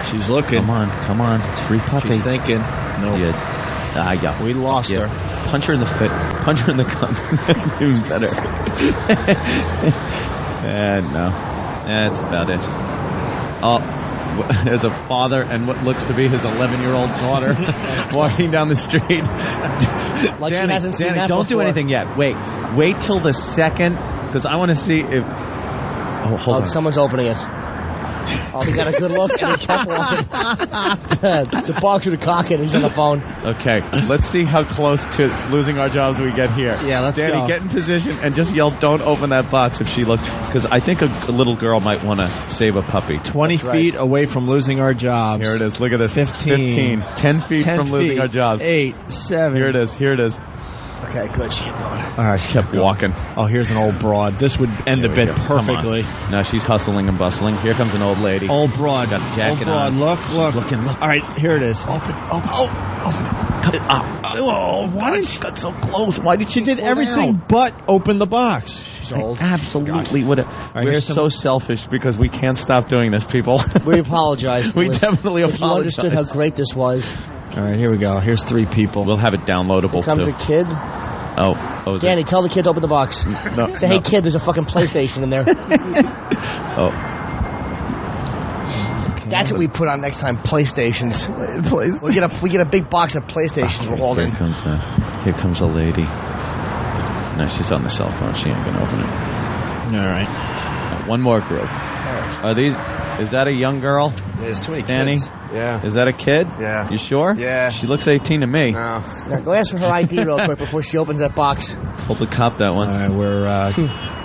She's looking. Come on. It's free puppy. She's thinking. No. Yeah. We lost her. Punch her in the foot. Punch her in the cunt. It was better. No. That's about it. Oh, there's a father and what looks to be his 11-year-old daughter walking down the street. Like she hasn't seen that don't do before. anything yet. Wait till the second, because I want to see if... Oh, hold on. Someone's opening it. Oh, he got a good look and he kept walking. It's a box with a cock in it. He's on the phone. Okay, let's see how close to losing our jobs we get here. Yeah, let's Danny, go. get in position and just yell, "Don't open that box!" if she looks, because I think a little girl might want to save a puppy. 20 feet away from losing our jobs. Here it is. Look at this. 15. 10 feet from losing our jobs. 8, 7. Here it is. Okay, good. She kept going. All right, she kept walking. Oh, here's an old broad. This would end the bit perfectly. No, she's hustling and bustling. Here comes an old lady. Old broad. Got a jacket old broad. on. Look. Looking. All right, here it is. Open. Oh, why did she got so close? Why did she did everything but open the box? She's old. Absolutely would have. Right, we're so selfish because we can't stop doing this, people. We apologize. We definitely if apologize. you understood how great this was. All right, here we go. Here's 3 people. We'll have it downloadable Here comes too. a kid. Oh, Danny, tell the kid to open the box. No, Say, hey, kid, there's a fucking PlayStation in there. Oh. That's what we put on next time, PlayStations. We get a big box of PlayStations we're holding. Here comes a lady. No, she's on the cell phone. She ain't gonna open it. All right. One more group. Are these? Is that a young girl? There's too many Danny? kids. Yeah. Is that a kid? Yeah. You sure? Yeah. She looks 18 to me. No. Now, go ask for her ID real quick before she opens that box. Told the cop that once. All right, we're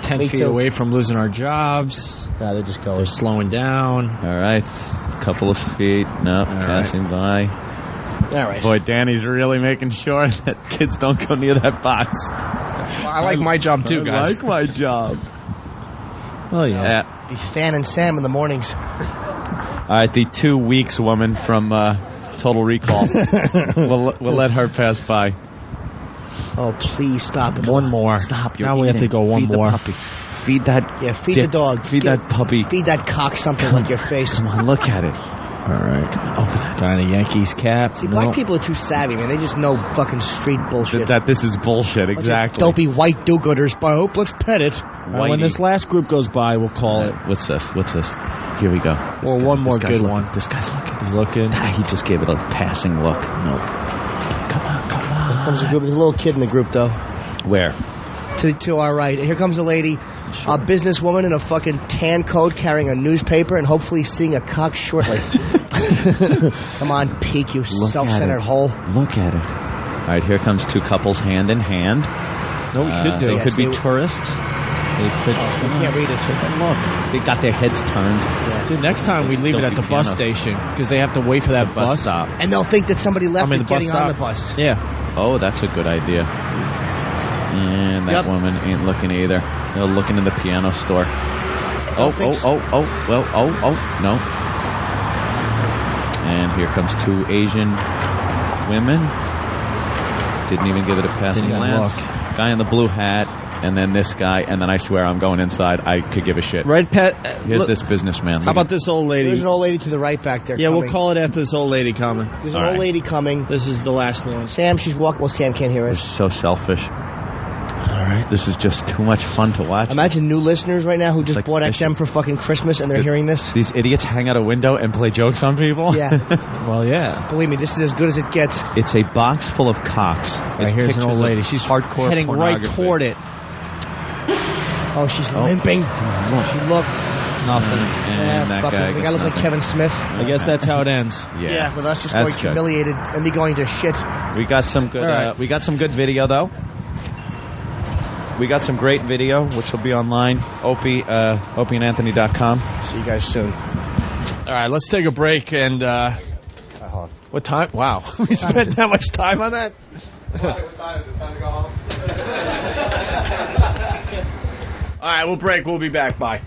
10 Me feet too. away from losing our jobs. Yeah, they're just going. They're slowing down. All right. A couple of feet. Nope. Passing by. All right. Boy, Danny's really making sure that kids don't go near that box. I like my job too, guys. I like my job. Oh, yeah. Be fanning Sam in the mornings. All right, the 2 weeks woman from Total Recall. we'll let her pass by. Oh, please stop it. One more. Stop. Now we have to go one Feed more. The puppy. Feed that. Yeah, feed the dog. Feed that puppy. Feed that cock something like your face. Come on, look at it. All right. Got a Yankees cap. See, black people are too savvy, man. They just know fucking street bullshit. That this is bullshit, exactly. Dopey white do-gooders. But I hope let's pet it. When this last group goes by, we'll call it. What's this? Here we go. Or one more good one. This guy's looking. He's looking. He just gave it a passing look. No. Come on. Here comes a group. There's a little kid in the group, though. Where? To our right. Here comes a lady, a businesswoman in a fucking tan coat carrying a newspaper and hopefully seeing a cock shortly. Come on, peek, you self-centered hole. Look at it. All right, here comes 2 couples hand in hand. No, we could do. They could be tourists. They could. You can't read it. Look, they got their heads turned. Yeah. Dude, next time we leave it at the bus station because they have to wait for that bus stop. And they'll think that somebody left it getting on the bus. Yeah. Oh, that's a good idea. And that woman ain't looking either. They're looking in the piano store. No. And here comes 2 Asian women. Didn't even give it a passing glance. Guy in the blue hat, and then this guy, and then I swear I'm going inside. I could give a shit. Right, Pat? Here's this businessman. How about this old lady? There's an old lady to the right back there. Yeah, coming. we'll call it after this old lady coming. There's an old lady coming. This is the last one. Sam, she's walking. Well, Sam can't hear us. So selfish. All right. This is just too much fun to watch. Imagine new listeners right now who just bought XM for fucking Christmas and they're hearing this. These idiots hang out a window and play jokes on people? Yeah. Well, yeah. Believe me, this is as good as it gets. It's a box full of cocks. Right, here's an old lady. She's hardcore heading right toward it. Oh, she's limping. She looked. Nothing. And that guy. The guy looks like Kevin Smith. I guess that's how it ends. Yeah, with us just That's going good. humiliated and me going to shit. We got some good. We got some good video though. We got some great video, which will be online. OpieandAnthony.com. See you guys soon. All right, let's take a break and. What time? Wow, we spent that much time on that. All right, we'll break. We'll be back. Bye.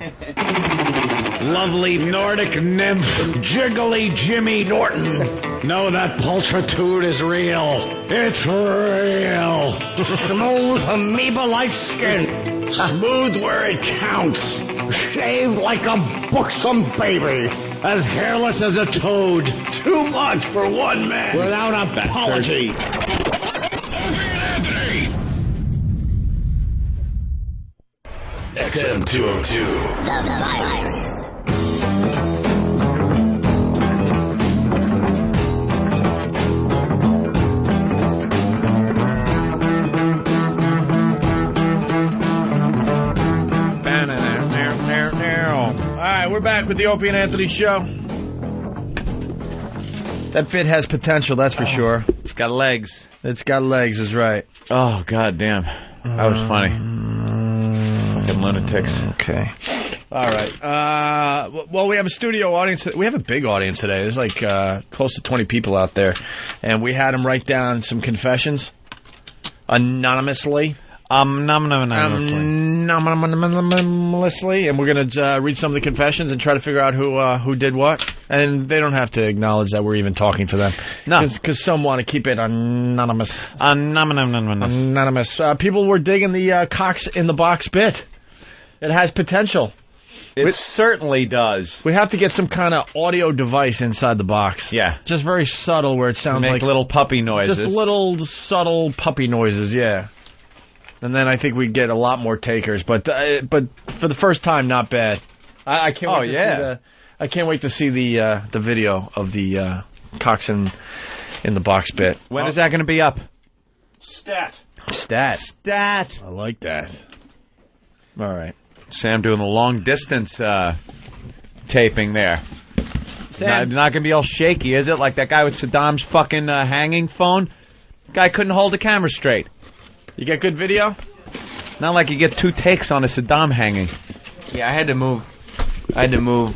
Lovely Nordic nymph, Jiggly Jimmy Norton. No, that pulchritude is real. It's real. Smooth amoeba-like skin. Smooth where it counts. Shaved like a buxom baby. As hairless as a toad. Too much for one man. Without apology. XM 202. The virus. All right, we're back with the Opie and Anthony show. That bit has potential, that's for sure. It's got legs. It's got legs, is right. Oh, god damn. That was funny. Fucking lunatics. Okay. All right. Well, we have a studio audience. We have a big audience today. There's like close to 20 people out there. And we had them write down some confessions anonymously. Anonymously. And we're going to read some of the confessions and try to figure out who did what. And they don't have to acknowledge that we're even talking to them. No. Because some want to keep it anonymous. Anonymous. People were digging the Cox in the Box bit. It has potential. It certainly does. We have to get some kind of audio device inside the box. Yeah. Just very subtle where it sounds like little puppy noises. Just little subtle puppy noises, yeah. And then I think we'd get a lot more takers. But for the first time, not bad. I can't wait to see I can't wait to see the video of the Cox in the Box bit. When is that going to be up? Stat. I like that. All right. Sam doing the long distance taping there. Sam. Not going to be all shaky, is it? Like that guy with Saddam's fucking hanging phone? Guy couldn't hold the camera straight. You get good video? Not like you get 2 takes on a Saddam hanging. Yeah, I had to move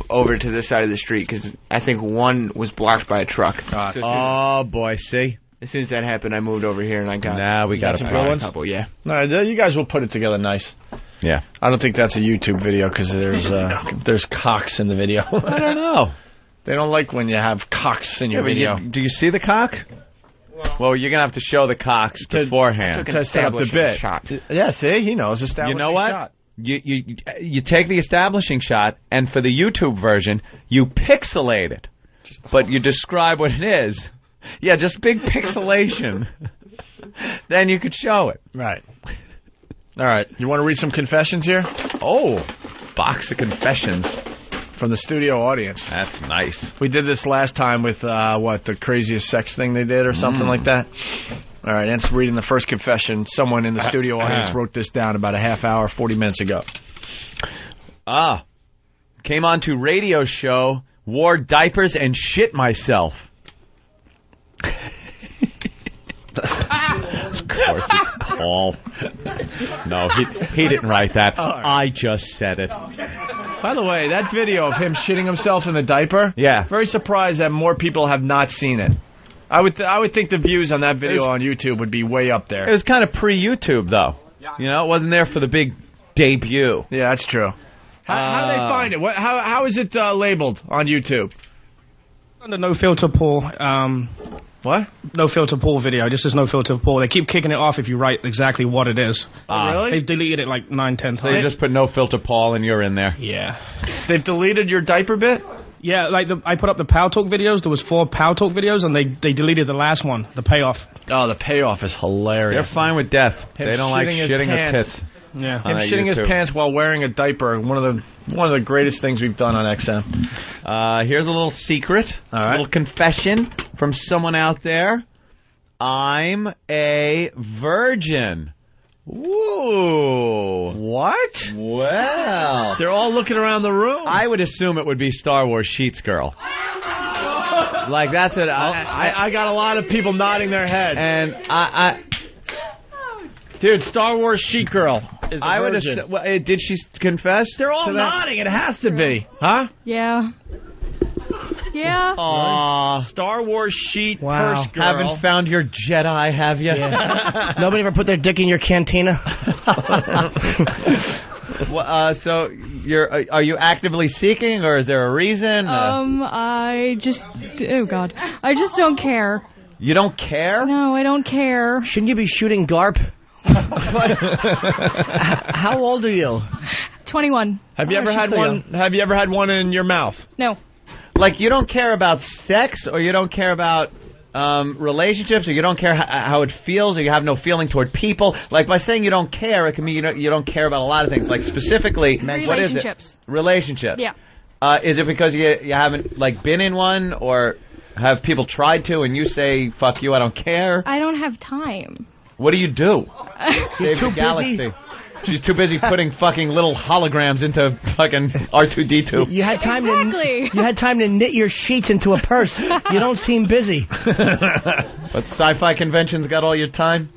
over to this side of the street because I think one was blocked by a truck. Oh boy, see? As soon as that happened, I moved over here and I got. Nah, we got some good ones. Couple, yeah. No, you guys will put it together nice. Yeah. I don't think that's a YouTube video because there's Cox in the video. I don't know. They don't like when you have Cox in your video. Do you see the cock? Well, you're going to have to show the Cox beforehand. To set up the bit. Shot. Yeah, see? He knows establishing shot. You know what? Shot. You take the establishing shot, and for the YouTube version, you pixelate it. But you describe what it is. Yeah, just big pixelation. Then you could show it. Right. All right. You want to read some confessions here? Oh, box of confessions. From the studio audience. That's nice. We did this last time with, the craziest sex thing they did or something like that? All right, that's reading the first confession. Someone in the studio audience wrote this down about a half hour, 40 minutes ago. Came on to radio show, wore diapers and shit myself. Of course it's Paul. No, he didn't write that. Right. I just said it. By the way, that video of him shitting himself in the diaper, very surprised that more people have not seen it. I would think the views on that video on YouTube would be way up there. It was kind of pre-YouTube, though. You know, it wasn't there for the big debut. Yeah, that's true. How do they find it? How is it labeled on YouTube? Under No Filter Paul. What? No Filter Paul video. Just as No Filter Paul. They keep kicking it off if you write exactly what it is. Really? They've deleted it like 9-10 times. So you just put No Filter Paul and you're in there. Yeah. They've deleted your diaper bit? Yeah, like I put up the Power Talk videos. There was 4 Power Talk videos, and they deleted the last one, the payoff. Oh, the payoff is hilarious. They're fine with death. They don't like shitting their tits. Yeah, him shitting his pants while wearing a diaper. One of the greatest things we've done on XM. Here's a little secret. All right. A little confession from someone out there. I'm a virgin. Whoa. What? Well. They're all looking around the room. I would assume it would be Star Wars Sheets Girl. Like, that's it. I got a lot of people nodding their heads. And Dude, Star Wars Sheet Girl is a virgin. Did she confess? They're all nodding. It has to be. Huh? Yeah. Yeah. Aww. Star Wars Sheet Purse Girl. Haven't found your Jedi, have you? Yeah. Nobody ever put their dick in your cantina? So are you actively seeking, or is there a reason? I just don't care. You don't care? No, I don't care. Shouldn't you be shooting GARP? How old are you? 21. Have you ever had one? Have you ever had one in your mouth? No. Like, you don't care about sex, or you don't care about relationships, or you don't care how it feels, or you have no feeling toward people. Like, by saying you don't care, it can mean you don't care about a lot of things. Like, specifically, what is it? Relationships. Yeah. Is it because you haven't, like, been in one, or have people tried to, and you say, fuck you, I don't care? I don't have time. What do you do? You're Save too the galaxy. busy. She's too busy putting fucking little holograms into fucking R2-D2. You had time Exactly. you had time to knit your sheets into a purse. You don't seem busy. But sci-fi conventions got all your time?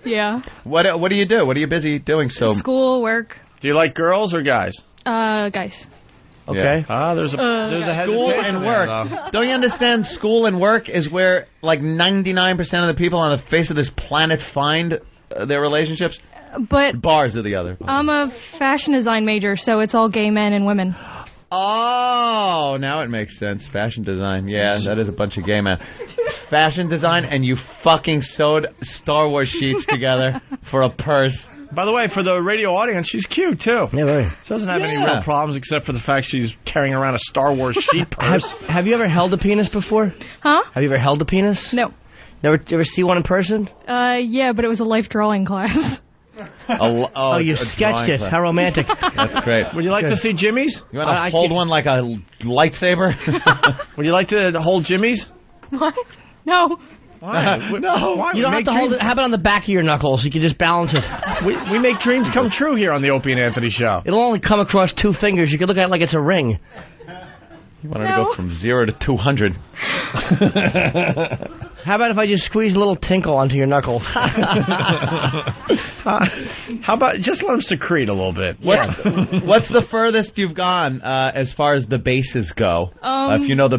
Yeah. What do you do? What are you busy doing? School, work. Do you like girls or guys? Guys. Okay. There's a school hesitation and there, work. though. Don't you understand? School and work is where like 99% of the people on the face of this planet find their relationships. But bars are the other. I'm a fashion design major, so it's all gay men and women. Oh, now it makes sense. Fashion design. Yeah, that is a bunch of gay men. Fashion design, and you fucking sewed Star Wars sheets together for a purse. By the way, for the radio audience, she's cute, too. Yeah, very. She doesn't have any real problems except for the fact she's carrying around a Star Wars sheet purse. Have you ever held a penis before? Huh? Have you ever held a penis? No. Ever see one in person? Yeah, but it was a life drawing class. Oh, you sketched it. How romantic. That's great. Would you like to see Jimmy's? You want to hold one like a lightsaber? Would you like to hold Jimmy's? What? No. Why? No. Why? You don't have to hold it. How about on the back of your knuckles? You can just balance it. We make dreams come true here on the Opie and Anthony Show. It'll only come across 2 fingers. You can look at it like it's a ring. You want her to go from 0 to 200. How about if I just squeeze a little tinkle onto your knuckles? How about just let them secrete a little bit? What's the furthest you've gone as far as the bases go? If you know the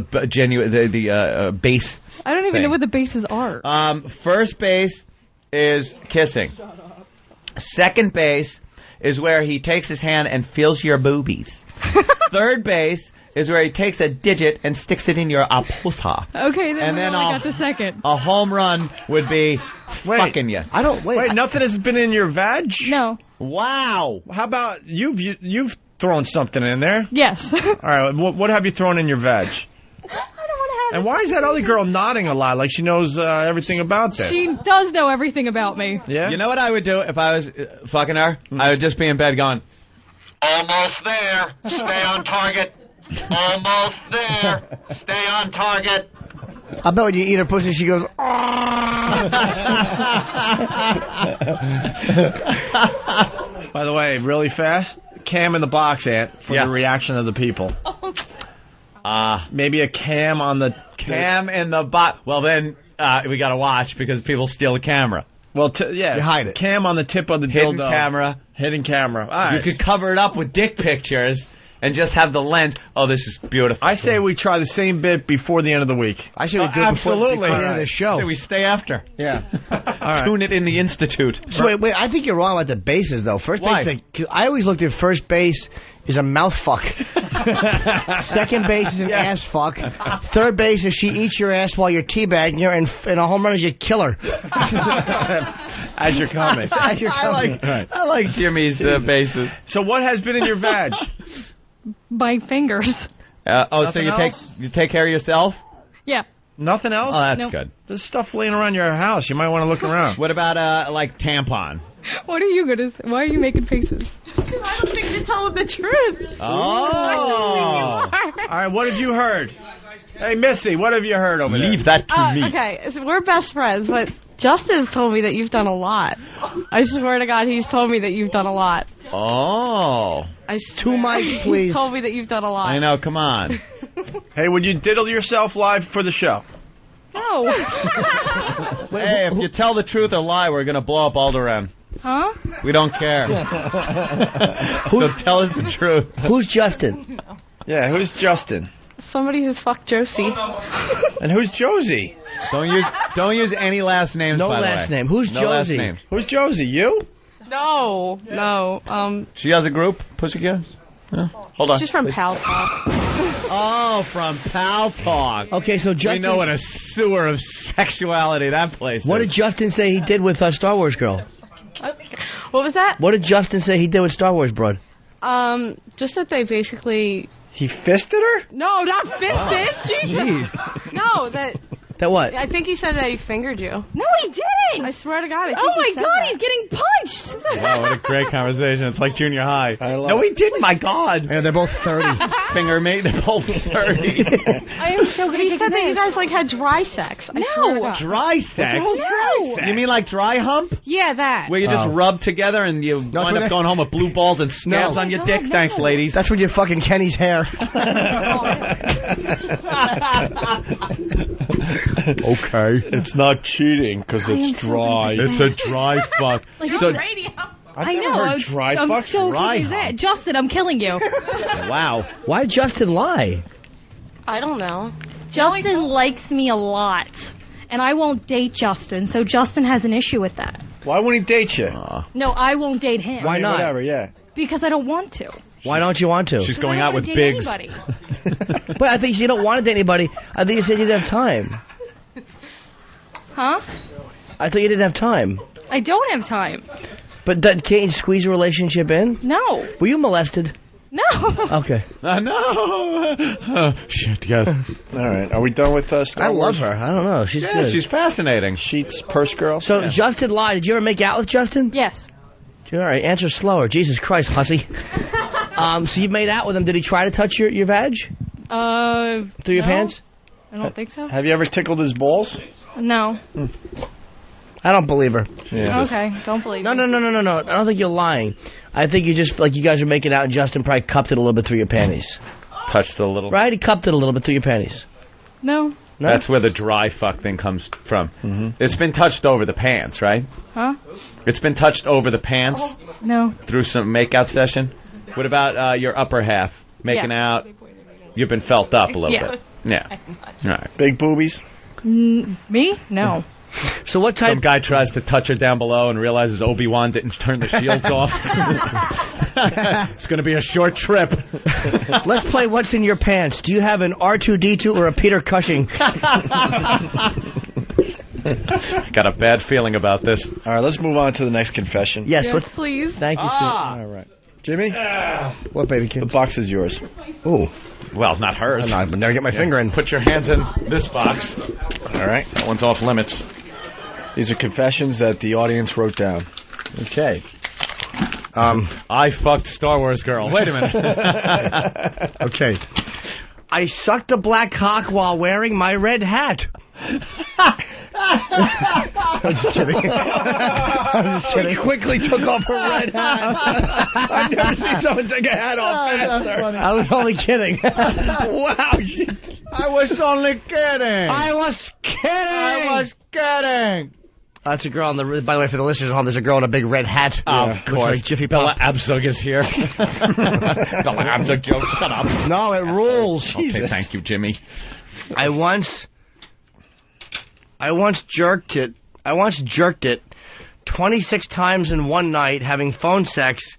base. I don't even know what the bases are. First base is kissing. Second base is where he takes his hand and feels your boobies. Third base is where he takes a digit and sticks it in your apusa. Okay, then And we then only got the second. A home run would be fucking you. I don't Wait, nothing has been in your vag? No. Wow. How about you've thrown something in there? Yes. All right. What have you thrown in your vag? And why is that other girl nodding a lot, like she knows everything about this? She does know everything about me. Yeah. You know what I would do if I was fucking her? I would just be in bed going, almost there. Stay on target. Almost there. Stay on target. I bet when you eat her pussy, she goes, By the way, really fast, cam in the box, Ant, for the reaction of the people. Maybe a cam on the... Cam in the box. Well, then we got to watch because people steal the camera. Well, yeah. You hide it. Cam on the tip of the Hidden dildo. camera. Hidden camera. All right. You could cover it up with dick pictures and just have the lens. Oh, this is beautiful. I say we try the same bit before the end of the week. I say we do it before the end of the show. So we stay after. Yeah. Right. Tune it in the Institute. So wait, I think you're wrong about the bases, though. First Why? base, I always looked at first base is a mouth fuck. Second base is an ass fuck. Third base is she eats your ass while you're teabagging her, and a home run is you kill her. As you're coming. As you're coming. I like Jimmy's bases. So what has been in your vag? My fingers. So Nothing you else? take care of yourself? Yeah. Nothing else? Oh, that's Nope. good. There's stuff laying around your house. You might want to look around. What about like tampon? What are you gonna say? Why are you making faces? I don't think you're telling the truth. Oh. All right, what have you heard? Hey, Missy, what have you heard over there? Leave that to me. Okay, so we're best friends, but Justin's told me that you've done a lot. I swear to God, he's told me that you've done a lot. Oh. I swear. mics, please. He's told me that you've done a lot. I know, come on. Hey, would you diddle yourself live for the show? No. Hey, if you tell the truth or lie, we're going to blow up Alderaan. Huh? We don't care. So tell us the truth. Who's Justin? Yeah, who's Justin? Somebody who's fucked Josie. And who's Josie? Don't use any last names. No by the last way. name. Who's No last Josie? name. Who's Josie? You? No. She has a group, Pussycats? Yeah. Hold on. She's from Pal Talk. Oh, from Pal Talk. Okay, so Justin... We know what a sewer of sexuality that place What is. did Justin say he did with Star Wars Girl? What was that? What did Justin say he did with Star Wars Broad? Just that they basically... He fisted her? No, not fisted. Jesus. No, that... That what? I think he said that he fingered you. No, he didn't. I swear to God. Oh my God, he's getting punched. Wow, what a great conversation. It's like junior high. No, he didn't, my God. Yeah, they're both 30. Finger me, they're both 30. I am so He said that you guys like had dry sex. I swear to God. Dry sex? No. You mean like dry hump? Yeah, that. Where you just rub together and you wind up going home with blue balls and scabs on your dick? Thanks, ladies. That's when you're fucking Kenny's hair. Okay. It's not cheating because it's dry. It's a dry fuck. Like So- it's radio. I never know. heard dry I'm fuck. so Dry good at hump. that. Justin, I'm killing you. Wow. Why did Justin lie? I don't know. Justin likes me a lot. And I won't date Justin, so Justin has an issue with that. Why won't he date you? No, I won't date him. Why not? Whatever, yeah. Because I don't want to. Why don't you want to? She's Because going I out don't with wanna date Biggs. anybody. But I think you don't want to date anybody. I think you said you didn't have time. Huh? I thought you didn't have time. I don't have time. But can't you squeeze a relationship in? No. Were you molested? No. Okay. No. Oh, shit, yes. All right. Are we done with Star I Wars? love her. I don't know. She's good. She's fascinating. Sheets, purse girl. So Justin lied. Did you ever make out with Justin? Yes. All right. Answer slower. Jesus Christ, hussy. So you made out with him. Did he try to touch your vag? Through your no. pants? I don't think so. Have you ever tickled his balls? No. I don't believe her. Yeah. Okay, don't believe No. me. I don't think you're lying. I think you just, like, you guys are making out and Justin probably cupped it a little bit through your panties. Touched a little. Right? He cupped it a little bit through your panties. No. No? That's where the dry fuck thing comes from. It's been touched over the pants, right? Huh? It's been touched over the pants No. through some makeout session. What about your upper half? Making out? You've been felt up a little bit. Yeah. All right. Big boobies? Me? No. So what type... Some guy tries to touch her down below and realizes Obi-Wan didn't turn the shields off. It's going to be a short trip. Let's play What's in Your Pants. Do you have an R2-D2 or a Peter Cushing? Got a bad feeling about this. All right, let's move on to the next confession. Yes, let's... please. Thank you. All right. Jimmy? What, baby kid? The box is yours. Ooh. Well, not hers. I would never get my finger in. Put your hands in this box. All right. That one's off limits. These are confessions that the audience wrote down. Okay. I fucked Star Wars girl. Wait a minute. Okay. I sucked a black cock while wearing my red hat. I'm just kidding. I'm just kidding. He quickly took off her red hat. I've never seen someone take a hat off faster. I was only kidding. Wow. I was only kidding. I was kidding. That's a girl on the... By the way, for the listeners at home, there's a girl in a big red hat. Of course. Like Jiffy Bella Pop. Abzug is here. Bella Abzug joke. Shut up. No, it rules. Okay, Jesus. thank you, Jimmy. I once jerked it 26 times in one night having phone sex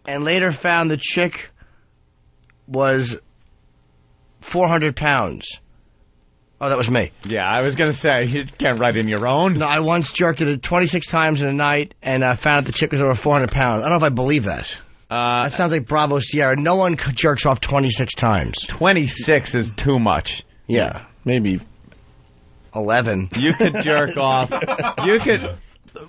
and later found the chick was 400 pounds. Oh, that was me. Yeah, I was going to say, you can't write in your own. No, I once jerked it 26 times in a night and found out the chick was over 400 pounds. I don't know if I believe that. That sounds like Bravo Sierra. No one jerks off 26 times. 26 is too much. Yeah. Maybe 11. You could jerk off. You could...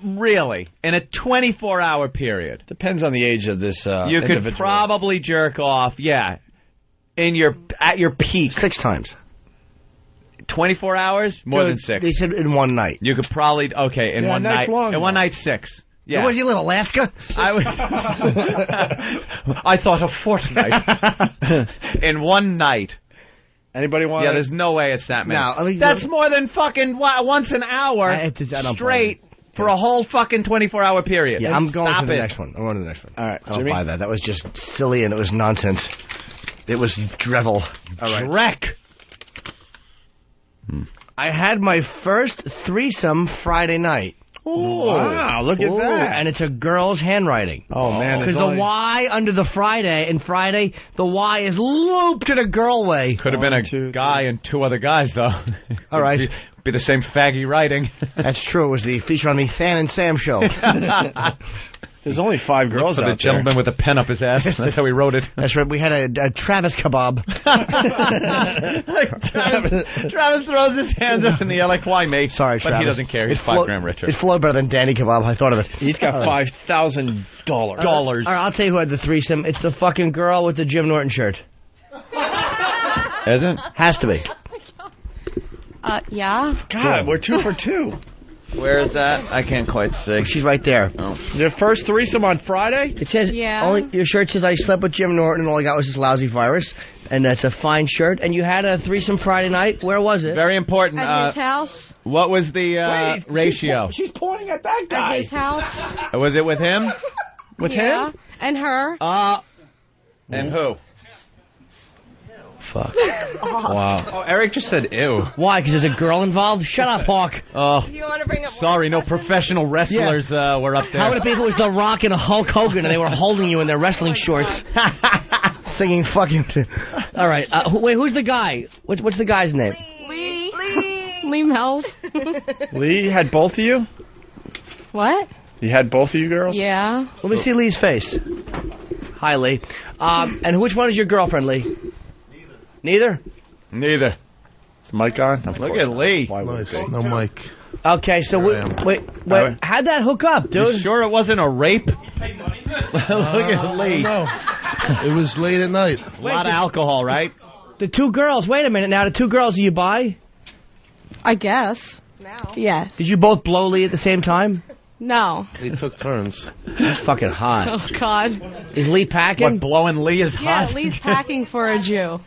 Really? In a 24-hour period. Depends on the age of this you could individual. probably jerk off, at your peak. 6 times. 24 hours? More than 6. They said in one night. You could probably, in one night. Long, in one night, 6. Yeah. Where do you live, Alaska? I thought a fortnight. In one night. Anybody want? Yeah, there's no way it's that many. No, that's more than fucking once an hour I don't straight for a whole fucking 24-hour period. Yeah, I'm going Stop to the it. next one. I'm going to the next one. All right, I don't Jimmy? buy that. That was just silly and it was nonsense. It was drivel. All right. Dreck. I had my first threesome Friday night. Wow, look at that. And it's a girl's handwriting. Oh, man. Because the Y under the Friday, and Friday, the Y is looped in a girl way. Could have been a guy and two other guys, though. All right. Be the same faggy writing. That's true. It was the feature on the Fan and Sam show. There's only 5 girls for out the gentleman with a pen up his ass. That's how he wrote it. That's right. We had a Travis kebab. Travis throws his hands up in the air like, why, mate? Sorry, But Travis. he doesn't care. He's 5 grand richer. It flowed better than Danny kebab. I thought of it. He's got $5,000. All right, I'll tell you who had the threesome. It's the fucking girl with the Jim Norton shirt. Isn't? Has to be. Yeah. God, we're 2 for 2. Where is that? I can't quite see. She's right there. Oh. Your first threesome on Friday? It says, Yeah. your shirt says, I slept with Jim Norton and all I got was this lousy virus. And that's a fine shirt. And you had a threesome Friday night. Where was it? Very important. At his house. What was the ratio? She's pointing at that guy. At his house. Was it with him? With Yeah. him? And her. And who? Fuck. Wow. Oh, Eric just said ew. Why? Because there's a girl involved? Shut up, Hawk. Oh. You want to bring up Sorry, no professional wrestlers were up there. How many people was The Rock and Hulk Hogan and they were holding you in their wrestling shorts? Singing fucking... All right. Wait, who's the guy? What's the guy's name? Lee Mells. Lee had both of you? What? You had both of you girls? Yeah. Let me see Lee's face. Hi, Lee. And which one is your girlfriend, Lee? Neither? Neither. Is Mike on? Look at Lee. Nice. No mic. Okay, so wait. How'd that hook up, dude? You sure it wasn't a rape? Look at Lee. No. It was late at night. A lot of alcohol, right? The 2 girls. Wait a minute now. The 2 girls you buy? I guess. Now. Yes. Did you both blow Lee at the same time? No. They took turns. That's fucking hot. Oh, God. Is Lee packing? What, blowing Lee is hot? Yeah, Lee's packing for a Jew.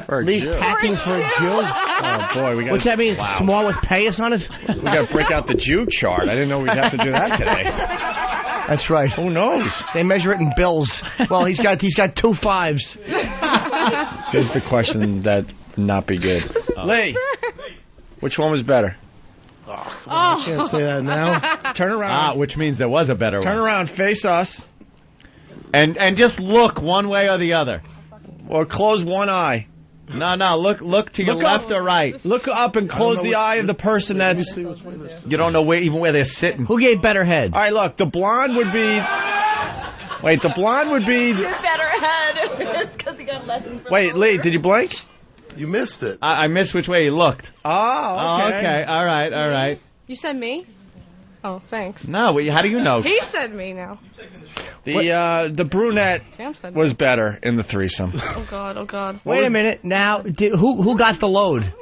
Lee's packing for a Jew? Oh, boy. We got. What's that mean? Small with payas on it? We got to break out the Jew chart. I didn't know we'd have to do that today. That's right. Who knows? They measure it in bills. Well, he's got 2 5s. Here's the question that would not be good. Lee, which one was better? I can't say that now. Turn around. Which means there was a better one. Turn around. Face us. And just look one way or the other. Or close one eye. No, look to your left or right. Look up and close the eye of the person that's... You don't know where they're sitting. Who gave better head? All right, look, the blonde would be... Wait, the blonde would be... Your better head. It's because he got lessons from Wait, Lee, did you blink? You missed it. I missed which way you looked. Oh, okay. Okay. All right. You said me? Oh, thanks. No, how do you know? He said me now. The brunette Sam said was better in the threesome. Oh, God. Wait a minute. Now, who got the load?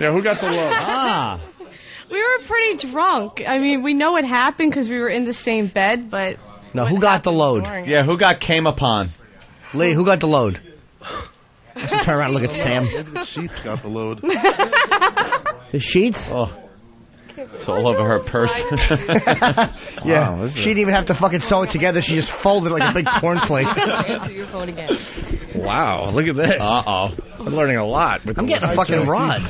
Yeah, who got the load? We were pretty drunk. I mean, we know it happened because we were in the same bed, but... No, who got the load? Yeah, who got came upon? Lee, who got the load? I should turn around and look at Sam. Maybe the sheets got the load. The sheets? Oh. It's all over her purse. Yeah, Wow, she didn't even have to fucking sew it together. She just folded it like a big cornflake. Answer your phone again. Wow, look at this. Uh-oh. I'm learning a lot. With I'm getting a fucking rod.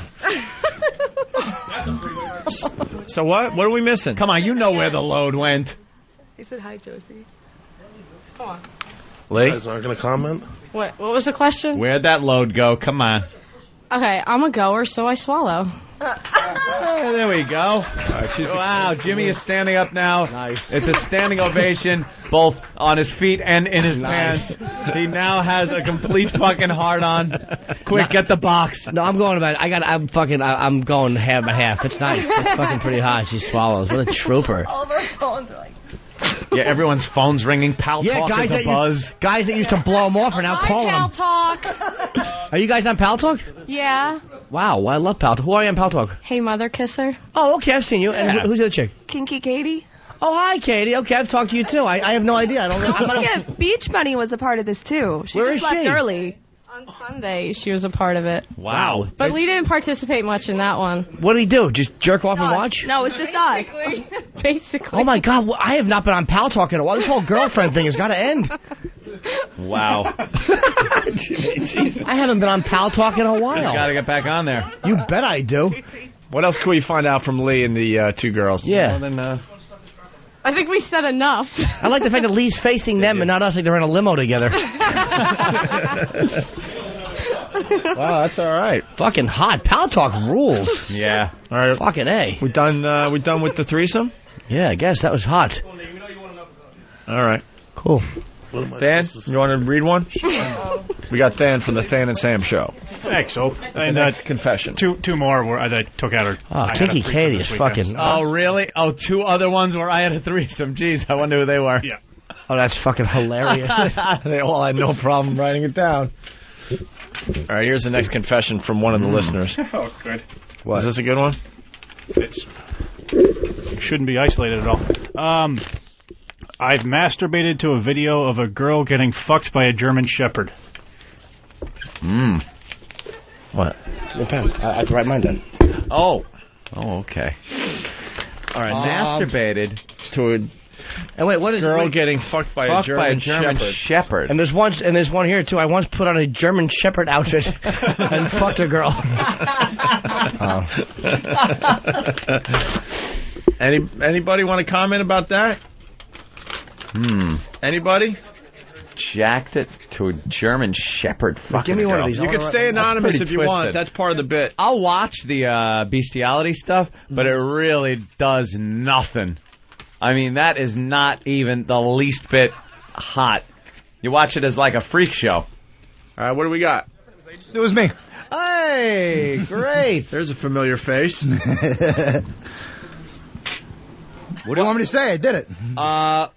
So what? What are we missing? Come on, you know where the load went. He said hi, Josie. Come on. You Lee? guys aren't going to comment? What was the question? Where'd that load go? Come on. Okay, I'm a goer, so I swallow. Hey, there we go. Wow, Jimmy is standing up now. Nice. It's a standing ovation, both on his feet and in his Nice. pants. He now has a complete fucking hard-on. Quick, get the box. No, I'm going about it. I'm going half and half. It's nice. It's fucking pretty hot. She swallows. What a trooper. All of our phones are like... Yeah, everyone's phone's ringing. Pal Yeah, Talk guys is a buzz. guys that used to blow them off are now calling Pal them. Talk. Are you guys on Pal Talk? Yeah. Wow, I love Pal Talk. Who are you on Pal Talk? Hey, Mother Kisser. Oh, okay, I've seen you. And Yeah. who's the other chick? Kinky Katie? Oh, hi, Katie. Okay, I've talked to you too. I have no idea. I don't know. Yeah, Beach Bunny was a part of this too. She Where just is left she? early. On Sunday, she was a part of it. Wow. But Lee didn't participate much in that one. What did he do? Just jerk off and watch? No, it's just us. Basically. Oh my God, I have not been on Pal Talk in a while. This whole girlfriend thing has got to end. Wow. I haven't been on Pal Talk in a while. You gotta get back on there. You bet I do. What else can we find out from Lee and the two girls? Yeah. Well, then, I think we said enough. I like the fact that Lee's facing them and not us, like they're in a limo together. Wow, that's all right. Fucking hot. Power Talk rules. Yeah. All right. Fucking A. We done with the threesome? Yeah, I guess that was hot. All right. Cool. Than, you want to read one? We got Than from the Than and Sam show. Thanks, so. And that's confession. Two more where I took out. Kinky Katie is fucking. Oh, really? Oh, 2 other ones where I had a threesome. Jeez, I wonder who they were. Yeah. Oh, that's fucking hilarious. They all had no problem writing it down. All right, here's the next confession from one of the listeners. Oh, good. What? Is this a good one? It shouldn't be isolated at all. I've masturbated to a video of a girl getting fucked by a German Shepherd. What? Depends. I have to write mine down. Oh, okay. All right, masturbated to a and wait, what is girl getting fucked by a German Shepherd? And there's one here too. I once put on a German Shepherd outfit and fucked a girl. Anybody want to comment about that? Anybody? Jacked it to a German Shepherd. Give me one of these. You can stay anonymous if you want. That's part of the bit. I'll watch the bestiality stuff, but it really does nothing. I mean, that is not even the least bit hot. You watch it as like a freak show. All right, what do we got? It was me. Hey, great. There's a familiar face. What do you want me to say? I did it.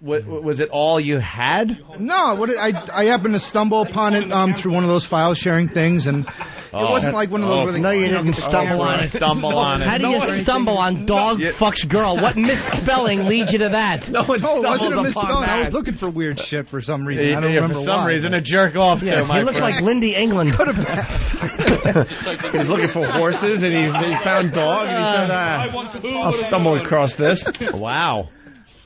Was it all you had? No, I happened to stumble upon it through one of those file sharing things, and it wasn't like one of those. No, you didn't stumble on it. How do you stumble on dog fucks girl? What misspelling leads you to that? No, it wasn't a misspelling. I was looking for weird shit for some reason. I don't remember for some reason, a jerk off too. He looks like Lindy England. He's looking for horses, and he found dog, and he said, "I'll stumble across this." Wow.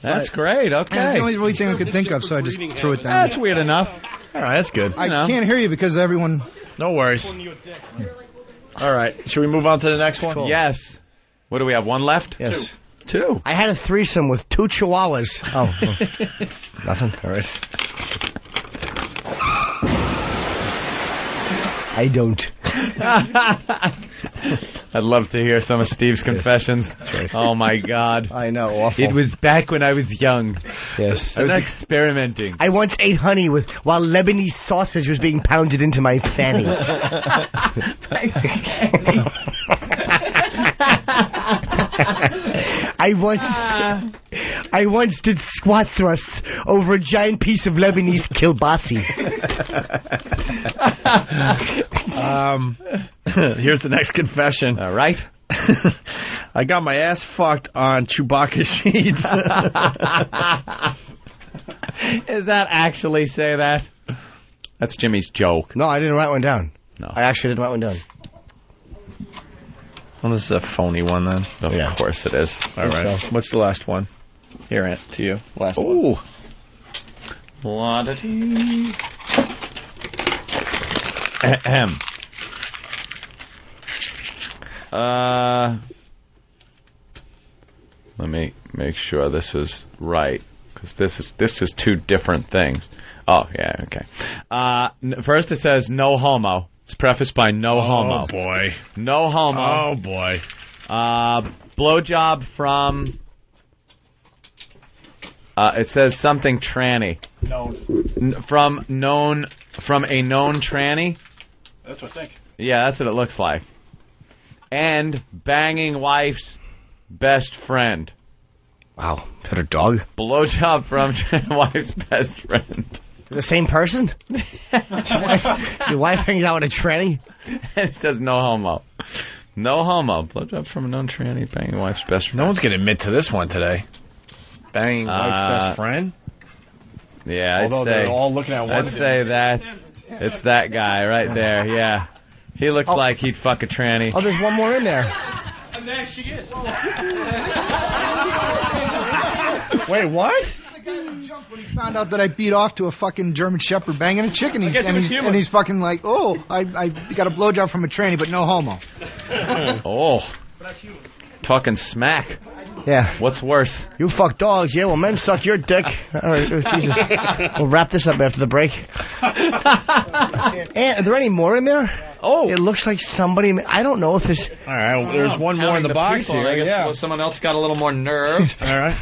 That's great. Okay. That's the only really thing I could think of, so I just threw it down. That's weird enough. All right, that's good. I can't hear you because everyone... No worries. All right. Should we move on to the next one? Cool. Yes. What do we have? One left? Yes. Two. I had a threesome with 2 chihuahuas. Oh. Nothing? All right. I don't. I'd love to hear some of Steve's confessions. Right. Oh, my God. I know. Awful. It was back when I was young. Yes. I was experimenting. I once ate honey while Lebanese sausage was being pounded into my fanny. I once did squat thrusts over a giant piece of Lebanese kielbasi. Here's the next confession. All right. I got my ass fucked on Chewbacca sheets. Does that actually say that? That's Jimmy's joke. No, I didn't write one down. No. I actually didn't write one down. Well, this is a phony one then. Of course it is. All right. What's the last one? Here, Ant, to you. Last one. Ooh. La-da-dee. Ahem. Let me make sure this is right, because this is 2 different things. Oh, yeah, okay. First it says no homo. It's prefaced by no homo. Oh, boy. No homo. Oh, boy. Blowjob from... it says something tranny. From a known tranny. That's what I think. Yeah, that's what it looks like. And banging wife's best friend. Wow. Is that a dog? Blowjob from wife's best friend. The same person? Your wife hangs out with a tranny? It says no homo. No homo. Blowjob from a known tranny, banging wife's best friend. No one's going to admit to this one today. Banging wife's best friend? Yeah, Although they're all looking at one. I'd say it's that guy right there, yeah. He looks like he'd fuck a tranny. Oh, there's one more in there. And there she is. Wait, what? The guy who jumped when he found out that I beat off to a fucking German Shepherd banging a chicken. And he's fucking like, oh, I got a blowjob from a tranny, but no homo. Oh. Talking smack. Yeah. What's worse? You fuck dogs, yeah? Well, men suck your dick. All right, Jesus. We'll wrap this up after the break. And are there any more in there? Oh. It looks like somebody... I don't know if this... All right, well, there's one more in the box people, here. I guess Yeah. someone else got a little more nerve. All right.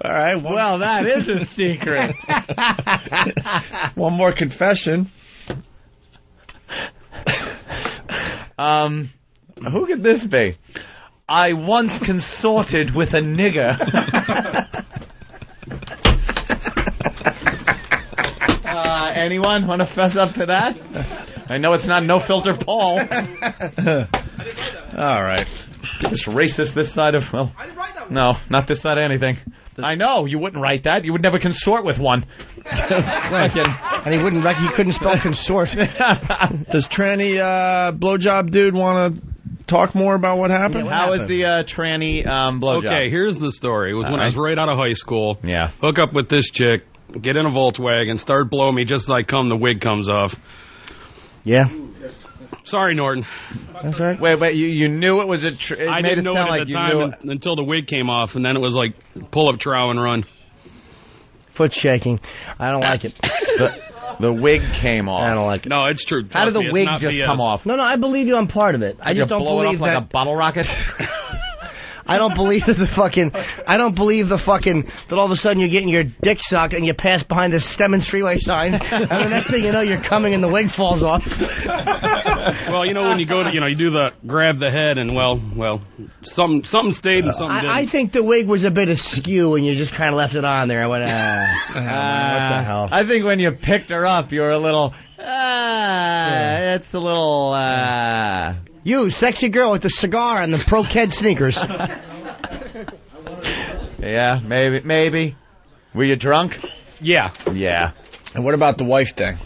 All right. Well, that is a secret. One more confession. Who could this be? I once consorted with a nigger. Anyone want to fess up to that? I know it's not No Filter Paul. All right. This racist this side of... Well, no, not this side of anything. I know, you wouldn't write that. You would never consort with one. And he couldn't spell consort. Does tranny blowjob dude want to talk more about what happened? How is the tranny blowjob? Okay, here's the story. It was when I was right out of high school. Yeah. Hook up with this chick, get in a Volkswagen, start blowing me just as I come, the wig comes off. Yeah. Sorry, Norton. That's right. Wait, you knew it was a... I didn't know it at the time until the wig came off, and then it was like pull up, trow, and run. Foot shaking. I don't like it. The wig came off. I don't like it. No, it's true. How did the Trust me, wig it's not just BS. come off? No, I believe you on part of it. I just don't blow believe it up like that... a bottle rocket? I don't believe that that all of a sudden you're getting your dick sucked and you pass behind the Stemmons Freeway sign and the next thing you know you're coming and the wig falls off. Well, you know, when you go to, you do the grab the head and, well, something stayed and something didn't. I think the wig was a bit askew and you just kind of left it on there. I went, what the hell? I think when you picked her up, you were a little, it's a little, You, sexy girl with the cigar and the Pro-Ked sneakers. Yeah, maybe. Were you drunk? Yeah. Yeah. And what about the wife thing?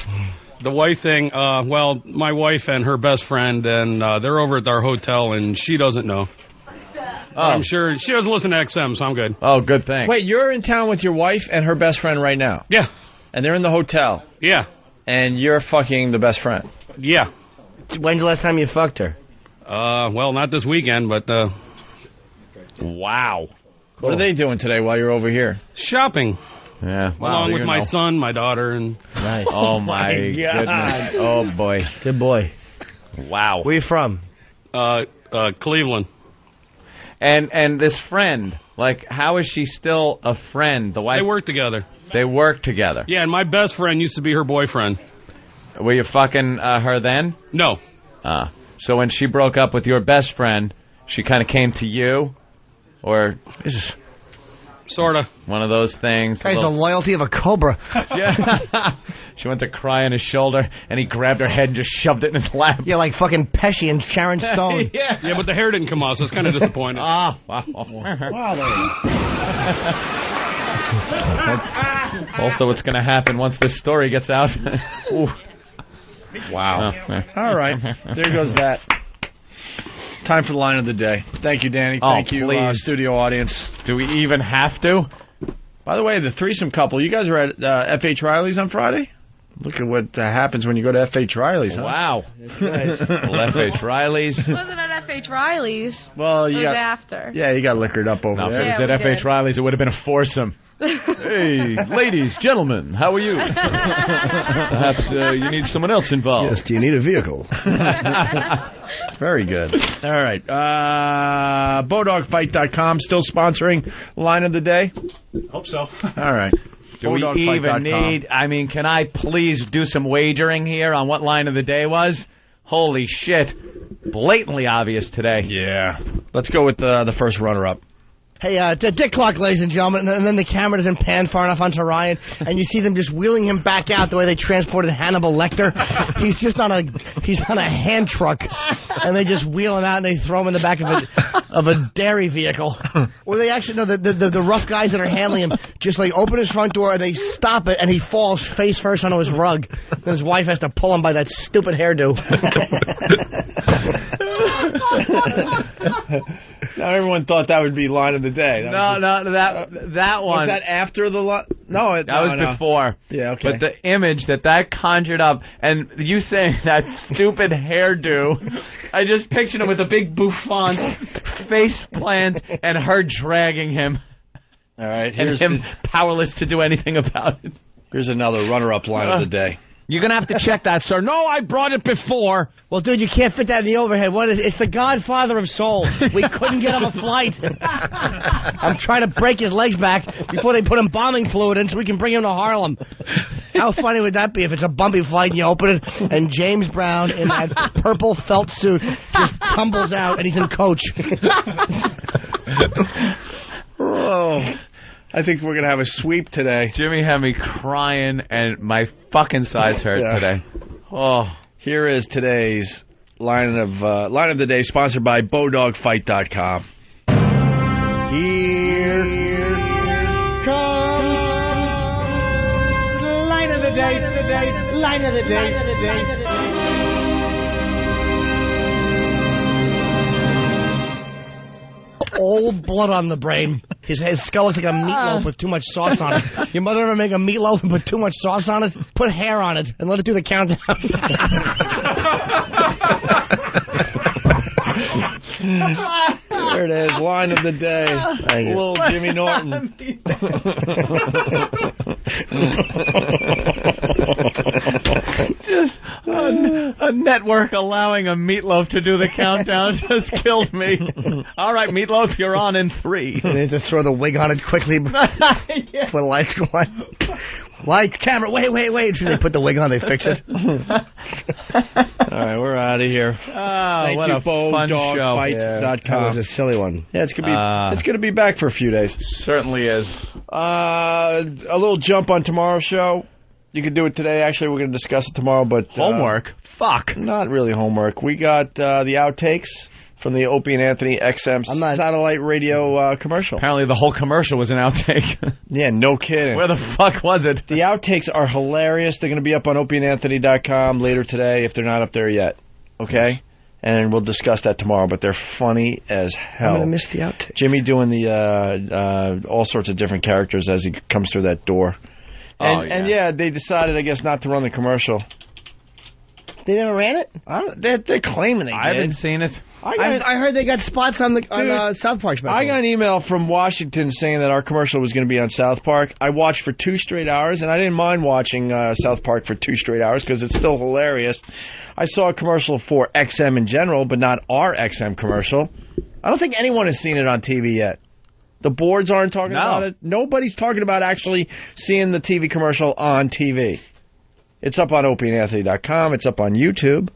The wife thing, my wife and her best friend, and they're over at our hotel, and she doesn't know. Oh. I'm sure she doesn't listen to XM, so I'm good. Oh, good thing. Wait, you're in town with your wife and her best friend right now? Yeah. And they're in the hotel? Yeah. And you're fucking the best friend? Yeah. When's the last time you fucked her? Well, not this weekend, but, wow. What are they doing today while you're over here? Shopping. Yeah. Along with my son, my daughter, and... Nice. Oh, my goodness. Oh, boy. Good boy. Wow. Where you from? Cleveland. And this friend, like, how is she still a friend? The wife? They work together. They work together. Yeah, and my best friend used to be her boyfriend. Were you fucking her then? No. So when she broke up with your best friend, she kind of came to you? Or... Sort of. One of those things. Guy's the loyalty of a cobra. Yeah. She went to cry on his shoulder, and he grabbed her head and just shoved it in his lap. Yeah, like fucking Pesci and Sharon Stone. Yeah, but the hair didn't come off, so it's kind of disappointing. Wow. That's also what's going to happen once this story gets out. Ooh. Wow. All right. There goes that. Time for the line of the day. Thank you, Danny. Thank you, studio audience. Do we even have to? By the way, the threesome couple, you guys were at F.H. Riley's on Friday? Look at what happens when you go to F.H. Riley's, huh? Wow. F.H. Riley's. Wasn't at F.H. Riley's. Well, it you was got after. Yeah, you got liquored up over there. If it was at F.H. Riley's, it would have been a foursome. Hey, ladies, gentlemen, how are you? Perhaps you need someone else involved. Yes, do you need a vehicle? Very good. All right. BowDogFight.com still sponsoring Line of the Day? Hope so. All right. Do we even need... I mean, can I please do some wagering here on what Line of the Day was? Holy shit. Blatantly obvious today. Yeah. Let's go with the first runner-up. Hey, it's a dick clock, ladies and gentlemen, and then the camera doesn't pan far enough onto Ryan, and you see them just wheeling him back out the way they transported Hannibal Lecter. He's just on a hand truck, and they just wheel him out and they throw him in the back of a dairy vehicle. Or they actually, no, the rough guys that are handling him just like open his front door and they stop it, and he falls face first onto his rug. His wife has to pull him by that stupid hairdo. Now everyone thought that would be line of the day. That one. Was that after the line? No, that was before. Yeah, okay. But the image that conjured up, and you saying that stupid hairdo, I just pictured him with a big bouffant, face plant, and her dragging him. All right, and him powerless to do anything about it. Here's another runner-up line of the day. You're going to have to check that, sir. No, I brought it before. Well, dude, you can't fit that in the overhead. It's the Godfather of Soul. We couldn't get him a flight. I'm trying to break his legs back before they put him bombing fluid in so we can bring him to Harlem. How funny would that be if it's a bumpy flight and you open it and James Brown in that purple felt suit just tumbles out and he's in coach. Oh, I think we're going to have a sweep today. Jimmy had me crying, and my fucking sides hurt today. Oh, here is today's line of the day, sponsored by BowDogFight.com. Here comes line of the day, line of the day. Old blood on the brain. His skull looks like a meatloaf with too much sauce on it. Your mother ever make a meatloaf and put too much sauce on it? Put hair on it and let it do the countdown. There it is, line of the day. Little Jimmy Norton. Just a network allowing a meatloaf to do the countdown just killed me. All right, meatloaf, you're on in 3. They need to throw the wig on it quickly when the lights go on. Lights, camera, wait. Should they put the wig on, they fix it. All right, we're out of here. Thank what you, a fun show. BowDogFights.com. That was a silly one. Yeah, it's gonna be back for a few days. Certainly is. A little jump on tomorrow's show. You can do it today. Actually, we're going to discuss it tomorrow. But homework? Fuck. Not really homework. We got the outtakes from the Opie and Anthony XM satellite radio commercial. Apparently the whole commercial was an outtake. Yeah, no kidding. Where the fuck was it? The outtakes are hilarious. They're going to be up on opieandanthony.com later today if they're not up there yet. Okay? And we'll discuss that tomorrow, but they're funny as hell. I'm going to miss the outtakes. Jimmy doing the all sorts of different characters as he comes through that door. And they decided, I guess, not to run the commercial. They never ran it? They're claiming they did. I haven't seen it. I heard they got spots on South Park special. I got an email from Washington saying that our commercial was going to be on South Park. I watched for 2 straight hours, and I didn't mind watching South Park for 2 straight hours because it's still hilarious. I saw a commercial for XM in general, but not our XM commercial. I don't think anyone has seen it on TV yet. The boards aren't talking about it. Nobody's talking about actually seeing the TV commercial on TV. It's up on opieandanthony.com. It's up on YouTube.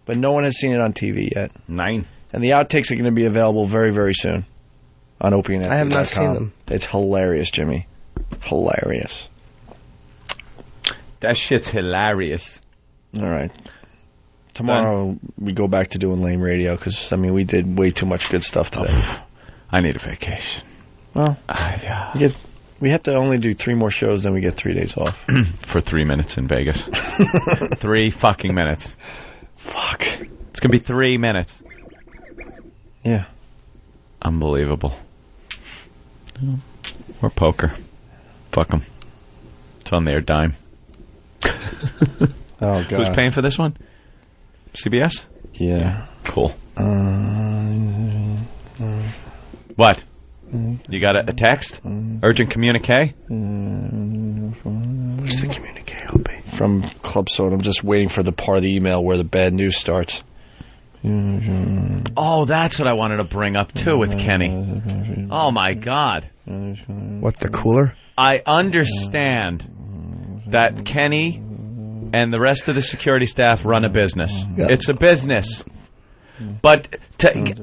But no one has seen it on TV yet. 9. And the outtakes are going to be available very, very soon on opieandanthony.com. I have not seen them. It's hilarious, Jimmy. Hilarious. That shit's hilarious. All right. Tomorrow we go back to doing lame radio because, we did way too much good stuff today. I need a vacation. Well, we have to only do 3 more shows, then we get 3 days off. For 3 minutes in Vegas. 3 fucking minutes. Fuck. It's going to be 3 minutes. Yeah. Unbelievable. Or poker. Fuck them. It's on their dime. Oh, God. Who's paying for this one? CBS? Yeah. Cool. What? You got a text? Urgent communique? What's the communique, Opie? From Club Soda. I'm just waiting for the part of the email where the bad news starts. Oh, that's what I wanted to bring up, too, with Kenny. Oh, my God. What, the cooler? I understand that Kenny and the rest of the security staff run a business. Yeah. It's a business. But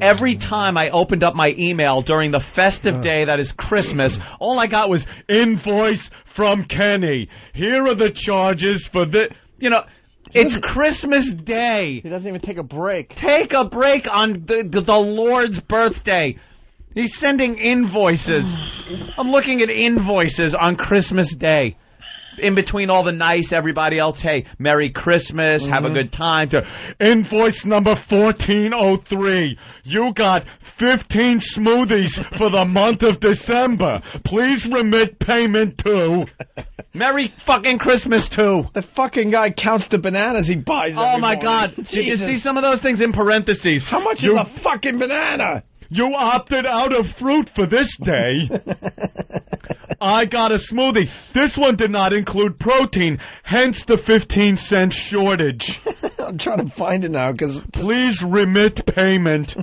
every time I opened up my email during the festive day that is Christmas, all I got was invoice from Kenny. Here are the charges for the... it's Christmas Day. He doesn't even take a break. Take a break on the Lord's birthday. He's sending invoices. I'm looking at invoices on Christmas Day. in between all the nice everybody else, hey, Merry Christmas, have a good time, to invoice number 1403. You got 15 smoothies for the month of December. Please remit payment to... Merry fucking Christmas, too. The fucking guy counts the bananas he buys every Oh, my morning. God. Did you see some of those things in parentheses? How much is a fucking banana? You opted out of fruit for this day. I got a smoothie. This one did not include protein, hence the 15-cent shortage. I'm trying to find it now, because... Please remit payment.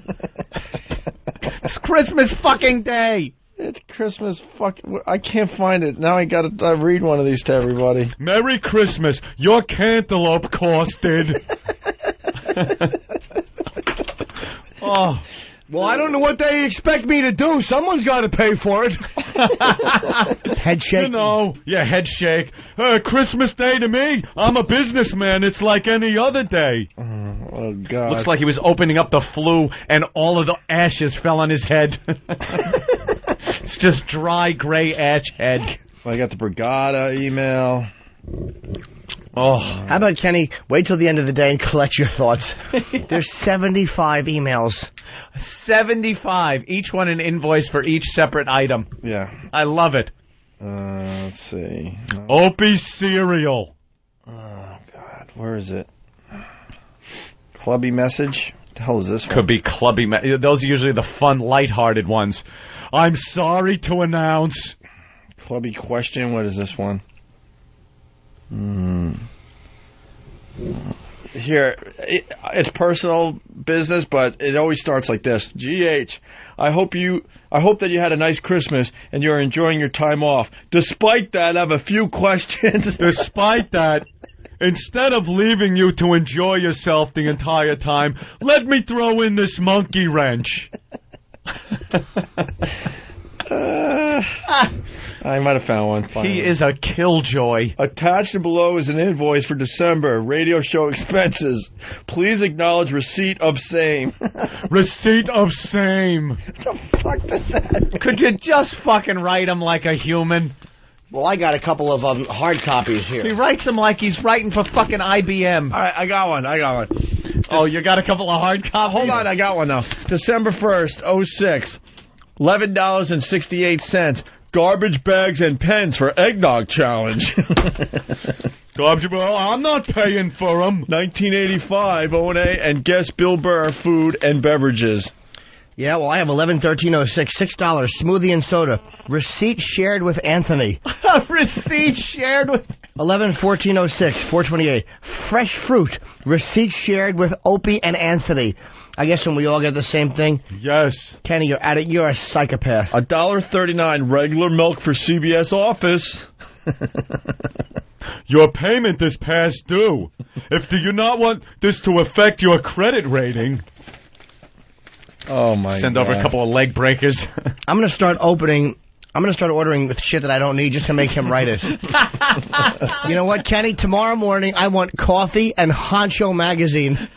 It's Christmas fucking day. It's Christmas fucking... I can't find it. Now I gotta read one of these to everybody. Merry Christmas. Your cantaloupe costed. Oh. Well, I don't know what they expect me to do. Someone's got to pay for it. Head shake. You know, head shake. Christmas Day to me, I'm a businessman. It's like any other day. Oh, God. Looks like he was opening up the flue and all of the ashes fell on his head. It's just dry, gray ash head. I got the Brigada email. Oh, how about, Kenny, wait till the end of the day and collect your thoughts. There's 75 emails. 75, each one an invoice for each separate item. Yeah. I love it. Let's see. Opie cereal. Oh, God. Where is it? Clubby message? What the hell is this one? Could be clubby. Those are usually the fun, lighthearted ones. I'm sorry to announce. Clubby question. What is this one? Here, it's personal business, but it always starts like this. GH, I hope that you had a nice Christmas and you're enjoying your time off. Despite that, I have a few questions. Despite that, instead of leaving you to enjoy yourself the entire time, let me throw in this monkey wrench. I might have found one. Finally. He is a killjoy. Attached below is an invoice for December radio show expenses. Please acknowledge receipt of same. Receipt of same. What the fuck does that? Could you just fucking write him like a human? Well, I got a couple of hard copies here. He writes them like he's writing for fucking IBM. All right, I got one. Oh, you got a couple of hard copies? Hold on, I got one, though. December 1st, 06. $11.68. Garbage bags and pens for eggnog challenge. Garbage, well, I'm not paying for them. 1985, O&A and guest Bill Burr food and beverages. Yeah, well, I have 11/13/06, $6, smoothie and soda. Receipt shared with Anthony. Receipt shared with... 11/14/06, $4.28. Fresh fruit. Receipt shared with Opie and Anthony. I guess when we all get the same thing. Yes. Kenny, you're at it. You're a psychopath. $1.39 regular milk for CBS office. Your payment is past due. If do you not want this to affect your credit rating... Oh, my God. Send over a couple of leg breakers. I'm going to start ordering with shit that I don't need just to make him write it. You know what, Kenny? Tomorrow morning, I want coffee and Honcho magazine.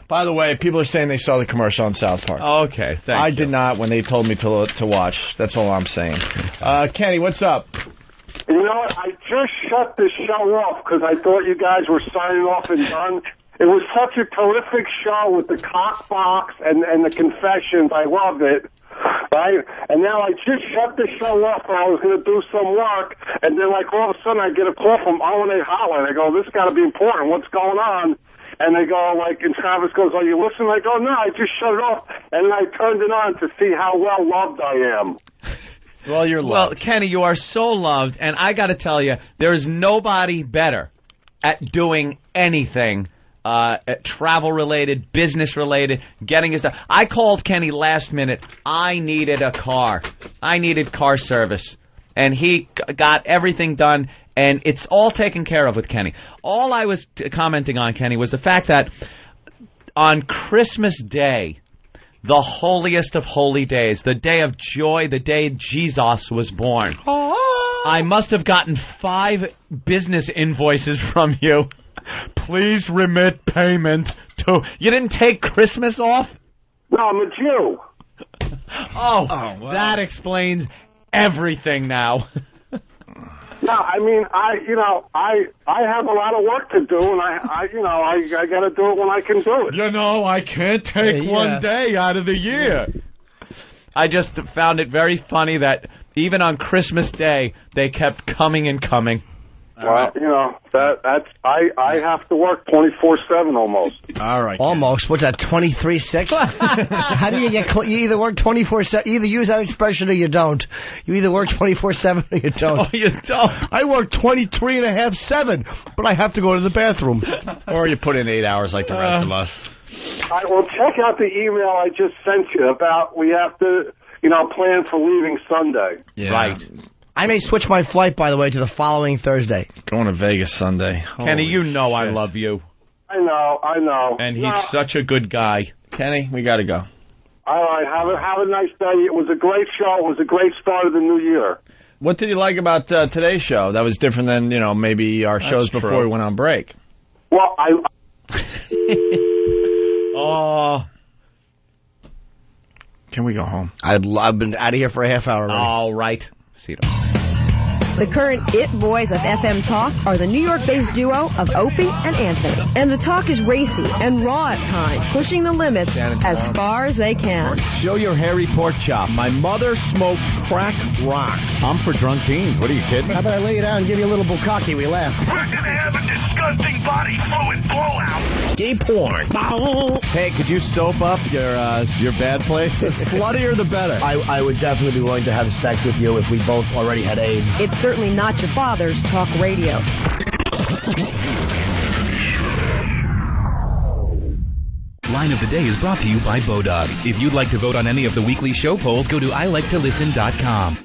By the way, people are saying they saw the commercial on South Park. Okay, thank I you. did not when they told me to watch. That's all I'm saying. Kenny, what's up? You know what? I just shut this show off because I thought you guys were signing off and done. It was such a terrific show with the cock box and the confessions. I loved it. Right? And now I just shut the show off and I was going to do some work. And then, like, all of a sudden I get a call from O&A Hotline. I go, this got to be important. What's going on? And they go, like, and Travis goes, are you listening? I go, no, I just shut it off. And I turned it on to see how well loved I am. Well, you're loved. Well, Kenny, you are so loved. And I got to tell you, there is nobody better at doing anything travel-related, business-related, getting his stuff. I called Kenny last minute. I needed a car. I needed car service. And he got everything done, and it's all taken care of with Kenny. All I was commenting on, Kenny, was the fact that on Christmas Day, the holiest of holy days, the day of joy, the day Jesus was born, I must have gotten 5 business invoices from you. Please remit payment to... You didn't take Christmas off? No, I'm a Jew. Wow. That explains everything now. No, I mean, I have a lot of work to do, and I got to do it when I can do it. You know, I can't take one day out of the year. I just found it very funny that even on Christmas Day, they kept coming and coming. Well, I have to work 24/7 almost. All right. Almost. What's that, 23/6? How do you get... You either work 24/7... Either use that expression or you don't. You either work 24/7 or you don't. Oh, you don't. I work 23.5/7, but I have to go to the bathroom. Or you put in 8 hours like the rest of us. All right, well, check out the email I just sent you about we have to, plan for leaving Sunday. Yeah. Right. I may switch my flight, by the way, to the following Thursday. Going to Vegas Sunday. Kenny, you know I love you. I know. And he's such a good guy. Kenny, we got to go. All right, have a nice day. It was a great show. It was a great start of the new year. What did you like about today's show? That was different than, maybe our shows before we went on break. Well, Oh. Can we go home? I've been out of here for a half hour already. All right. See you. The current it boys of FM Talk are the New York-based duo of Opie and Anthony. And the talk is racy and raw at times, pushing the limits as far as they can. Show your hairy pork chop. My mother smokes crack rock. I'm for drunk teens. What are you kidding? How about I lay you down and give you a little bukkake? We laugh. We're gonna have a disgusting body fluid blowout. Gay porn. Hey, could you soap up your bad place? The sluttier the better. I would definitely be willing to have sex with you if we both already had AIDS. It's certainly not your father's talk radio. Line of the Day is brought to you by Bodog. If you'd like to vote on any of the weekly show polls, go to iliketolisten.com.